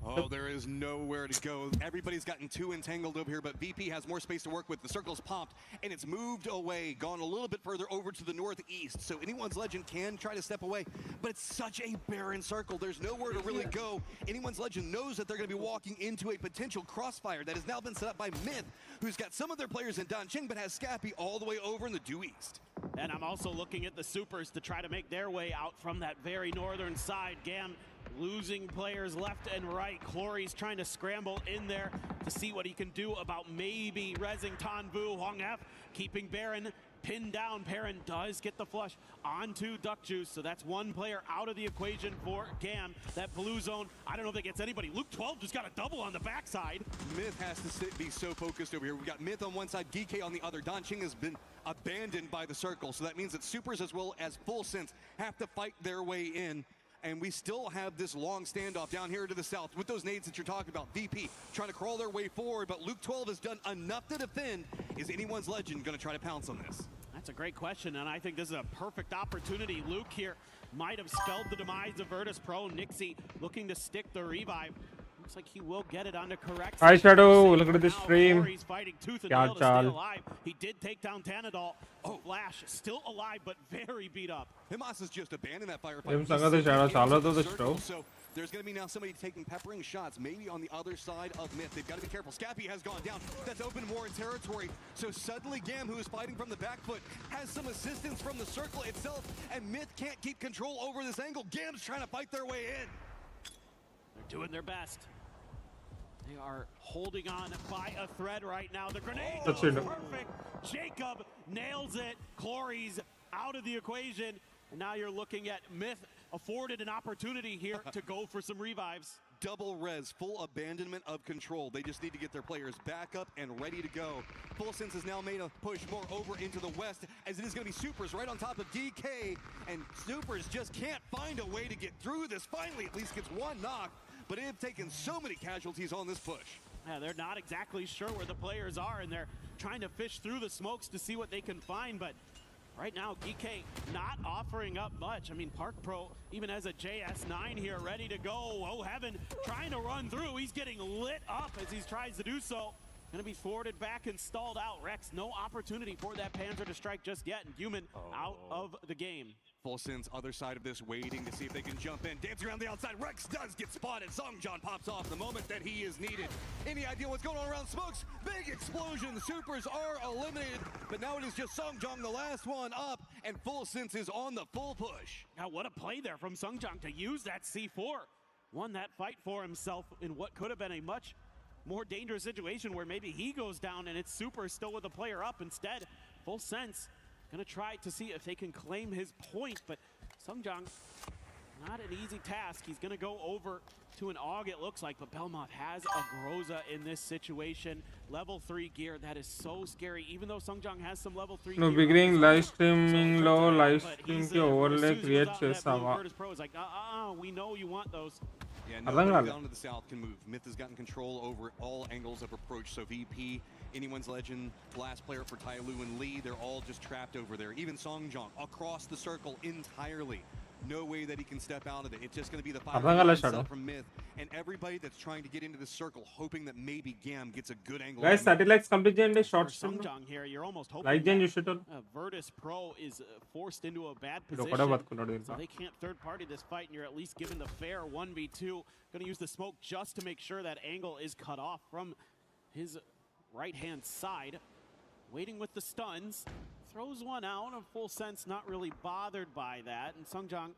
[SPEAKER 5] Oh, there is nowhere to go. Everybody's gotten too entangled over here, but VP has more space to work with. The circle's popped, and it's moved away, gone a little bit further over to the northeast. So Anyone's Legend can try to step away, but it's such a barren circle. There's nowhere to really go. Anyone's Legend knows that they're going to be walking into a potential crossfire that has now been set up by Myth, who's got some of their players in Danqing, but has Scappy all the way over in the due east.
[SPEAKER 12] And I'm also looking at the Supers to try to make their way out from that very northern side. Gam losing players left and right. Clory's trying to scramble in there to see what he can do about maybe rezzing Tanvu. Hong F keeping Baron pinned down. Perrin does get the flush onto Duck Juice, so that's one player out of the equation for Gam. That blue zone, I don't know if that gets anybody. Luke 12 just got a double on the backside.
[SPEAKER 5] Myth has to be so focused over here. We've got Myth on one side, DK on the other. Don Ching has been abandoned by the circle, so that means that Supers as well as Full Sense have to fight their way in. And we still have this long standoff down here to the south with those nades that you're talking about. VP trying to crawl their way forward, but Luke 12 has done enough to defend. Is anyone's legend going to try to pounce on this?
[SPEAKER 12] That's a great question, and I think this is a perfect opportunity. Luke here might have spelled the demise of Virtus Pro. Nixie looking to stick the revive. Looks like he will get it onto correct.
[SPEAKER 2] Hi Shadow, look at this stream.
[SPEAKER 12] He's fighting tooth and nail to stay alive. He did take down Tanadol. Oh, Flash still alive, but very beat up.
[SPEAKER 5] Himas has just abandoned that firefight.
[SPEAKER 2] So
[SPEAKER 5] there's going to be now somebody taking peppering shots, maybe on the other side of Myth. They've got to be careful. Scappy has gone down. That's open more territory. So suddenly Gam, who is fighting from the back foot, has some assistance from the circle itself, and Myth can't keep control over this angle. Gam's trying to fight their way in.
[SPEAKER 12] They're doing their best. They are holding on by a thread right now. The grenade is perfect. Jacob nails it. Clory's out of the equation. And now you're looking at Myth afforded an opportunity here to go for some revives.
[SPEAKER 5] Double res, full abandonment of control. They just need to get their players back up and ready to go. Full Sense has now made a push more over into the west, as it is going to be Supers right on top of DK. And Supers just can't find a way to get through this. Finally, at least gets one knock. But they have taken so many casualties on this push.
[SPEAKER 12] Yeah, they're not exactly sure where the players are, and they're trying to fish through the smokes to see what they can find. But right now, DK not offering up much. I mean, Park Pro even has a JS9 here ready to go. Oh, Heaven trying to run through. He's getting lit up as he tries to do so. Going to be forwarded back and stalled out. Rex, no opportunity for that Panzer to strike just yet. And Human out of the game.
[SPEAKER 5] Full Sense, other side of this, waiting to see if they can jump in. Dancing around the outside. Rex does get spotted. Songjon pops off the moment that he is needed. Any idea what's going on around Smokes? Big explosion. The Supers are eliminated. But now it is just Songjon, the last one up. And Full Sense is on the full push.
[SPEAKER 12] Now, what a play there from Songjon to use that C4. Won that fight for himself in what could have been a much more dangerous situation where maybe he goes down and it's Super still with a player up. Instead, Full Sense gonna try to see if they can claim his point, but Sungjan, not an easy task. He's gonna go over to an AUG, it looks like, but Belmont has a Groza in this situation. Level 3 gear, that is so scary, even though Sungjan has some level 3 gear.
[SPEAKER 2] Beginning live stream lo live stream ki overlay create chesava.
[SPEAKER 12] Pro is like, we know you want those.
[SPEAKER 5] Yeah, nobody down to the south can move. Myth has gotten control over all angles of approach. So VP, anyone's legend, last player for Tyloo and Lee, they're all just trapped over there. Even Songjong across the circle entirely. No way that he can step out of it. It's just going to be the fire from Myth and everybody that's trying to get into the circle, hoping that maybe Gam gets a good angle.
[SPEAKER 2] Guys, satellites complete the short stream.
[SPEAKER 12] Sungjan here, you're almost hoping
[SPEAKER 2] like you should.
[SPEAKER 12] Virtus Pro is forced into a bad position, so they can't third party this fight, and you're at least given the fair 1v2. Going to use the smoke just to make sure that angle is cut off from his right hand side. Waiting with the stuns. Throws one out. A Full Sense not really bothered by that. And Sungjan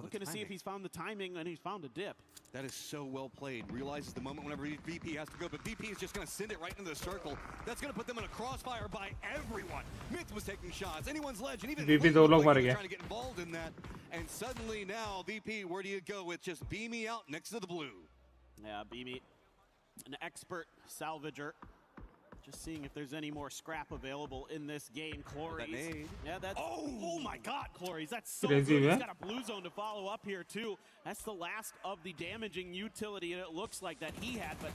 [SPEAKER 12] looking to see if he's found the timing, and he's found a dip.
[SPEAKER 5] That is so well played. Realizes the moment whenever VP has to go, but VP is just going to send it right into the circle. That's going to put them in a crossfire by everyone. Myth was taking shots. Anyone's legend, even
[SPEAKER 2] VP
[SPEAKER 5] trying to get involved in that. And suddenly now, VP, where do you go with just Beamy out next to the blue?
[SPEAKER 12] Yeah, Beamy, an expert salvager. Just seeing if there's any more scrap available in this game. Clory's. Yeah, that's. Oh my God, Clory's. That's so
[SPEAKER 2] crazy,
[SPEAKER 12] good. He's got a blue zone to follow up here too. That's the last of the damaging utility, and it looks like that he had. But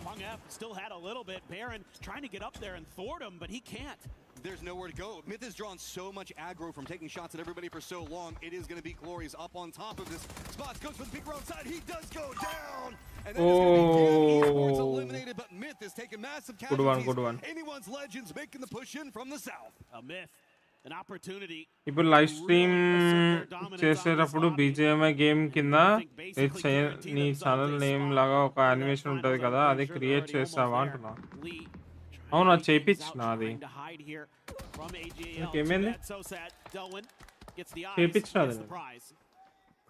[SPEAKER 12] Hung F still had a little bit. Baron trying to get up there and thwart him, but he can't.
[SPEAKER 5] There's nowhere to go. Myth has drawn so much aggro from taking shots at everybody for so long. It is going to be Clory's up on top of this. Spots goes for the peek around side. He does go down. And then Esports eliminated, but Myth has taken massive casualties.
[SPEAKER 2] Good one.
[SPEAKER 5] Anyone's legends making the push in from the south.
[SPEAKER 12] A Myth, an opportunity.
[SPEAKER 2] ఇప్పుడు live stream చేసేటప్పుడు BGMI game కింద నీ channel name లాగా ఒక animation ఉంటది కదా, అది create చేసావా అంటున్నా. అవును, అది చేయించిన అది ఏమైంది చేయించిన అది.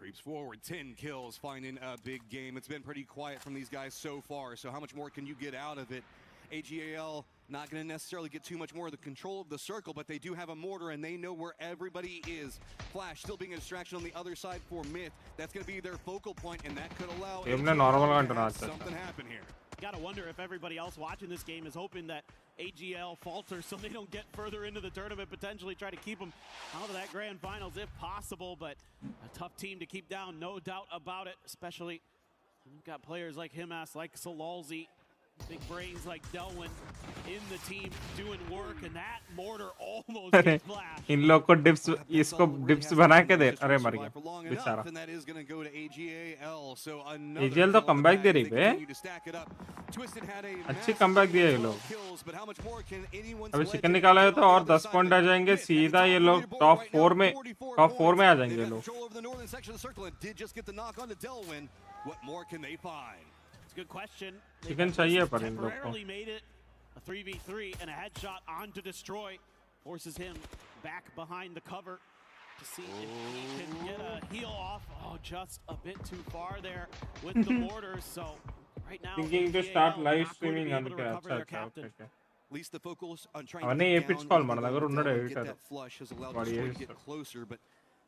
[SPEAKER 5] Creeps forward, 10 kills, finding a big game. It's been pretty quiet from these guys so far, so how much more can you get out of it? AGAL not going to necessarily get too much more of the control of the circle, but they do have a mortar and they know where everybody is. Flash still being a distraction on the other side for Myth. That's going to be their focal point, and that could allow
[SPEAKER 2] something
[SPEAKER 5] happen here.
[SPEAKER 12] Gotta wonder if everybody else watching this game is hoping that AGL falters so they don't get further into the tournament, potentially try to keep them out of that grand finals if possible, but a tough team to keep down, no doubt about it, especially when you've got players like Himas, like Solalzi, big brains like Delwyn in the team doing work, and that mortar almost
[SPEAKER 2] अरे
[SPEAKER 12] gets flashed.
[SPEAKER 2] इन लोग को dips इसको dips बना के दे अरे मर गया बेचारा
[SPEAKER 5] And that is going to go to AGAL. So
[SPEAKER 2] AGL तो कमबैक दे रही बे अच्छी कमबैक दिए ये लोग अभी चिकन निकाला है तो और 10 पॉइंट आ जाएंगे सीधा ये लोग टॉप 4 में आ जाएंगे ये लोग
[SPEAKER 5] What more can they find?
[SPEAKER 12] It's a good question.
[SPEAKER 2] Chicken चाहिए पर इन लोग को
[SPEAKER 12] Barely made it. A 3v3 and a headshot on to destroy forces him back behind the cover to see if he can get a heal off. Oh, just a bit too far there with the mortars. So right now,
[SPEAKER 2] thinking to start live streaming on the okay.
[SPEAKER 5] At least the focus on trying
[SPEAKER 2] to get
[SPEAKER 5] that flush has allowed him to get closer, but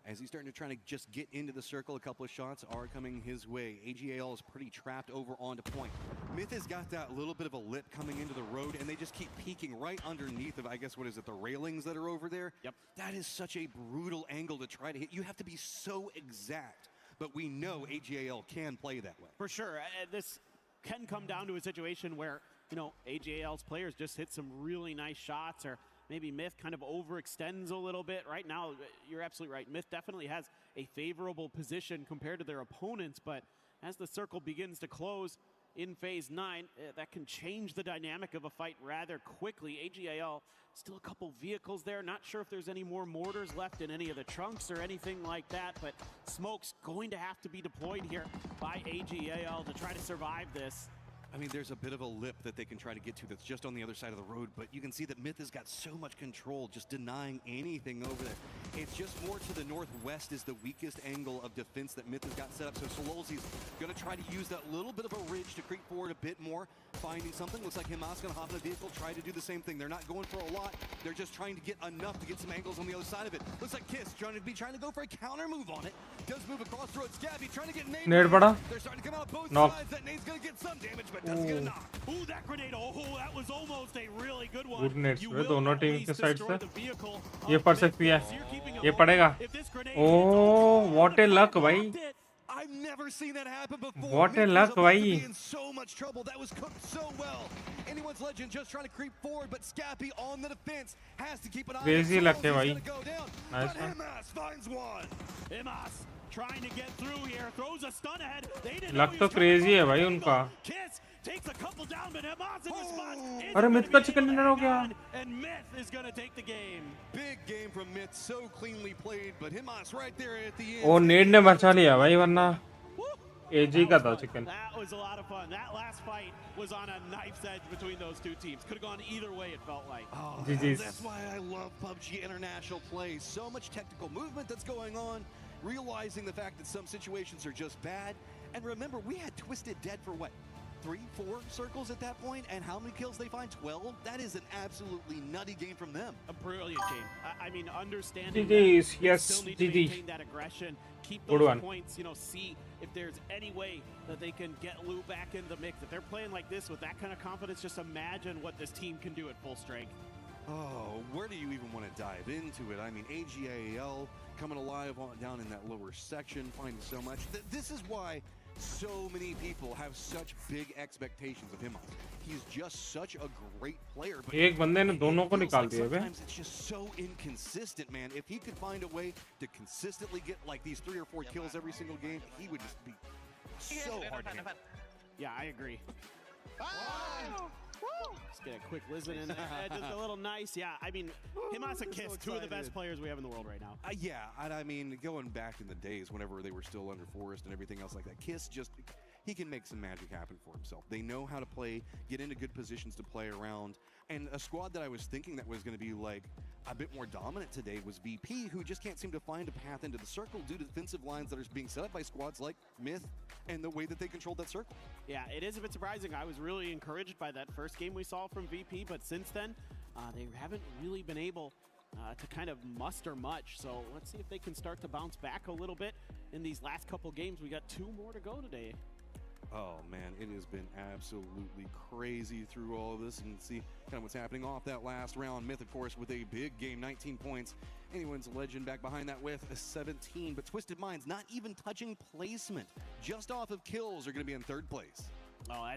[SPEAKER 5] as he's starting to try to just get into the circle, a couple of shots are coming his way. AGAL is pretty trapped over onto point. Myth has got that little bit of a lip coming into the road, and they just keep peeking right underneath of, I guess, what is it, the railings that are over there?
[SPEAKER 12] Yep.
[SPEAKER 5] That is such a brutal angle to try to hit. You have to be so exact, but we know AGAL can play that way.
[SPEAKER 12] For sure. This can come down to a situation where, you know, AGAL's players just hit some really nice shots, or maybe Myth kind of overextends a little bit. Right now, you're absolutely right. Myth definitely has a favorable position compared to their opponents, but as the circle begins to close in Phase 9, that can change the dynamic of a fight rather quickly. AGAL, still a couple vehicles there. Not sure if there's any more mortars left in any of the trunks or anything like that, but smoke's going to have to be deployed here by AGAL to try to survive this.
[SPEAKER 5] I mean, there's a bit of a lip that they can try to get to that's just on the other side of the road, but you can see that Myth has got so much control, just denying anything over there. It's just more to the northwest is the weakest angle of defense that Myth has got set up, so Solalzi's going to try to use that little bit of a ridge to creep forward a bit more, finding something. Looks like Himas going to hop in the vehicle, try to do the same thing. They're not going for a lot. They're just trying to get enough to get some angles on the other side of it. Looks like Kiss trying to go for a counter move on it. Does move across the road. Scabby trying to get Nate.
[SPEAKER 2] They're
[SPEAKER 5] starting to come out both sides. That Nate's going to get some damage, but doesn't get a knock.
[SPEAKER 12] Ooh, that grenade! Oh, that was almost a really good one.
[SPEAKER 2] Good nades पे दोनों team के side से ये पड़ सकती है ये पड़ेगा ओह what a luck भाई
[SPEAKER 5] I've never seen that happen before.
[SPEAKER 2] What a luck भाई
[SPEAKER 5] in so much trouble. That was cooked so well. Anyone's legend just trying to creep forward, but Scappy on the defense has to keep an eye.
[SPEAKER 2] Crazy luck है भाई
[SPEAKER 5] nice one. Himas finds one.
[SPEAKER 12] Himas trying to get through here, throws a stun ahead. They didn't
[SPEAKER 2] luck तो crazy है भाई उनका
[SPEAKER 12] Kiss takes a couple down, but Himas in response.
[SPEAKER 2] अरे Myth का chicken dinner हो गया
[SPEAKER 12] And Myth is going to take the game.
[SPEAKER 5] Big game from Myth, so cleanly played, but Himas right there at the end.
[SPEAKER 2] ओ नेड ने बचा लिया भाई वरना एजी का था chicken
[SPEAKER 12] That was a lot of fun. That last fight was on a knife's edge between those two teams. Could have gone either way, it felt like.
[SPEAKER 5] Oh, that's why I love Pubg International play. So much technical movement that's going on, realizing the fact that some situations are just bad. And remember, we had Twisted dead for what? 3-4 circles at that point, and how many kills they find? 12. That is an absolutely nutty game from them.
[SPEAKER 12] A brilliant game. I mean, understanding
[SPEAKER 2] GG's,
[SPEAKER 12] that
[SPEAKER 2] yes,
[SPEAKER 12] still need to
[SPEAKER 2] GG.
[SPEAKER 12] maintain that aggression, keep
[SPEAKER 2] Good
[SPEAKER 12] those
[SPEAKER 2] one.
[SPEAKER 12] points, you know, see if there's any way that they can get Lou back in the mix. If they're playing like this with that kind of confidence, just imagine what this team can do at full strength.
[SPEAKER 5] Oh, where do you even want to dive into it? I mean, AGAL coming alive down in that lower section, finding so much. This is why so many people have such big expectations of him. He's just such a great player. But
[SPEAKER 2] एक बंदे ने दोनों को निकाल दिया बे
[SPEAKER 5] sometimes it's just so inconsistent, man. If he could find a way to consistently get like these 3 or 4 kills every single game, he would just be so hard to hit.
[SPEAKER 12] Yeah, I agree. Just get a quick listen in there. Just a little nice. Yeah, I mean, Himas and Kiss, two of the best players we have in the world right now.
[SPEAKER 5] Yeah, and I mean, going back in the days whenever they were still under Forest and everything else like that, Kiss just, he can make some magic happen for himself. They know how to play, get into good positions to play around. And a squad that I was thinking that was going to be like a bit more dominant today was VP, who just can't seem to find a path into the circle due to defensive lines that are being set up by squads like Myth and the way that they controlled that circle.
[SPEAKER 12] Yeah, it is a bit surprising. I was really encouraged by that first game we saw from VP, but since then, they haven't really been able to kind of muster much. So let's see if they can start to bounce back a little bit in these last couple games. We got 2 more to go today.
[SPEAKER 5] Oh man, it has been absolutely crazy through all of this, and see kind of what's happening off that last round. Myth, of course, with a big game, 19 points. Anyone's legend back behind that with a 17, but Twisted Minds not even touching placement. Just off of kills are going to be in 3rd place.
[SPEAKER 12] Oh,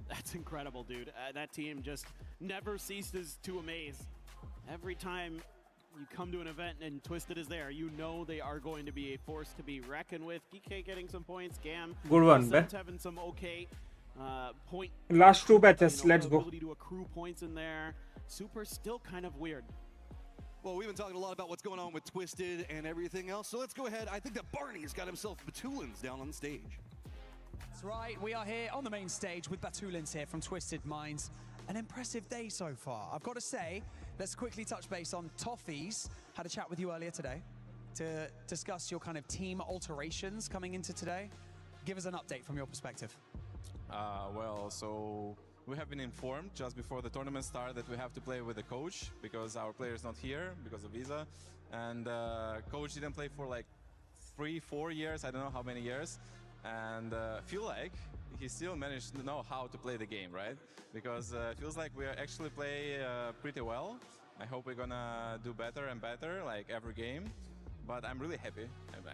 [SPEAKER 12] that's incredible, dude. That team just never ceases to amaze. Every time you come to an event and Twisted is there, you know they are going to be a force to be reckoned with. DK getting some points, Gam.
[SPEAKER 2] Good one,
[SPEAKER 12] Suns having some okay point.
[SPEAKER 2] Last 2 batches, let's go.
[SPEAKER 12] Ability to accrue points in there. Super still kind of weird.
[SPEAKER 5] Well, we've been talking a lot about what's going on with Twisted and everything else, so let's go ahead. I think that Barney's got himself Batulins down on the stage.
[SPEAKER 13] That's right, we are here on the main stage with Batulins here from Twisted Minds. An impressive day so far. I've got to say, let's quickly touch base on Toffees. Had a chat with you earlier today to discuss your kind of team alterations coming into today. Give us an update from your perspective.
[SPEAKER 1] Well, so we have been informed just before the tournament start that we have to play with the coach because our player is not here because of visa. And coach didn't play for like 3-4 years, I don't know how many years. And feel like he still managed to know how to play the game, right? Because it feels like we actually play pretty well. I hope we're gonna do better and better, like every game. But I'm really happy.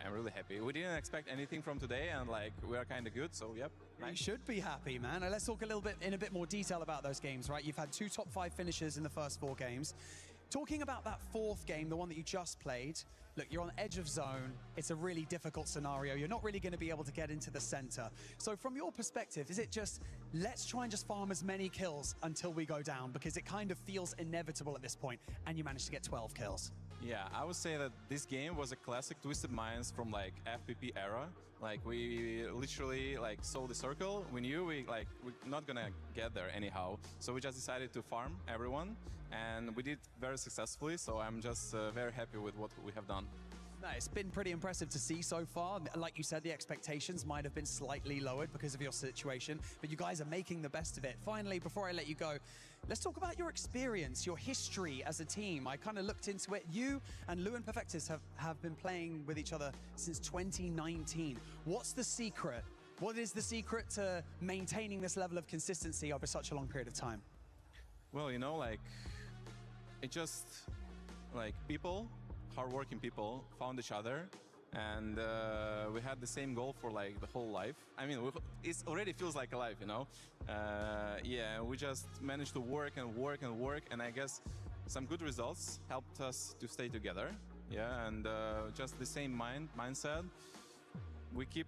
[SPEAKER 1] I'm really happy. We didn't expect anything from today, and like we are kind of good. So yep.
[SPEAKER 13] You should be happy, man. Now, let's talk a little bit in a bit more detail about those games, right? You've had 2 top 5 finishes in the first 4 games. Talking about that 4th game, the one that you just played, look, you're on edge of zone. It's a really difficult scenario. You're not really going to be able to get into the center. So from your perspective, is it just, let's try and just farm as many kills until we go down? Because it kind of feels inevitable at this point, and you managed to get 12 kills.
[SPEAKER 1] Yeah, I would say that this game was a classic Twisted Minds from like FPP era. Like we literally like saw the circle. We knew we're not gonna get there anyhow. So we just decided to farm everyone, and we did very successfully. So I'm just very happy with what we have done.
[SPEAKER 13] No, it's been pretty impressive to see so far. Like you said, the expectations might have been slightly lowered because of your situation, but you guys are making the best of it. Finally, before I let you go, let's talk about your experience, your history as a team. I kind of looked into it. You and Lou and Perfectus have been playing with each other since 2019. What's the secret? What is the secret to maintaining this level of consistency over such a long period of time?
[SPEAKER 1] Well, you know, like it just like people, hardworking people found each other, and we had the same goal for like the whole life. I mean, it already feels like a life, you know. Yeah, we just managed to work and work and work, and I guess some good results helped us to stay together. Yeah, and just the same mindset. We keep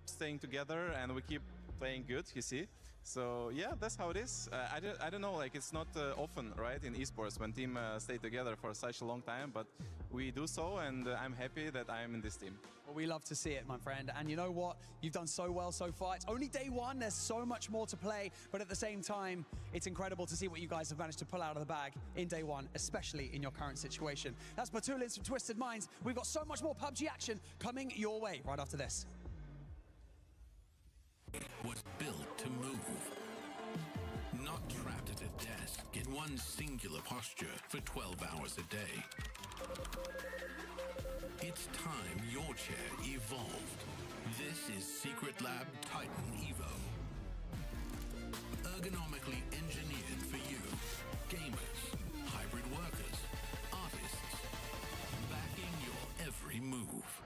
[SPEAKER 1] staying together, and we keep playing good. You see. So yeah, that's how it is. I don't know, like it's not often, right, in esports when team stay together for such a long time, but we do so, and I'm happy that I'm in this team.
[SPEAKER 13] Well, we love to see it, my friend. And you know what? You've done so well so far. It's only day 1. There's so much more to play, but at the same time, it's incredible to see what you guys have managed to pull out of the bag in day 1, especially in your current situation. That's Batulins from Twisted Minds. We've got so much more PUBG action coming your way right after this.
[SPEAKER 15] Was built to move, not trapped at a desk in one singular posture for 12 hours a day. It's time your chair evolved. This is Secret Lab Titan Evo. Ergonomically engineered for you, gamers, hybrid workers, artists, backing your every move.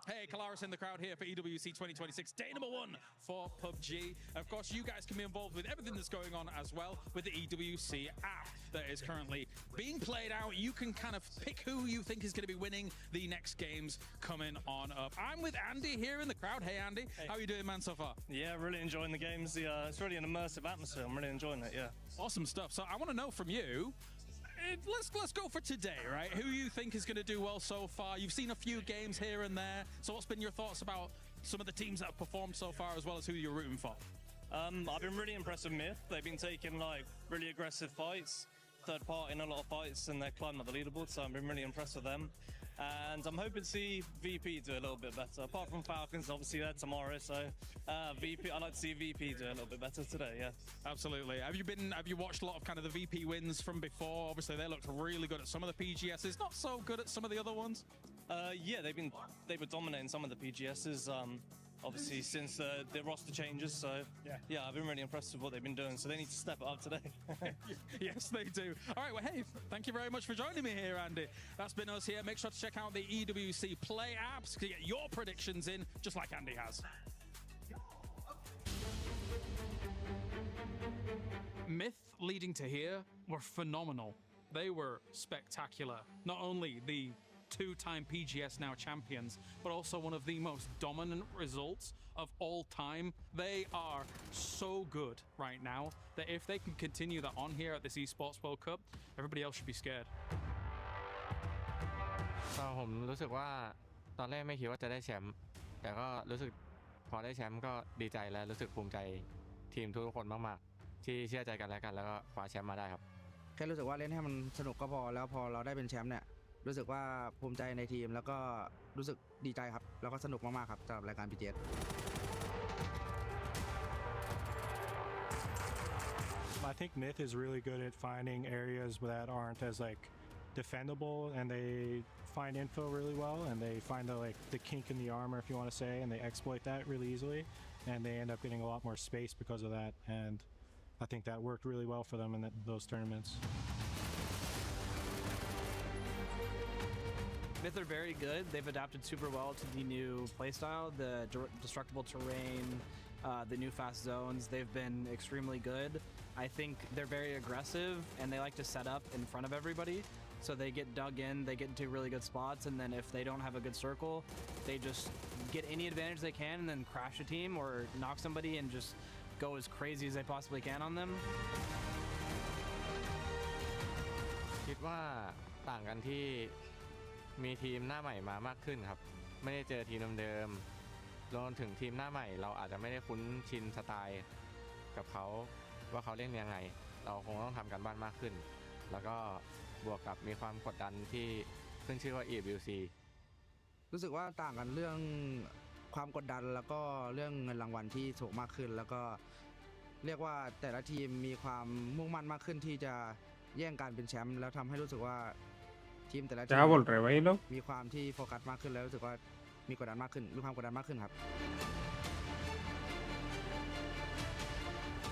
[SPEAKER 22] Hey, Kalaris in the crowd here for EWC 2026, day number 1 for PUBG. Of course, you guys can be involved with everything that's going on as well with the EWC app that is currently being played out. You can kind of pick who you think is going to be winning the next games coming on up. I'm with Andy here in the crowd. Hey, Andy. Hey. How are you doing, man, so far?
[SPEAKER 18] Yeah, really enjoying the games. It's really an immersive atmosphere. I'm really enjoying it, yeah.
[SPEAKER 22] Awesome stuff. So I want to know from you, let's go for today, right? Who you think is going to do well so far? You've seen a few games here and there. So what's been your thoughts about some of the teams that have performed so far, as well as who you're rooting for?
[SPEAKER 18] I've been really impressed with Myth. They've been taking like really aggressive fights, third part in a lot of fights, and they're climbing up the leaderboard. So I've been really impressed with them. And I'm hoping to see VP do a little bit better. Apart from Falcons, obviously they're tomorrow. So VP, I'd like to see VP do a little bit better today. Yeah,
[SPEAKER 22] absolutely. Have you watched a lot of kind of the VP wins from before? Obviously they looked really good at some of the PGSs, not so good at some of the other ones.
[SPEAKER 18] Yeah, they were dominating some of the PGSs. Obviously since the roster changes, so yeah, I've been really impressed with what they've been doing, so they need to step it up today.
[SPEAKER 22] Yes, they do. All right, well, hey, thank you very much for joining me here, Andy. That's been us here. Make sure to check out the EWC Play apps to get your predictions in, just like Andy has. Myth leading to here were phenomenal. They were spectacular. Not only the two-time PGS now champions, but also one of the most dominant results of all time. They are so good right now that if they can continue that on here at this Esports World Cup, everybody else should be scared.
[SPEAKER 8] ผมรู้สึกว่าตอนแรกไม่คิดว่าจะได้แชมป์แต่ก็รู้สึกพอได้แชมป์ก็ดีใจและรู้สึกภูมิใจทีมทุกคนมากๆที่เชื่อใจกันและกันแล้วก็คว้าแชมป์มาได้ครับแค่รู้สึกว่าเล่นให้มันสนุกก็พอแล้วพอเราได้เป็นแชมป์เนี่ยรู้สึกว่าภูมิใจในทีมแล้วก็รู้สึกดีใจครับแล้วก็สนุกมากๆครับสำหรับรายการ PGS
[SPEAKER 14] I think Myth is really good at finding areas that aren't as like defendable, and they find info really well, and they find the kink in the armor, if you want to say, and they exploit that really easily, and they end up getting a lot more space because of that, and I think that worked really well for them in those tournaments.
[SPEAKER 17] Myth are very good. They've adapted super well to the new playstyle, the destructible terrain, the new fast zones. They've been extremely good. I think they're very aggressive and they like to set up in front of everybody. So they get dug in, they get into really good spots, and then if they don't have a good circle, they just get any advantage they can and then crash a team or knock somebody and just go as crazy as they possibly can on them.
[SPEAKER 8] คิดว่าต่างกันที่มีทีมหน้าใหม่มามากขึ้นครับไม่ได้เจอทีมเดิมๆรวมถึงทีมหน้าใหม่เราอาจจะไม่ได้คุ้นชินสไตล์กับเขาว่าเขาเล่นยังไงเราคงต้องทำกันบ้านมากขึ้นแล้วก็บวกกับมีความกดดันที่ขึ้นชื่อว่า EWC รู้สึกว่าต่างกันเรื่องความกดดันแล้วก็เรื่องเงินรางวัลที่สูงมากขึ้นแล้วก็เรียกว่าแต่ละทีมมีความมุ่งมั่นมากขึ้นที่จะแย่งการเป็นแชมป์แล้วทำให้รู้สึกว่าทีมแต่ละทีมมีความที่โฟกัสมากขึ้นแล้วรู้สึกว่ามีกดดันมากขึ้นมีความกดดันมากขึ้นครับ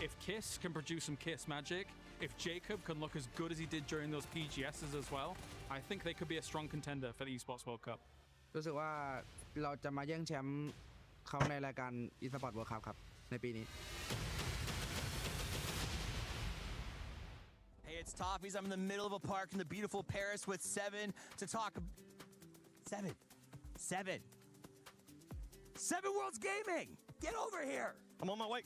[SPEAKER 22] If Kiss can produce some Kiss magic, if Jacob can look as good as he did during those PGSs as well, I think they could be a strong contender for the Esports World Cup.
[SPEAKER 17] รู้สึกว่าเราจะมาแย่งแชมป์เขาในรายการ Esports World Cup ครับในปีนี้
[SPEAKER 4] Hey, it's Toffees. I'm in the middle of a park in the beautiful Paris with Seven to talk. Seven Worlds Gaming. Get over here.
[SPEAKER 3] I'm on my way.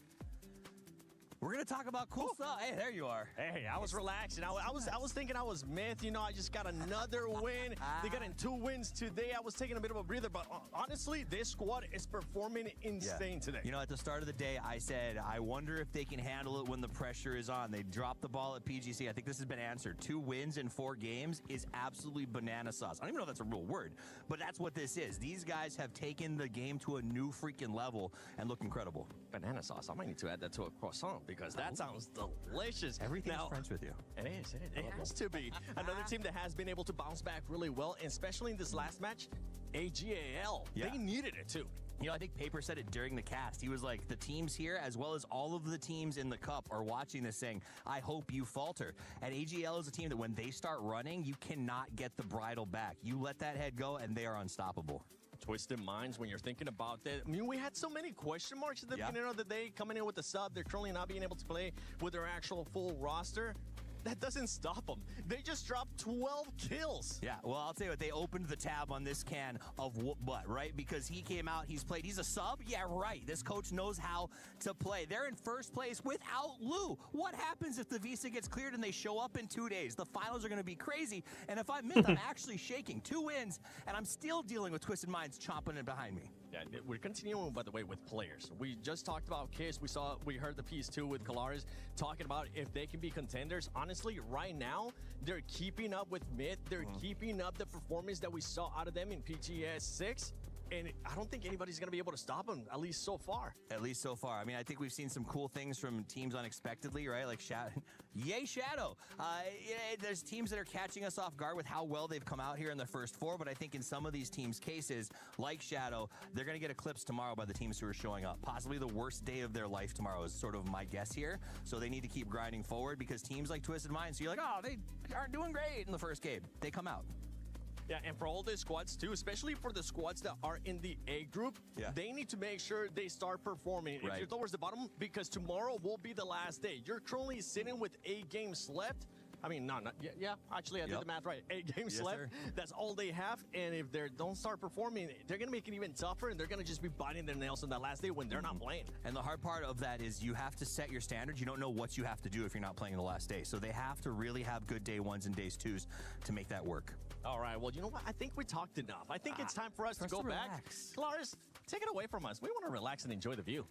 [SPEAKER 4] We're gonna talk about cool stuff. Hey, there you are.
[SPEAKER 3] Hey, I was relaxing. I was thinking I was Myth. You know, I just got another win. They got in 2 wins today. I was taking a bit of a breather, but honestly, this squad is performing insane today.
[SPEAKER 4] You know, at the start of the day, I said, I wonder if they can handle it when the pressure is on. They dropped the ball at PGC. I think this has been answered. 2 wins in 4 games is absolutely banana sauce. I don't even know if that's a real word, but that's what this is. These guys have taken the game to a new freaking level and look incredible.
[SPEAKER 3] Banana sauce. I might need to add that to a croissant because that sounds delicious.
[SPEAKER 4] Everything is French with you.
[SPEAKER 3] It is. It has to be. Another team that has been able to bounce back really well, especially in this last match, AGAL.
[SPEAKER 4] Yeah.
[SPEAKER 3] They needed it too.
[SPEAKER 4] You know, I think Paper said it during the cast. He was like, the teams here, as well as all of the teams in the cup, are watching this saying, I hope you falter. And AGL is a team that when they start running, you cannot get the bridle back. You let that head go, and they are unstoppable.
[SPEAKER 3] Twisted minds when you're thinking about that. I mean, we had so many question marks at the beginning of the day coming in with the sub. They're currently not being able to play with their actual full roster. That doesn't stop them. They just dropped 12 kills.
[SPEAKER 4] Yeah, well, I'll tell you what, they opened the tab on this can of whoop butt, right? Because he came out, he's played, he's a sub? Yeah, right. This coach knows how to play. They're in first place without Lou. What happens if the visa gets cleared and they show up in 2 days? The finals are going to be crazy. And if I'm Myth, I'm actually shaking. 2 wins, and I'm still dealing with Twisted Minds chomping in behind me.
[SPEAKER 3] Yeah, we're continuing, by the way, with players. We just talked about Kiss. We heard the piece too with Kalaris talking about if they can be contenders. Honestly, right now, they're keeping up with Myth. They're keeping up the performance that we saw out of them in PGS 6. And I don't think anybody's going to be able to stop them, at least so far.
[SPEAKER 4] At least so far. I mean, I think we've seen some cool things from teams unexpectedly, right? Like Yay, Shadow. There's teams that are catching us off guard with how well they've come out here in the first four, but I think in some of these teams' cases, like Shadow, they're going to get eclipsed tomorrow by the teams who are showing up. Possibly the worst day of their life tomorrow is sort of my guess here. So they need to keep grinding forward because teams like Twisted Minds, so you're like, oh, they aren't doing great in the first game. They come out.
[SPEAKER 3] Yeah, and for all the squads too, especially for the squads that are in the A group, they need to make sure they start performing. If you're towards the bottom, because tomorrow will be the last day. You're currently sitting with 8 games left. I mean, actually, I did the math right. 8 games left.
[SPEAKER 4] Sir.
[SPEAKER 3] That's all they have. And if they don't start performing, they're going to make it even tougher, and they're going to just be biting their nails on that last day when they're not playing.
[SPEAKER 4] And the hard part of that is you have to set your standards. You don't know what you have to do if you're not playing the last day. So they have to really have good day ones and days twos to make that work.
[SPEAKER 3] All right, well, you know what? I think we talked enough. I think it's time for us to go back. Kalaris, take it away from us. We want to relax and enjoy the view.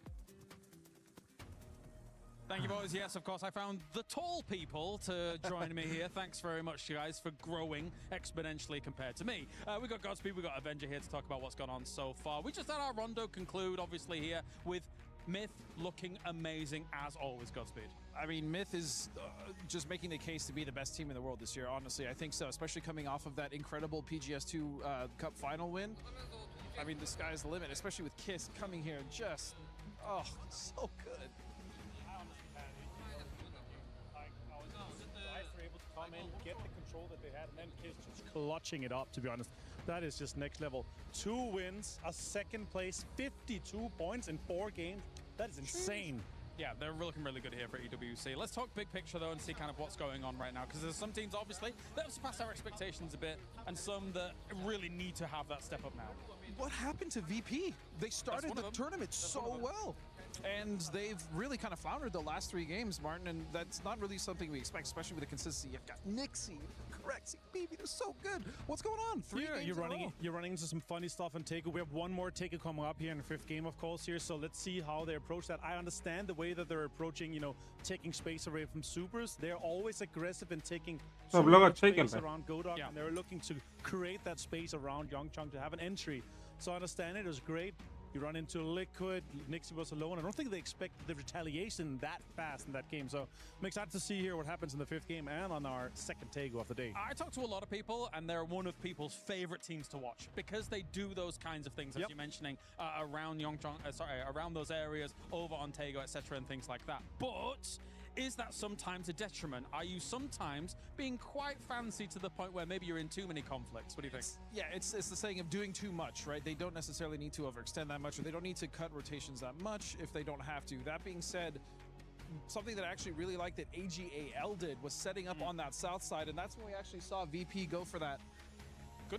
[SPEAKER 22] Thank you, boys. Yes, of course, I found the tall people to join me here. Thanks very much, guys, for growing exponentially compared to me. We got Godspeed, we got Avenger here to talk about what's gone on so far. We just had our Rondo conclude, obviously, here with Myth looking amazing as always, Godspeed.
[SPEAKER 24] I mean, Myth is just making the case to be the best team in the world this year, honestly. I think so, especially coming off of that incredible PGS2 Cup final win. I mean, the sky's the limit, especially with Kiss coming here and just, oh, so good.
[SPEAKER 6] Come in, get the control that they had, and then Kiss just clutching it up, to be honest. That is just next level. 2 wins, a second place, 52 points in 4 games. That is insane.
[SPEAKER 22] Yeah, they're looking really good here for EWC. Let's talk big picture, though, and see kind of what's going on right now, because there's some teams, obviously, that have surpassed our expectations a bit, and some that really need to have that step up now.
[SPEAKER 24] What happened to VP? They started the tournament so well. And they've really kind of floundered the last 3 games, Martin, and that's not really something we expect, especially with the consistency. You've got Nixie, Correxy, BB, they're so good. What's going on? 3 games
[SPEAKER 6] you're running into some funny stuff on Teku. We have one more Teku coming up here in the 5th game, of course, here, so let's see how they approach that. I understand the way that they're approaching, you know, taking space away from supers. They're always aggressive in taking space around Godok, and they're looking to create that space around Youngchung to have an entry. So I understand it was great. You run into Liquid, Nixie was alone. I don't think they expected the retaliation that fast in that game. So I'm excited to see here what happens in the 5th game and on our 2nd Tego of the day.
[SPEAKER 22] I talked to a lot of people, and they're one of people's favorite teams to watch because they do those kinds of things, as you're mentioning, around around those areas, over on Tego, etc., and things like that. But is that sometimes a detriment? Are you sometimes being quite fancy to the point where maybe you're in too many conflicts? What do you think?
[SPEAKER 24] It's the saying of doing too much, right? They don't necessarily need to overextend that much, or they don't need to cut rotations that much if they don't have to. That being said, something that I actually really liked that AGAL did was setting up on that south side, and that's when we actually saw VP go for that.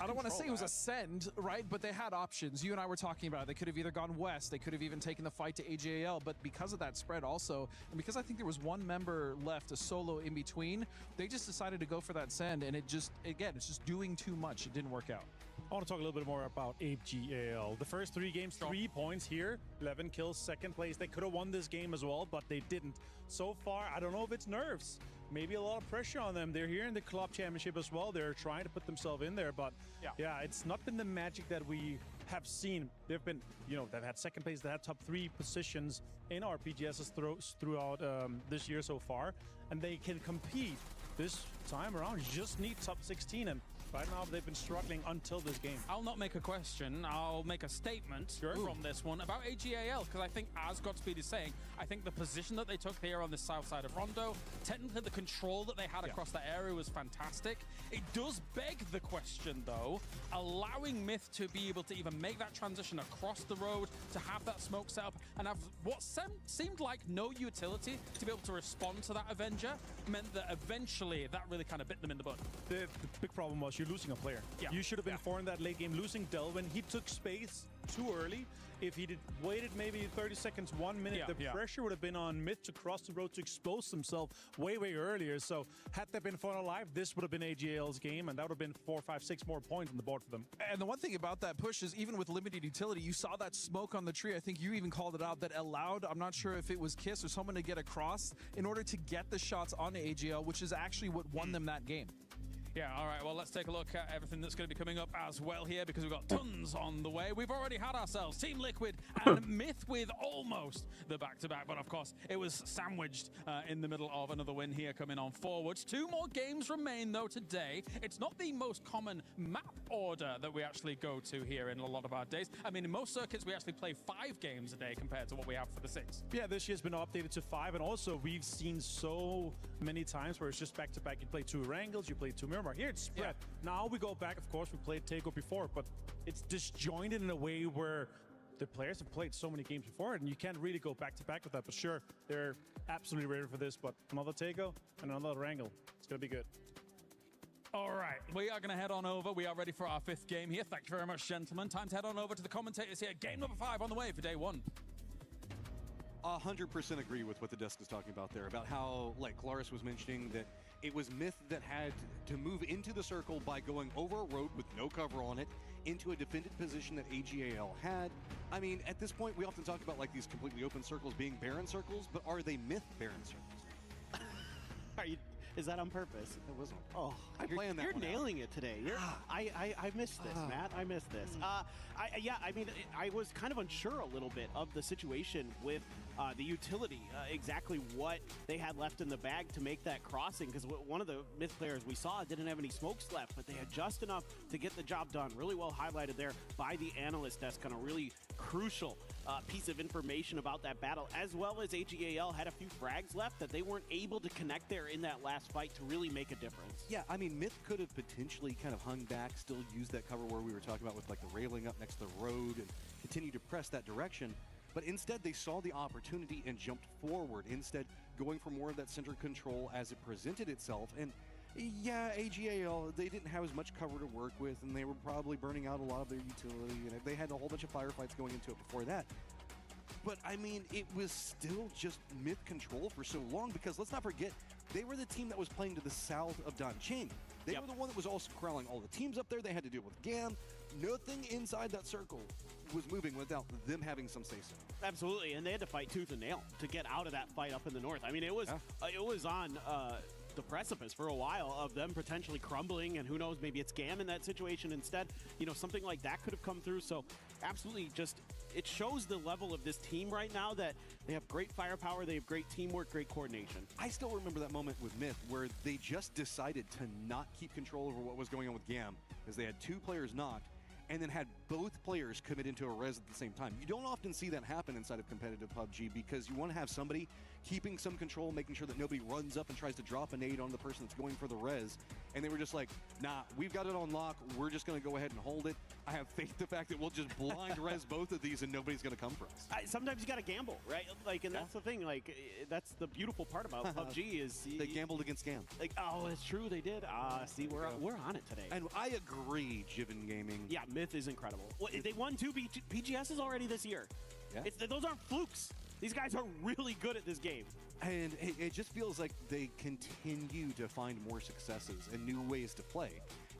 [SPEAKER 24] I don't want to say it was a send, right? But they had options. You and I were talking about it. They could have either gone west. They could have even taken the fight to AJAL. But because of that spread also, and because I think there was one member left, a solo in between, they just decided to go for that send. And it just, again, it's just doing too much. It didn't work out.
[SPEAKER 6] I want to talk a little bit more about AGAL. The first 3 games, 3 points here, 11 kills, 2nd place. They could have won this game as well, but they didn't. So far, I don't know if it's nerves. Maybe a lot of pressure on them. They're here in the club championship as well. They're trying to put themselves in there, but yeah, it's not been the magic that we have seen. They've been, you know, they've had 2nd place, they had top 3 positions in our PGSs throughout this year so far, and they can compete this time around. You just need top 16, and right now they've been struggling until this game.
[SPEAKER 22] I'll not make a question, I'll make a statement from this one about AGAL, because I think, as Godspeed is saying, I think the position that they took here on the south side of Rondo, technically the control that they had across that area was fantastic. It does beg the question, though, allowing Myth to be able to even make that transition across the road, to have that smoke set up, and have what seemed like no utility to be able to respond to that Avenger, meant that eventually that really kind of bit them in the butt.
[SPEAKER 6] The big problem was you're losing a player. You should have been informed that late game, losing Delvin. He took space too early. If he waited maybe 30 seconds, 1 minute, the pressure would have been on Myth to cross the road to expose himself way earlier. So had that been fun alive, this would have been AGL's game, and that would have been 4, 5, 6 more points on the board for them.
[SPEAKER 24] And the one thing about that push is even with limited utility, you saw that smoke on the tree. I think you even called it out that allowed, I'm not sure if it was Kiss or someone to get across in order to get the shots on AGL, which is actually what won them that game.
[SPEAKER 22] Yeah, all right, well, let's take a look at everything that's going to be coming up as well here, because we've got tons on the way. We've already had ourselves Team Liquid and Myth with almost the back-to-back, but of course, it was sandwiched in the middle of another win here coming on forwards. 2 more games remain, though, today. It's not the most common map order that we actually go to here in a lot of our days. I mean, in most circuits, we actually play 5 games a day compared to what we have for the 6.
[SPEAKER 6] Yeah, this year's been updated to 5, and also we've seen so many times where it's just back-to-back. You play 2 Wrangles, you play 2 Miramar. Here it's spread. Now we go back, of course, we played Tego before, but it's disjointed in a way where the players have played so many games before it, and you can't really go back-to-back with that. But sure, they're absolutely ready for this, but another Tego and another Wrangle. It's going to be good.
[SPEAKER 22] All right, we are going to head on over. We are ready for our 5th game here. Thank you very much, gentlemen. Time to head on over to the commentators here. Game number 5 on the way for day 1.
[SPEAKER 5] 100% agree with what the desk is talking about there, about how, like Claris was mentioning, that it was Myth that had to move into the circle by going over a road with no cover on it, into a defended position that AGAL had. I mean, at this point, we often talk about like these completely open circles being barren circles, but are they Myth barren circles?
[SPEAKER 23] Is that on purpose?
[SPEAKER 5] It wasn't.
[SPEAKER 23] Oh,
[SPEAKER 5] I planned that.
[SPEAKER 23] You're
[SPEAKER 5] one
[SPEAKER 23] nailing it today. I missed this, Matt. I missed this. I mean, I was kind of unsure a little bit of the situation with the utility, exactly what they had left in the bag to make that crossing, because one of the Myth players we saw didn't have any smokes left, but they had just enough to get the job done. Really well highlighted there by the analyst desk on a really crucial piece of information about that battle, as well as AGAL had a few frags left that they weren't able to connect there in that last fight to really make a difference.
[SPEAKER 5] Yeah, I mean, Myth could have potentially kind of hung back, still used that cover where we were talking about with like the railing up next to the road and continue to press that direction. But instead, they saw the opportunity and jumped forward, instead going for more of that center control as it presented itself. And yeah, AGAL, they didn't have as much cover to work with, and they were probably burning out a lot of their utility, and they had a whole bunch of firefights going into it before that. But, I mean, it was still just Myth control for so long, because let's not forget, they were the team that was playing to the south of Dancheng. They were the one that was also corralling all the teams up there. They had to deal with GAM. Nothing inside that circle was moving without them having some say-so.
[SPEAKER 23] Absolutely, and they had to fight tooth and nail to get out of that fight up in the north. I mean, it was on the precipice for a while of them potentially crumbling, and who knows, maybe it's GAM in that situation instead. You know, something like that could have come through. So absolutely, just it shows the level of this team right now, that they have great firepower, they have great teamwork, great coordination.
[SPEAKER 5] I still remember that moment with Myth where they just decided to not keep control over what was going on with GAM, as they had 2 players knocked, and then had both players commit into a res at the same time. You don't often see that happen inside of competitive PUBG, because you want to have somebody keeping some control, making sure that nobody runs up and tries to drop a nade on the person that's going for the res. And they were just like, nah, we've got it on lock. We're just going to go ahead and hold it. I have faith in the fact that we'll just blind res both of these and nobody's going to come for us.
[SPEAKER 23] Sometimes you got to gamble, right? Like, and that's the thing. Like, that's the beautiful part about PUBG is
[SPEAKER 5] they gambled against GAM.
[SPEAKER 23] Like, oh, it's true, they did. See, we're on it today.
[SPEAKER 5] And I agree, Jiven Gaming.
[SPEAKER 23] Yeah, Myth is incredible. Well, they won 2 PGSs already this year.
[SPEAKER 5] Yeah.
[SPEAKER 23] Those aren't flukes. These guys are really good at this game.
[SPEAKER 5] And it just feels like they continue to find more successes and new ways to play.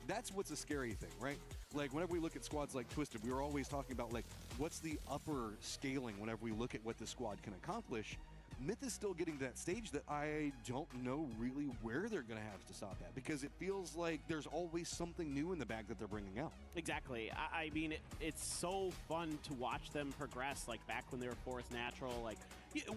[SPEAKER 5] That's what's a scary thing, right? Like, whenever we look at squads like Twisted, we were always talking about, like, what's the upper scaling whenever we look at what the squad can accomplish. Myth is still getting to that stage that I don't know really where they're going to have to stop at, because it feels like there's always something new in the bag that they're bringing out.
[SPEAKER 23] Exactly. I mean, it's so fun to watch them progress, like back when they were Forest Natural. Like,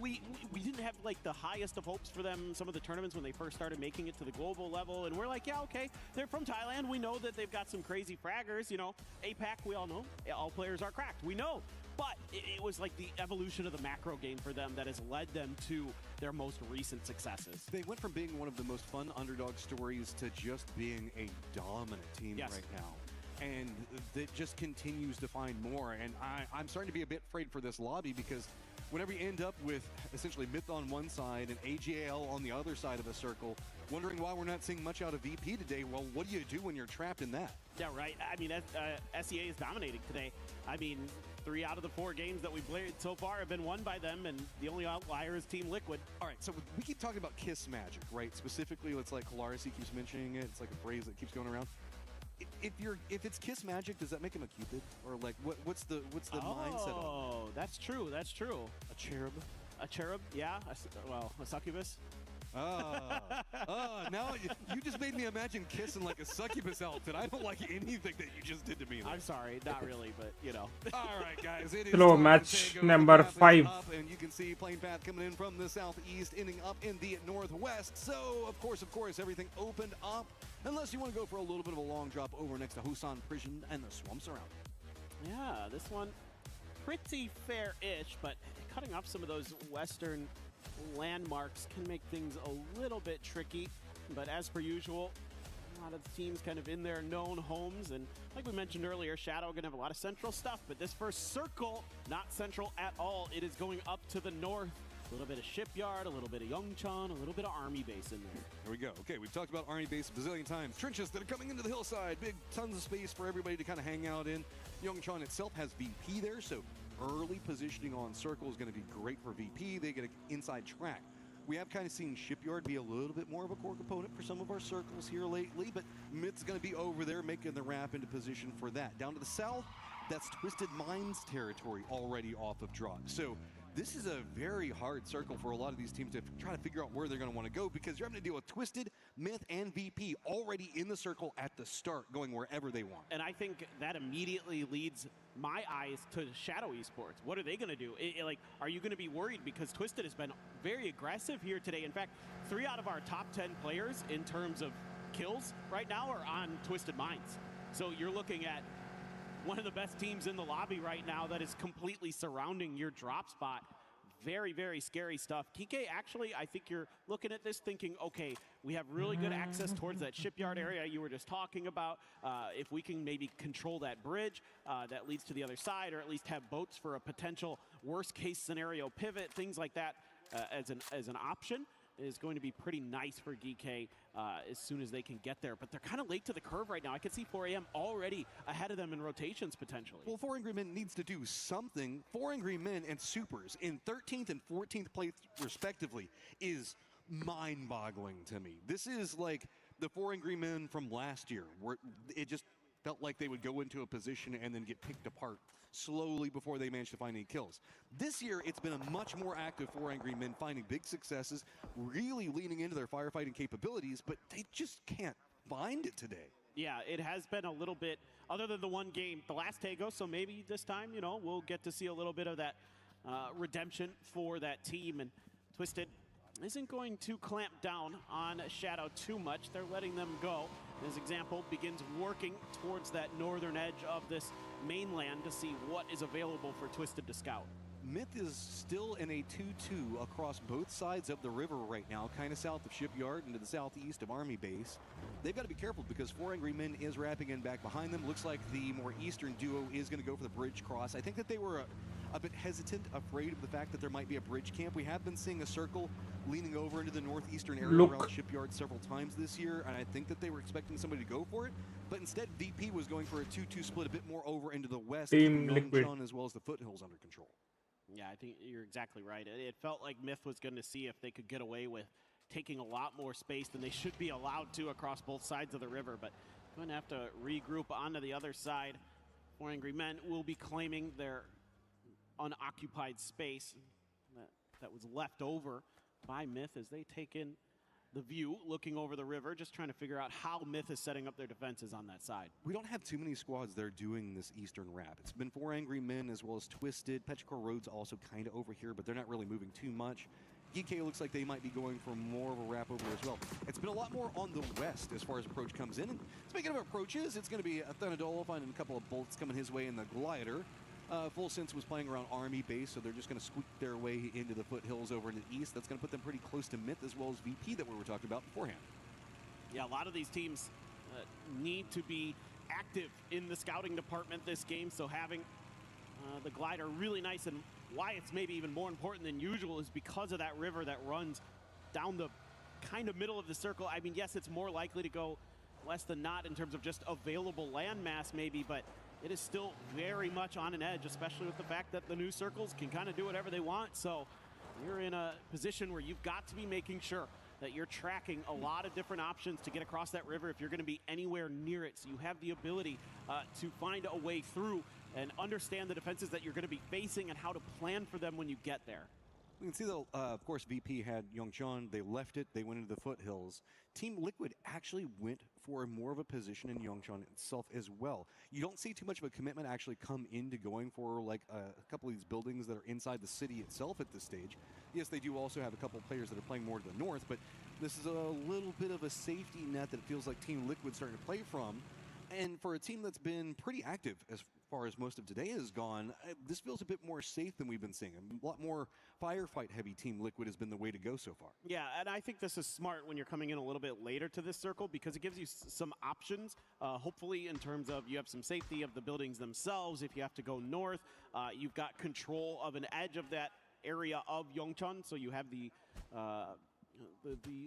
[SPEAKER 23] we didn't have like the highest of hopes for them some of the tournaments when they first started making it to the global level, and we're like, yeah, okay, they're from Thailand. We know that they've got some crazy fraggers. You know, APAC, we all know all players are cracked. We know. But it was like the evolution of the macro game for them that has led them to their most recent successes.
[SPEAKER 5] They went from being one of the most fun underdog stories to just being a dominant team right now. And it just continues to find more. And I'm starting to be a bit afraid for this lobby, because whenever you end up with essentially Myth on one side and AGAL on the other side of a circle, wondering why we're not seeing much out of VP today, well, what do you do when you're trapped in that?
[SPEAKER 23] Yeah, right. I mean, SEA is dominating today. I mean,
[SPEAKER 12] 3 out of the 4 games that we played so far have been won by them, and the only outlier is Team Liquid.
[SPEAKER 5] All right, so we keep talking about Kiss Magic, right? Specifically, it's like Hilarisi keeps mentioning it. It's like a phrase that keeps going around. If it's Kiss Magic, does that make him a Cupid? Or like what's the mindset on?
[SPEAKER 12] Oh, that's true. That's true.
[SPEAKER 5] A cherub?
[SPEAKER 12] A cherub? Yeah. A succubus.
[SPEAKER 5] Now you just made me imagine Kiss in like a succubus outfit. I don't like anything that you just did to me there.
[SPEAKER 12] I'm sorry, not really, but you know.
[SPEAKER 5] All right, guys, it is
[SPEAKER 2] Hello,
[SPEAKER 5] time
[SPEAKER 2] match
[SPEAKER 5] to take
[SPEAKER 2] number
[SPEAKER 5] over
[SPEAKER 2] 5.
[SPEAKER 5] up, and you can see plane path coming in from the southeast, ending up in the northwest. So, of course, everything opened up, unless you want to go for a little bit of a long drop over next to Husan Prison and the swamps around it.
[SPEAKER 12] Yeah, this one pretty fair-ish, but cutting off some of those western landmarks can make things a little bit tricky. But as per usual, a lot of the teams kind of in their known homes, and like we mentioned earlier, Shadow gonna have a lot of central stuff, but this first circle, not central at all. It is going up to the north. A little bit of Shipyard, a little bit of Yongchon, a little bit of Army Base in there.
[SPEAKER 5] Here we go. Okay, we've talked about Army Base a bazillion times. Trenches that are coming into the hillside. Big tons of space for everybody to kind of hang out in. Yongchon itself has VP there, so early positioning on circle is going to be great for VP. They get an inside track. We have kind of seen Shipyard be a little bit more of a core component for some of our circles here lately, but Myth's going to be over there making the wrap into position for that. Down to the south, that's Twisted Minds territory already off of drop. So this is a very hard circle for a lot of these teams to try to figure out where they're going to want to go, because you're having to deal with Twisted, Myth, and VP already in the circle at the start, going wherever they want.
[SPEAKER 12] And I think that immediately leads my eyes to Shadow Esports. What are they going to do? Like, are you going to be worried? Because Twisted has been very aggressive here today. In fact, 3 out of our top 10 players in terms of kills right now are on Twisted Minds. So you're looking at one of the best teams in the lobby right now that is completely surrounding your drop spot. Very, very scary stuff. Kike, actually, I think you're looking at this thinking, okay, we have really good access towards that shipyard area you were just talking about. If we can maybe control that bridge that leads to the other side, or at least have boats for a potential worst case scenario pivot, things like that as an option, is going to be pretty nice for GK as soon as they can get there. But they're kind of late to the curve right now. I can see 4 a.m. already ahead of them in rotations potentially.
[SPEAKER 5] Well, 4 Angry Men needs to do something. 4 Angry Men and Supers in 13th and 14th place respectively is mind-boggling to me. This is like the 4 Angry Men from last year, where it just felt like they would go into a position and then get picked apart slowly before they managed to find any kills. This year, it's been a much more active 4 Angry Men, finding big successes, really leaning into their firefighting capabilities, but they just can't find it today.
[SPEAKER 12] Yeah, it has been a little bit, other than the one game, the last Tego, so maybe this time, you know, we'll get to see a little bit of that redemption for that team. And Twisted isn't going to clamp down on Shadow too much. They're letting them go. This example begins working towards that northern edge of this mainland to see what is available for Twisted to scout.
[SPEAKER 5] Myth is still in a 2-2 across both sides of the river right now, kind of south of Shipyard and to the southeast of Army Base. They've got to be careful because 4 Angry Men is wrapping in back behind them. Looks like the more eastern duo is going to go for the bridge cross. I think that they were a bit hesitant, afraid of the fact that there might be a bridge camp. We have been seeing a circle leaning over into the northeastern area around Shipyard several times this year, and I think that they were expecting somebody to go for it, but instead VP was going for a 2-2 split a bit more over into the west,
[SPEAKER 2] Team Liquid,
[SPEAKER 5] as well as the foothills under control.
[SPEAKER 12] Yeah, I think you're exactly right. It felt like Myth was going to see if they could get away with taking a lot more space than they should be allowed to across both sides of the river, but going to have to regroup onto the other side. 4 Angry Men will be claiming their unoccupied space that was left over by Myth as they take in the view, looking over the river, just trying to figure out how Myth is setting up their defenses on that side.
[SPEAKER 5] We don't have too many squads that are doing this eastern wrap. It's been 4 Angry Men as well as Twisted. Petrichor Road's also kind of over here, but they're not really moving too much. GK looks like they might be going for more of a wrap over as well. It's been a lot more on the west as far as approach comes in. And speaking of approaches, it's going to be a Thanadol finding a couple of bolts coming his way in the glider. Full Sense was playing around Army Base, so they're just going to squeak their way into the foothills over in the east. That's going to put them pretty close to Myth as well as VP that we were talking about beforehand.
[SPEAKER 12] Yeah, a lot of these teams need to be active in the scouting department this game, so having the glider really nice, and why it's maybe even more important than usual is because of that river that runs down the kind of middle of the circle. I mean, yes, it's more likely to go less than not in terms of just available land mass maybe, but it is still very much on an edge, especially with the fact that the new circles can kind of do whatever they want. So you're in a position where you've got to be making sure that you're tracking a lot of different options to get across that river if you're going to be anywhere near it. So you have the ability to find a way through and understand the defenses that you're going to be facing and how to plan for them when you get there.
[SPEAKER 5] We can see that, of course, VP had Yongchun. They left it. They went into the foothills. Team Liquid actually went for more of a position in Yongchun itself as well. You don't see too much of a commitment actually come into going for like a couple of these buildings that are inside the city itself at this stage. Yes, they do also have a couple of players that are playing more to the north, but this is a little bit of a safety net that it feels like Team Liquid's starting to play from. And for a team that's been pretty active as far as most of today has gone, this feels a bit more safe than we've been seeing. A lot more firefight-heavy Team Liquid has been the way to go so far.
[SPEAKER 12] Yeah, and I think this is smart when you're coming in a little bit later to this circle because it gives you some options, hopefully in terms of you have some safety of the buildings themselves. If you have to go north, you've got control of an edge of that area of Yongchun, so you have the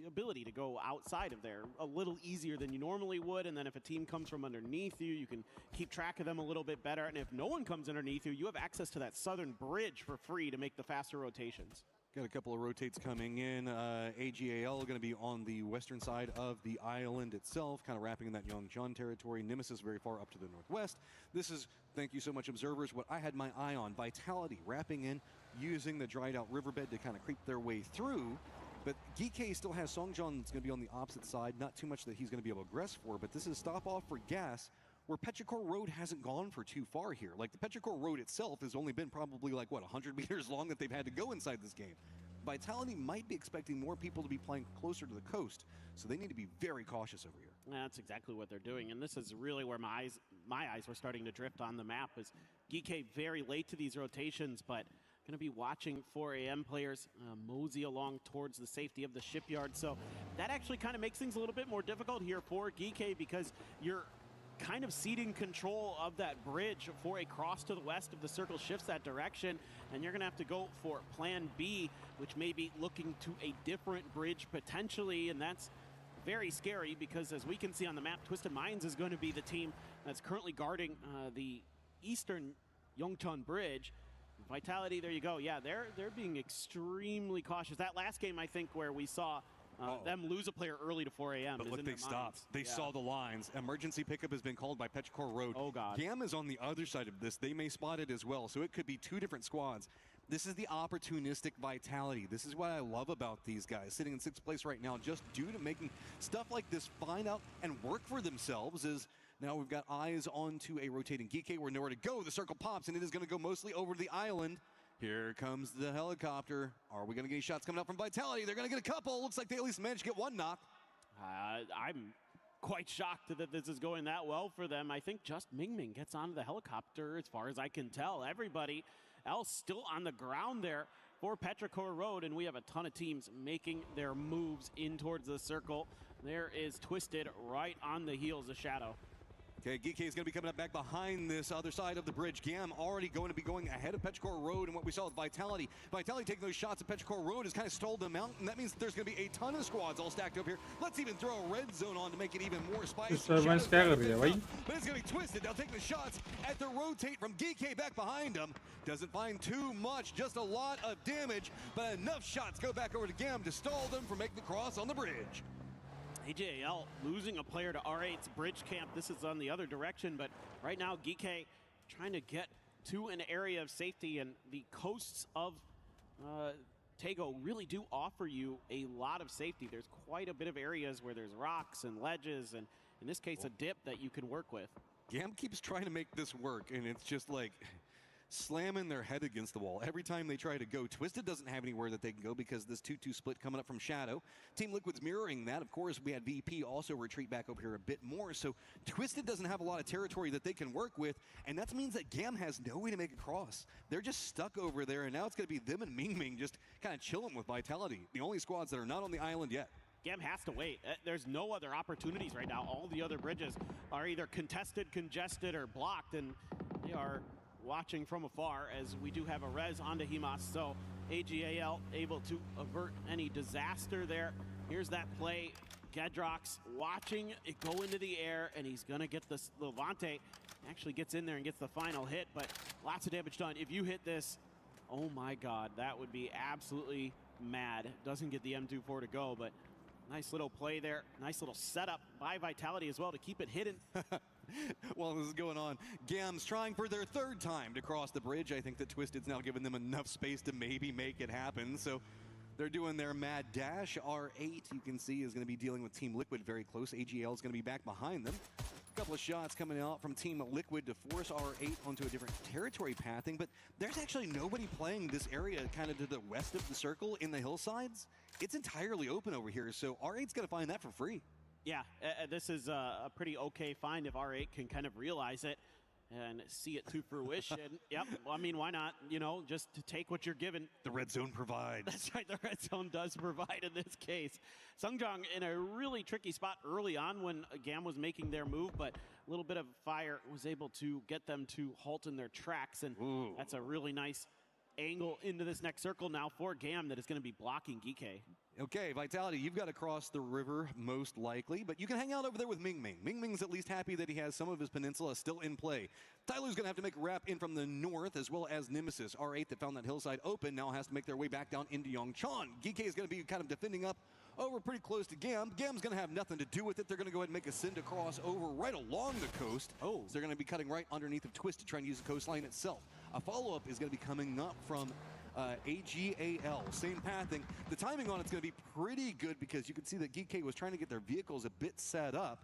[SPEAKER 12] ability to go outside of there a little easier than you normally would. And then if a team comes from underneath you, you can keep track of them a little bit better. And if no one comes underneath you, you have access to that southern bridge for free to make the faster rotations.
[SPEAKER 5] Got a couple of rotates coming in. AGAL going to be on the western side of the island itself, kind of wrapping in that Yongchun territory. Nemesis very far up to the northwest. This is, thank you so much, observers, what I had my eye on. Vitality wrapping in, using the dried out riverbed to kind of creep their way through. But GK still has Songjon that's going to be on the opposite side. Not too much that he's going to be able to aggress for, but this is stop off for gas, where Petrichor Road hasn't gone for too far here. Like, the Petrichor Road itself has only been probably like, what, 100 meters long that they've had to go inside this game. Vitality might be expecting more people to be playing closer to the coast, so they need to be very cautious over here.
[SPEAKER 12] That's exactly what they're doing, and this is really where my eyes were starting to drift on the map. Is GK very late to these rotations, but going to be watching 4 a.m. players mosey along towards the safety of the shipyard. So that actually kind of makes things a little bit more difficult here for GK because you're kind of ceding control of that bridge for a cross to the west if the circle shifts that direction, and you're going to have to go for plan B, which may be looking to a different bridge potentially, and that's very scary because as we can see on the map, Twisted Minds is going to be the team that's currently guarding the eastern Yongchun bridge. Vitality, there you go. Yeah, they're being extremely cautious. That last game, I think, where we saw them lose a player early to 4 a.m.
[SPEAKER 5] But look, they stopped. They saw the lines. Emergency pickup has been called by Petrichor Road.
[SPEAKER 12] Oh, God.
[SPEAKER 5] GAM is on the other side of this. They may spot it as well, so it could be two different squads. This is the opportunistic Vitality. This is what I love about these guys. Sitting in 6th place right now just due to making stuff like this find out and work for themselves is... Now we've got eyes onto a rotating GK. We're nowhere to go. The circle pops, and it is going to go mostly over the island. Here comes the helicopter. Are we going to get any shots coming up from Vitality? They're going to get a couple. Looks like they at least managed to get one knock.
[SPEAKER 12] I'm quite shocked that this is going that well for them. I think just Mingming gets onto the helicopter as far as I can tell. Everybody else still on the ground there for Petrichor Road, and we have a ton of teams making their moves in towards the circle. There is Twisted right on the heels of Shadow.
[SPEAKER 5] Okay, GK is going to be coming up back behind this other side of the bridge. GAM already going to be going ahead of Petrichor Road, and what we saw with Vitality. Vitality taking those shots at Petrichor Road has kind of stalled them out, and that means there's going to be a ton of squads all stacked up here. Let's even throw a red zone on to make it even more spicy. But it's going to be Twisted. Now taking the shots at the rotate from GK back behind him. Doesn't find too much, just a lot of damage, but enough shots go back over to GAM to stall them from making the cross on the bridge.
[SPEAKER 12] AJL losing a player to R8's bridge camp. This is on the other direction, but right now GK trying to get to an area of safety, and the coasts of Tego really do offer you a lot of safety. There's quite a bit of areas where there's rocks and ledges, and in this case, a dip that you can work with.
[SPEAKER 5] GAM keeps trying to make this work, and it's just like slamming their head against the wall every time they try to go. Twisted doesn't have anywhere that they can go because this 2-2 split coming up from Shadow. Team Liquid's mirroring that. Of course, we had VP also retreat back over here a bit more, so Twisted doesn't have a lot of territory that they can work with, and that means that GAM has no way to make a cross. They're just stuck over there, and now it's going to be them and Mingming just kind of chilling with Vitality, the only squads that are not on the island yet.
[SPEAKER 12] GAM has to wait. There's no other opportunities right now. All the other bridges are either contested, congested, or blocked, and they are watching from afar as we do have a res onto Himas, so AGAL able to avert any disaster there. Here's that play. Gedrox watching it go into the air, and he's gonna get this Levante Actually gets in there and gets the final hit, but lots of damage done. If you hit this, oh my God, that would be absolutely mad. Doesn't get the M24 to go, but nice little play there. Nice little setup by Vitality as well to keep it hidden.
[SPEAKER 5] While this is going on, GAM's trying for their third time to cross the bridge. I think that Twisted's now given them enough space to maybe make it happen. So they're doing their mad dash. R8, you can see, is going to be dealing with Team Liquid very close. AGL is going to be back behind them. A couple of shots coming out from Team Liquid to force R8 onto a different territory pathing, but there's actually nobody playing this area kind of to the west of the circle in the hillsides. It's entirely open over here, so R8's going to find that for free.
[SPEAKER 12] Yeah, this is a pretty okay find if R8 can kind of realize it and see it to fruition. Yep, well, I mean, why not? You know, just to take what you're given.
[SPEAKER 5] The red zone provides.
[SPEAKER 12] That's right, the red zone does provide in this case. Sungjong in a really tricky spot early on when GAM was making their move, but a little bit of fire was able to get them to halt in their tracks, and that's a really nice angle into this next circle now for GAM that is going to be blocking Geekay.
[SPEAKER 5] Okay, Vitality, you've got to cross the river most likely, but you can hang out over there with Ming Ming. Ming Ming's at least happy that he has some of his peninsula still in play. Tyler's going to have to make a wrap in from the north, as well as Nemesis. R8 that found that hillside open now has to make their way back down into Yongchan. Geekay is going to be kind of defending up over pretty close to GAM. GAM's going to have nothing to do with it. They're going to go ahead and make a send across over right along the coast. So they're going to be cutting right underneath of Twist to try and use the coastline itself. A follow-up is going to be coming up from AGAL, same pathing. The timing on it's going to be pretty good because you can see that Geekay was trying to get their vehicles a bit set up.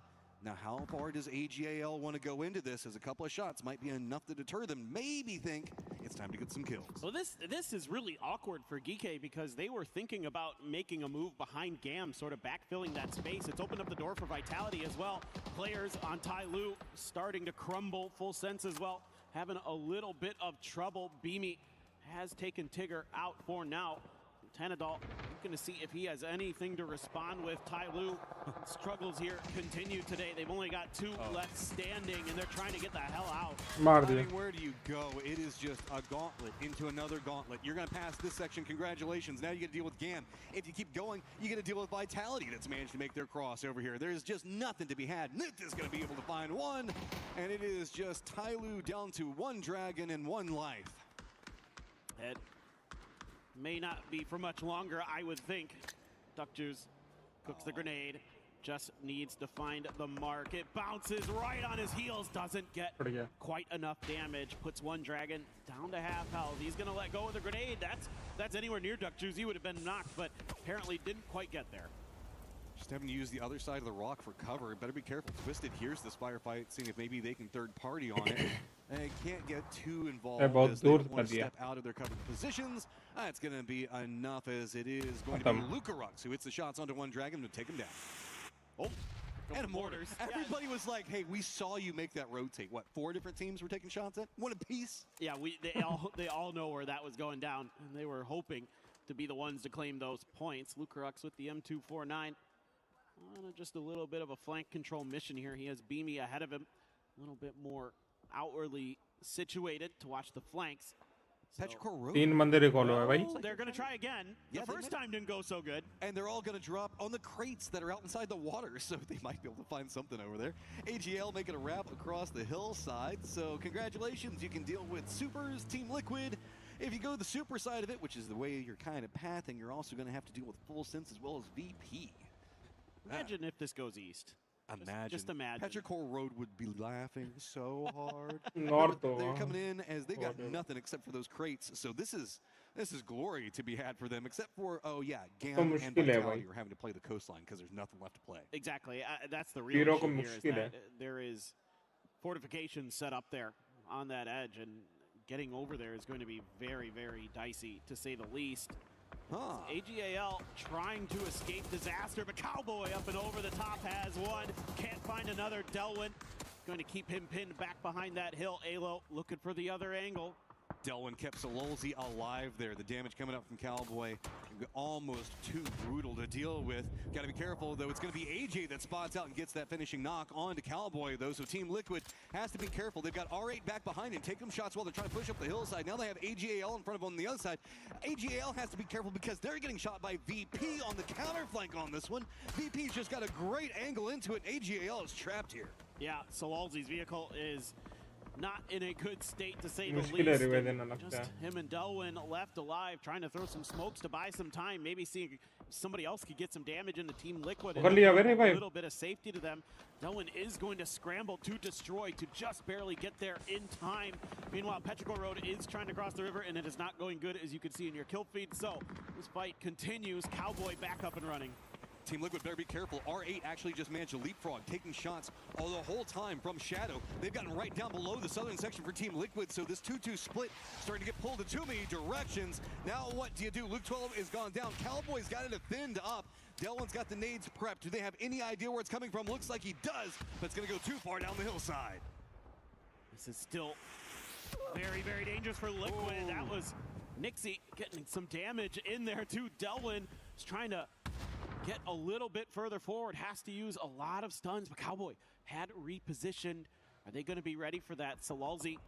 [SPEAKER 5] Now, how far does AGAL want to go into this? As a couple of shots might be enough to deter them. Maybe think it's time to get some kills.
[SPEAKER 12] Well, this is really awkward for Geekay because they were thinking about making a move behind GAM, sort of backfilling that space. It's opened up the door for Vitality as well. Players on Tai Lu starting to crumble. Full Sense as well, having a little bit of trouble. Beamy has taken Tigger out for now. Tanadol looking to see if he has anything to respond with. Tai Lu struggles here continue today. They've only got two left standing, and they're trying to get the hell out.
[SPEAKER 5] I mean, where do you go? It is just a gauntlet into another gauntlet. You're going to pass this section. Congratulations. Now you get to deal with GAM. If you keep going, you get to deal with Vitality that's managed to make their cross over here. There's just nothing to be had. Nith is going to be able to find one, and it is just Tai Lu down to one dragon and one life.
[SPEAKER 12] It may not be for much longer, I would think. Duck Juice cooks the grenade, just needs to find the mark. It bounces right on his heels, doesn't get quite enough damage. Puts one dragon down to half health. He's gonna let go of the grenade. That's anywhere near Duck Juice. He would have been knocked, but apparently didn't quite get there.
[SPEAKER 5] Just having to use the other side of the rock for cover. Better be careful. Twisted hears this firefight, seeing if maybe they can third party on it. They can't get too involved as they want to step out of their covered positions. It's going to be enough as it is going to be Lucarux who hits the shots onto one dragon to take him down. Oh, and mortars. Everybody was like, hey, we saw you make that rotate. What, 4 different teams were taking shots at? One apiece?
[SPEAKER 12] Yeah, they all know where that was going down, and they were hoping to be the ones to claim those points. Lucarux with the M249. On just a little bit of a flank control mission here. He has Beamy ahead of him, a little bit more outwardly situated to watch the flanks. So, they're going to try again. The first time didn't go so good.
[SPEAKER 5] And they're all going to drop on the crates that are out inside the water, so they might be able to find something over there. AGL making a wrap across the hillside, so congratulations. You can deal with Supers, Team Liquid. If you go the super side of it, which is the way you're kind of pathing, you're also going to have to deal with Full Sense as well as VP.
[SPEAKER 12] Imagine if this goes east. Just imagine.
[SPEAKER 5] Patrick Hole Road would be laughing so hard.
[SPEAKER 2] North,
[SPEAKER 5] they're coming in as they got nothing except for those crates. So this is glory to be had for them, except for GAM and Vitality are having to play the coastline because there's nothing left to play.
[SPEAKER 12] Exactly. That's the real issue here. Is that there is fortifications set up there on that edge, and getting over there is going to be very, very dicey to say the least. AGAL trying to escape disaster, but Cowboy up and over the top has one. Can't find another. Delwyn going to keep him pinned back behind that hill. Alo looking for the other angle.
[SPEAKER 5] Delwyn kept Sololzi alive there. The damage coming up from Cowboy almost too brutal to deal with. Got to be careful, though. It's going to be AJ that spots out and gets that finishing knock on to Cowboy, though. So Team Liquid has to be careful. They've got R8 back behind and take them shots while they're trying to push up the hillside. Now they have AGAL in front of them on the other side. AGAL has to be careful because they're getting shot by VP on the counter flank on this one. VP's just got a great angle into it. AGAL is trapped here.
[SPEAKER 12] Yeah, Sololzi's vehicle is not in a good state, to say the
[SPEAKER 2] मुश्किल है
[SPEAKER 12] least.
[SPEAKER 2] रिवेजन
[SPEAKER 12] And
[SPEAKER 2] लगता
[SPEAKER 12] just
[SPEAKER 2] है.
[SPEAKER 12] him and Delwyn left alive, trying to throw some smokes to buy some time, maybe seeing somebody else could get some damage into Team Liquid and
[SPEAKER 2] पकड़ लिया
[SPEAKER 12] bring
[SPEAKER 2] मेरे
[SPEAKER 12] a
[SPEAKER 2] भाई.
[SPEAKER 12] little bit of safety to them. Delwyn is going to scramble to destroy to just barely get there in time. Meanwhile, Petrichor Road is trying to cross the river, and it is not going good, as you can see in your kill feed. So this fight continues. Cowboy back up and running.
[SPEAKER 5] Team Liquid better be careful. R8 actually just managed to leapfrog, taking shots all the whole time from Shadow. They've gotten right down below the southern section for Team Liquid, so this 2-2 split starting to get pulled in too many directions. Now what do you do? Luke 12 is gone down. Cowboy's got it thinned up. Delwyn's got the nades prepped. Do they have any idea where it's coming from? Looks like he does, but it's going to go too far down the hillside.
[SPEAKER 12] This is still very, very dangerous for Liquid. That was Nixie getting some damage in there too. Delwyn is trying to get a little bit further forward, has to use a lot of stuns, but Cowboy had repositioned. Are they going to be ready for that? Salalzi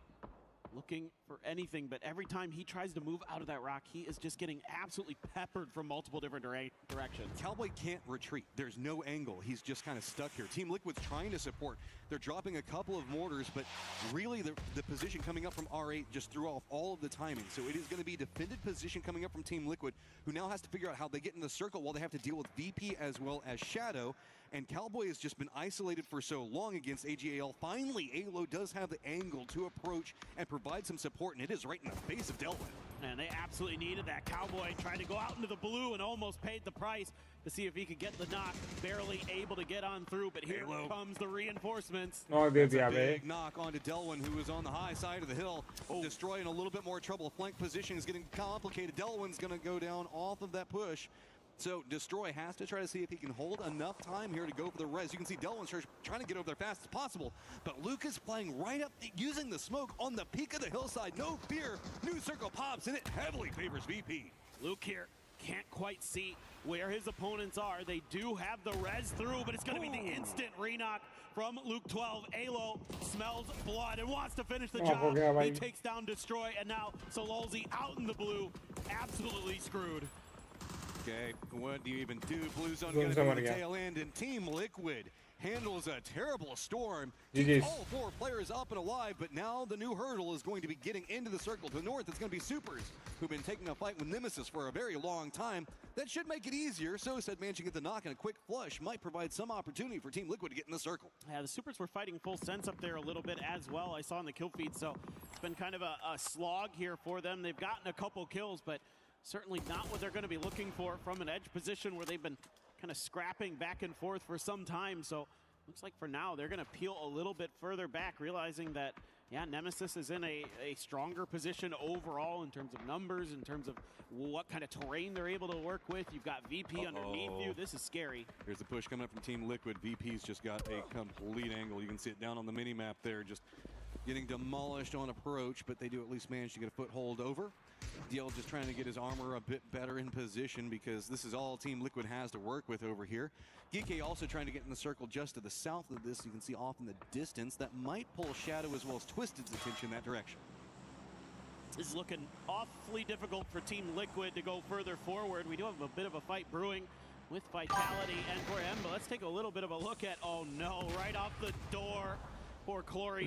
[SPEAKER 12] looking for anything, but every time he tries to move out of that rock, he is just getting absolutely peppered from multiple different directions.
[SPEAKER 5] Cowboy can't retreat. There's no angle. He's just kind of stuck here. Team Liquid's trying to support. They're dropping a couple of mortars, but really the position coming up from R8 just threw off all of the timing. So it is going to be defended position coming up from Team Liquid, who now has to figure out how they get in the circle while they have to deal with VP as well as Shadow. And Cowboy has just been isolated for so long against AGAL. Finally, ALO does have the angle to approach and provide some support, and it is right in the face of Delwyn.
[SPEAKER 12] And they absolutely needed that. Cowboy trying to go out into the blue and almost paid the price to see if he could get the knock. Barely able to get on through, but here comes the reinforcements.
[SPEAKER 5] That's a big knock onto Delwyn, who is on the high side of the hill. Destroying a little bit more trouble. Flank position is getting complicated. Delwyn's going to go down off of that push. So Destroy has to try to see if he can hold enough time here to go for the res. You can see Delwyn's trying to get over there fast as possible, but Luke is playing right up, using the smoke on the peak of the hillside. No fear. New circle pops, and it heavily favors VP.
[SPEAKER 12] Luke here can't quite see where his opponents are. They do have the res through, but it's going to be the instant re-knock from Luke 12. Alo smells blood and wants to finish the job. He takes down Destroy, and now Salalzi out in the blue, absolutely screwed.
[SPEAKER 5] Okay, what do you even do? Blue Zone going to go to the tail end, and Team Liquid handles a terrible storm. Keeps all four players up and alive, but now the new hurdle is going to be getting into the circle. To the north, it's going to be Supers, who've been taking a fight with Nemesis for a very long time. That should make it easier. So said managing to get the knock and a quick flush might provide some opportunity for Team Liquid to get in the circle.
[SPEAKER 12] Yeah, the Supers were fighting full sense up there a little bit as well. I saw in the kill feed, so it's been kind of a slog here for them. They've gotten a couple kills, but certainly not what they're going to be looking for from an edge position where they've been kind of scrapping back and forth for some time. So looks like for now they're going to peel a little bit further back, realizing that, yeah, Nemesis is in a stronger position overall in terms of numbers, in terms of what kind of terrain they're able to work with. You've got VP underneath you. This is scary.
[SPEAKER 5] Here's the push coming up from Team Liquid. VP's just got a complete angle. You can see it down on the mini-map there, just getting demolished on approach, but they do at least manage to get a foothold over. DL just trying to get his armor a bit better in position because this is all Team Liquid has to work with over here. Geeky also trying to get in the circle just to the south of this. You can see off in the distance. That might pull Shadow as well as Twisted's attention that direction.
[SPEAKER 12] This is looking awfully difficult for Team Liquid to go further forward. We do have a bit of a fight brewing with Vitality and for him, but let's take a little bit of a look at, oh no, right off the door. Poor Clory,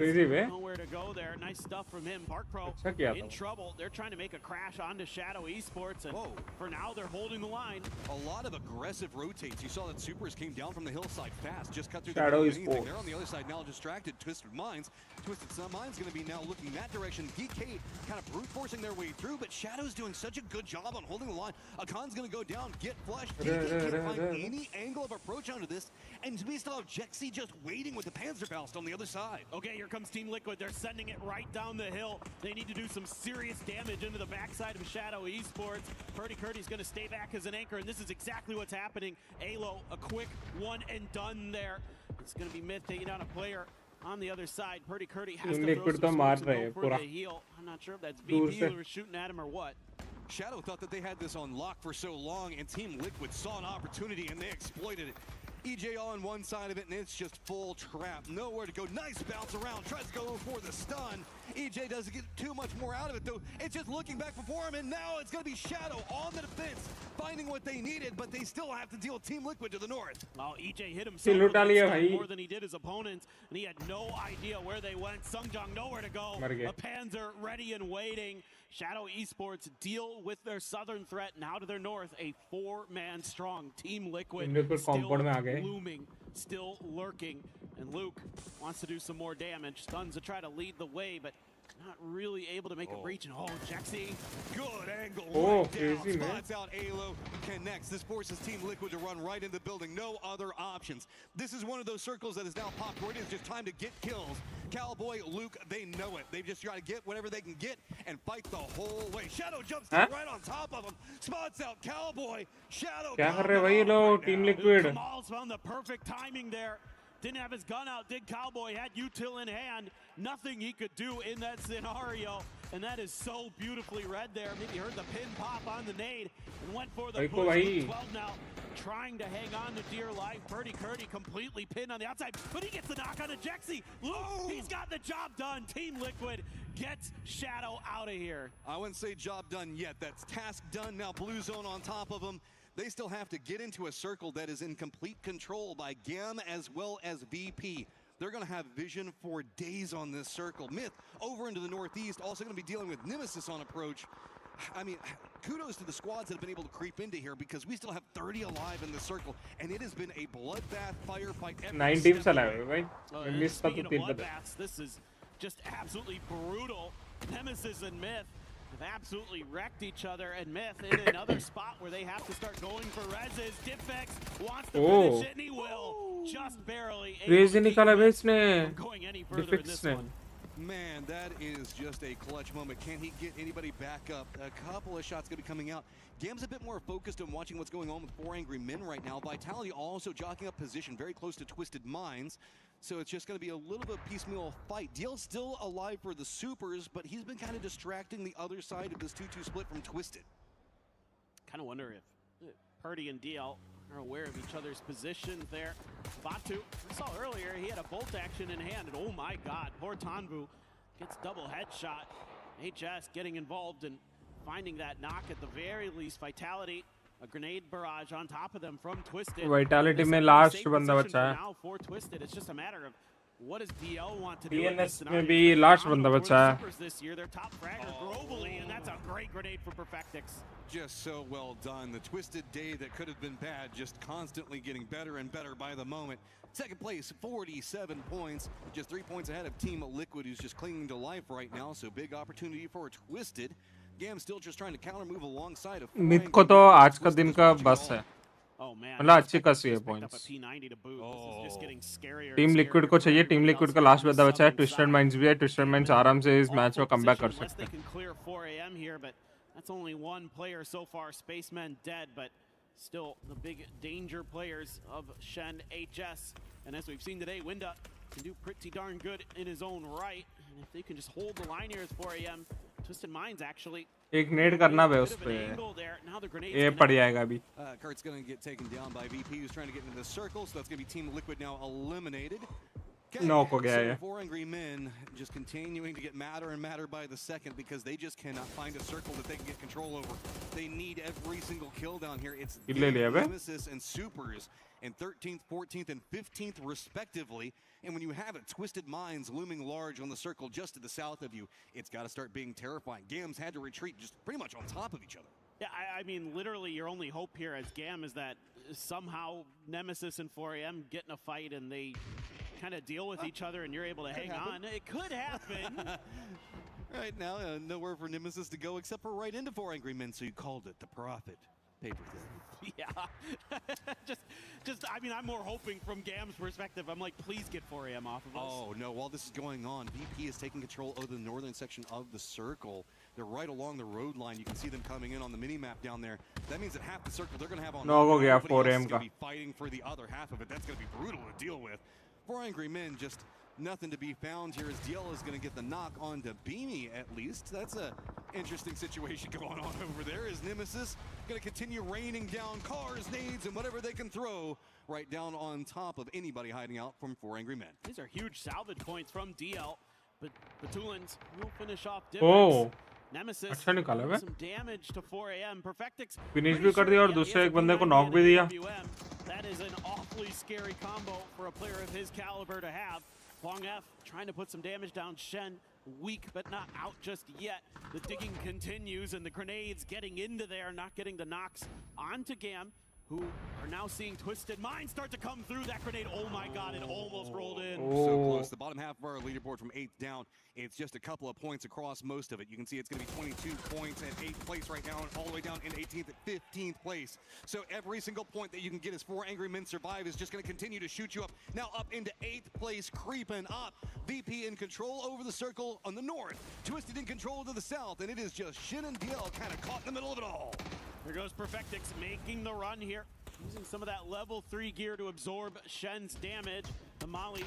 [SPEAKER 12] nowhere to go there. Nice stuff from him. Park Pro in trouble. They're trying to make a crash onto Shadow Esports, and for now they're holding the line.
[SPEAKER 5] A lot of aggressive rotates. You saw that Supers came down from the hillside fast, just cut through
[SPEAKER 2] Shadow
[SPEAKER 5] the
[SPEAKER 2] Esports.
[SPEAKER 5] They're on the other side now, distracted. Twisted Minds. Twisted Minds going to be now looking that direction. DK kind of brute forcing their way through, but Shadow's doing such a good job on holding the line. Akan's going to go down, get flushed. DK can't find any angle of approach onto this, and we still have Jexy just waiting with the Panzerfaust on the other side.
[SPEAKER 12] Okay, here comes Team Liquid. They're sending it right down the hill. They need to do some serious damage into the backside of Shadow Esports. Purdy Curdy's going to stay back as an anchor, and this is exactly what's happening. Alo, a quick one and done there. It's going to be Myth taking down a player on the other side. Purdy Curdy has to throw some smokes and go for the heal. I'm not sure if that's VP who was shooting at him or what.
[SPEAKER 5] Shadow thought that they had this on lock for so long, and Team Liquid saw an opportunity, and they exploited it. EJ on one side of it, and it's just full trap. Nowhere to go. Nice bounce around. Tries to go for the stun. EJ doesn't get too much more out of it, though. It's just looking back before him, and now it's going to be Shadow on the defense, finding what they needed, but they still have to deal with Team Liquid to the north.
[SPEAKER 23] Well, EJ hit himself with that more than he did his opponents, and he had no idea where they went. Sungjung nowhere to go. A Panzer ready and waiting. Shadow Esports deal with their southern threat. Now to their north, a 4-man strong Team Liquid still looming, still lurking. And Luke wants to do some more damage. Stuns to try to lead the way, but not really able to make a breach. And Jexy, good angle.
[SPEAKER 5] Crazy, man. Spots out Alo, connects. This forces Team Liquid to run right in the building. No other options. This is one of those circles that is now popped where it is just time to get kills. Cowboy, Luke, they know it. They've just got to get whatever they can get and fight the whole way. Shadow jumps right on top of him. Spots out Cowboy. Shadow.
[SPEAKER 2] Team Liquid.
[SPEAKER 23] Kamal's found the perfect timing there. Didn't have his gun out, did Cowboy, had util in hand. Nothing he could do in that scenario, and that is so beautifully read there. Maybe heard the pin pop on the nade and went for the push. 12 now, trying to hang on to dear life. Purdy Curdy completely pinned on the outside, but he gets the knock on to Jexy. Luke, he's got the job done. Team Liquid gets Shadow out of here.
[SPEAKER 5] I wouldn't say job done yet. That's task done. Now Blue Zone on top of him. They still have to get into a circle that is in complete control by Gam as well as VP. They're going to have vision for days on this circle. Myth over into the northeast, also going to be dealing with Nemesis on approach. I mean, kudos to the squads that have been able to creep into here because we still have 30 alive in the circle, and it has been a bloodbath firefight.
[SPEAKER 2] 9 teams alive, right?
[SPEAKER 23] Speaking of bloodbaths, this is just absolutely brutal. Nemesis and Myth have absolutely wrecked each other, and Myth in another spot where they have to start going for reses. Diffex wants to finish it, and he will. Just barely able to keep from going any further in this one.
[SPEAKER 5] Man, that is just a clutch moment. Can he get anybody back up? A couple of shots going to be coming out. Gam's a bit more focused on watching what's going on with 4 Angry Men right now. Vitality also jockeying up position very close to Twisted Minds. So it's just going to be a little bit of a piecemeal fight. Deal's still alive for the Supers, but he's been kind of distracting the other side of this 2-2 split from Twisted.
[SPEAKER 23] Kind of wonder if Purdy and DL are aware of each other's positions there. Batu, we saw earlier, he had a bolt action in hand, and oh my god, poor Tanvu gets double headshot. HS getting involved and finding that knock at the very least. Vitality, a grenade barrage on top of them from Twisted.
[SPEAKER 2] Vitality में last बंदा बचा है.
[SPEAKER 23] Now for Twisted, it's just a matter of what does DL want to do?
[SPEAKER 2] DNS में भी last बंदा बचा है.
[SPEAKER 23] This year, they're top fragger globally, and that's a great grenade for Perfectix.
[SPEAKER 5] Just so well done. The Twisted day that could have been bad, just constantly getting better and better by the moment. Second place, 47 points, just 3 points ahead of Team Liquid, who's just clinging to life right now. So big opportunity for Twisted. Gam still just trying to counter move alongside of.
[SPEAKER 2] Myth को तो आज का दिन का बस है. मतलब अच्छी खासी है points. टीम लिक्विड को चाहिए. टीम लिक्विड का लास्ट बंदा बचा है. ट्विस्टेड माइंड्स भी है. ट्विस्टेड माइंड्स आराम से इस मैच में कमबैक कर सकते हैं.
[SPEAKER 23] That's only one player so far. Spaceman dead, but still the big danger players of Shen HS. And as we've seen today, Winda can do pretty darn good in his own right. And if they can just hold the line here as 4 AM, Twisted Minds actually.
[SPEAKER 2] एक net करना है उस पे. ये पड़ जाएगा अभी.
[SPEAKER 5] Kurt's going to get taken down by VP, who's trying to get into the circle. So that's going to be Team Liquid now eliminated.
[SPEAKER 2] Knock हो गया है.
[SPEAKER 5] 4 Angry Men just continuing to get madder and madder by the second because they just cannot find a circle that they can get control over. They need every single kill down here. It's Nemesis and Supers in 13th, 14th, and 15th respectively. And when you have a Twisted Minds looming large on the circle just to the south of you, it's got to start being terrifying. Gam's had to retreat just pretty much on top of each other.
[SPEAKER 23] Yeah, I mean, literally your only hope here as Gam is that somehow Nemesis and 4 AM get in a fight and they kind of deal with each other and you're able to hang on. It could happen.
[SPEAKER 5] Right now, nowhere for Nemesis to go except for right into 4 Angry Men, so you called it the Prophet. Paper
[SPEAKER 23] Yeah. just, I mean, I'm more hoping from Gam's perspective. I'm like, please get 4 AM off of us.
[SPEAKER 5] Oh, no, while this is going on, VP is taking control of the northern section of the circle. They're right along the road line. You can see them coming in on the mini-map down there. That means that half the circle they're going to have on.
[SPEAKER 2] No, go gaya 4 AM
[SPEAKER 5] going to be fighting for the other half of it. That's going to be brutal to deal with. 4 Angry Men, just nothing to be found here as DL is going to get the knock on to Beamy at least. That's a interesting situation going on over there as Nemesis going to continue raining down cars, nades, and whatever they can throw right down on top of anybody hiding out from 4 Angry Men.
[SPEAKER 23] These are huge salvage points from DL.
[SPEAKER 12] but Batulins will finish off
[SPEAKER 2] Oh,
[SPEAKER 12] Nemesis
[SPEAKER 2] अच्छा निकाला बे.
[SPEAKER 12] some damage to 4am. Perfectix
[SPEAKER 2] Finish भी कर दिया और दूसरे एक बंदे को knock भी दिया.
[SPEAKER 12] That is an awfully scary combo for a player of his caliber to have. Long F trying to put some damage down. Shen weak but not out just yet. The digging continues and the grenades getting into there, not getting the knocks onto Gam, who are now seeing Twisted Minds start to come through. That grenade, oh my god, it almost rolled in.
[SPEAKER 5] So close. The bottom half of our leaderboard from 8th down, it's just a couple of points across most of it. You can see it's going to be 22 points at 8th place right now and all the way down in 18th at 15th place. So every single point that you can get as 4 Angry Men survive is just going to continue to shoot you up. Now up into 8th place, creeping up. VP in control over the circle on the north. Twisted in control to the south, and it is just Shin and DL kind of caught in the middle of it all.
[SPEAKER 12] Here goes Perfectix making the run here. Using some of that level 3 gear to absorb Shen's damage. The Molly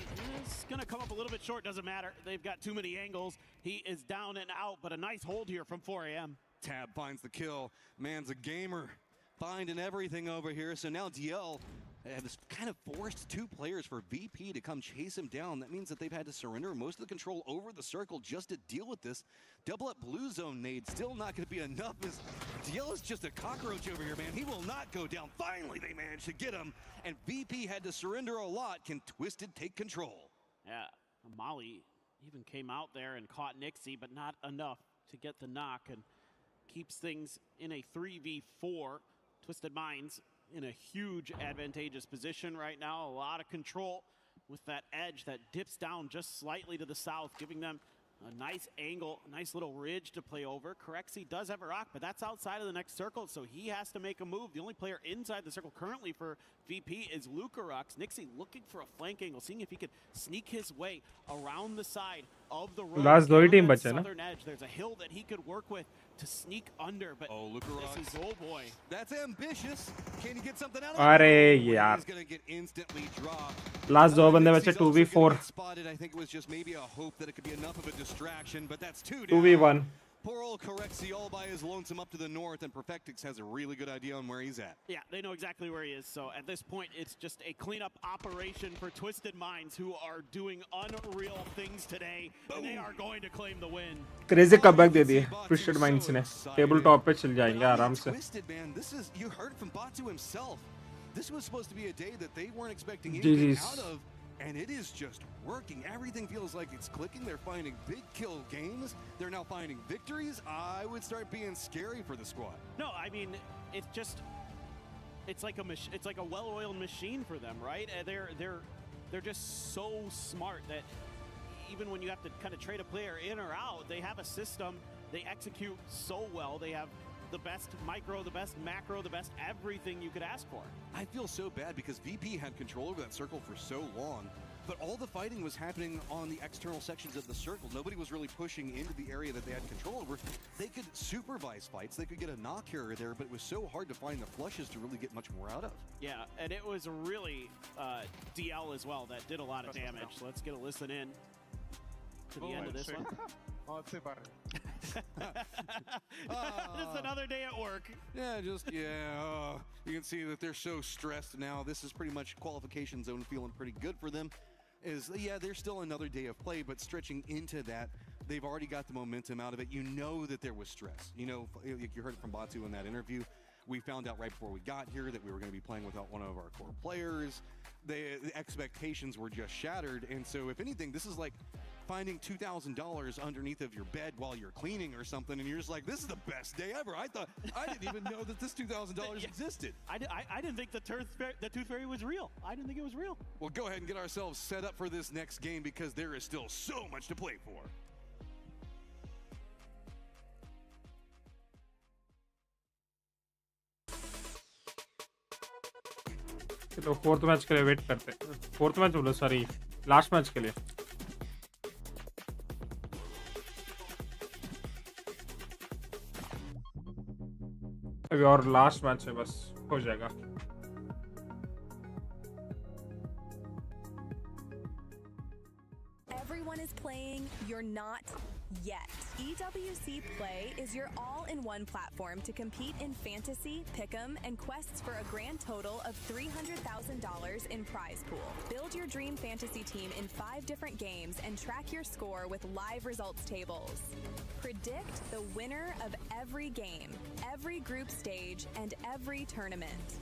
[SPEAKER 12] is going to come up a little bit short. Doesn't matter. They've got too many angles. He is down and out, but a nice hold here from 4am.
[SPEAKER 5] Tab finds the kill. Man's a gamer. Finding everything over here. So now DL has kind of forced 2 players for VP to come chase him down. That means that they've had to surrender most of the control over the circle just to deal with this. Double up blue zone nade, still not going to be enough. DL is just a cockroach over here, man. He will not go down. Finally, they managed to get him, and VP had to surrender a lot. Can Twisted take control?
[SPEAKER 12] Yeah, Molly even came out there and caught Nixie, but not enough to get the knock, and keeps things in a 3v4. Twisted Minds in a huge advantageous position right now. A lot of control with that edge that dips down just slightly to the south, giving them a nice angle, a nice little ridge to play over. Corexi does have a rock, but that's outside of the next circle, so he has to make a move. The only player inside the circle currently for VP is Lucarux. Nixie looking for a flank angle, seeing if he could sneak his way around the side of the road.
[SPEAKER 2] Last दो ही team बचे ना.
[SPEAKER 12] Southern edge, there's a hill that he could work with to sneak under, but this is, oh boy.
[SPEAKER 5] That's ambitious. Can he get something out of
[SPEAKER 2] अरे
[SPEAKER 5] it?
[SPEAKER 2] यार.
[SPEAKER 5] He's going to get instantly dropped.
[SPEAKER 2] Last 2 बंदे बचे 2v4.
[SPEAKER 5] Spotted. I think it was just maybe a hope that it could be enough of a distraction, but that's 2 down.
[SPEAKER 2] 2v1.
[SPEAKER 5] Poor old Corexi all by his lonesome up to the north, and Perfectix has a really good idea on where he's at.
[SPEAKER 12] Yeah, they know exactly where he is. So at this point, it's just a cleanup operation for Twisted Minds, who are doing unreal things today, and they are going to claim the win.
[SPEAKER 2] Crazy comeback दे दिए Twisted Minds ने. Table top पे चल जाएंगे आराम से.
[SPEAKER 5] Twisted, man, this is, you heard from Batu himself. This was supposed to be a day that they weren't expecting anything out of. And it is just working. Everything feels like it's clicking. They're finding big kill games. They're now finding victories. I would start being scary for the squad.
[SPEAKER 12] No, I mean, it's just, it's like a well-oiled machine for them, right? They're just so smart that even when you have to kind of trade a player in or out, they have a system. They execute so well. They have the best micro, the best macro, the best everything you could ask for.
[SPEAKER 5] I feel so bad because VP had control over that circle for so long, but all the fighting was happening on the external sections of the circle. Nobody was really pushing into the area that they had control over. They could supervise fights, they could get a knock here or there, but it was so hard to find the flushes to really get much more out of.
[SPEAKER 12] Yeah, and it was really DL as well that did a lot of damage. So let's get a listen in to the end of this one. Just another day at work.
[SPEAKER 5] Yeah, you can see that they're so stressed now. This is pretty much qualification zone feeling pretty good for them. There's still another day of play, but stretching into that, they've already got the momentum out of it. You know that there was stress. You know, you heard it from Batu in that interview. We found out right before we got here that we were going to be playing without one of our core players. The expectations were just shattered, and so if anything, this is like finding $2,000 underneath of your bed while you're cleaning or something, and you're just like, this is the best day ever. I didn't even know that this $2,000 existed.
[SPEAKER 12] I didn't think the Tooth Fairy was real. I didn't think it was real.
[SPEAKER 5] Well, go ahead and get ourselves set up for this next game because there is still so much to play for.
[SPEAKER 2] चलो 4th match के लिए wait करते हैं. 4th match बोलो, sorry, last match के लिए. अभी और लास्ट मैच है, बस हो जाएगा.
[SPEAKER 21] Every
[SPEAKER 7] everyone is playing, you're not yet. EWC Play is your all-in-one platform to compete in fantasy, pick'em, and quests for a grand total of $300,000 in prize pool. Build your dream fantasy team in 5 different games and track your score with live results tables. Predict the winner of every game, every group stage, and every tournament.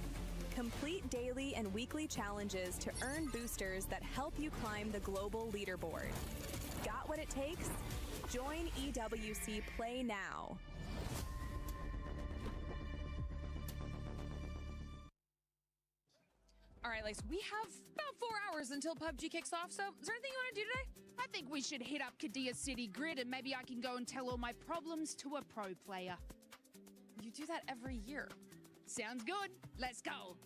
[SPEAKER 7] Complete daily and weekly challenges to earn boosters that help you climb the global leaderboard. Got what it takes? Join EWC Play now.
[SPEAKER 21] All right, Lace, we have about 4 hours until PUBG kicks off, so is there anything you want to do today? I think we should hit up Kadia City Grid and maybe I can go and tell all my problems to a pro player. You do that every year. Sounds good. Let's go.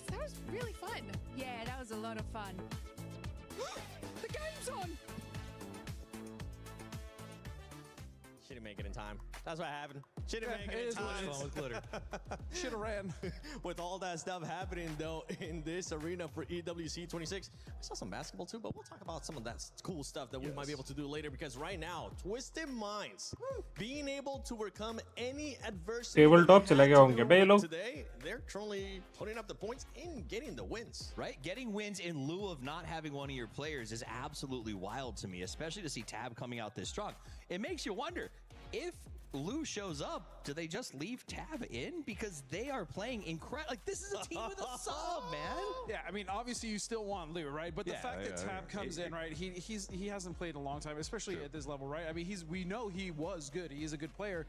[SPEAKER 21] That was really fun. Yeah, that was a lot of fun. The game's on!
[SPEAKER 3] She didn't make it in time. That's what happened. She didn't make it in time.
[SPEAKER 24] Should have ran.
[SPEAKER 3] With all that stuff happening, though, in this arena for EWC 26, I saw some basketball, too, but we'll talk about some of that cool stuff that we might be able to do later, because right now, Twisted Minds, being able to overcome any adversity
[SPEAKER 2] Tabletop चले गए होंगे बे ये लोग.
[SPEAKER 3] today, they're currently putting up the points and getting the wins.
[SPEAKER 4] Right? Getting wins in lieu of not having one of your players is absolutely wild to me, especially to see Tab coming out this strong. It makes you wonder, if Lou shows up, do they just leave Tab in? Because they are playing incredible. Like, this is a team with a sub, man.
[SPEAKER 24] Yeah, I mean, obviously you still want Lou, right? But the fact that Tab comes in, right? He hasn't played in a long time, especially at this level, right? I mean, we know he was good. He is a good player.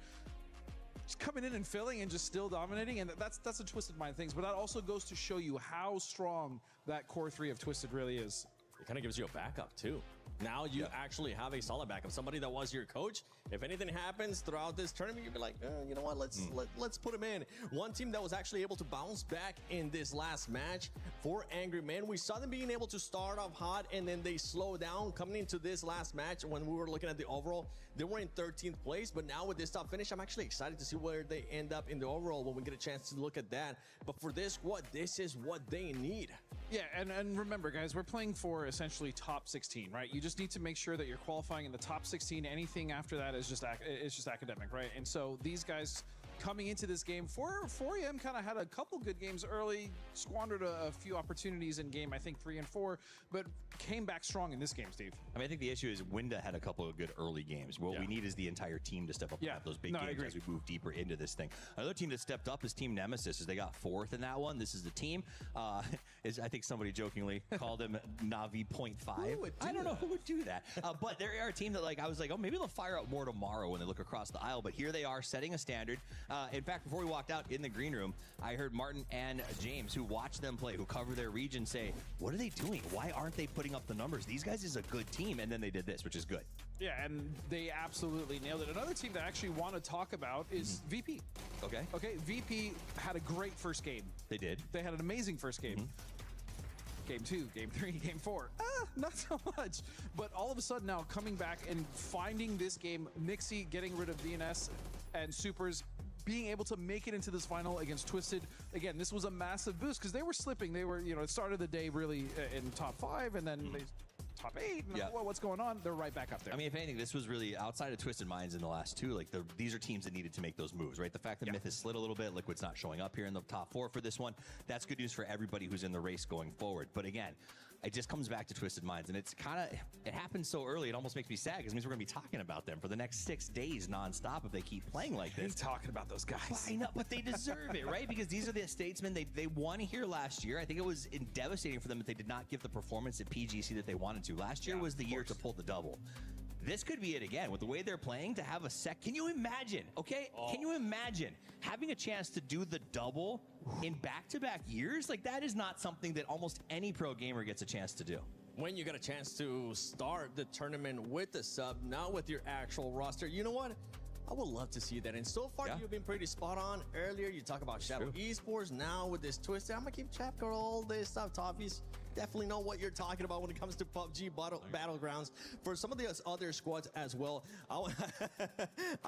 [SPEAKER 24] Just coming in and filling and just still dominating, and that's a Twisted Mind things. But that also goes to show you how strong that core 3 of Twisted really is.
[SPEAKER 3] It kind of gives you a backup, too. Now you actually have a solid backup, somebody that was your coach. If anything happens throughout this tournament, you'll be like, you know what, let's put him in. One team that was actually able to bounce back in this last match for Angry Men, we saw them being able to start off hot and then they slow down coming into this last match. When we were looking at the overall, they were in 13th place, but now with this top finish, I'm actually excited to see where they end up in the overall when we get a chance to look at that. But for this squad, this is what they need.
[SPEAKER 24] Yeah, and remember, guys, we're playing for essentially top 16, right? You just need to make sure that you're qualifying in the top 16. Anything after that is just academic, right? And so these guys coming into this game, 4AM kind of had a couple good games early, squandered a few opportunities in game, I think 3 and 4, but came back strong in this game, Steve.
[SPEAKER 4] I mean, I think the issue is Winda had a couple of good early games. What we need is the entire team to step up and have those big games as we move deeper into this thing. Another team that stepped up is Team Nemesis, as they got 4th in that one. This is the team. I think somebody jokingly called him Navi.5. I don't know who would do that. But they are a team that, like, I was like, oh, maybe they'll fire up more tomorrow when they look across the aisle. But here they are setting a standard. In fact, before we walked out in the green room, I heard Martin and James, who watch them play, who cover their region, say, what are they doing? Why aren't they putting up the numbers? These guys is a good team. And then they did this, which is good.
[SPEAKER 24] Yeah, and they absolutely nailed it. Another team that I actually want to talk about is VP.
[SPEAKER 4] Okay.
[SPEAKER 24] Okay, VP had a great first game.
[SPEAKER 4] They did.
[SPEAKER 24] They had an amazing first game. Game 2, Game 3, Game 4, not so much. But all of a sudden now coming back and finding this game, Nixie getting rid of DNS and Supers, being able to make it into this final against Twisted. Again, this was a massive boost because they were slipping. They were, it started the day really in top 5 and then they top 8. And what's going on? They're right back up there.
[SPEAKER 4] I mean, if anything, this was really outside of Twisted Minds in the last 2. Like, these are teams that needed to make those moves, right? The fact that Myth has slid a little bit, Liquid's not showing up here in the top 4 for this one, that's good news for everybody who's in the race going forward. But again, it just comes back to Twisted Minds, and it's kind of, it happens so early, it almost makes me sad because it means we're going to be talking about them for the next 6 days nonstop if they keep playing like this.
[SPEAKER 24] Talking about those guys.
[SPEAKER 4] Well, I know, but they deserve it, right? Because these are the statesmen. They won here last year. I think it was devastating for them that they did not give the performance at PGC that they wanted to. Last year was the year to pull the double. This could be it again with the way they're playing to have a Can you imagine? Okay, can you imagine having a chance to do the double in back-to-back years? Like, that is not something that almost any pro gamer gets a chance to do.
[SPEAKER 3] When you get a chance to start the tournament with the sub, not with your actual roster, you know what? I would love to see that. And so far, you've been pretty spot on. Earlier, you talk about Shadow Esports. Now with this Twisted, I'm going to keep track of all this stuff, Toffees. Definitely know what you're talking about when it comes to PUBG Battlegrounds. For some of the other squads as well, I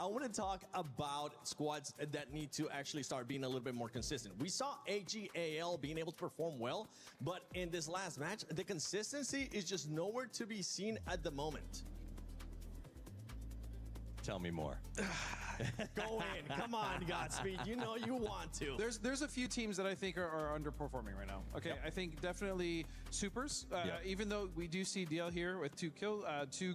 [SPEAKER 3] want to talk about squads that need to actually start being a little bit more consistent. We saw AGAL being able to perform well, but in this last match, the consistency is just nowhere to be seen at the moment.
[SPEAKER 4] Tell me more.
[SPEAKER 3] Go in. Come on, Godspeed. You know you want to.
[SPEAKER 24] There's a few teams that I think are underperforming right now. Okay, I think definitely Supers. Even though we do see DL here with 2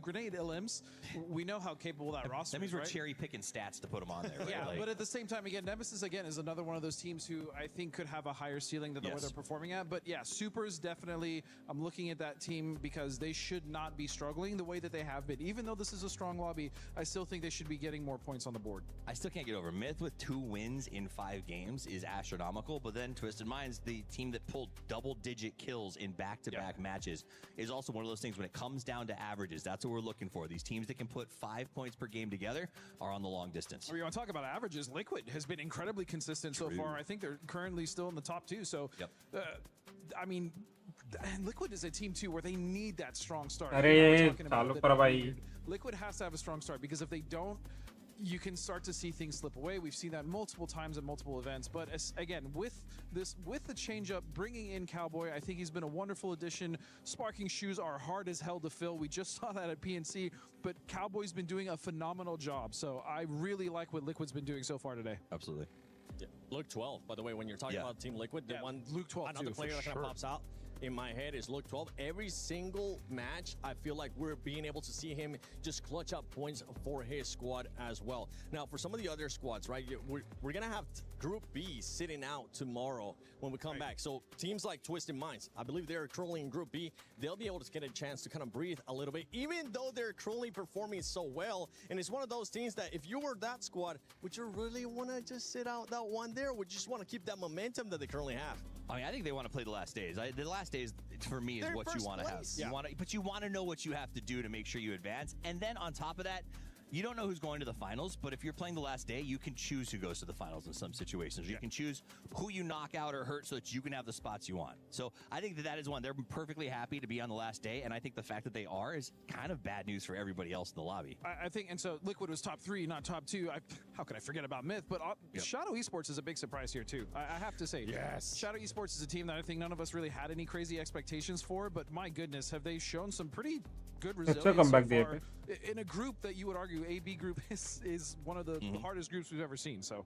[SPEAKER 24] grenade LMs, we know how capable that roster is.
[SPEAKER 4] That means we're
[SPEAKER 24] right?
[SPEAKER 4] cherry picking stats to put them on there. Right?
[SPEAKER 24] Yeah,
[SPEAKER 4] Like,
[SPEAKER 24] but at the same time, again, Nemesis again is another one of those teams who I think could have a higher ceiling than the way they're performing at. But yeah, Supers definitely. I'm looking at that team because they should not be struggling the way that they have been. Even though this is a strong lobby, I still think they should be getting more points on the board.
[SPEAKER 4] I still can't get over Myth with 2 wins in 5 games is astronomical, but then Twisted Minds, the team that pulled double-digit kills in back-to-back matches, is also one of those things when it comes down to averages. That's what we're looking for. These teams that can put 5 points per game together are on the long distance.
[SPEAKER 24] Or you want to talk about averages? Liquid has been incredibly consistent so far. I think they're currently still in the top 2. So, I mean, and Liquid is a team too where they need that strong start. Liquid has to have a strong start because if they don't, you can start to see things slip away. We've seen that multiple times at multiple events. But again, with the change up, bringing in Cowboy, I think he's been a wonderful addition. Sparking shoes are hard as hell to fill. We just saw that at PNC, but Cowboy's been doing a phenomenal job. So I really like what Liquid's been doing so far today.
[SPEAKER 4] Absolutely.
[SPEAKER 3] Yeah. Luke 12, by the way, when you're talking about Team Liquid, the one
[SPEAKER 24] Luke 12
[SPEAKER 3] another player that kind of pops out in my head is Luke 12. Every single match, I feel like we're being able to see him just clutch up points for his squad as well. Now, for some of the other squads, right, we're going to have Group B sitting out tomorrow when we come back. So teams like Twisted Minds, I believe they're currently in Group B. They'll be able to get a chance to kind of breathe a little bit, even though they're currently performing so well. And it's one of those teams that if you were that squad, would you really want to just sit out that one there? Would you just want to keep that momentum that they currently have?
[SPEAKER 4] I mean, I think they want to play the last days. The last days, for me, is
[SPEAKER 3] They're
[SPEAKER 4] what you want to have. But you want to know what you have to do to make sure you advance. And then on top of that, you don't know who's going to the finals, but if you're playing the last day, you can choose who goes to the finals in some situations. You can choose who you knock out or hurt so that you can have the spots you want. So I think that is one. They're perfectly happy to be on the last day, and I think the fact that they are is kind of bad news for everybody else in the lobby.
[SPEAKER 24] I think, and so Liquid was top 3, not top 2. How could I forget about Myth? But Shadow Esports is a big surprise here, too. I have to say.
[SPEAKER 3] Yes.
[SPEAKER 24] Shadow Esports is a team that I think none of us really had any crazy expectations for, but my goodness, have they shown some pretty good resilience so far in a group that you would argue AB group is one of the hardest groups we've ever seen. So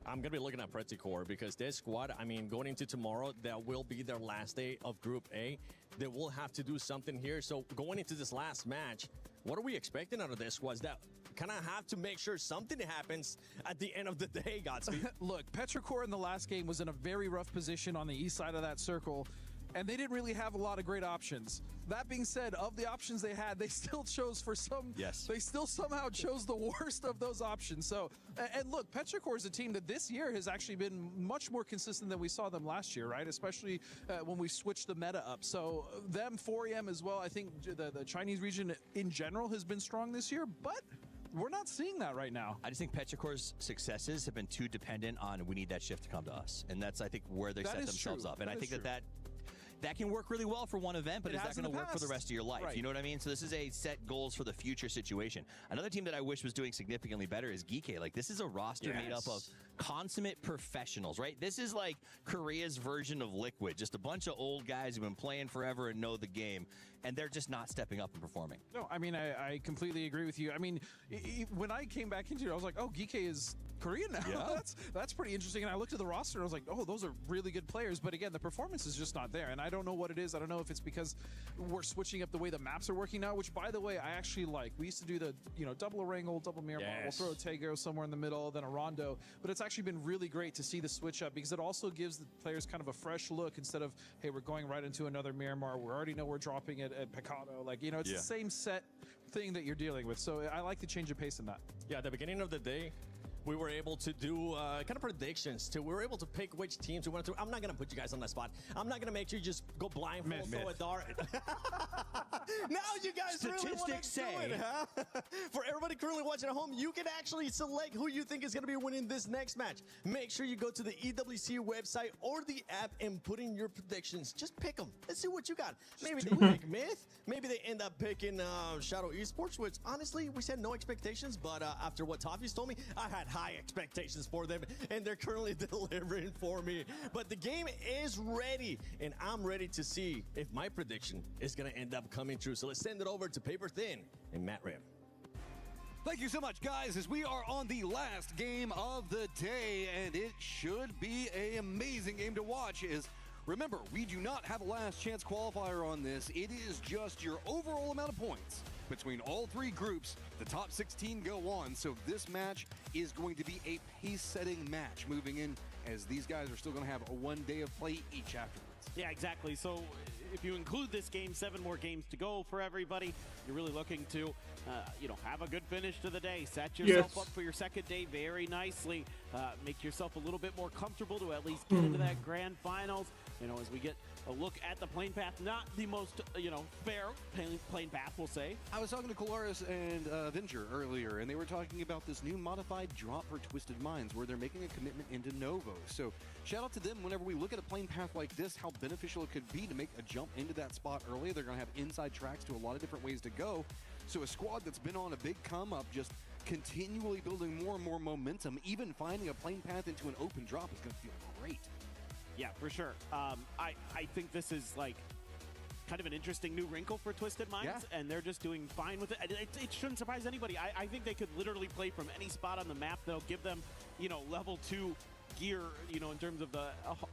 [SPEAKER 3] I'm going to be looking at Pretty Core because this squad, I mean, going into tomorrow, that will be their last day of Group A. They will have to do something here. So going into this last match, what are we expecting out of this squad? That kind of have to make sure something happens at the end of the day, Godspeed.
[SPEAKER 24] Look, Petrichor in the last game was in a very rough position on the east side of that circle, and they didn't really have a lot of great options. That being said, of the options they had, they still chose they still somehow chose the worst of those options. So, and look, Petrichor is a team that this year has actually been much more consistent than we saw them last year, right? Especially when we switched the meta up. So them, 4EM as well. I think the Chinese region in general has been strong this year, but we're not seeing that right now.
[SPEAKER 4] I just think Petrichor's successes have been too dependent on we need that shift to come to us. And that's, I think, where they set themselves up. And I think that can work really well for one event, but is that going to work for the rest of your life? You know what I mean? So this is a set goals for the future situation. Another team that I wish was doing significantly better is Geekay. Like, this is a roster made up of consummate professionals, right? This is like Korea's version of Liquid, just a bunch of old guys who've been playing forever and know the game, and they're just not stepping up and performing.
[SPEAKER 24] No, I mean, I completely agree with you. I mean, when I came back into it, I was like, oh, Geekay is Korean now.
[SPEAKER 4] Yeah.
[SPEAKER 24] That's pretty interesting. And I looked at the roster and I was like, oh, those are really good players. But again, the performance is just not there. And I don't know what it is. I don't know if it's because we're switching up the way the maps are working now, which, by the way, I actually like. We used to do the, double Erangel, double Miramar. We'll throw a Tego somewhere in the middle, then a Rondo. But it's actually been really great to see the switch up because it also gives the players kind of a fresh look instead of, hey, we're going right into another Miramar. We already know we're dropping it at Pecado. Like, it's the same set thing that you're dealing with. So I like the change of pace in that.
[SPEAKER 3] Yeah, at the beginning of the day, we were able to do kind of predictions too. We were able to pick which teams we wanted to. I'm not gonna put you guys on that spot. I'm not gonna make you just go blindfold, throw a dart. Now you guys really want to do it, huh? For everybody currently watching at home, you can actually select who you think is gonna be winning this next match. Make sure you go to the EWC website or the app and put in your predictions. Just pick them. Let's see what you got. Maybe they pick Myth. Maybe they end up picking Shadow Esports, which honestly we said no expectations, but after what Toffee's told me, I had high expectations for them, and they're currently delivering for me. But the game is ready, and I'm ready to see if my prediction is going to end up coming true. So let's send it over to Paper Thin and Matt Ram.
[SPEAKER 5] Thank you so much, guys, as we are on the last game of the day, and it should be an amazing game to watch. Remember, we do not have a last chance qualifier on this. It is just your overall amount of points between all three groups. The top 16 go on, so this match is going to be a pace-setting match moving in, as these guys are still going to have a 1 day of play each afterwards.
[SPEAKER 23] Yeah, exactly. So if you include this game, 7 more games to go for everybody. You're really looking to, have a good finish to the day. Set yourself up for your second day very nicely. Make yourself a little bit more comfortable to at least get into that grand finals. As we get a look at the plane path, not the most, fair plane path, we'll say.
[SPEAKER 5] I was talking to Colaris and Avenger earlier, and they were talking about this new modified drop for Twisted Minds, where they're making a commitment into Novo. So shout out to them whenever we look at a plane path like this, how beneficial it could be to make a jump into that spot early. They're going to have inside tracks to a lot of different ways to go. So a squad that's been on a big come up, just continually building more and more momentum, even finding a plane path into an open drop is going to feel great.
[SPEAKER 23] Yeah, for sure. I think this is like kind of an interesting new wrinkle for Twisted Minds, and they're just doing fine with it. It shouldn't surprise anybody. I think they could literally play from any spot on the map. They'll give them, level 2 gear, in terms of the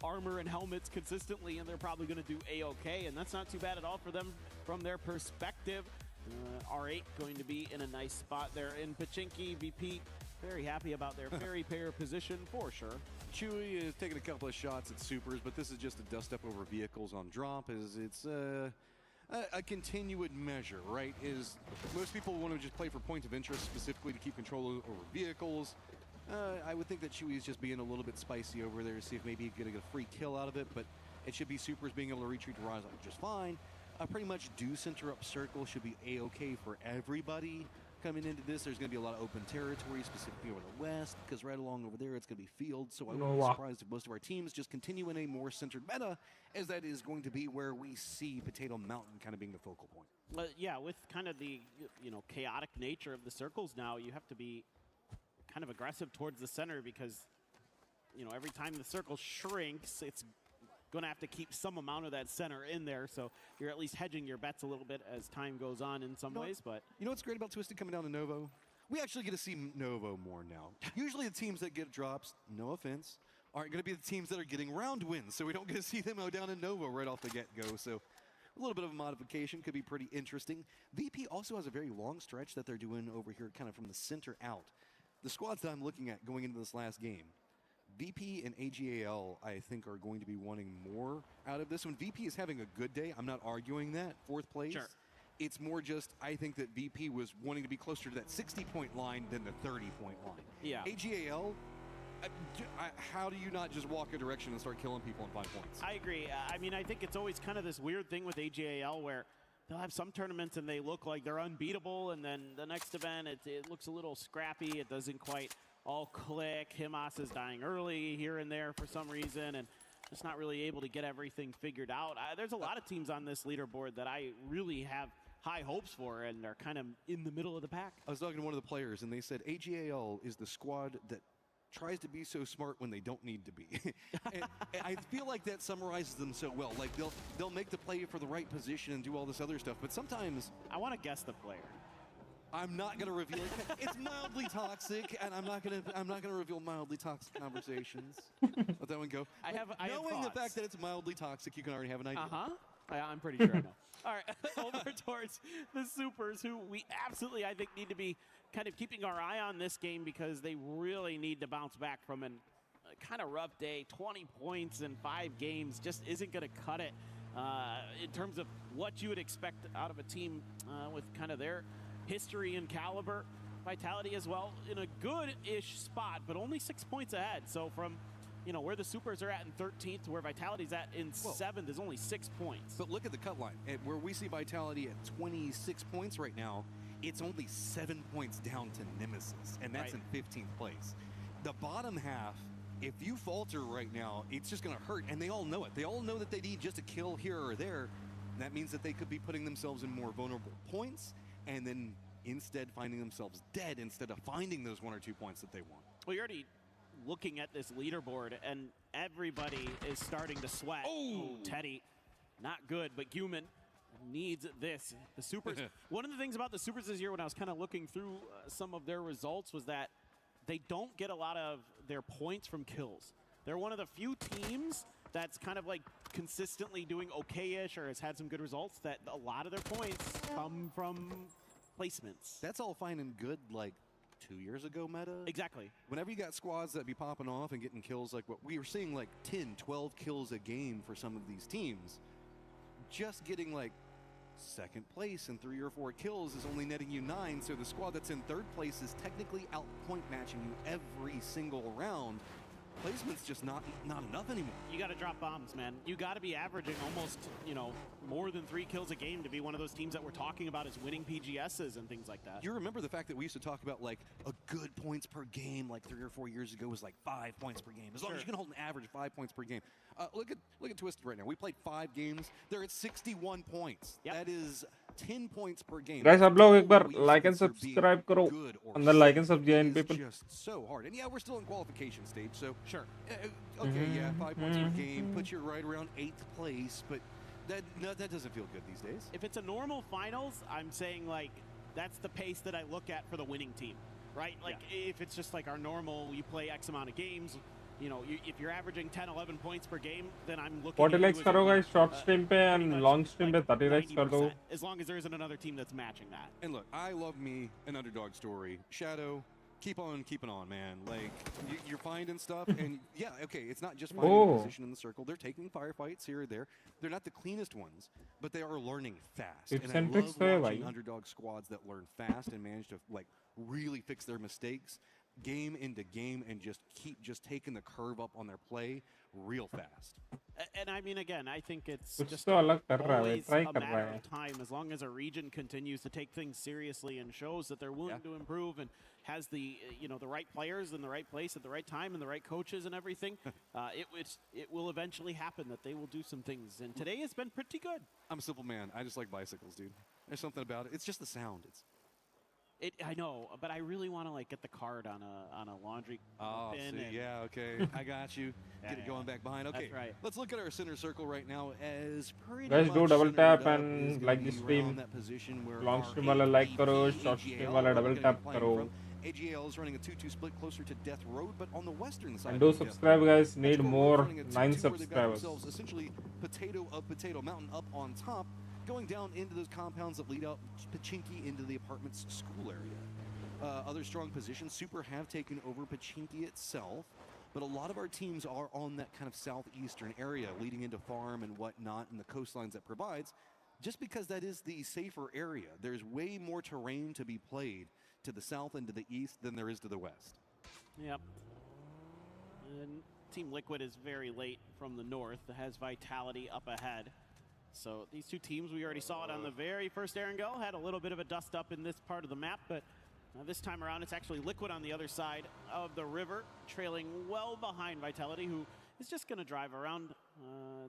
[SPEAKER 23] armor and helmets consistently, and they're probably going to do A-okay, and that's not too bad at all for them from their perspective. R8 going to be in a nice spot there in Pachinki. VP very happy about their fairy pair position for sure.
[SPEAKER 5] Chewy is taking a couple of shots at supers, but this is just a dust up over vehicles on drop. It's a continued measure, right? Most people want to just play for points of interest, specifically to keep control over vehicles. I would think that Chewy is just being a little bit spicy over there to see if maybe he can get a free kill out of it, but it should be supers being able to retreat to Rise just fine. Pretty much do center up circle should be A-okay for everybody. Coming into this, there's going to be a lot of open territory, specifically over the west, because right along over there, it's going to be field. So I wouldn't be surprised if most of our teams just continue in a more centered meta, as that is going to be where we see Potato Mountain kind of being the focal point.
[SPEAKER 23] Yeah, with kind of the chaotic nature of the circles now, you have to be kind of aggressive towards the center because every time the circle shrinks, it's going to have to keep some amount of that center in there, so you're at least hedging your bets a little bit as time goes on in some ways. But
[SPEAKER 5] you know what's great about Twisted coming down to Novo? We actually get to see Novo more now. Usually the teams that get drops, no offense, aren't going to be the teams that are getting round wins, so we don't get to see them go down in Novo right off the get-go. So a little bit of a modification could be pretty interesting. VP also has a very long stretch that they're doing over here kind of from the center out. The squads that I'm looking at going into this last game, VP and AGAL, I think, are going to be wanting more out of this. When VP is having a good day, I'm not arguing that. 4th place. Sure. It's more just, I think that VP was wanting to be closer to that 60-point line than the 30-point line.
[SPEAKER 23] Yeah.
[SPEAKER 5] AGAL, how do you not just walk a direction and start killing people in 5 points?
[SPEAKER 23] I agree. I mean, I think it's always kind of this weird thing with AGAL where they'll have some tournaments and they look like they're unbeatable, and then the next event, it looks a little scrappy. It doesn't quite all click. Himas is dying early here and there for some reason, and just not really able to get everything figured out. There's a lot of teams on this leaderboard that I really have high hopes for, and they're kind of in the middle of the pack.
[SPEAKER 5] I was talking to one of the players, and they said AGAL is the squad that tries to be so smart when they don't need to be. and I feel like that summarizes them so well. Like they'll make the play for the right position and do all this other stuff, but sometimes
[SPEAKER 23] I want to guess the player.
[SPEAKER 5] I'm not going to reveal it. It's mildly toxic, and I'm not going to reveal mildly toxic conversations. Let that one go. Knowing the fact that it's mildly toxic, you can already have an idea.
[SPEAKER 23] I'm pretty sure I know. All right, over towards the Supers, who we absolutely, I think, need to be kind of keeping our eye on this game because they really need to bounce back from a kind of rough day. 20 points in 5 games just isn't going to cut it in terms of what you would expect out of a team with kind of their history and caliber.
[SPEAKER 12] Vitality as well in a good-ish spot, but only 6 points ahead. So from, where the Supers are at in 13th to where Vitality's at in 7th is only 6 points.
[SPEAKER 5] But look at the cut line. Where we see Vitality at 26 points right now, it's only 7 points down to Nemesis, and that's in 15th place. The bottom half, if you falter right now, it's just going to hurt, and they all know it. They all know that they need just a kill here or there. That means that they could be putting themselves in more vulnerable points, and then instead finding themselves dead instead of finding those 1 or 2 points that they want.
[SPEAKER 12] Well, you're already looking at this leaderboard, and everybody is starting to sweat. Oh, Teddy, not good, but Guman needs this. The Supers, one of the things about the Supers this year when I was kind of looking through some of their results was that they don't get a lot of their points from kills. They're one of the few teams that's kind of like consistently doing okay-ish or has had some good results that a lot of their points come from placements.
[SPEAKER 5] That's all fine and good, like 2 years ago meta.
[SPEAKER 12] Exactly.
[SPEAKER 5] Whenever you got squads that be popping off and getting kills like what we were seeing, like 10, 12 kills a game for some of these teams, just getting like second place and 3 or 4 kills is only netting you 9, so the squad that's in third place is technically out point matching you every single round. Placement's just not enough anymore.
[SPEAKER 12] You got to drop bombs, man. You got to be averaging almost, more than 3 kills a game to be one of those teams that we're talking about as winning PGSs and things like that.
[SPEAKER 5] You remember the fact that we used to talk about like a good points per game like 3 or 4 years ago was like 5 points per game. As long as you can hold an average of 5 points per game. Look at Twisted right now. We played 5 games. They're at 61 points. Yep. That is 10 points per game.
[SPEAKER 2] Guys, आप लोग एक बार like and subscribe करो. अंदर like and sub join people.
[SPEAKER 5] It's just so hard. And yeah, we're still in qualification stage, so sure. Okay, yeah, 5 points per game puts you right around 8th place, but that doesn't feel good these days.
[SPEAKER 12] If it's a normal finals, I'm saying like that's the pace that I look at for the winning team, right? Like if it's just like our normal, you play X amount of games. If you're averaging 10, 11 points per game, then I'm looking
[SPEAKER 2] 40 likes करो guys short stream पे and long stream पे 30 likes कर दो.
[SPEAKER 12] As long as there isn't another team that's matching that.
[SPEAKER 5] And look, I love me an underdog story. Shadow, keep on keeping on, man. Like you're finding stuff, and yeah, okay, it's not just finding a position in the circle. They're taking firefights here or there. They're not the cleanest ones, but they are learning fast. And I love watching underdog squads that learn fast and manage to like really fix their mistakes game into game and just keep taking the curve up on their play real fast.
[SPEAKER 12] And I mean, again, I think it's just always a matter of time. As long as a region continues to take things seriously and shows that they're willing to improve and has the the right players in the right place at the right time and the right coaches and everything, it will eventually happen that they will do some things. And today has been pretty good.
[SPEAKER 5] I'm a simple man. I just like bicycles, dude. There's something about it. It's just the sound.
[SPEAKER 12] I know, but I really want to like get the card on a laundry bin.
[SPEAKER 5] Yeah, okay, I got you. Get it going back behind. Okay,
[SPEAKER 12] that's right.
[SPEAKER 5] Let's look at our center circle right now as pretty
[SPEAKER 2] guys
[SPEAKER 5] much
[SPEAKER 2] do double tap and like the
[SPEAKER 5] centered
[SPEAKER 2] stream.
[SPEAKER 5] around that position where
[SPEAKER 2] Long
[SPEAKER 5] our
[SPEAKER 2] stream वाला like करो,
[SPEAKER 5] AGL
[SPEAKER 2] short stream
[SPEAKER 5] are
[SPEAKER 2] वाला
[SPEAKER 5] gonna
[SPEAKER 2] double
[SPEAKER 5] be
[SPEAKER 2] tap
[SPEAKER 5] playing
[SPEAKER 2] करो.
[SPEAKER 5] from. AGL is running a 2-2 split closer to Death Road, but on the western side.
[SPEAKER 2] And do
[SPEAKER 5] of Death
[SPEAKER 2] subscribe,
[SPEAKER 5] Road,
[SPEAKER 2] guys. Need
[SPEAKER 5] Petrichor
[SPEAKER 2] more
[SPEAKER 5] running a 2-2
[SPEAKER 2] 9
[SPEAKER 5] where they've got
[SPEAKER 2] subscribers.
[SPEAKER 5] themselves essentially potato mountain up on top, going down into those compounds that lead out Pachinki into the apartments school area. Other strong positions, Super have taken over Pachinki itself, but a lot of our teams are on that kind of southeastern area leading into farm and whatnot and the coastlines that provides, just because that is the safer area. There's way more terrain to be played to the south and to the east than there is to the west.
[SPEAKER 12] Yep. And Team Liquid is very late from the north. It has Vitality up ahead. So these two teams, we already saw it on the very first Erangel, had a little bit of a dust up in this part of the map, but this time around, it's actually Liquid on the other side of the river, trailing well behind Vitality, who is just going to drive around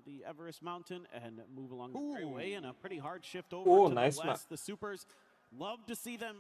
[SPEAKER 12] the Everest Mountain and move along the freeway in a pretty hard shift over to the west. The Supers love to see them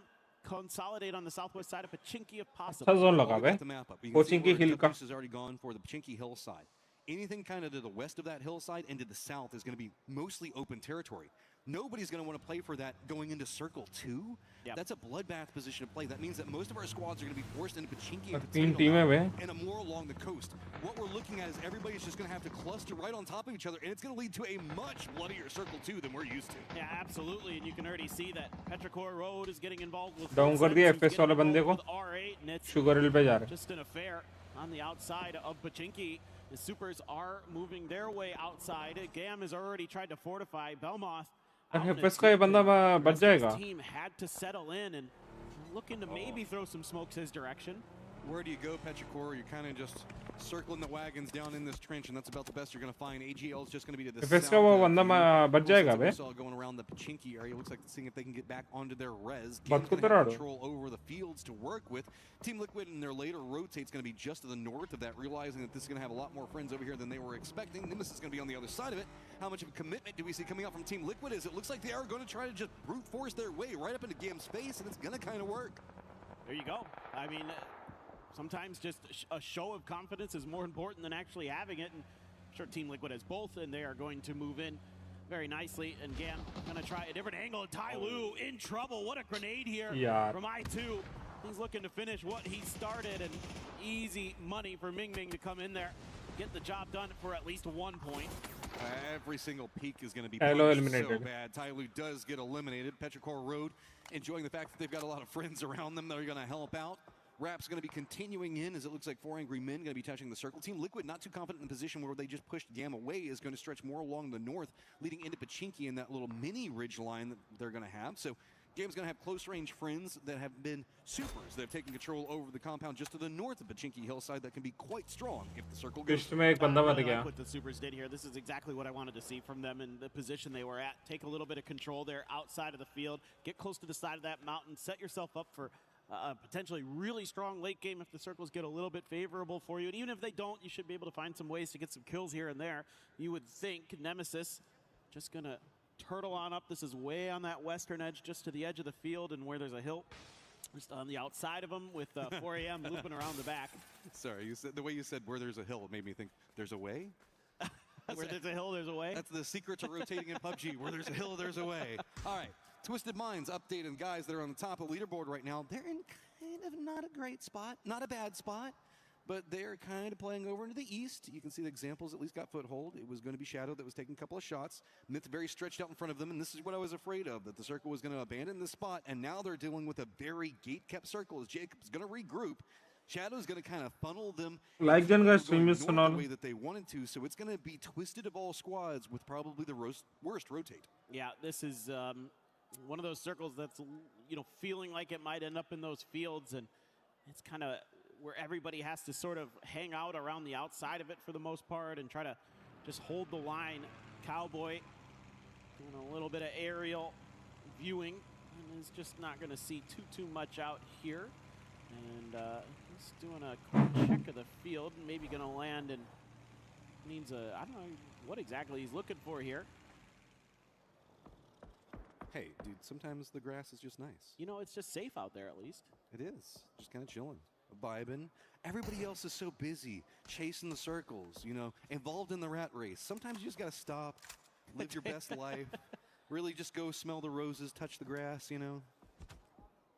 [SPEAKER 12] consolidate on the southwest side of Pachinki if possible.
[SPEAKER 5] Got the map up. You can see where Caprice has already gone for the Pachinki hillside. Anything kind of to the west of that hillside and to the south is going to be mostly open territory. Nobody's going to want to play for that going into Circle 2. Yep. That's a bloodbath position to play. That means that most of our squads are going to be forced into Pachinki and more along the coast. What we're looking at is everybody's just going to have to cluster right on top of each other, and it's going to lead to a much bloodier Circle 2 than we're used to.
[SPEAKER 12] Yeah, absolutely, and you can already see that Petrichor Road is getting involved with
[SPEAKER 2] down कर दिया FS वाले बंदे को
[SPEAKER 12] R8, and it's
[SPEAKER 2] sugar हिल पे जा रहे
[SPEAKER 12] just an affair on the outside of Pachinki. The Supers are moving their way outside. Gam has already tried to fortify Belmoth.
[SPEAKER 2] FS का ये बंदा बच जाएगा
[SPEAKER 12] team had to settle in, and
[SPEAKER 23] looking to maybe throw some smokes his direction.
[SPEAKER 5] Where do you go, Petrichor? You're kind of just circling the wagons down in this trench, and that's about the best you're going to find. AGL is just going to be to the
[SPEAKER 2] FS
[SPEAKER 5] south.
[SPEAKER 2] का वो बंदा बच जाएगा बे.
[SPEAKER 5] Going around the Pachinki area. Looks like seeing if they can get back onto their res.
[SPEAKER 2] But
[SPEAKER 5] Game's gonna have control over the fields to work with. Team Liquid in their later rotate's going to be just to the north of that, realizing that this is going to have a lot more friends over here than they were expecting. Nemesis is going to be on the other side of it. How much of a commitment do we see coming out from Team Liquid? As it looks like they are going to try to just brute force their way right up into Gam's space, and it's going to kind of work.
[SPEAKER 23] There you go. I mean, sometimes just a show of confidence is more important than actually having it. And I'm sure Team Liquid has both, and they are going to move in very nicely. And Gam going to try a different angle. And Tai Lu in trouble. What a grenade here from I2. He's looking to finish what he started, and easy money for Ming Ming to come in there, get the job done for at least 1 point.
[SPEAKER 5] Every single peak is going to be
[SPEAKER 2] eliminated.
[SPEAKER 5] so bad. Tai Lu does get eliminated. Petrichor Road enjoying the fact that they've got a lot of friends around them that are going to help out. Rap's going to be continuing in, as it looks like 4 Angry Men going to be touching the circle. Team Liquid not too confident in the position where they just pushed Gam away, is going to stretch more along the north, leading into Pachinki in that little mini ridge line that they're going to have. So Gam's going to have close range friends that have been supers that have taken control over the compound just to the north of Pachinki hillside that can be quite strong if the circle goes.
[SPEAKER 23] Like what the supers did here. This is exactly what I wanted to see from them in the position they were at. Take a little bit of control there outside of the field, get close to the side of that mountain, set yourself up for a potentially really strong late game if the circles get a little bit favorable for you. And even if they don't, you should be able to find some ways to get some kills here and there. You would think Nemesis just going to turtle on up. This is way on that western edge, just to the edge of the field, and where there's a hill just on the outside of them with 4 AM looping around the back.
[SPEAKER 5] Sorry, you said the way you said where there's a hill, it made me think there's a way.
[SPEAKER 23] Where there's a hill, there's a way.
[SPEAKER 5] That's the secret to rotating in PUBG. Where there's a hill, there's a way. All right, Twisted Minds updated guys that are on the top of the leaderboard right now. They're in kind of not a great spot, not a bad spot, but they're kind of playing over into the east. You can see the examples at least got foothold. It was going to be Shadow that was taking a couple of shots. Myth very stretched out in front of them, and this is what I was afraid of, that the circle was going to abandon this spot, and now they're dealing with a very gate-kept circle as Jacob's going to regroup. Shadow's going to kind of funnel them
[SPEAKER 2] like
[SPEAKER 5] the way that they wanted to, so it's going to be Twisted of all squads with probably the worst rotate.
[SPEAKER 23] Yeah, this is one of those circles that's, you know, feeling like it might end up in those fields, and it's kind of where everybody has to sort of hang out around the outside of it for the most part and try to just hold the line. Cowboy doing a little bit of aerial viewing and is just not going to see too much out here. And he's doing a quick check of the field and maybe going to land, and needs a, I don't know what exactly he's looking for here.
[SPEAKER 5] Hey, dude, sometimes the grass is just nice.
[SPEAKER 23] You know, it's just safe out there at least.
[SPEAKER 5] It is. Just kind of chilling, vibing. Everybody else is so busy chasing the circles, you know, involved in the rat race. Sometimes you just got to stop, live your best life, really just go smell the roses, touch the grass, you know.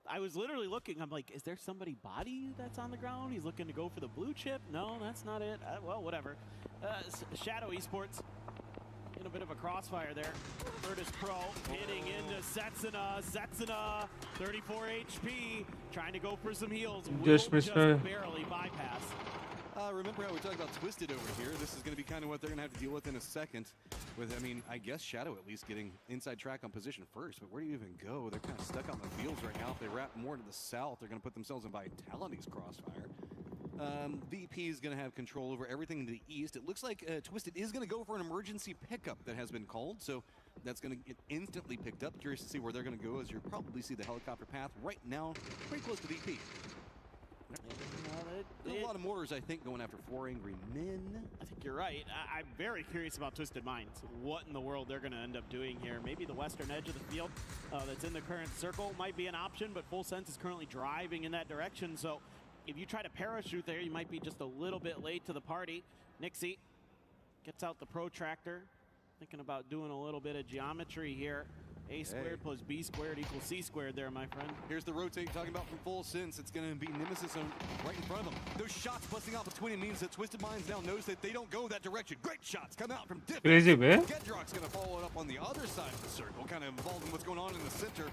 [SPEAKER 23] I was literally looking. I'm like, is there somebody body that's on the ground? He's looking to go for the blue chip. No, that's not it. Well, whatever. Shadow Esports in a bit of a crossfire there. Virtus Pro hitting into Setsuna. Setsuna, 34 HP, trying to go for some heals. Just barely bypass.
[SPEAKER 5] Remember how we talked about Twisted over here? This is going to be kind of what they're going to have to deal with in a second. With, I mean, I guess Shadow at least getting inside track on position first, but where do you even go? They're kind of stuck on the fields right now. If they wrap more to the south, they're going to put themselves in Vitality's crossfire. VP is going to have control over everything to the east. It looks like Twisted is going to go for an emergency pickup that has been called, so that's going to get instantly picked up. Curious to see where they're going to go, as you'll probably see the helicopter path right now, pretty close to VP. There's a lot of mortars, I think, going after 4 Angry Men.
[SPEAKER 23] I think you're right. I'm very curious about Twisted Minds. What in the world they're going to end up doing here. Maybe the western edge of the field that's in the current circle might be an option, but Full Sense is currently driving in that direction. So if you try to parachute there, you might be just a little bit late to the party. Nixie gets out the protractor, thinking about doing a little bit of geometry here. A squared plus B squared equals C squared there, my friend.
[SPEAKER 5] Here's the rotate talking about from Full Sense. It's going to be Nemesis right in front of them. Those shots busting out between it means that Twisted Minds now knows that they don't go that direction. Great shots come out from Dip.
[SPEAKER 2] Crazy, man.
[SPEAKER 5] Gedrock's going to follow it up on the other side of the circle, kind of involved in what's going on in the center.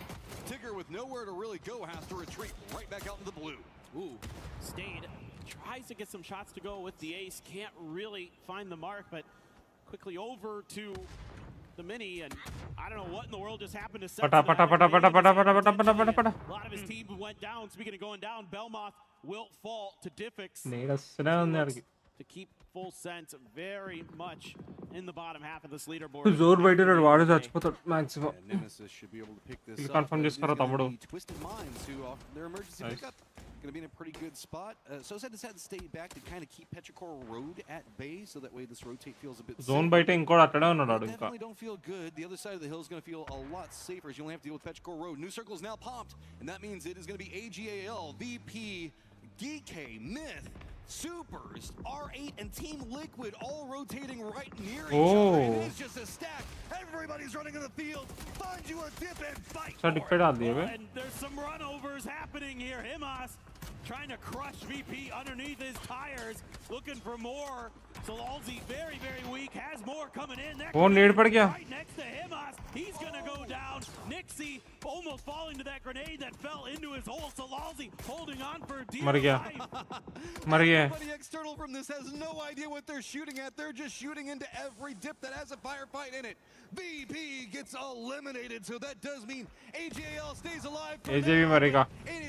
[SPEAKER 5] Tigger, with nowhere to really go, has to retreat right back out into the blue.
[SPEAKER 23] Ooh, Stayed tries to get some shots to go with the ace. Can't really find the mark, but quickly over to
[SPEAKER 12] the mini, and I don't know what in the world just happened to
[SPEAKER 2] Pata
[SPEAKER 12] Sentinel.
[SPEAKER 2] pata pata pata pata pata pata pata pata.
[SPEAKER 12] A lot of his team went down. Speaking of going down, Belmoth will fall to Diffix. To keep full sense very much in the bottom half of this leaderboard.
[SPEAKER 2] Zor baited వాడు చచ్చిపోతాడు maximum.
[SPEAKER 5] Nemesis should be able to pick this up.
[SPEAKER 2] Confirm చేసుకోరా తమ్ముడు.
[SPEAKER 5] Twisted Minds who offer their emergency pickup. Going to be in a pretty good spot. Sosa just had to stay back to kind of keep Petrichor Road at bay, so that way this rotate feels a bit
[SPEAKER 2] Zone బయట ఇంకోడు అక్కడే ఉన్నాడు ఇంకా.
[SPEAKER 5] Definitely don't feel good. The other side of the hill is going to feel a lot safer as you only have to deal with Petrichor Road. New circle is now popped, and that means it is going to be AGAL, VP, GK, Myth, Supers, R8, and Team Liquid all rotating right near each other. It is just a stack. Everybody's running in the field. Find you a dip and fight.
[SPEAKER 12] And there's some runovers happening here. Himas trying to crush VP underneath his tires, looking for more. Salalzi very, very weak, has more coming in. Right next to Himas, he's gonna go down. Nixie almost falling to that grenade that fell into his hole. Salalzi holding on for dear life.
[SPEAKER 5] Everybody external from this has no idea what they're shooting at. They're just shooting into every dip that has a firefight in it. VP gets eliminated, so that does mean AJL stays alive. It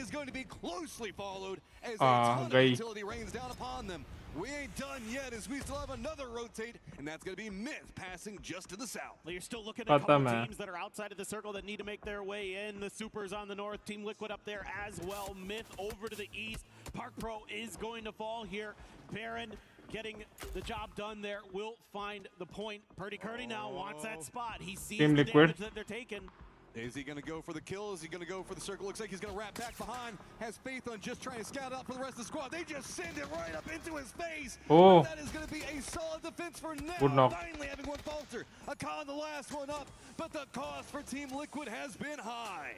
[SPEAKER 5] is going to be closely followed as a ton of utility rains down upon them. We ain't done yet as we still have another rotate, and that's going to be Myth passing just to the south.
[SPEAKER 12] Well, you're still looking at a couple teams that are outside of the circle that need to make their way in. The Supers on the north, Team Liquid up there as well. Myth over to the east. Park Pro is going to fall here. Baron getting the job done there will find the point. Purdy Curdy now wants that spot. He sees
[SPEAKER 2] Team
[SPEAKER 12] the
[SPEAKER 2] Liquid.
[SPEAKER 12] damage that they're taking.
[SPEAKER 5] Is he going to go for the kill? Is he going to go for the circle? Looks like he's going to wrap back behind. Has faith on just trying to scout out for the rest of the squad. They just send it right up into his face.
[SPEAKER 2] Oh.
[SPEAKER 5] That is going to be a solid defense for now.
[SPEAKER 2] Good knock.
[SPEAKER 5] Finally having one falter. Akan the last one up. But the cost for Team Liquid has been high.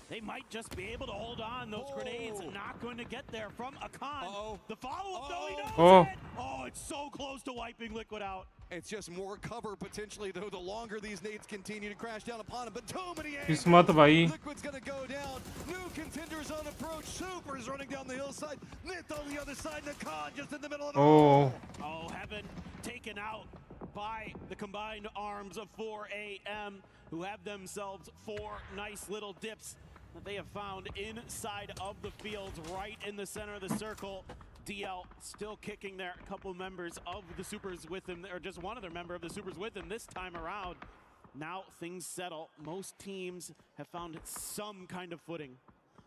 [SPEAKER 12] They might just be able to hold on. Those grenades not going to get there from Akan. The follow-up, though, he knows it. Oh, it's so close to wiping Liquid out.
[SPEAKER 5] It's just more cover potentially, though, the longer these nades continue to crash down upon him. But too many Liquid's going to go down. New contenders on approach. Supers running down the hillside. Myth on the other side. Nakan just in the middle of it all.
[SPEAKER 12] Oh, Heaven taken out by the combined arms of 4AM, who have themselves 4 nice little dips that they have found inside of the fields, right in the center of the circle. DL still kicking there. A couple members of the Supers with him, or just one other member of the Supers with him this time around. Now things settle. Most teams have found some kind of footing.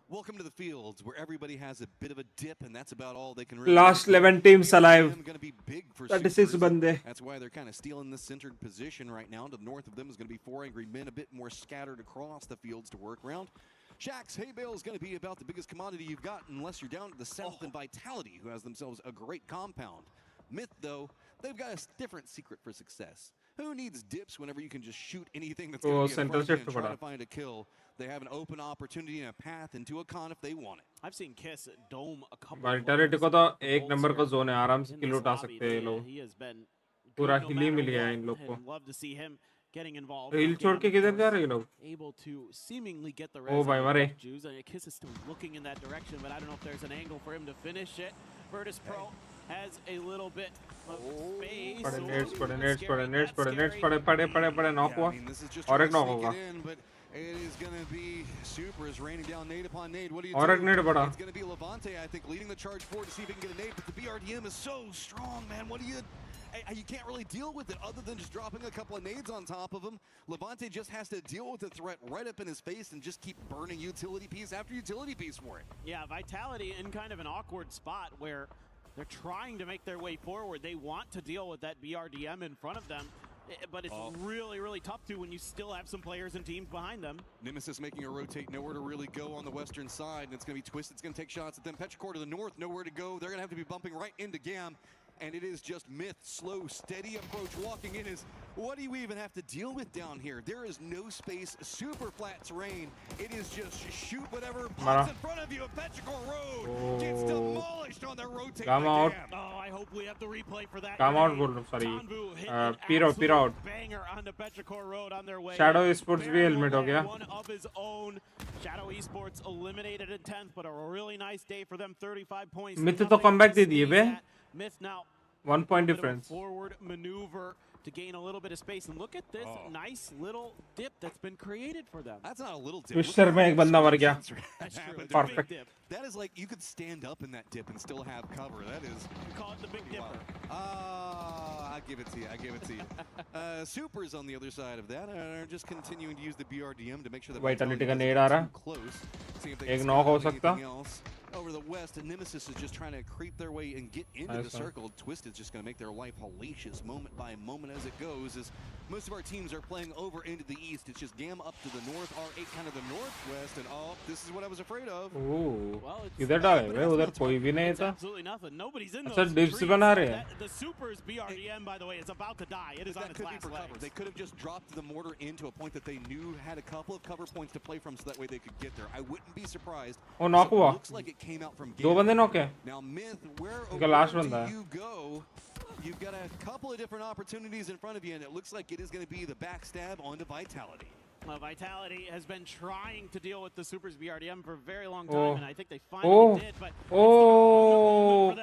[SPEAKER 5] Welcome to the fields where everybody has a bit of a dip, and that's about all they can really
[SPEAKER 2] Last 11 teams alive.
[SPEAKER 5] Going to be big for
[SPEAKER 2] 36 bande.
[SPEAKER 5] That's why they're kind of stealing the centered position right now. To the north of them is going to be 4 Angry Men, a bit more scattered across the fields to work around. Shack's hay bale is going to be about the biggest commodity you've got, unless you're down to the south and Vitality, who has themselves a great compound. Myth, though, they've got a different secret for success. Who needs dips whenever you can just shoot anything that's going to be in front of you and try to find a kill? They have an open opportunity and a path into a con if they want it.
[SPEAKER 12] I've seen Kiss dome a couple
[SPEAKER 2] Vitality को तो एक number का zone है, आराम से किल उठा सकते हैं लोग. पूरा हिली मिल गया इन लोग को.
[SPEAKER 12] Love to see him getting involved.
[SPEAKER 2] हिल छोड़ के किधर जा रहे हैं लोग?
[SPEAKER 12] Able to seemingly get the
[SPEAKER 2] Oh, भाई मारे.
[SPEAKER 12] Kiss is still looking in that direction, but I don't know if there's an angle for him to finish it. Virtus Pro has a little bit of space.
[SPEAKER 2] पड़े knock हुआ. और एक knock होगा.
[SPEAKER 5] It is going to be Supers raining down nade upon nade. What do you do? It's going to be Levante, I think, leading the charge forward to see if he can get a nade, but the BRDM is so strong, man. What do you... You can't really deal with it other than just dropping a couple of nades on top of him. Levante just has to deal with the threat right up in his face and just keep burning utility piece after utility piece for it.
[SPEAKER 12] Yeah, Vitality in kind of an awkward spot where they're trying to make their way forward. They want to deal with that BRDM in front of them, but it's really, really tough to when you still have some players and teams behind them.
[SPEAKER 5] Nemesis making a rotate, nowhere to really go on the western side, and it's going to be Twisted. It's going to take shots at them. Petrichor to the north, nowhere to go. They're going to have to be bumping right into Gam. And it is just Myth, slow, steady approach. Walking in is, what do you even have to deal with down here? There is no space, super flat terrain. It is just shoot whatever pops in front of you. Petrichor Road gets demolished on their rotate.
[SPEAKER 2] Come out.
[SPEAKER 12] Oh, I hope we have the replay for that.
[SPEAKER 2] Come out, sorry. Peer out.
[SPEAKER 12] Banger on the Petrichor Road on their way.
[SPEAKER 2] Shadow Esports भी helmet हो गया.
[SPEAKER 12] One of his own. Shadow Esports eliminated in 10th, but a really nice day for them. 35 points.
[SPEAKER 2] Myth तो comeback दे दिए बे.
[SPEAKER 12] Myth now
[SPEAKER 2] 1 point difference.
[SPEAKER 12] Forward maneuver to gain a little bit of space. And look at this nice little dip that's been created for them.
[SPEAKER 5] That's not a little dip.
[SPEAKER 2] Twister में एक बंदा मर गया.
[SPEAKER 12] That's true. It's
[SPEAKER 2] Perfect.
[SPEAKER 12] a big dip.
[SPEAKER 5] That is like you could stand up in that dip and still have cover. That is.
[SPEAKER 12] We call it the Big Dipper.
[SPEAKER 5] I give it to you. I give it to you. Supers on the other side of that are just continuing to use the BRDM to make sure that
[SPEAKER 2] Vitality का nade आ रहा.
[SPEAKER 5] close. See if they
[SPEAKER 2] एक
[SPEAKER 5] can
[SPEAKER 2] knock हो
[SPEAKER 5] scout
[SPEAKER 2] सकता.
[SPEAKER 5] anything else. Over the west, and Nemesis is just trying to creep their way and get into the circle. Twisted's just going to make their life hellacious moment by moment as it goes. As most of our teams are playing over into the east, it's just GAM up to the north, R8 kind of the northwest, and this is what I was afraid of.
[SPEAKER 2] Ooh. इधर डाले वे उधर कोई भी नहीं था.
[SPEAKER 12] Absolutely nothing. Nobody's in those
[SPEAKER 2] अच्छा dips बना रहे हैं.
[SPEAKER 12] The Supers BRDM, by the way, is about to die. It is on its last legs.
[SPEAKER 5] They could have just dropped the mortar into a point that they knew had a couple of cover points to play from, so that way they could get there. I wouldn't be surprised.
[SPEAKER 2] Oh, knock हुआ.
[SPEAKER 5] Looks like it came out from
[SPEAKER 2] दो बंदे knock है.
[SPEAKER 5] Now Myth, where
[SPEAKER 2] last
[SPEAKER 5] do
[SPEAKER 2] बंदा है.
[SPEAKER 5] you go? You've got a couple of different opportunities in front of you, and it looks like it is going to be the backstab onto Vitality.
[SPEAKER 12] Well, Vitality has been trying to deal with the Supers BRDM for a very long time, and I think they finally did. But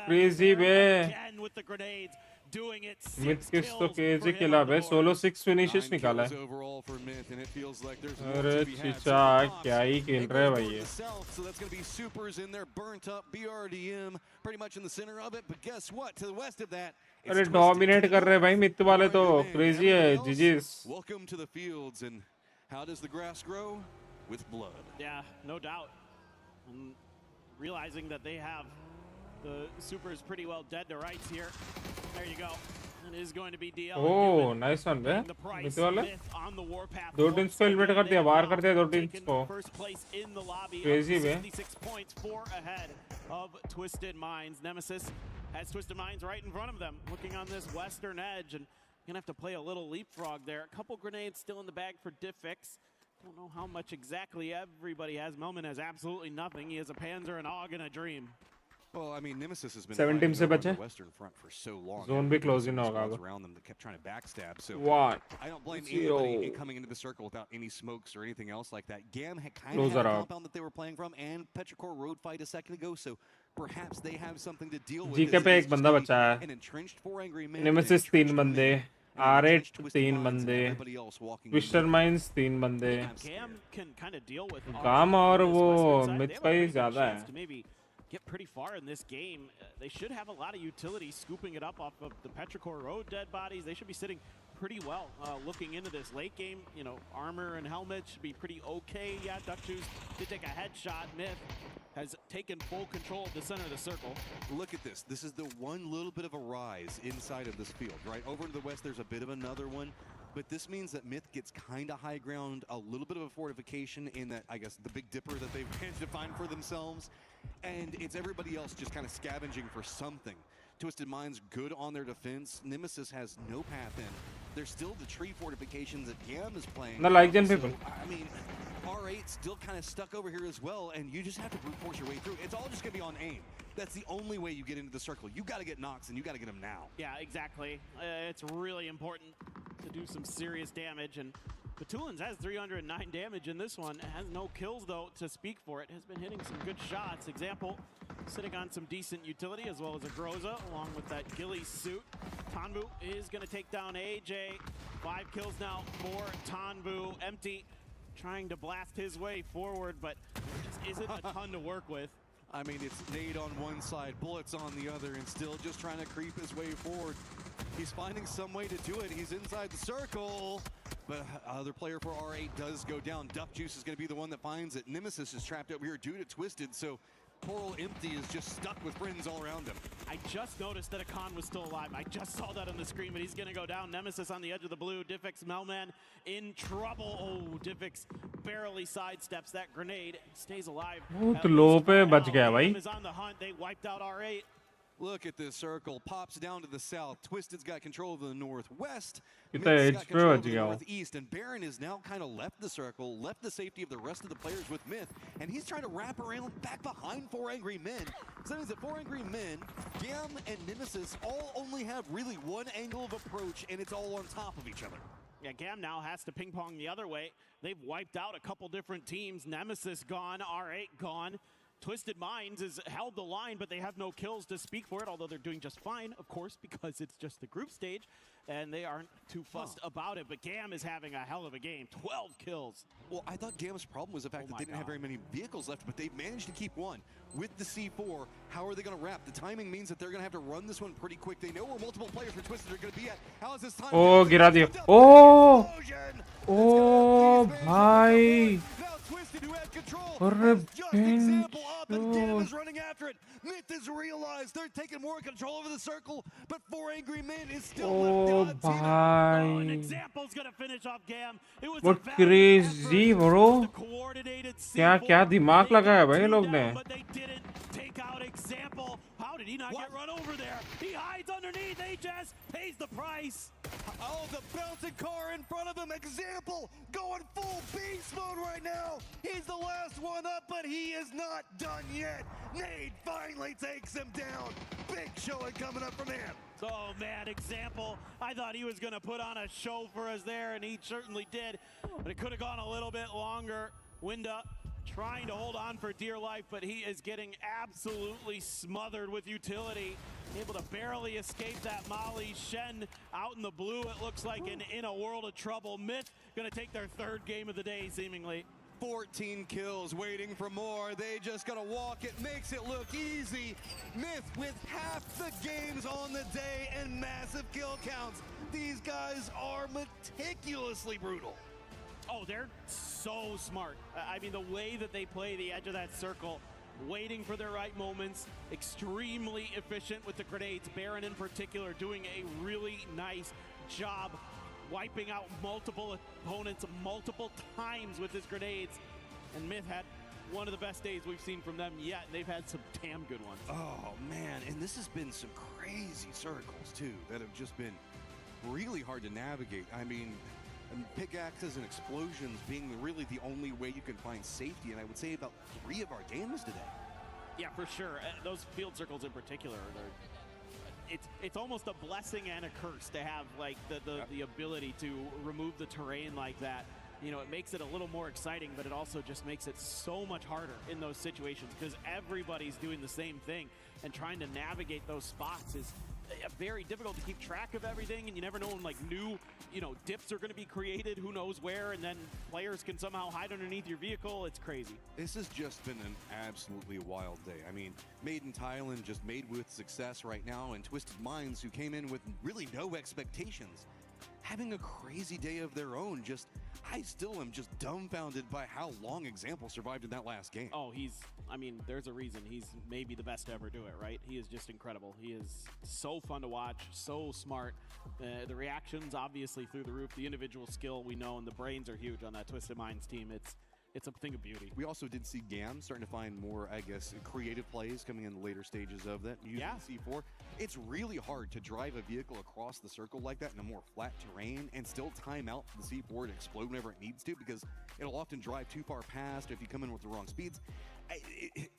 [SPEAKER 2] crazy bे.
[SPEAKER 12] Again with the grenades, doing it.
[SPEAKER 2] Myth किस तो crazy किला बे. Solo 6 finishes निकाला है.
[SPEAKER 5] Overall for Myth, and it feels like there's
[SPEAKER 2] अरे चिचा क्या ही खेल रहे हैं भाई ये.
[SPEAKER 5] So that's going to be Supers in there, burnt up BRDM, pretty much in the center of it. But guess what? To the west of that.
[SPEAKER 2] अरे dominate कर रहे हैं भाई Myth वाले तो crazy है. GG's.
[SPEAKER 5] Welcome to the fields, and how does the grass grow? With blood.
[SPEAKER 12] Yeah, no doubt. And realizing that they have the Supers pretty well dead to rights here. There you go. It is going to be DL.
[SPEAKER 2] Oh, nice one bay. Myth वाले. दो teams को eliminate कर दिया. बाहर कर दिया दो teams को.
[SPEAKER 12] First place in the lobby.
[SPEAKER 2] Crazy bay.
[SPEAKER 12] 66 points, 4 ahead of Twisted Minds. Nemesis has Twisted Minds right in front of them, looking on this western edge, and gonna have to play a little leapfrog there. A couple grenades still in the bag for Diffix. Don't know how much exactly everybody has. Melman has absolutely nothing. He has a Panzer, an AUG, and a Dream.
[SPEAKER 5] Well, I mean, Nemesis has been
[SPEAKER 2] 7 teams से
[SPEAKER 5] on the
[SPEAKER 2] बचे.
[SPEAKER 5] Western Front for so long.
[SPEAKER 2] Zone भी close ही ना होगा अब.
[SPEAKER 5] Around them that kept trying to backstab. So
[SPEAKER 2] 1
[SPEAKER 5] I don't blame
[SPEAKER 2] 0
[SPEAKER 5] anybody coming into the circle without any smokes or anything else like that. GAM had kind of
[SPEAKER 2] Closer
[SPEAKER 5] had a
[SPEAKER 2] up.
[SPEAKER 5] compound that they were playing from, and Petrichor road fight a second ago. So perhaps they have something to deal with.
[SPEAKER 2] GK पे एक बंदा बचा है.
[SPEAKER 5] An entrenched 4 angry men.
[SPEAKER 2] Nemesis 3 बंदे. R8 3 बंदे. Twister Minds 3 बंदे.
[SPEAKER 12] GAM can kind of deal with
[SPEAKER 2] GAM और वो Myth का ही ज़्यादा है.
[SPEAKER 12] Maybe get pretty far in this game. They should have a lot of utility scooping it up off of the Petrichor Road dead bodies. They should be sitting pretty well looking into this late game. You know, armor and helmet should be pretty okay. Yeah, Duck Juice did take a headshot. Myth has taken full control of the center of the circle.
[SPEAKER 5] Look at this. This is the one little bit of a rise inside of this field, right? Over to the west, there's a bit of another one. But this means that Myth gets kind of high ground, a little bit of a fortification in that, I guess, the Big Dipper that they've managed to find for themselves. And it's everybody else just kind of scavenging for something. Twisted Minds good on their defense. Nemesis has no path in. There's still the tree fortifications that GAM is playing.
[SPEAKER 2] Not like them people.
[SPEAKER 5] I mean, R8 still kind of stuck over here as well, and you just have to brute force your way through. It's all just going to be on aim. That's the only way you get into the circle. You got to get knocks, and you got to get them now.
[SPEAKER 12] Yeah, exactly. It's really important to do some serious damage, and Batulins has 309 damage in this one. Has no kills, though, to speak for it. Has been hitting some good shots. Example, sitting on some decent utility, as well as a Groza, along with that Ghillie suit. Tanbu is going to take down AJ. 5 kills now for Tanbu. Empty, trying to blast his way forward, but just isn't a ton to work with.
[SPEAKER 5] I mean, it's nade on one side, bullets on the other, and still just trying to creep his way forward. He's finding some way to do it. He's inside the circle, but other player for R8 does go down. Duck Juice is going to be the one that finds it. Nemesis is trapped over here due to Twisted, so poor old Empty is just stuck with friends all around him.
[SPEAKER 12] I just noticed that Akan was still alive. I just saw that on the screen, but he's going to go down. Nemesis on the edge of the blue. Diffix Melman in trouble. Oh, Diffix barely sidesteps that grenade. Stays alive.
[SPEAKER 2] बहुत low पे बच गया भाई.
[SPEAKER 12] Is on the hunt. They wiped out R8.
[SPEAKER 5] Look at this circle. Pops down to the south. Twisted's got control of the northwest.
[SPEAKER 2] It's
[SPEAKER 5] Myth's got control of the
[SPEAKER 2] edge पे
[SPEAKER 5] northeast. And Baron is now kind of left the circle, left the safety of the rest of the players with Myth. And he's trying to wrap around back behind 4 Angry Men. So that means that 4 Angry Men, GAM, and Nemesis all only have really one angle of approach, and it's all on top of each other.
[SPEAKER 12] Yeah, GAM now has to ping pong the other way. They've wiped out a couple different teams. Nemesis gone, R8 gone. Twisted Minds has held the line, but they have no kills to speak for it, although they're doing just fine, of course, because it's just the group stage, and they aren't too fussed about it. But Gam is having a hell of a game, 12 kills.
[SPEAKER 5] Well, I thought Gam's problem was the fact that they didn't have very many vehicles left, but they've managed to keep one. With the C4, how are they going to wrap? The timing means that they're going to have to run this one pretty quick. They know where multiple players for Twisted are going to be at. How is this time?
[SPEAKER 2] Oh, गिरा दिया. Oh, oh, भाई. अरे
[SPEAKER 5] Is running after it. Myth has realized they're taking more control over the circle, but 4 angry men is still left.
[SPEAKER 2] Oh, भाई.
[SPEAKER 12] An example's gonna finish off Gam. It was
[SPEAKER 2] What crazy, bro. क्या दिमाग लगाया भाई लोग ने.
[SPEAKER 12] But they didn't take out Example. How did he not get run over there? He hides underneath. HS pays the price.
[SPEAKER 5] Oh, the bouncing car in front of him. Example going full beast mode right now. He's the last one up, but he is not done yet. Nade finally takes him down. Big showing coming up from him.
[SPEAKER 12] Oh man, Example. I thought he was going to put on a show for us there, and he certainly did. But it could have gone a little bit longer. Winda trying to hold on for dear life, but he is getting absolutely smothered with utility. Able to barely escape that Molly. Shen out in the blue, it looks like in a world of trouble. Myth gonna take their 3rd game of the day, seemingly.
[SPEAKER 5] 14 kills, waiting for more. They just gotta walk it, makes it look easy. Myth with half the games on the day and massive kill counts. These guys are meticulously brutal.
[SPEAKER 12] Oh, they're so smart. I mean, the way that they play the edge of that circle, waiting for their right moments, extremely efficient with the grenades. Baron in particular doing a really nice job wiping out multiple opponents multiple times with his grenades. And Myth had one of the best days we've seen from them yet. They've had some damn good ones.
[SPEAKER 5] Oh, man, and this has been some crazy circles, too, that have just been really hard to navigate. I mean, pickaxes and explosions being really the only way you can find safety, and I would say about 3 of our games today.
[SPEAKER 12] Yeah, for sure. Those field circles in particular, it's almost a blessing and a curse to have like the ability to remove the terrain like that. You know, it makes it a little more exciting, but it also just makes it so much harder in those situations because everybody's doing the same thing, and trying to navigate those spots is very difficult to keep track of everything, and you never know when like new, dips are going to be created, who knows where, and then players can somehow hide underneath your vehicle. It's crazy.
[SPEAKER 5] This has just been an absolutely wild day. I mean, Made in Thailand just made with success right now, and Twisted Minds, who came in with really no expectations, having a crazy day of their own. I still am just dumbfounded by how long Example survived in that last game.
[SPEAKER 12] Oh, there's a reason he's maybe the best to ever do it, right? He is just incredible. He is so fun to watch, so smart. The reactions, obviously, through the roof. The individual skill, we know, and the brains are huge on that Twisted Minds team. It's a thing of beauty.
[SPEAKER 5] We also did see Gam starting to find more, I guess, creative plays coming in the later stages of that. Using C4, it's really hard to drive a vehicle across the circle like that in a more flat terrain and still time out the C4 to explode whenever it needs to, because it'll often drive too far past if you come in with the wrong speeds.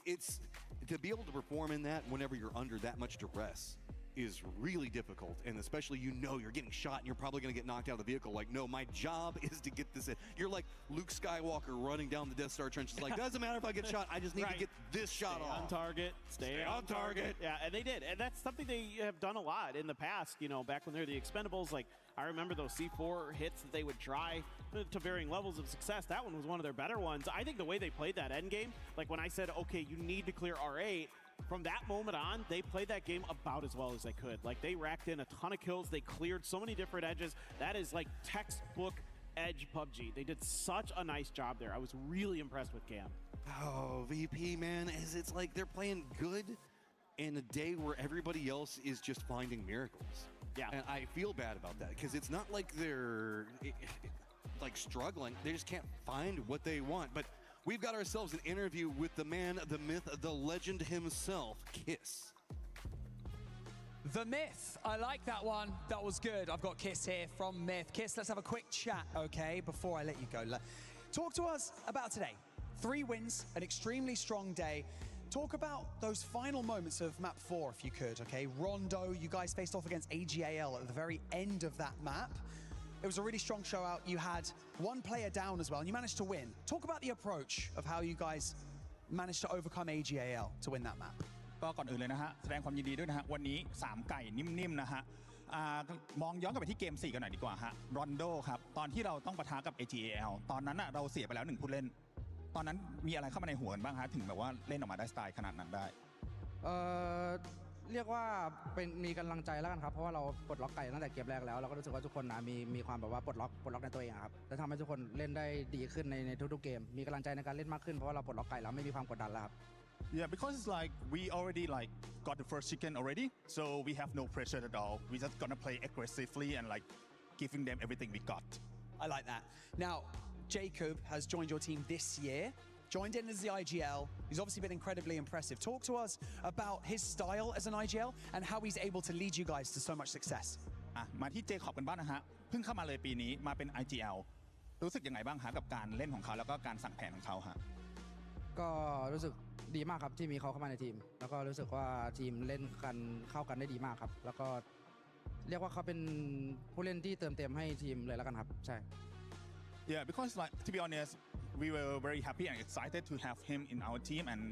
[SPEAKER 5] It's to be able to perform in that whenever you're under that much duress is really difficult, and especially you're getting shot and you're probably going to get knocked out of the vehicle. Like, no, my job is to get this in. You're like Luke Skywalker running down the Death Star trenches like, doesn't matter if I get shot, I just need to get this shot off.
[SPEAKER 12] On target, stay on target. Yeah, and they did, and that's something they have done a lot in the past, back when they were the Expendables. Like, I remember those C4 hits that they would try to varying levels of success. That one was one of their better ones. I think the way they played that end game, like when I said, okay, you need to clear R8, from that moment on, they played that game about as well as they could. Like, they racked in a ton of kills. They cleared so many different edges. That is like textbook edge PUBG. They did such a nice job there. I was really impressed with Gam.
[SPEAKER 5] Oh, VP, man, it's like they're playing good in a day where everybody else is just finding miracles.
[SPEAKER 12] Yeah.
[SPEAKER 5] And I feel bad about that, because it's not like they're like struggling. They just can't find what they want. But we've got ourselves an interview with the man, the myth, the legend himself, Kiss.
[SPEAKER 13] The Myth. I like that one. That was good. I've got Kiss here from Myth. Kiss, let's have a quick chat, okay, before I let you go. Talk to us about today. 3 wins, an extremely strong day. Talk about those final moments of map 4, if you could, okay? Rondo, you guys faced off against AGAL at the very end of that map. It was a really strong show out. You had 1 player down as well, and you managed to win. Talk about the approach of how you guys managed to overcome AGAL to win that map?
[SPEAKER 9] ก็ก่อนอื่นเลยนะฮะแสดงความยินดีด้วยนะฮะวันนี้3ไก่นิ่มๆนะฮะมองย้อนกลับไปที่เกม4กันหน่อยดีกว่าฮะรอนโดครับตอนที่เราต้องปะทะกับ AGAL ตอนนั้นเราเสียไปแล้ว1ผู้เล่นตอนนั้นมีอะไรเข้ามาในหัวบ้างฮะถึงแบบว่าเล่นออกมาได้สไตล์ขนาดนั้นได้
[SPEAKER 16] เรียกว่าเป็นมีกำลังใจแล้วกันครับเพราะว่าเราปลดล็อกไก่ตั้งแต่เกมแรกแล้วเราก็รู้สึกว่าทุกคนนะมีความแบบว่าปลดล็อกในตัวเองครับและทำให้ทุกคนเล่นได้ดีขึ้นในทุกๆเกมมีกำลังใจในการเล่นมากขึ้นเพราะว่าเราปลดล็อกไก่แล้วไม่มีความกดดันแล้วครับ
[SPEAKER 9] Yeah, because it's like we already like got the first chicken already, so we have no pressure at all. We just gonna play aggressively and like giving them everything we got.
[SPEAKER 13] I like that. Now, Jacob has joined your team this year. Joined in as the IGL. He's obviously been incredibly impressive. Talk to us about his style as an IGL and how he's able to lead you guys to so much success.
[SPEAKER 9] มาที่เจคอบกันบ้างนะฮะเพิ่งเข้ามาเลยปีนี้มาเป็น IGL รู้สึกยังไงบ้างฮะกับการเล่นของเขาแล้วก็การสั่งแผนของเขาฮะ
[SPEAKER 16] ก็รู้สึกดีมากครับที่มีเขาเข้ามาในทีมแล้วก็รู้สึกว่าทีมเล่นกันเข้ากันได้ดีมากครับแล้วก็เรียกว่าเขาเป็นผู้เล่นที่เติมเต็มให้ทีมเลยแล้วกันครับใช่
[SPEAKER 9] Yeah, because like to be honest, we were very happy and excited to have him in our team, and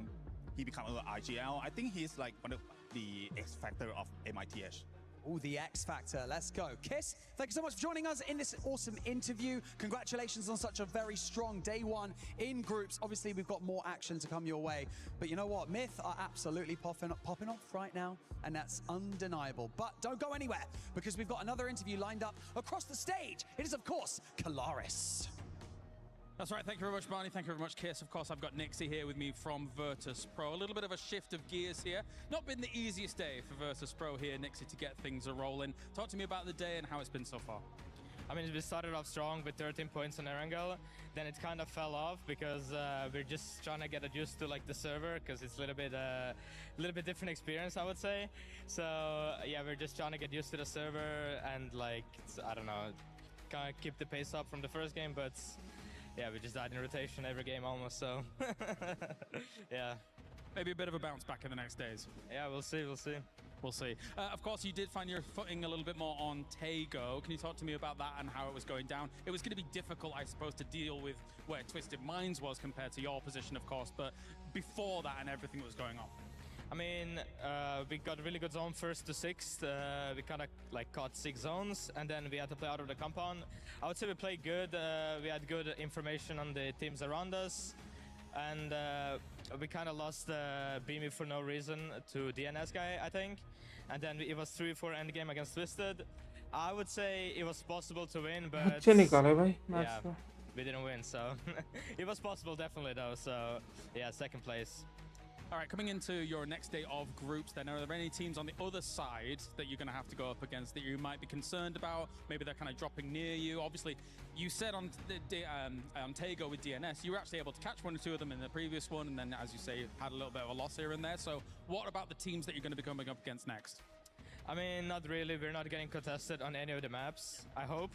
[SPEAKER 9] he became our IGL. I think he's like one of the X factor of MITH.
[SPEAKER 13] Oh, the X Factor. Let's go. Kiss, thank you so much for joining us in this awesome interview. Congratulations on such a very strong day one in groups. Obviously, we've got more action to come your way. But you know what? Myth are absolutely popping off right now, and that's undeniable. But don't go anywhere, because we've got another interview lined up across the stage. It is, of course, Kalaris.
[SPEAKER 22] That's right. Thank you very much, Barney. Thank you very much, Kiss. Of course, I've got Nixie here with me from Virtus Pro. A little bit of a shift of gears here. Not been the easiest day for Virtus Pro here, Nixie, to get things rolling. Talk to me about the day and how it's been so far.
[SPEAKER 19] I mean, we started off strong with 13 points on Erangel. Then it kind of fell off because we're just trying to get used to like the server because it's a little bit different experience, I would say. So yeah, we're just trying to get used to the server and like I don't know, kind of keep the pace up from the first game, but. Yeah, we just died in rotation every game almost, so yeah.
[SPEAKER 22] Maybe a bit of a bounce back in the next days.
[SPEAKER 19] Yeah, we'll see.
[SPEAKER 22] We'll see. Of course, you did find your footing a little bit more on Tego. Can you talk to me about that and how it was going down? It was going to be difficult, I suppose, to deal with where Twisted Minds was compared to your position, of course, but before that and everything that was going on.
[SPEAKER 19] I mean, we got a really good zone first to sixth. We kind of like caught 6 zones, and then we had to play out of the compound. I would say we played good. We had good information on the teams around us, and we kind of lost Beamy for no reason to DNS guy, I think. And then it was 3-4 endgame against Twisted. I would say it was possible to win, but yeah, we didn't win. So it was possible, definitely though. So yeah, second place.
[SPEAKER 22] All right, coming into your next day of groups then, are there any teams on the other side that you're going to have to go up against that you might be concerned about? Maybe they're kind of dropping near you. Obviously, you said on Tego with DNS, you were actually able to catch 1 or 2 of them in the previous one, and then, as you say, had a little bit of a loss here and there. So what about the teams that you're going to be coming up against next?
[SPEAKER 19] I mean, not really. We're not getting contested on any of the maps, I hope.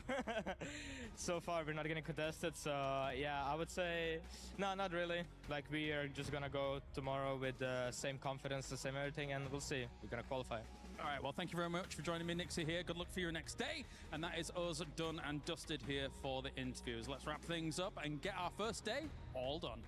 [SPEAKER 19] So far, we're not getting contested. So, yeah, I would say, no, not really. Like, we are just going to go tomorrow with the same confidence, the same everything, and we'll see. We're going to qualify.
[SPEAKER 22] All right, well, thank you very much for joining me, Nixie, here. Good luck for your next day. And that is us done and dusted here for the interviews. Let's wrap things up and get our first day all done.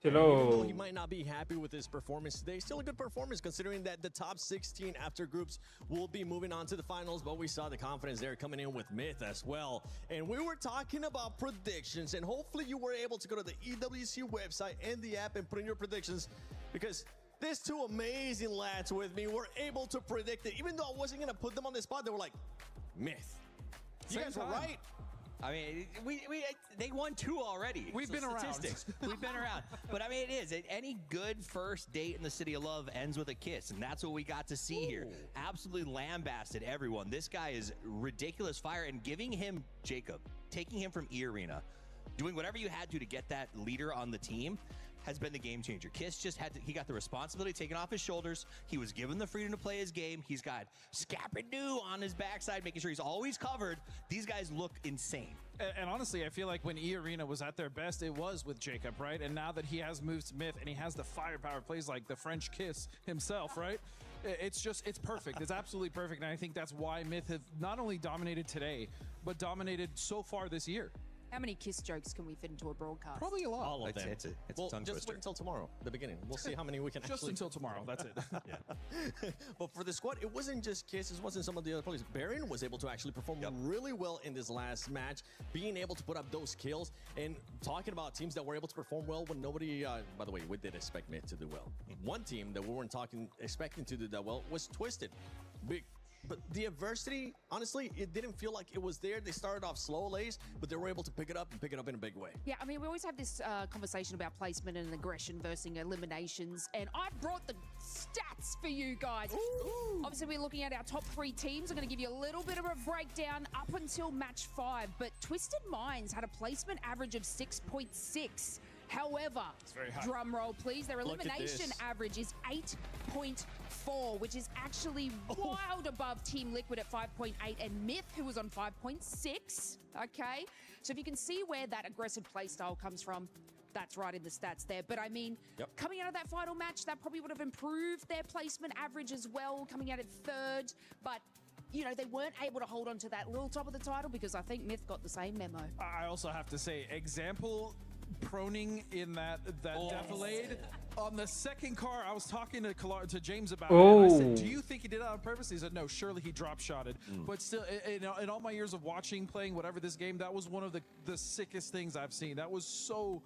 [SPEAKER 3] Even though he might not be happy with his performance today, still a good performance considering that the top 16 after groups will be moving on to the finals, but we saw the confidence there coming in with Myth as well. And we were talking about predictions, and hopefully you were able to go to the EWC website and the app and put in your predictions, because these 2 amazing lads with me were able to predict it. Even though I wasn't going to put them on the spot, they were like, Myth. You guys were right.
[SPEAKER 4] I mean, they won 2 already.
[SPEAKER 24] We've been
[SPEAKER 4] statistics. We've been around. But I mean, it is. Any good first date in the City of Love ends with a kiss, and that's what we got to see here. Absolutely lambasted everyone. This guy is ridiculous fire, and giving him Jacob, taking him from E-Arena, doing whatever you had to get that leader on the team has been the game changer. Kiss just he got the responsibility taken off his shoulders. He was given the freedom to play his game. He's got Scappadoo on his backside, making sure he's always covered. These guys look insane.
[SPEAKER 24] And honestly, I feel like when E-Arena was at their best, it was with Jacob, right? And now that he has moved to Myth and he has the firepower plays like the French Kiss himself, right? It's perfect. It's absolutely perfect. And I think that's why Myth have not only dominated today, but dominated so far this year.
[SPEAKER 21] How many kiss jokes can we fit into a broadcast?
[SPEAKER 24] Probably a lot.
[SPEAKER 3] All of them.
[SPEAKER 4] It's a
[SPEAKER 3] well,
[SPEAKER 4] tongue
[SPEAKER 3] just
[SPEAKER 4] twister.
[SPEAKER 3] wait until tomorrow, the beginning. We'll see how many we can
[SPEAKER 24] Just until tomorrow. That's it.
[SPEAKER 3] But for the squad, it wasn't just Kiss. It wasn't some of the other players. Baron was able to actually perform really well in this last match, being able to put up those kills. And talking about teams that were able to perform well when nobody, by the way, we did expect Myth to do well. One team that we weren't expecting to do that well was Twisted. But the adversity, honestly, it didn't feel like it was there. They started off slow, Lays, but they were able to pick it up in a big way.
[SPEAKER 21] Yeah, I mean, we always have this conversation about placement and aggression versus eliminations, and I brought the stats for you guys. Ooh. Obviously, we're looking at our top 3 teams. I'm going to give you a little bit of a breakdown up until match 5, but Twisted Minds had a placement average of 6.6. However, drum roll please, their elimination average is 8.4, which is actually wild above Team Liquid at 5.8 and Myth, who was on 5.6. Okay, so if you can see where that aggressive playstyle comes from, that's right in the stats there. But I mean, coming out of that final match, that probably would have improved their placement average as well, coming out at 3rd. But you know, they weren't able to hold on to that little top of the title because I think Myth got the same memo.
[SPEAKER 24] I also have to say, example proning in that defilade. On the second car, I was talking to James about it, and I said, do you think he did it on purpose? He said, no, surely he drop shotted. But still, in all my years of watching, playing, whatever this game, that was one of the sickest things I've seen. That was so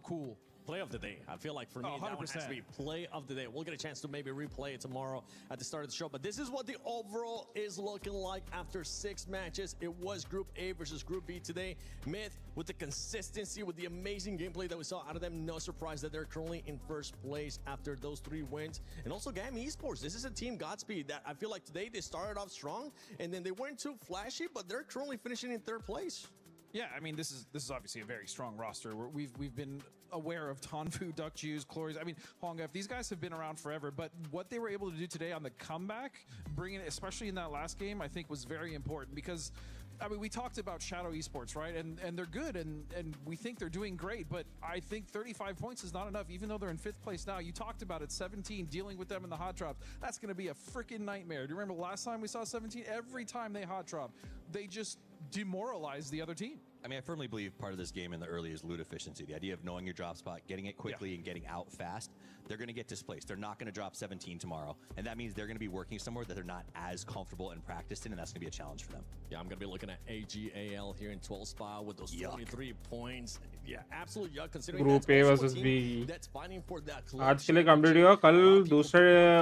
[SPEAKER 24] cool.
[SPEAKER 3] Play of the day. I feel like for me, that one has to be play of the day. We'll get a chance to maybe replay it tomorrow at the start of the show. But this is what the overall is looking like after 6 matches. It was Group A versus Group B today. Myth, with the consistency, with the amazing gameplay that we saw out of them, no surprise that they're currently in 1st place after those 3 wins. And also Gammy Esports. This is a team Godspeed that I feel like today they started off strong and then they weren't too flashy, but they're currently finishing in 3rd place.
[SPEAKER 24] Yeah, I mean, this is obviously a very strong roster. We've been aware of Tonfu, Duck Juice, Clories. I mean, Honga, these guys have been around forever, but what they were able to do today on the comeback, bringing it, especially in that last game, I think was very important because, I mean, we talked about Shadow Esports, right? And they're good, and we think they're doing great, but I think 35 points is not enough, even though they're in 5th place now. You talked about it, 17, dealing with them in the hot drops. That's going to be a freaking nightmare. Do you remember last time we saw 17? Every time they hot drop, they just demoralize the other team.
[SPEAKER 4] I mean, I firmly believe part of this game in the early is loot efficiency. The idea of knowing your drop spot, getting it quickly, and getting out fast. They're going to get displaced. They're not going to drop 17 tomorrow. And that means they're going to be working somewhere that they're not as comfortable and practiced in, and that's going to be a challenge for them.
[SPEAKER 3] Yeah, I'm going to be looking at AGAL here in 12th spot with those 23 points. Yeah, absolute yuck considering
[SPEAKER 2] Group A versus B.
[SPEAKER 3] that's fighting for that
[SPEAKER 2] आज के लिए complete हुआ कल दूसरा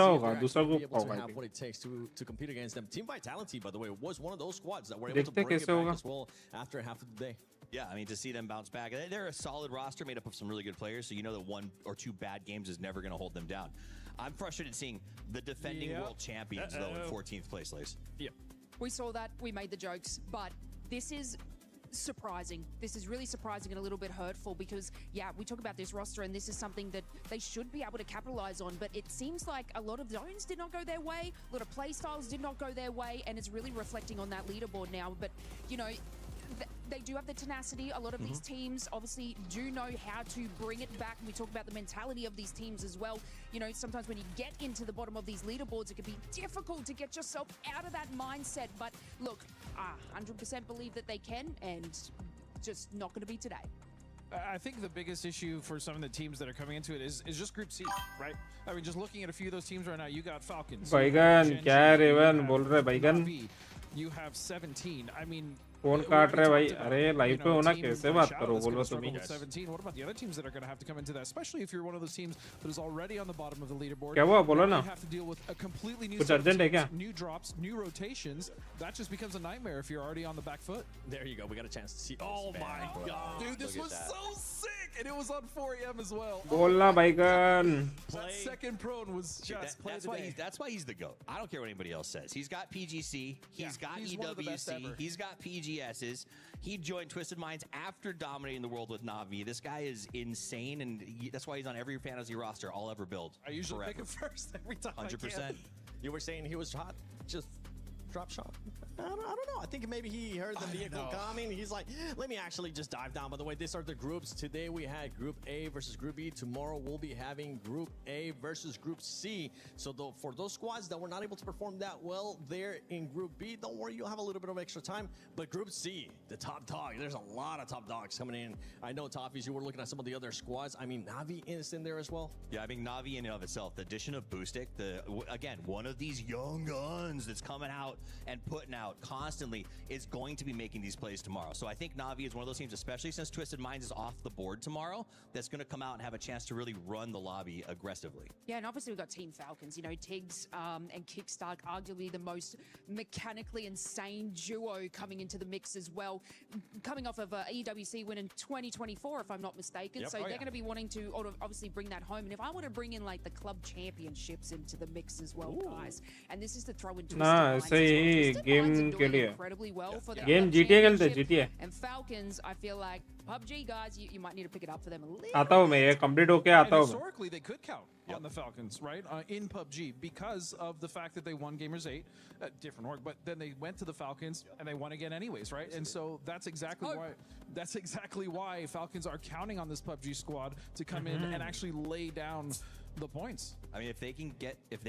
[SPEAKER 2] होगा दूसरा group होगा
[SPEAKER 3] what it takes to compete against them. Team Vitality, by the way, was one of those squads that were able to bring it back as well after half of the day.
[SPEAKER 4] Yeah, I mean, to see them bounce back. They're a solid roster made up of some really good players, so you know that 1 or 2 bad games is never going to hold them down. I'm frustrated seeing the defending world champions, though, in 14th place, Lace.
[SPEAKER 24] Yeah.
[SPEAKER 21] We saw that, we made the jokes, but this is surprising. This is really surprising and a little bit hurtful because, yeah, we talk about this roster and this is something that they should be able to capitalize on, but it seems like a lot of zones did not go their way, a lot of play styles did not go their way, and it's really reflecting on that leaderboard now. But, you know, they do have the tenacity. A lot of these teams obviously do know how to bring it back. And we talk about the mentality of these teams as well. You know, sometimes when you get into the bottom of these leaderboards, it can be difficult to get yourself out of that mindset. But look, 100% believe that they can, and just not going to be today.
[SPEAKER 24] I think the biggest issue for some of the teams that are coming into it is just Group C, right? I mean, just looking at a few of those teams right now, you got Falcons.
[SPEAKER 2] Baigan, क्या Raven बोल रहे Baigan?
[SPEAKER 24] You have 17. I mean,
[SPEAKER 2] phone काट रहे भाई अरे live पे होना कैसे बात करो बोलो तुम
[SPEAKER 24] 17. What about the other teams that are going to have to come into that, especially if you're one of those teams that is already on the bottom of the leaderboard?
[SPEAKER 2] क्या हुआ बोलो ना
[SPEAKER 24] You have to deal with a completely new
[SPEAKER 2] कुछ urgent है क्या
[SPEAKER 24] new drops, new rotations. That just becomes a nightmare if you're already on the back foot.
[SPEAKER 3] There you go. We got a chance to see.
[SPEAKER 24] Oh my god, dude, this was so sick, and it was on 4 AM as well.
[SPEAKER 2] बोलना Baigan.
[SPEAKER 24] That second prone was just
[SPEAKER 4] that's why he's the GOAT. I don't care what anybody else says. He's got PGC, he's got EWC, he's got PGSs. He joined Twisted Minds after dominating the world with Na'Vi. This guy is insane, and that's why he's on every fantasy roster I'll ever build.
[SPEAKER 24] I usually pick him first every time.
[SPEAKER 4] 100%.
[SPEAKER 3] You were saying he was hot? Just drop shot? I don't know. I think maybe he heard the vehicle coming. He's like, let me actually just dive down. By the way, these are the groups. Today we had Group A versus Group B. Tomorrow we'll be having Group A versus Group C. So for those squads that were not able to perform that well there in Group B, don't worry, you'll have a little bit of extra time. But Group C, the top dog, there's a lot of top dogs coming in. I know, Toffees, you were looking at some of the other squads. I mean, Na'Vi is in there as well.
[SPEAKER 4] Yeah, I mean, Na'Vi in and of itself, the addition of Boostic, again, one of these young guns that's coming out and putting out constantly is going to be making these plays tomorrow. So I think Na'Vi is one of those teams, especially since Twisted Minds is off the board tomorrow, that's going to come out and have a chance to really run the lobby aggressively.
[SPEAKER 21] Yeah, and obviously we've got Team Falcons. You know, Tiggs and Kickstart, arguably the most mechanically insane duo coming into the mix as well. Coming off of a EWC win in 2024, if I'm not mistaken.
[SPEAKER 4] Yep.
[SPEAKER 21] So they're going to be wanting to obviously bring that home. And if I want to bring in like the club championships into the mix as well, guys, and this is to throw in Twisted Minds as well. Twisted Minds are doing incredibly well for their
[SPEAKER 2] game
[SPEAKER 21] club
[SPEAKER 2] GTA खेलते
[SPEAKER 21] championship.
[SPEAKER 2] GTA
[SPEAKER 21] And Falcons, I feel like PUBG guys, you might need to pick it up for them a little.
[SPEAKER 2] आता हूँ मैं ये complete होके आता
[SPEAKER 24] And
[SPEAKER 2] हूँ
[SPEAKER 24] historically, they could count on the Falcons, right, in PUBG because of the fact that they won Gamers 8, different org, but then they went to the Falcons and they won again anyways, right? And so that's exactly why Falcons are counting on this PUBG squad to come in and actually lay down the points.
[SPEAKER 4] I mean, if they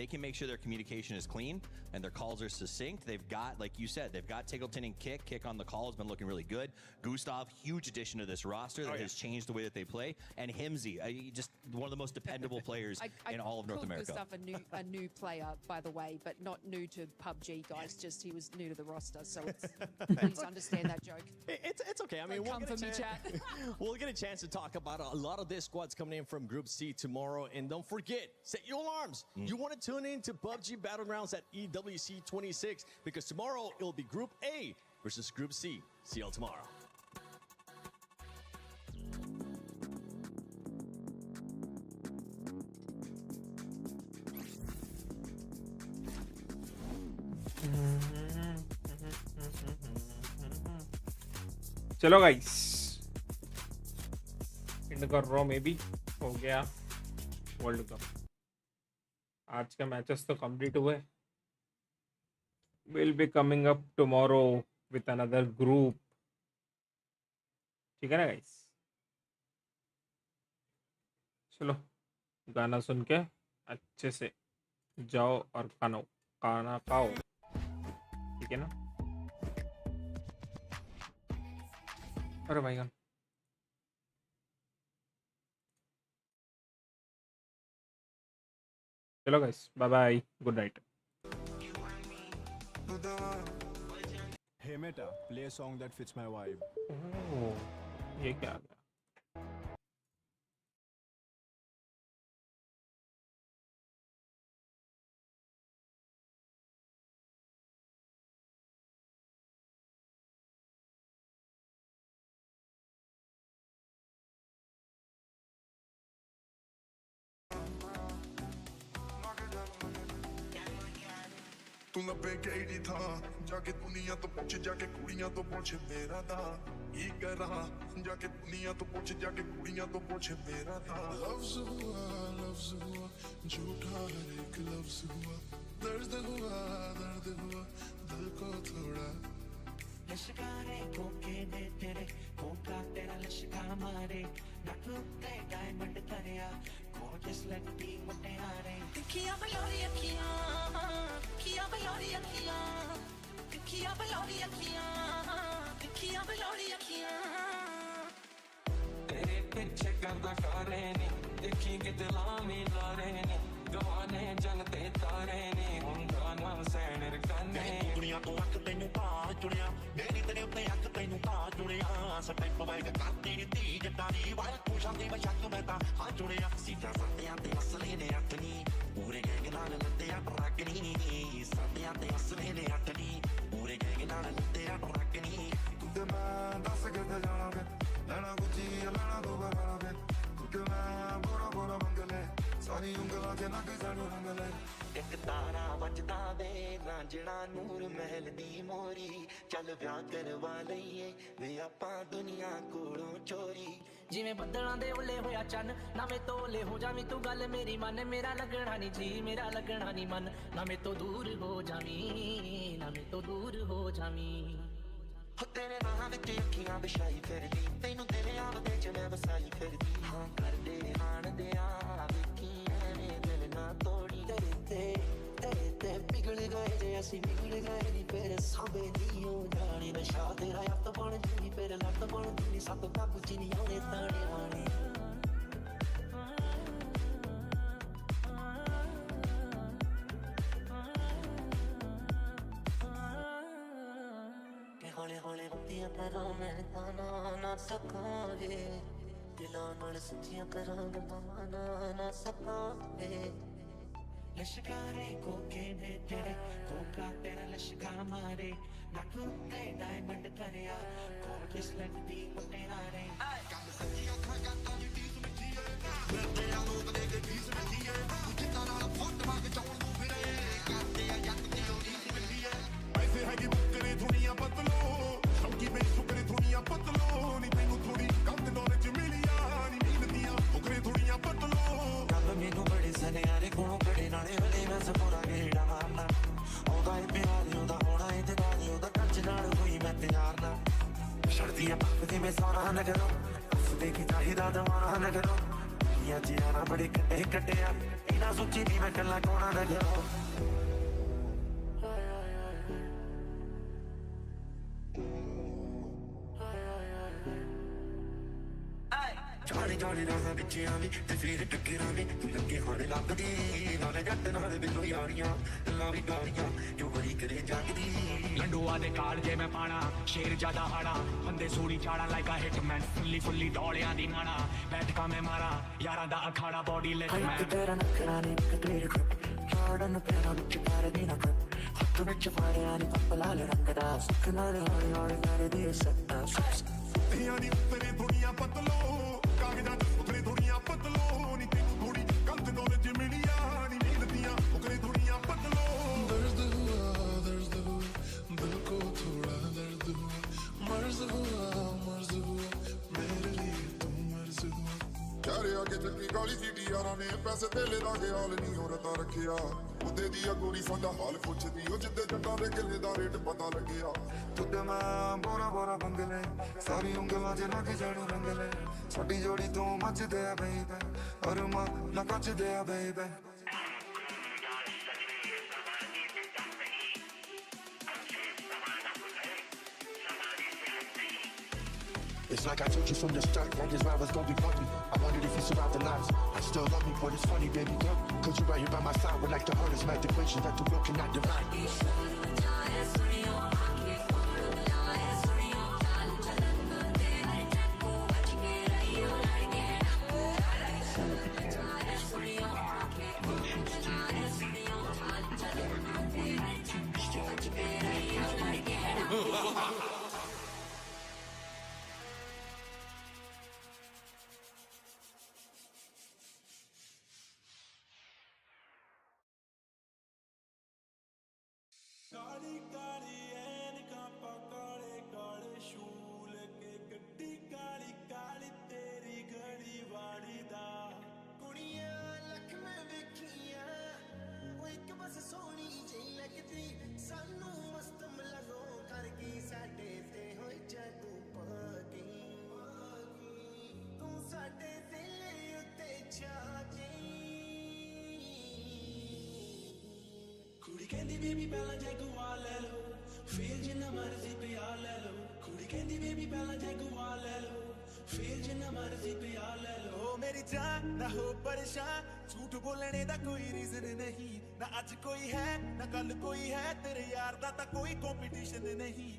[SPEAKER 4] can make sure their communication is clean and their calls are succinct, they've got, like you said, they've got Tiggleton and Kick on the call has been looking really good. Gustav, huge addition to this roster that has changed the way that they play. And Himsy, just one of the most dependable players in all of North America.
[SPEAKER 21] Gustav a new player, by the way, but not new to PUBG, guys. Just he was new to the roster, so please understand that joke.
[SPEAKER 3] It's okay. I mean, we'll get a chance to talk about a lot of these squads coming in from Group C tomorrow. And don't forget, set your alarms. You want to tune in to PUBG Battlegrounds at EWC 26 because tomorrow it'll be Group A versus Group C. See y'all tomorrow.
[SPEAKER 2] चलो guys and कर रहा हूँ may be हो गया world cup आज का matches तो complete हुए will be coming up tomorrow with another group ठीक है ना गाइस चलो गाना सुन के अच्छे से जाओ और खाना खाओ ठीक है ना अरे भाई गन चलो guys bye bye good night
[SPEAKER 1] Hey Meta, play a song that fits my vibe.
[SPEAKER 2] ओह ये क्या आ गया
[SPEAKER 10] ਤੂੰ ਲੱਭੇ ਕਿਹੜੀ ਥਾਂ ਜਾ ਕੇ ਦੁਨੀਆ ਤੋਂ ਪੁੱਛ ਜਾ ਕੇ ਕੁੜੀਆਂ ਤੋਂ ਪੁੱਛ ਮੇਰਾ ਦਾ ਕੀ ਕਰਾਂ ਜਾ ਕੇ ਦੁਨੀਆ ਤੋਂ ਪੁੱਛ ਜਾ ਕੇ ਕੁੜੀਆਂ ਤੋਂ ਪੁੱਛ ਮੇਰਾ ਦਾ ਲਵਜ਼ ਹੁਆ ਝੂਠਾ ਹਰ ਇੱਕ ਲਫ਼ਜ਼ ਹੁਆ ਦਰਦ ਹੁਆ ਦਿਲ ਕੋ ਥੋੜਾ
[SPEAKER 11] लश्कारे कोके दे तेरे कोका तेरा लश्का मारे नटुते डायमंड तरिया gorgeous लगती मुटियारे दिखिया बलोरी अखियां दिखिया बलोरी अखियां दिखिया बलोरी अखियां दिखिया बलोरी अखियां तेरे पीछे करदा करे नी देखी कि दिलां में लारे नी गवाने जंग ते तारे नी हुंदा ना सैन रकाने दुनिया तो अख तैनू पा जुड़िया मेरी तेरे उत्ते अख तैनू पा जुड़िया स्टेप वाइड करते नी धी जट्टा दी वाल तू शांति में शक मैं ता हां जुड़िया सीधा सत्या ते असली ने अटनी पूरे गैंग नाल लत्या ट्रकनी सत्या ते असली ने अटनी पूरे गैंग नाल लत्या ट्रकनी तू ते मैं दस के ते जाना वे लेना गुची लेना दो बारा वे तू ते मैं बोरा बोरा मंगले सारी उंगलां ते नग सानू रंगले एक तारा बजदा वे ना ਰਾਂਝਣਾ ਨੂਰ ਮਹਿਲ ਦੀ ਮੋਰੀ ਚੱਲ ਵਿਆਹ ਕਰਵਾ ਲਈਏ ਵੇ ਆਪਾਂ ਦੁਨੀਆ ਕੋਲੋਂ ਚੋਰੀ
[SPEAKER 14] ਜਿਵੇਂ ਬੱਦਲਾਂ ਦੇ ਉੱਲੇ ਹੋਇਆ ਚੰਨ ਨਾ ਮੇ ਤੋਲੇ ਹੋ ਜਾਵੀਂ ਤੂੰ ਗੱਲ ਮੇਰੀ ਮੰਨ ਮੇਰਾ ਲੱਗਣਾ ਨਹੀਂ ਜੀ ਮੇਰਾ ਲੱਗਣਾ ਨਹੀਂ ਮਨ ਨਾ ਮੇ ਤੋਂ ਦੂਰ ਹੋ ਜਾਵੀਂ ਨਾ ਮੇ ਤੋਂ ਦੂਰ ਹੋ ਜਾਵੀਂ
[SPEAKER 11] ਹੋ ਤੇਰੇ ਰਾਹਾਂ ਵਿੱਚ ਅੱਖੀਆਂ ਵਿਛਾਈ ਫਿਰਦੀ ਤੈਨੂੰ ਤੇਰੇ ਆਪਦੇ ਚ ਮੈਂ ਵਸਾਈ ਫਿਰਦੀ ਹਾਂ ਕਰਦੇ ਆਣ ਦਿਆ ਵੇਖੀ ਐਵੇਂ ਦਿਲ ਨਾ ਤੋੜੀ ਤੇਰੇ ਤੇ ਪਿਘਲ ਗਏ ਜੇ ਅਸੀਂ ਪਿਘਲ ਗਏ ਨੀ ਫਿਰ ਸਾਂਭੇ ਨਹੀਂ ਹੋ ਜਾਣੀ ਨਸ਼ਾ ਤੇਰਾ ਯਾਦ ਬਣ ਜੂਗੀ ਫਿਰ ਲੱਤ ਬਣ ਜੂਗੀ ਸੱਤ ਤਾਂ ਕੁਝ ਨਹੀਂ ਆਉਣੇ ਤਾਣੇ ਆਣੇ ਹੌਲੇ ਹੌਲੇ ਹੁੰਦੀਆਂ ਕਰਾਂ ਮੈਂ ਤਾਂ ਨਾ ਸਕਾਂ ਵੇ ਦਿਲਾਂ ਨਾਲ ਸੱਚੀਆਂ ਕਰਾਂਗਾ ਨਾ ਸਕਾਂ ਵੇ ਲਸ਼ਕਾਰੇ ਕੋਕੇ ਨੇ ਤੇਰੇ ਕੋਕਾ ਤੇਰਾ ਲਸ਼ਕਾ ਮਾਰੇ ਨੱਕ ਤੇ ਡਾਇਮੰਡ ਕਰਿਆ ਕੋਲ ਕਿਸ ਲੱਗਦੀ ਤੇਰਾ ਰੇ ਕੰਮ ਸੱਚੀਆਂ ਖਾਂਗਾ ਤਾਂ ਜੀ ਟੀਸ ਮਿੱਠੀ ਏ ਮੈਂ ਤੇਰਾ ਲੋਕ ਦੇ ਕੇ ਟੀਸ ਮਿੱਠੀ ਏ ਜਿੱਤਾਂ ਨਾਲ ਫੋਟੋ ਖਿਚਾਉਣ ਨੂੰ ਫਿਰੇ ਕਰਦੇ ਆ ਜੱਟ ਦੀ ਰੀਸ ਮਿੱਠੀ ਏ ਪੈਸੇ ਹੈਗੇ ਬੁੱਕਰੇ ਦੁਨੀਆ ਬਦਲੋ ਸ਼ੌਕੀ ਬੇ ਸੁਕਰੇ ਦੁਨੀਆ ਬਦਲੋ ਨੀ ਤੈਨੂੰ ਥੋੜੀ ਕੰਦ ਨੌਲੇਜ ਮਿਲਿਆ ਨੀ ਮਿਲਦੀਆਂ ਬੁੱਕਰੇ ਦੁਨੀਆ ਬਦਲੋ ਗੱਲ ਮੈਨੂੰ ਬੜੇ ਸਨਿਆਰੇ ਕੋਲੋਂ ਬੜੇ ਨਾਲੇ ਹਲੇ ਮੈਂ ਸਪੋਰਾ ਗੇੜਾ ਮਾਰਨਾ ਆਉਂਦਾ ਏ ਪਿਆਰ ਉਹਦਾ ਹੋਣਾ ਏ ਤੇ ਗਾਲੀ ਉਹਦਾ ਟੱਚ ਨਾਲ ਹੋਈ ਮੈਂ ਪਿਆਰ ਨਾ ਛੜਦੀ ਆ ਪੱਕ ਜਿਵੇਂ ਸੋਨਾ ਨਗਰੋਂ ਉਸ ਦੇ ਕੀ ਚਾਹੀਦਾ ਦਵਾਨਾ ਨਗਰੋਂ ਇਹ ਜਿਆਰਾ ਬੜੇ ਕੱਟੇ ਕੱਟਿਆ ਇਹਨਾਂ ਸੋਚੀ ਦੀ ਮੈਂ ਕੱਲਾ ਕੋਣਾ ਨਗਰੋਂ ਜਾਣੇ ਜਾਣੇ ਰਾਹਾਂ ਵਿੱਚ ਆਵੀਂ ਤੇ ਫਿਰ ਟੱਕਰਾਂ ਵੀ ਤੂੰ ਲੱਗੇ ਹੋਣੇ ਲੱਗਦੀ ਨਾਲੇ ਜੱਟ ਨਾਲ ਬਿੱਲੋ ਯਾਰੀਆਂ ਗੱਲਾਂ ਵੀ ਗਾਲੀਆਂ ਜੋ ਬੜੀ ਕਰੇ ਜਗਦੀ
[SPEAKER 15] ਲੰਡੂਆ ਦੇ ਕਾਲ ਜੇ ਮੈਂ ਪਾਣਾ ਸ਼ੇਰ ਜਿਆਦਾ ਆਣਾ ਬੰਦੇ ਸੂੜੀ ਚਾੜਾ ਲਾਈਕ ਆ ਹਿਟਮੈਨ ਫੁੱਲੀ ਡੋਲਿਆਂ ਦੀ ਨਾਣਾ ਬੈਠ ਮੈਂ ਮਾਰਾ ਯਾਰਾਂ ਦਾ ਅਖਾੜਾ ਬੋਡੀ ਲੈ ਮੈਂ
[SPEAKER 11] ਤੇਰਾ ਨਖਰਾ ਨੇ ਕਲੀਅਰ ਜਾੜਨ ਪੈਰਾਂ ਵਿੱਚ ਕਰਦੀ ਨਾ ਹੱਥ ਵਿੱਚ ਫਾੜਿਆ ਨੀ ਪੱਪਲਾ ਰੰਗ ਦਾ ਸੁੱਖ ਨਾਲ ਹੌਲੀ ਹੌਲੀ ਕਰਦੀ ਸੱਤਾ ਧੀਆਂ ਦੀ ਉੱਤਰੇ ਦੁਨੀਆ ਬਦਲੋ ਕਾਗਜ਼ਾਂ ਚ ਉੱਤਰੇ ਦੁਨੀਆ ਬਦਲੋ ਨੀ ਤੈਨੂੰ ਥੋੜੀ ਗਲਤ ਨੌਲੇਜ ਮਿਲਿਆ ਨੀ ਮਿਲਦੀਆਂ ਉੱਤਰੇ ਦੁਨੀਆ ਬਦਲੋ
[SPEAKER 10] दर्द हुआ दिल को थोड़ा दर्द हुआ मर्ज हुआ मेरे लिए तुम मर्ज हुआ ਚਾਰੇ ਆਗੇ ਚੱਕੀ ਕਾਲੀ ਸੀਟੀ ਯਾਰਾਂ ਨੇ ਪੈਸੇ ਤੇਲੇ ਦਾ ਗਿਆਲ ਨਹੀਂ ਹੋ ਰਤਾ ਰੱਖਿਆ ਉਹਦੇ ਦੀ ਅਗੋਰੀ ਸਾਡਾ ਹਾਲ ਪੁੱਛਦੀ ਉਹ ਜਿੱਦੇ ਜੱਟਾਂ ਦੇ ਕਿੱਲੇ ਦਾ ਰੇਟ ਪਤਾ ਲੱਗਿਆ ਤੁੱਦੇ ਮੈਂ ਬੋਰਾ ਬੰਗਲੇ ਸਾਰੀ ਉਂਗਲਾਂ 'ਚ ਲੱਗ ਜਾਣੂ ਰੰਗਲੇ ਸਾਡੀ ਜੋੜੀ ਤੋਂ ਮੱਚਦੇ ਆ ਬੇਬੇ ਅਰਮਾ ਨਾ ਕੱਚਦੇ ਆ ਬੇਬੇ
[SPEAKER 11] It's like I told you from the start, that this ride was gonna be funky. I wondered if you survived the lives. I still love me, but it's funny, baby girl. Cause you right here by my side with like the hardest math equation that the world cannot divide.
[SPEAKER 10] ਕਾਲੀ ਕਾਲੀ ਐਨਕਾਂ ਪਾ ਕਾਲੇ ਕਾਲੇ shoe ਲੈ ਕੇ ਗੱਡੀ ਕਾਲੀ ਕਾਲੀ ਤੇਰੀ ਘੜੀ ਵਾਲੀ ਦਾ ਕੁੜੀਆਂ ਲੱਖ ਮੈਂ ਵੇਖੀਆਂ ਉਹ ਇੱਕ ਬਸ ਸੋਹਣੀ ਜਿਹੀ ਲੱਗਦੀ ਸਾਨੂੰ ਮਸਤ ਮਲਗੋ ਕਰ ਗਈ ਸਾਡੇ ਤੇ ਹੋਈ ਜਾਦੂ ਪਾ ਗਈ ਤੂੰ ਸਾਡੇ ਦਿਲ ਉੱਤੇ ਛਾ ਗਈ ਕੁੜੀ ਕਹਿੰਦੀ ਬੇਬੀ ਪਹਿਲਾਂ ਜੈਗੂਆਰ ਲੈ ਲਓ ਫੇਰ ਜਿੰਨਾ ਮਰਜ਼ੀ ਪਿਆਰ ਲੈ ਲਓ ਕੁੜੀ ਕਹਿੰਦੀ ਬੇਬੀ ਪਹਿਲਾਂ ਜੈਗੂਆਰ ਲੈ ਲਓ ਫੇਰ ਜਿੰਨਾ ਮਰਜ਼ੀ ਪਿਆਰ ਲੈ ਲਓ ਮੇਰੀ ਜਾਨ ਨਾ ਹੋ ਪਰੇਸ਼ਾਨ ਝੂਠ ਬੋਲਣੇ ਦਾ ਕੋਈ ਰੀਜ਼ਨ ਨਹੀਂ ਨਾ ਅੱਜ ਕੋਈ ਹੈ ਨਾ ਕੱਲ ਕੋਈ ਹੈ ਤੇਰੇ ਯਾਰ ਦਾ ਤਾਂ ਕੋਈ ਕੰਪੀਟੀਸ਼ਨ ਨਹੀਂ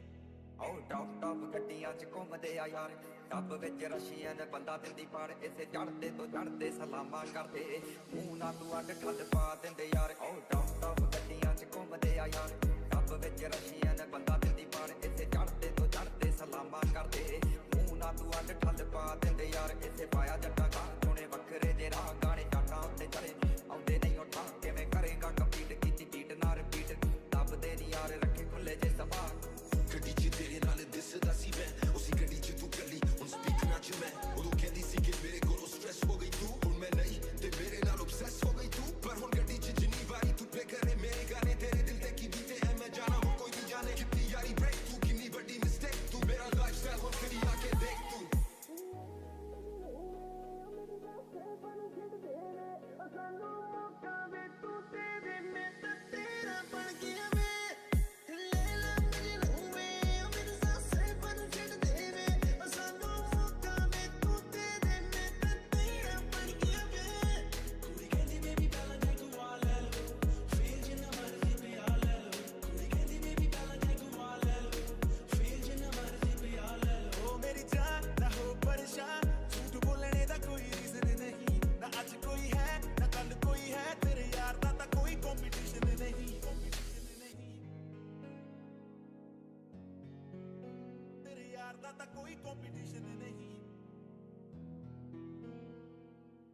[SPEAKER 18] ਉਹ ਟੌਪ ਗੱਡੀਆਂ 'ਚ ਘੁੰਮਦੇ ਆ ਯਾਰ ਟੱਬ ਵਿੱਚ ਰਸ਼ੀਅਨ ਬੰਦਾ ਦਿੰਦੀ ਪਾੜ ਇਸੇ ਚੜਦੇ ਤੋਂ ਚੜਦੇ ਸਲਾਮਾਂ ਕਰਦੇ ਮੂੰਹ ਨਾਲ ਤੂੰ ਅੱਡ ਠੱਲ ਪਾ ਦਿੰਦੇ ਯਾਰ ਉਹ ਟੌਪ ਗੱਡੀਆਂ 'ਚ ਘੁੰਮਦੇ ਆ ਯਾਰ ਟੱਬ ਵਿੱਚ ਰਸ਼ੀਅਨ ਬੰਦਾ ਦਿੰਦੀ ਪਾੜ ਇਸੇ ਚੜਦੇ ਤੋਂ ਚੜਦੇ ਸਲਾਮਾਂ ਕਰਦੇ ਮੂੰਹ ਨਾਲ ਤੂੰ ਅੱਡ ਠੱਲ ਪਾ ਦਿੰਦੇ ਯਾਰ ਇਸੇ ਪਾਇਆ ਜੱਟਾਂ ਗਾਂ ਸੋਹਣੇ ਵੱਖਰੇ ਜੇ ਰਾਹ ਗਾਣੇ ਜੱਟਾਂ ਉੱਤੇ ਚੜੇ ਆਉਂਦੇ ਨਹੀਂ ਉੱਠਾਂ ਕਿਵੇਂ ਕਰੇਗਾ ਕੰਪੀਟ ਕੀਤੀ ਬੀਟ ਨਾ ਰਿਪੀਟ ਦੱਬਦੇ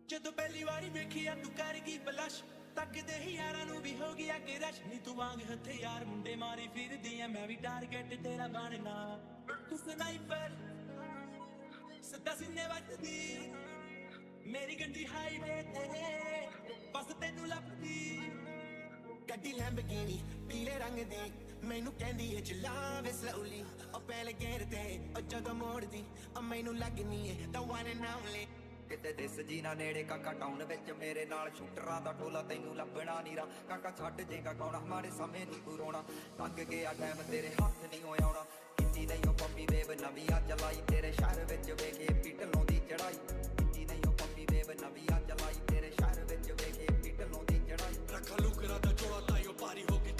[SPEAKER 6] ਜਦੋਂ ਪਹਿਲੀ ਵਾਰੀ ਵੇਖਿਆ ਤੂੰ ਕਰ ਗਈ ਬਲਸ਼ ਤੱਕਦੇ ਹੀ ਯਾਰਾਂ ਨੂੰ ਵੀ ਹੋ ਗਿਆ ਕਿ ਰਸ਼ ਨੀ ਤੂੰ ਵਾਂਗ ਹਥਿਆਰ ਮੁੰਡੇ ਮਾਰੀ ਫਿਰਦੀ ਐ ਮੈਂ ਵੀ ਟਾਰਗੇਟ ਤੇਰਾ ਬਣਨਾ ਤੂੰ ਸਨਾਈਪਰ ਸਦਾ ਸਿੰਨੇ ਵੱਜਦੀ ਮੇਰੀ ਗੱਡੀ ਹਾਈਵੇ ਤੇ ਬਸ ਤੈਨੂੰ ਲੱਭਦੀ ਗੱਡੀ ਲੈਂਬਰਗਿਨੀ ਪੀਲੇ ਰੰਗ ਦੀ ਮੈਨੂੰ ਕਹਿੰਦੀ ਏ ਚਲਾਵੇ ਸਲੋਲੀ ਉਹ ਪਹਿਲੇ ਗੇਰ ਤੇ ਉਹ ਜਦੋਂ ਮੋੜਦੀ ਉਹ ਮੈਨੂੰ ਲੱਗਨੀ ਏ the one and only
[SPEAKER 18] ਕਿਤੇ ਦਿਸ ਜੀ ਨਾ ਨੇੜੇ ਕਾਕਾ ਟਾਊਨ ਵਿੱਚ ਮੇਰੇ ਨਾਲ ਸ਼ੂਟਰਾਂ ਦਾ ਟੋਲਾ ਤੈਨੂੰ ਲੱਭਣਾ ਨੀ ਰਾ ਕਾਕਾ ਛੱਡ ਜੇਗਾ ਕੌਣਾ ਮਾਰੇ ਸਮੇਂ ਨਹੀਂ ਪੁਰਾਉਣਾ ਤੱਕ ਗਿਆ ਟਾਈਮ ਤੇਰੇ ਹੱਥ ਨਹੀਂ ਹੋਇਆ ਆਉਣਾ ਕੀਤੀ ਨਹੀਂ ਉਹ ਪੰਮੀ ਵੇਵ ਨਵੀਂ ਆ ਚਲਾਈ ਤੇਰੇ ਸ਼ਹਿਰ ਵਿੱਚ ਵੇਖੇ ਪੀਟਲੋਂ ਦੀ ਚੜਾਈ ਕੀਤੀ ਨਹੀਂ ਉਹ ਪੰਮੀ ਵੇਵ ਨਵੀਂ ਆ ਚਲਾਈ ਤੇਰੇ ਸ਼ਹਿਰ ਵਿੱਚ ਵੇਖੇ ਪੀਟਲੋਂ ਦੀ ਚੜਾਈ
[SPEAKER 6] ਰੱਖਾ ਲੁਕਰਾ ਦਾ ਚੋਲਾ ਤਾਈਓ ਪਾਰੀ ਹੋ ਗਈ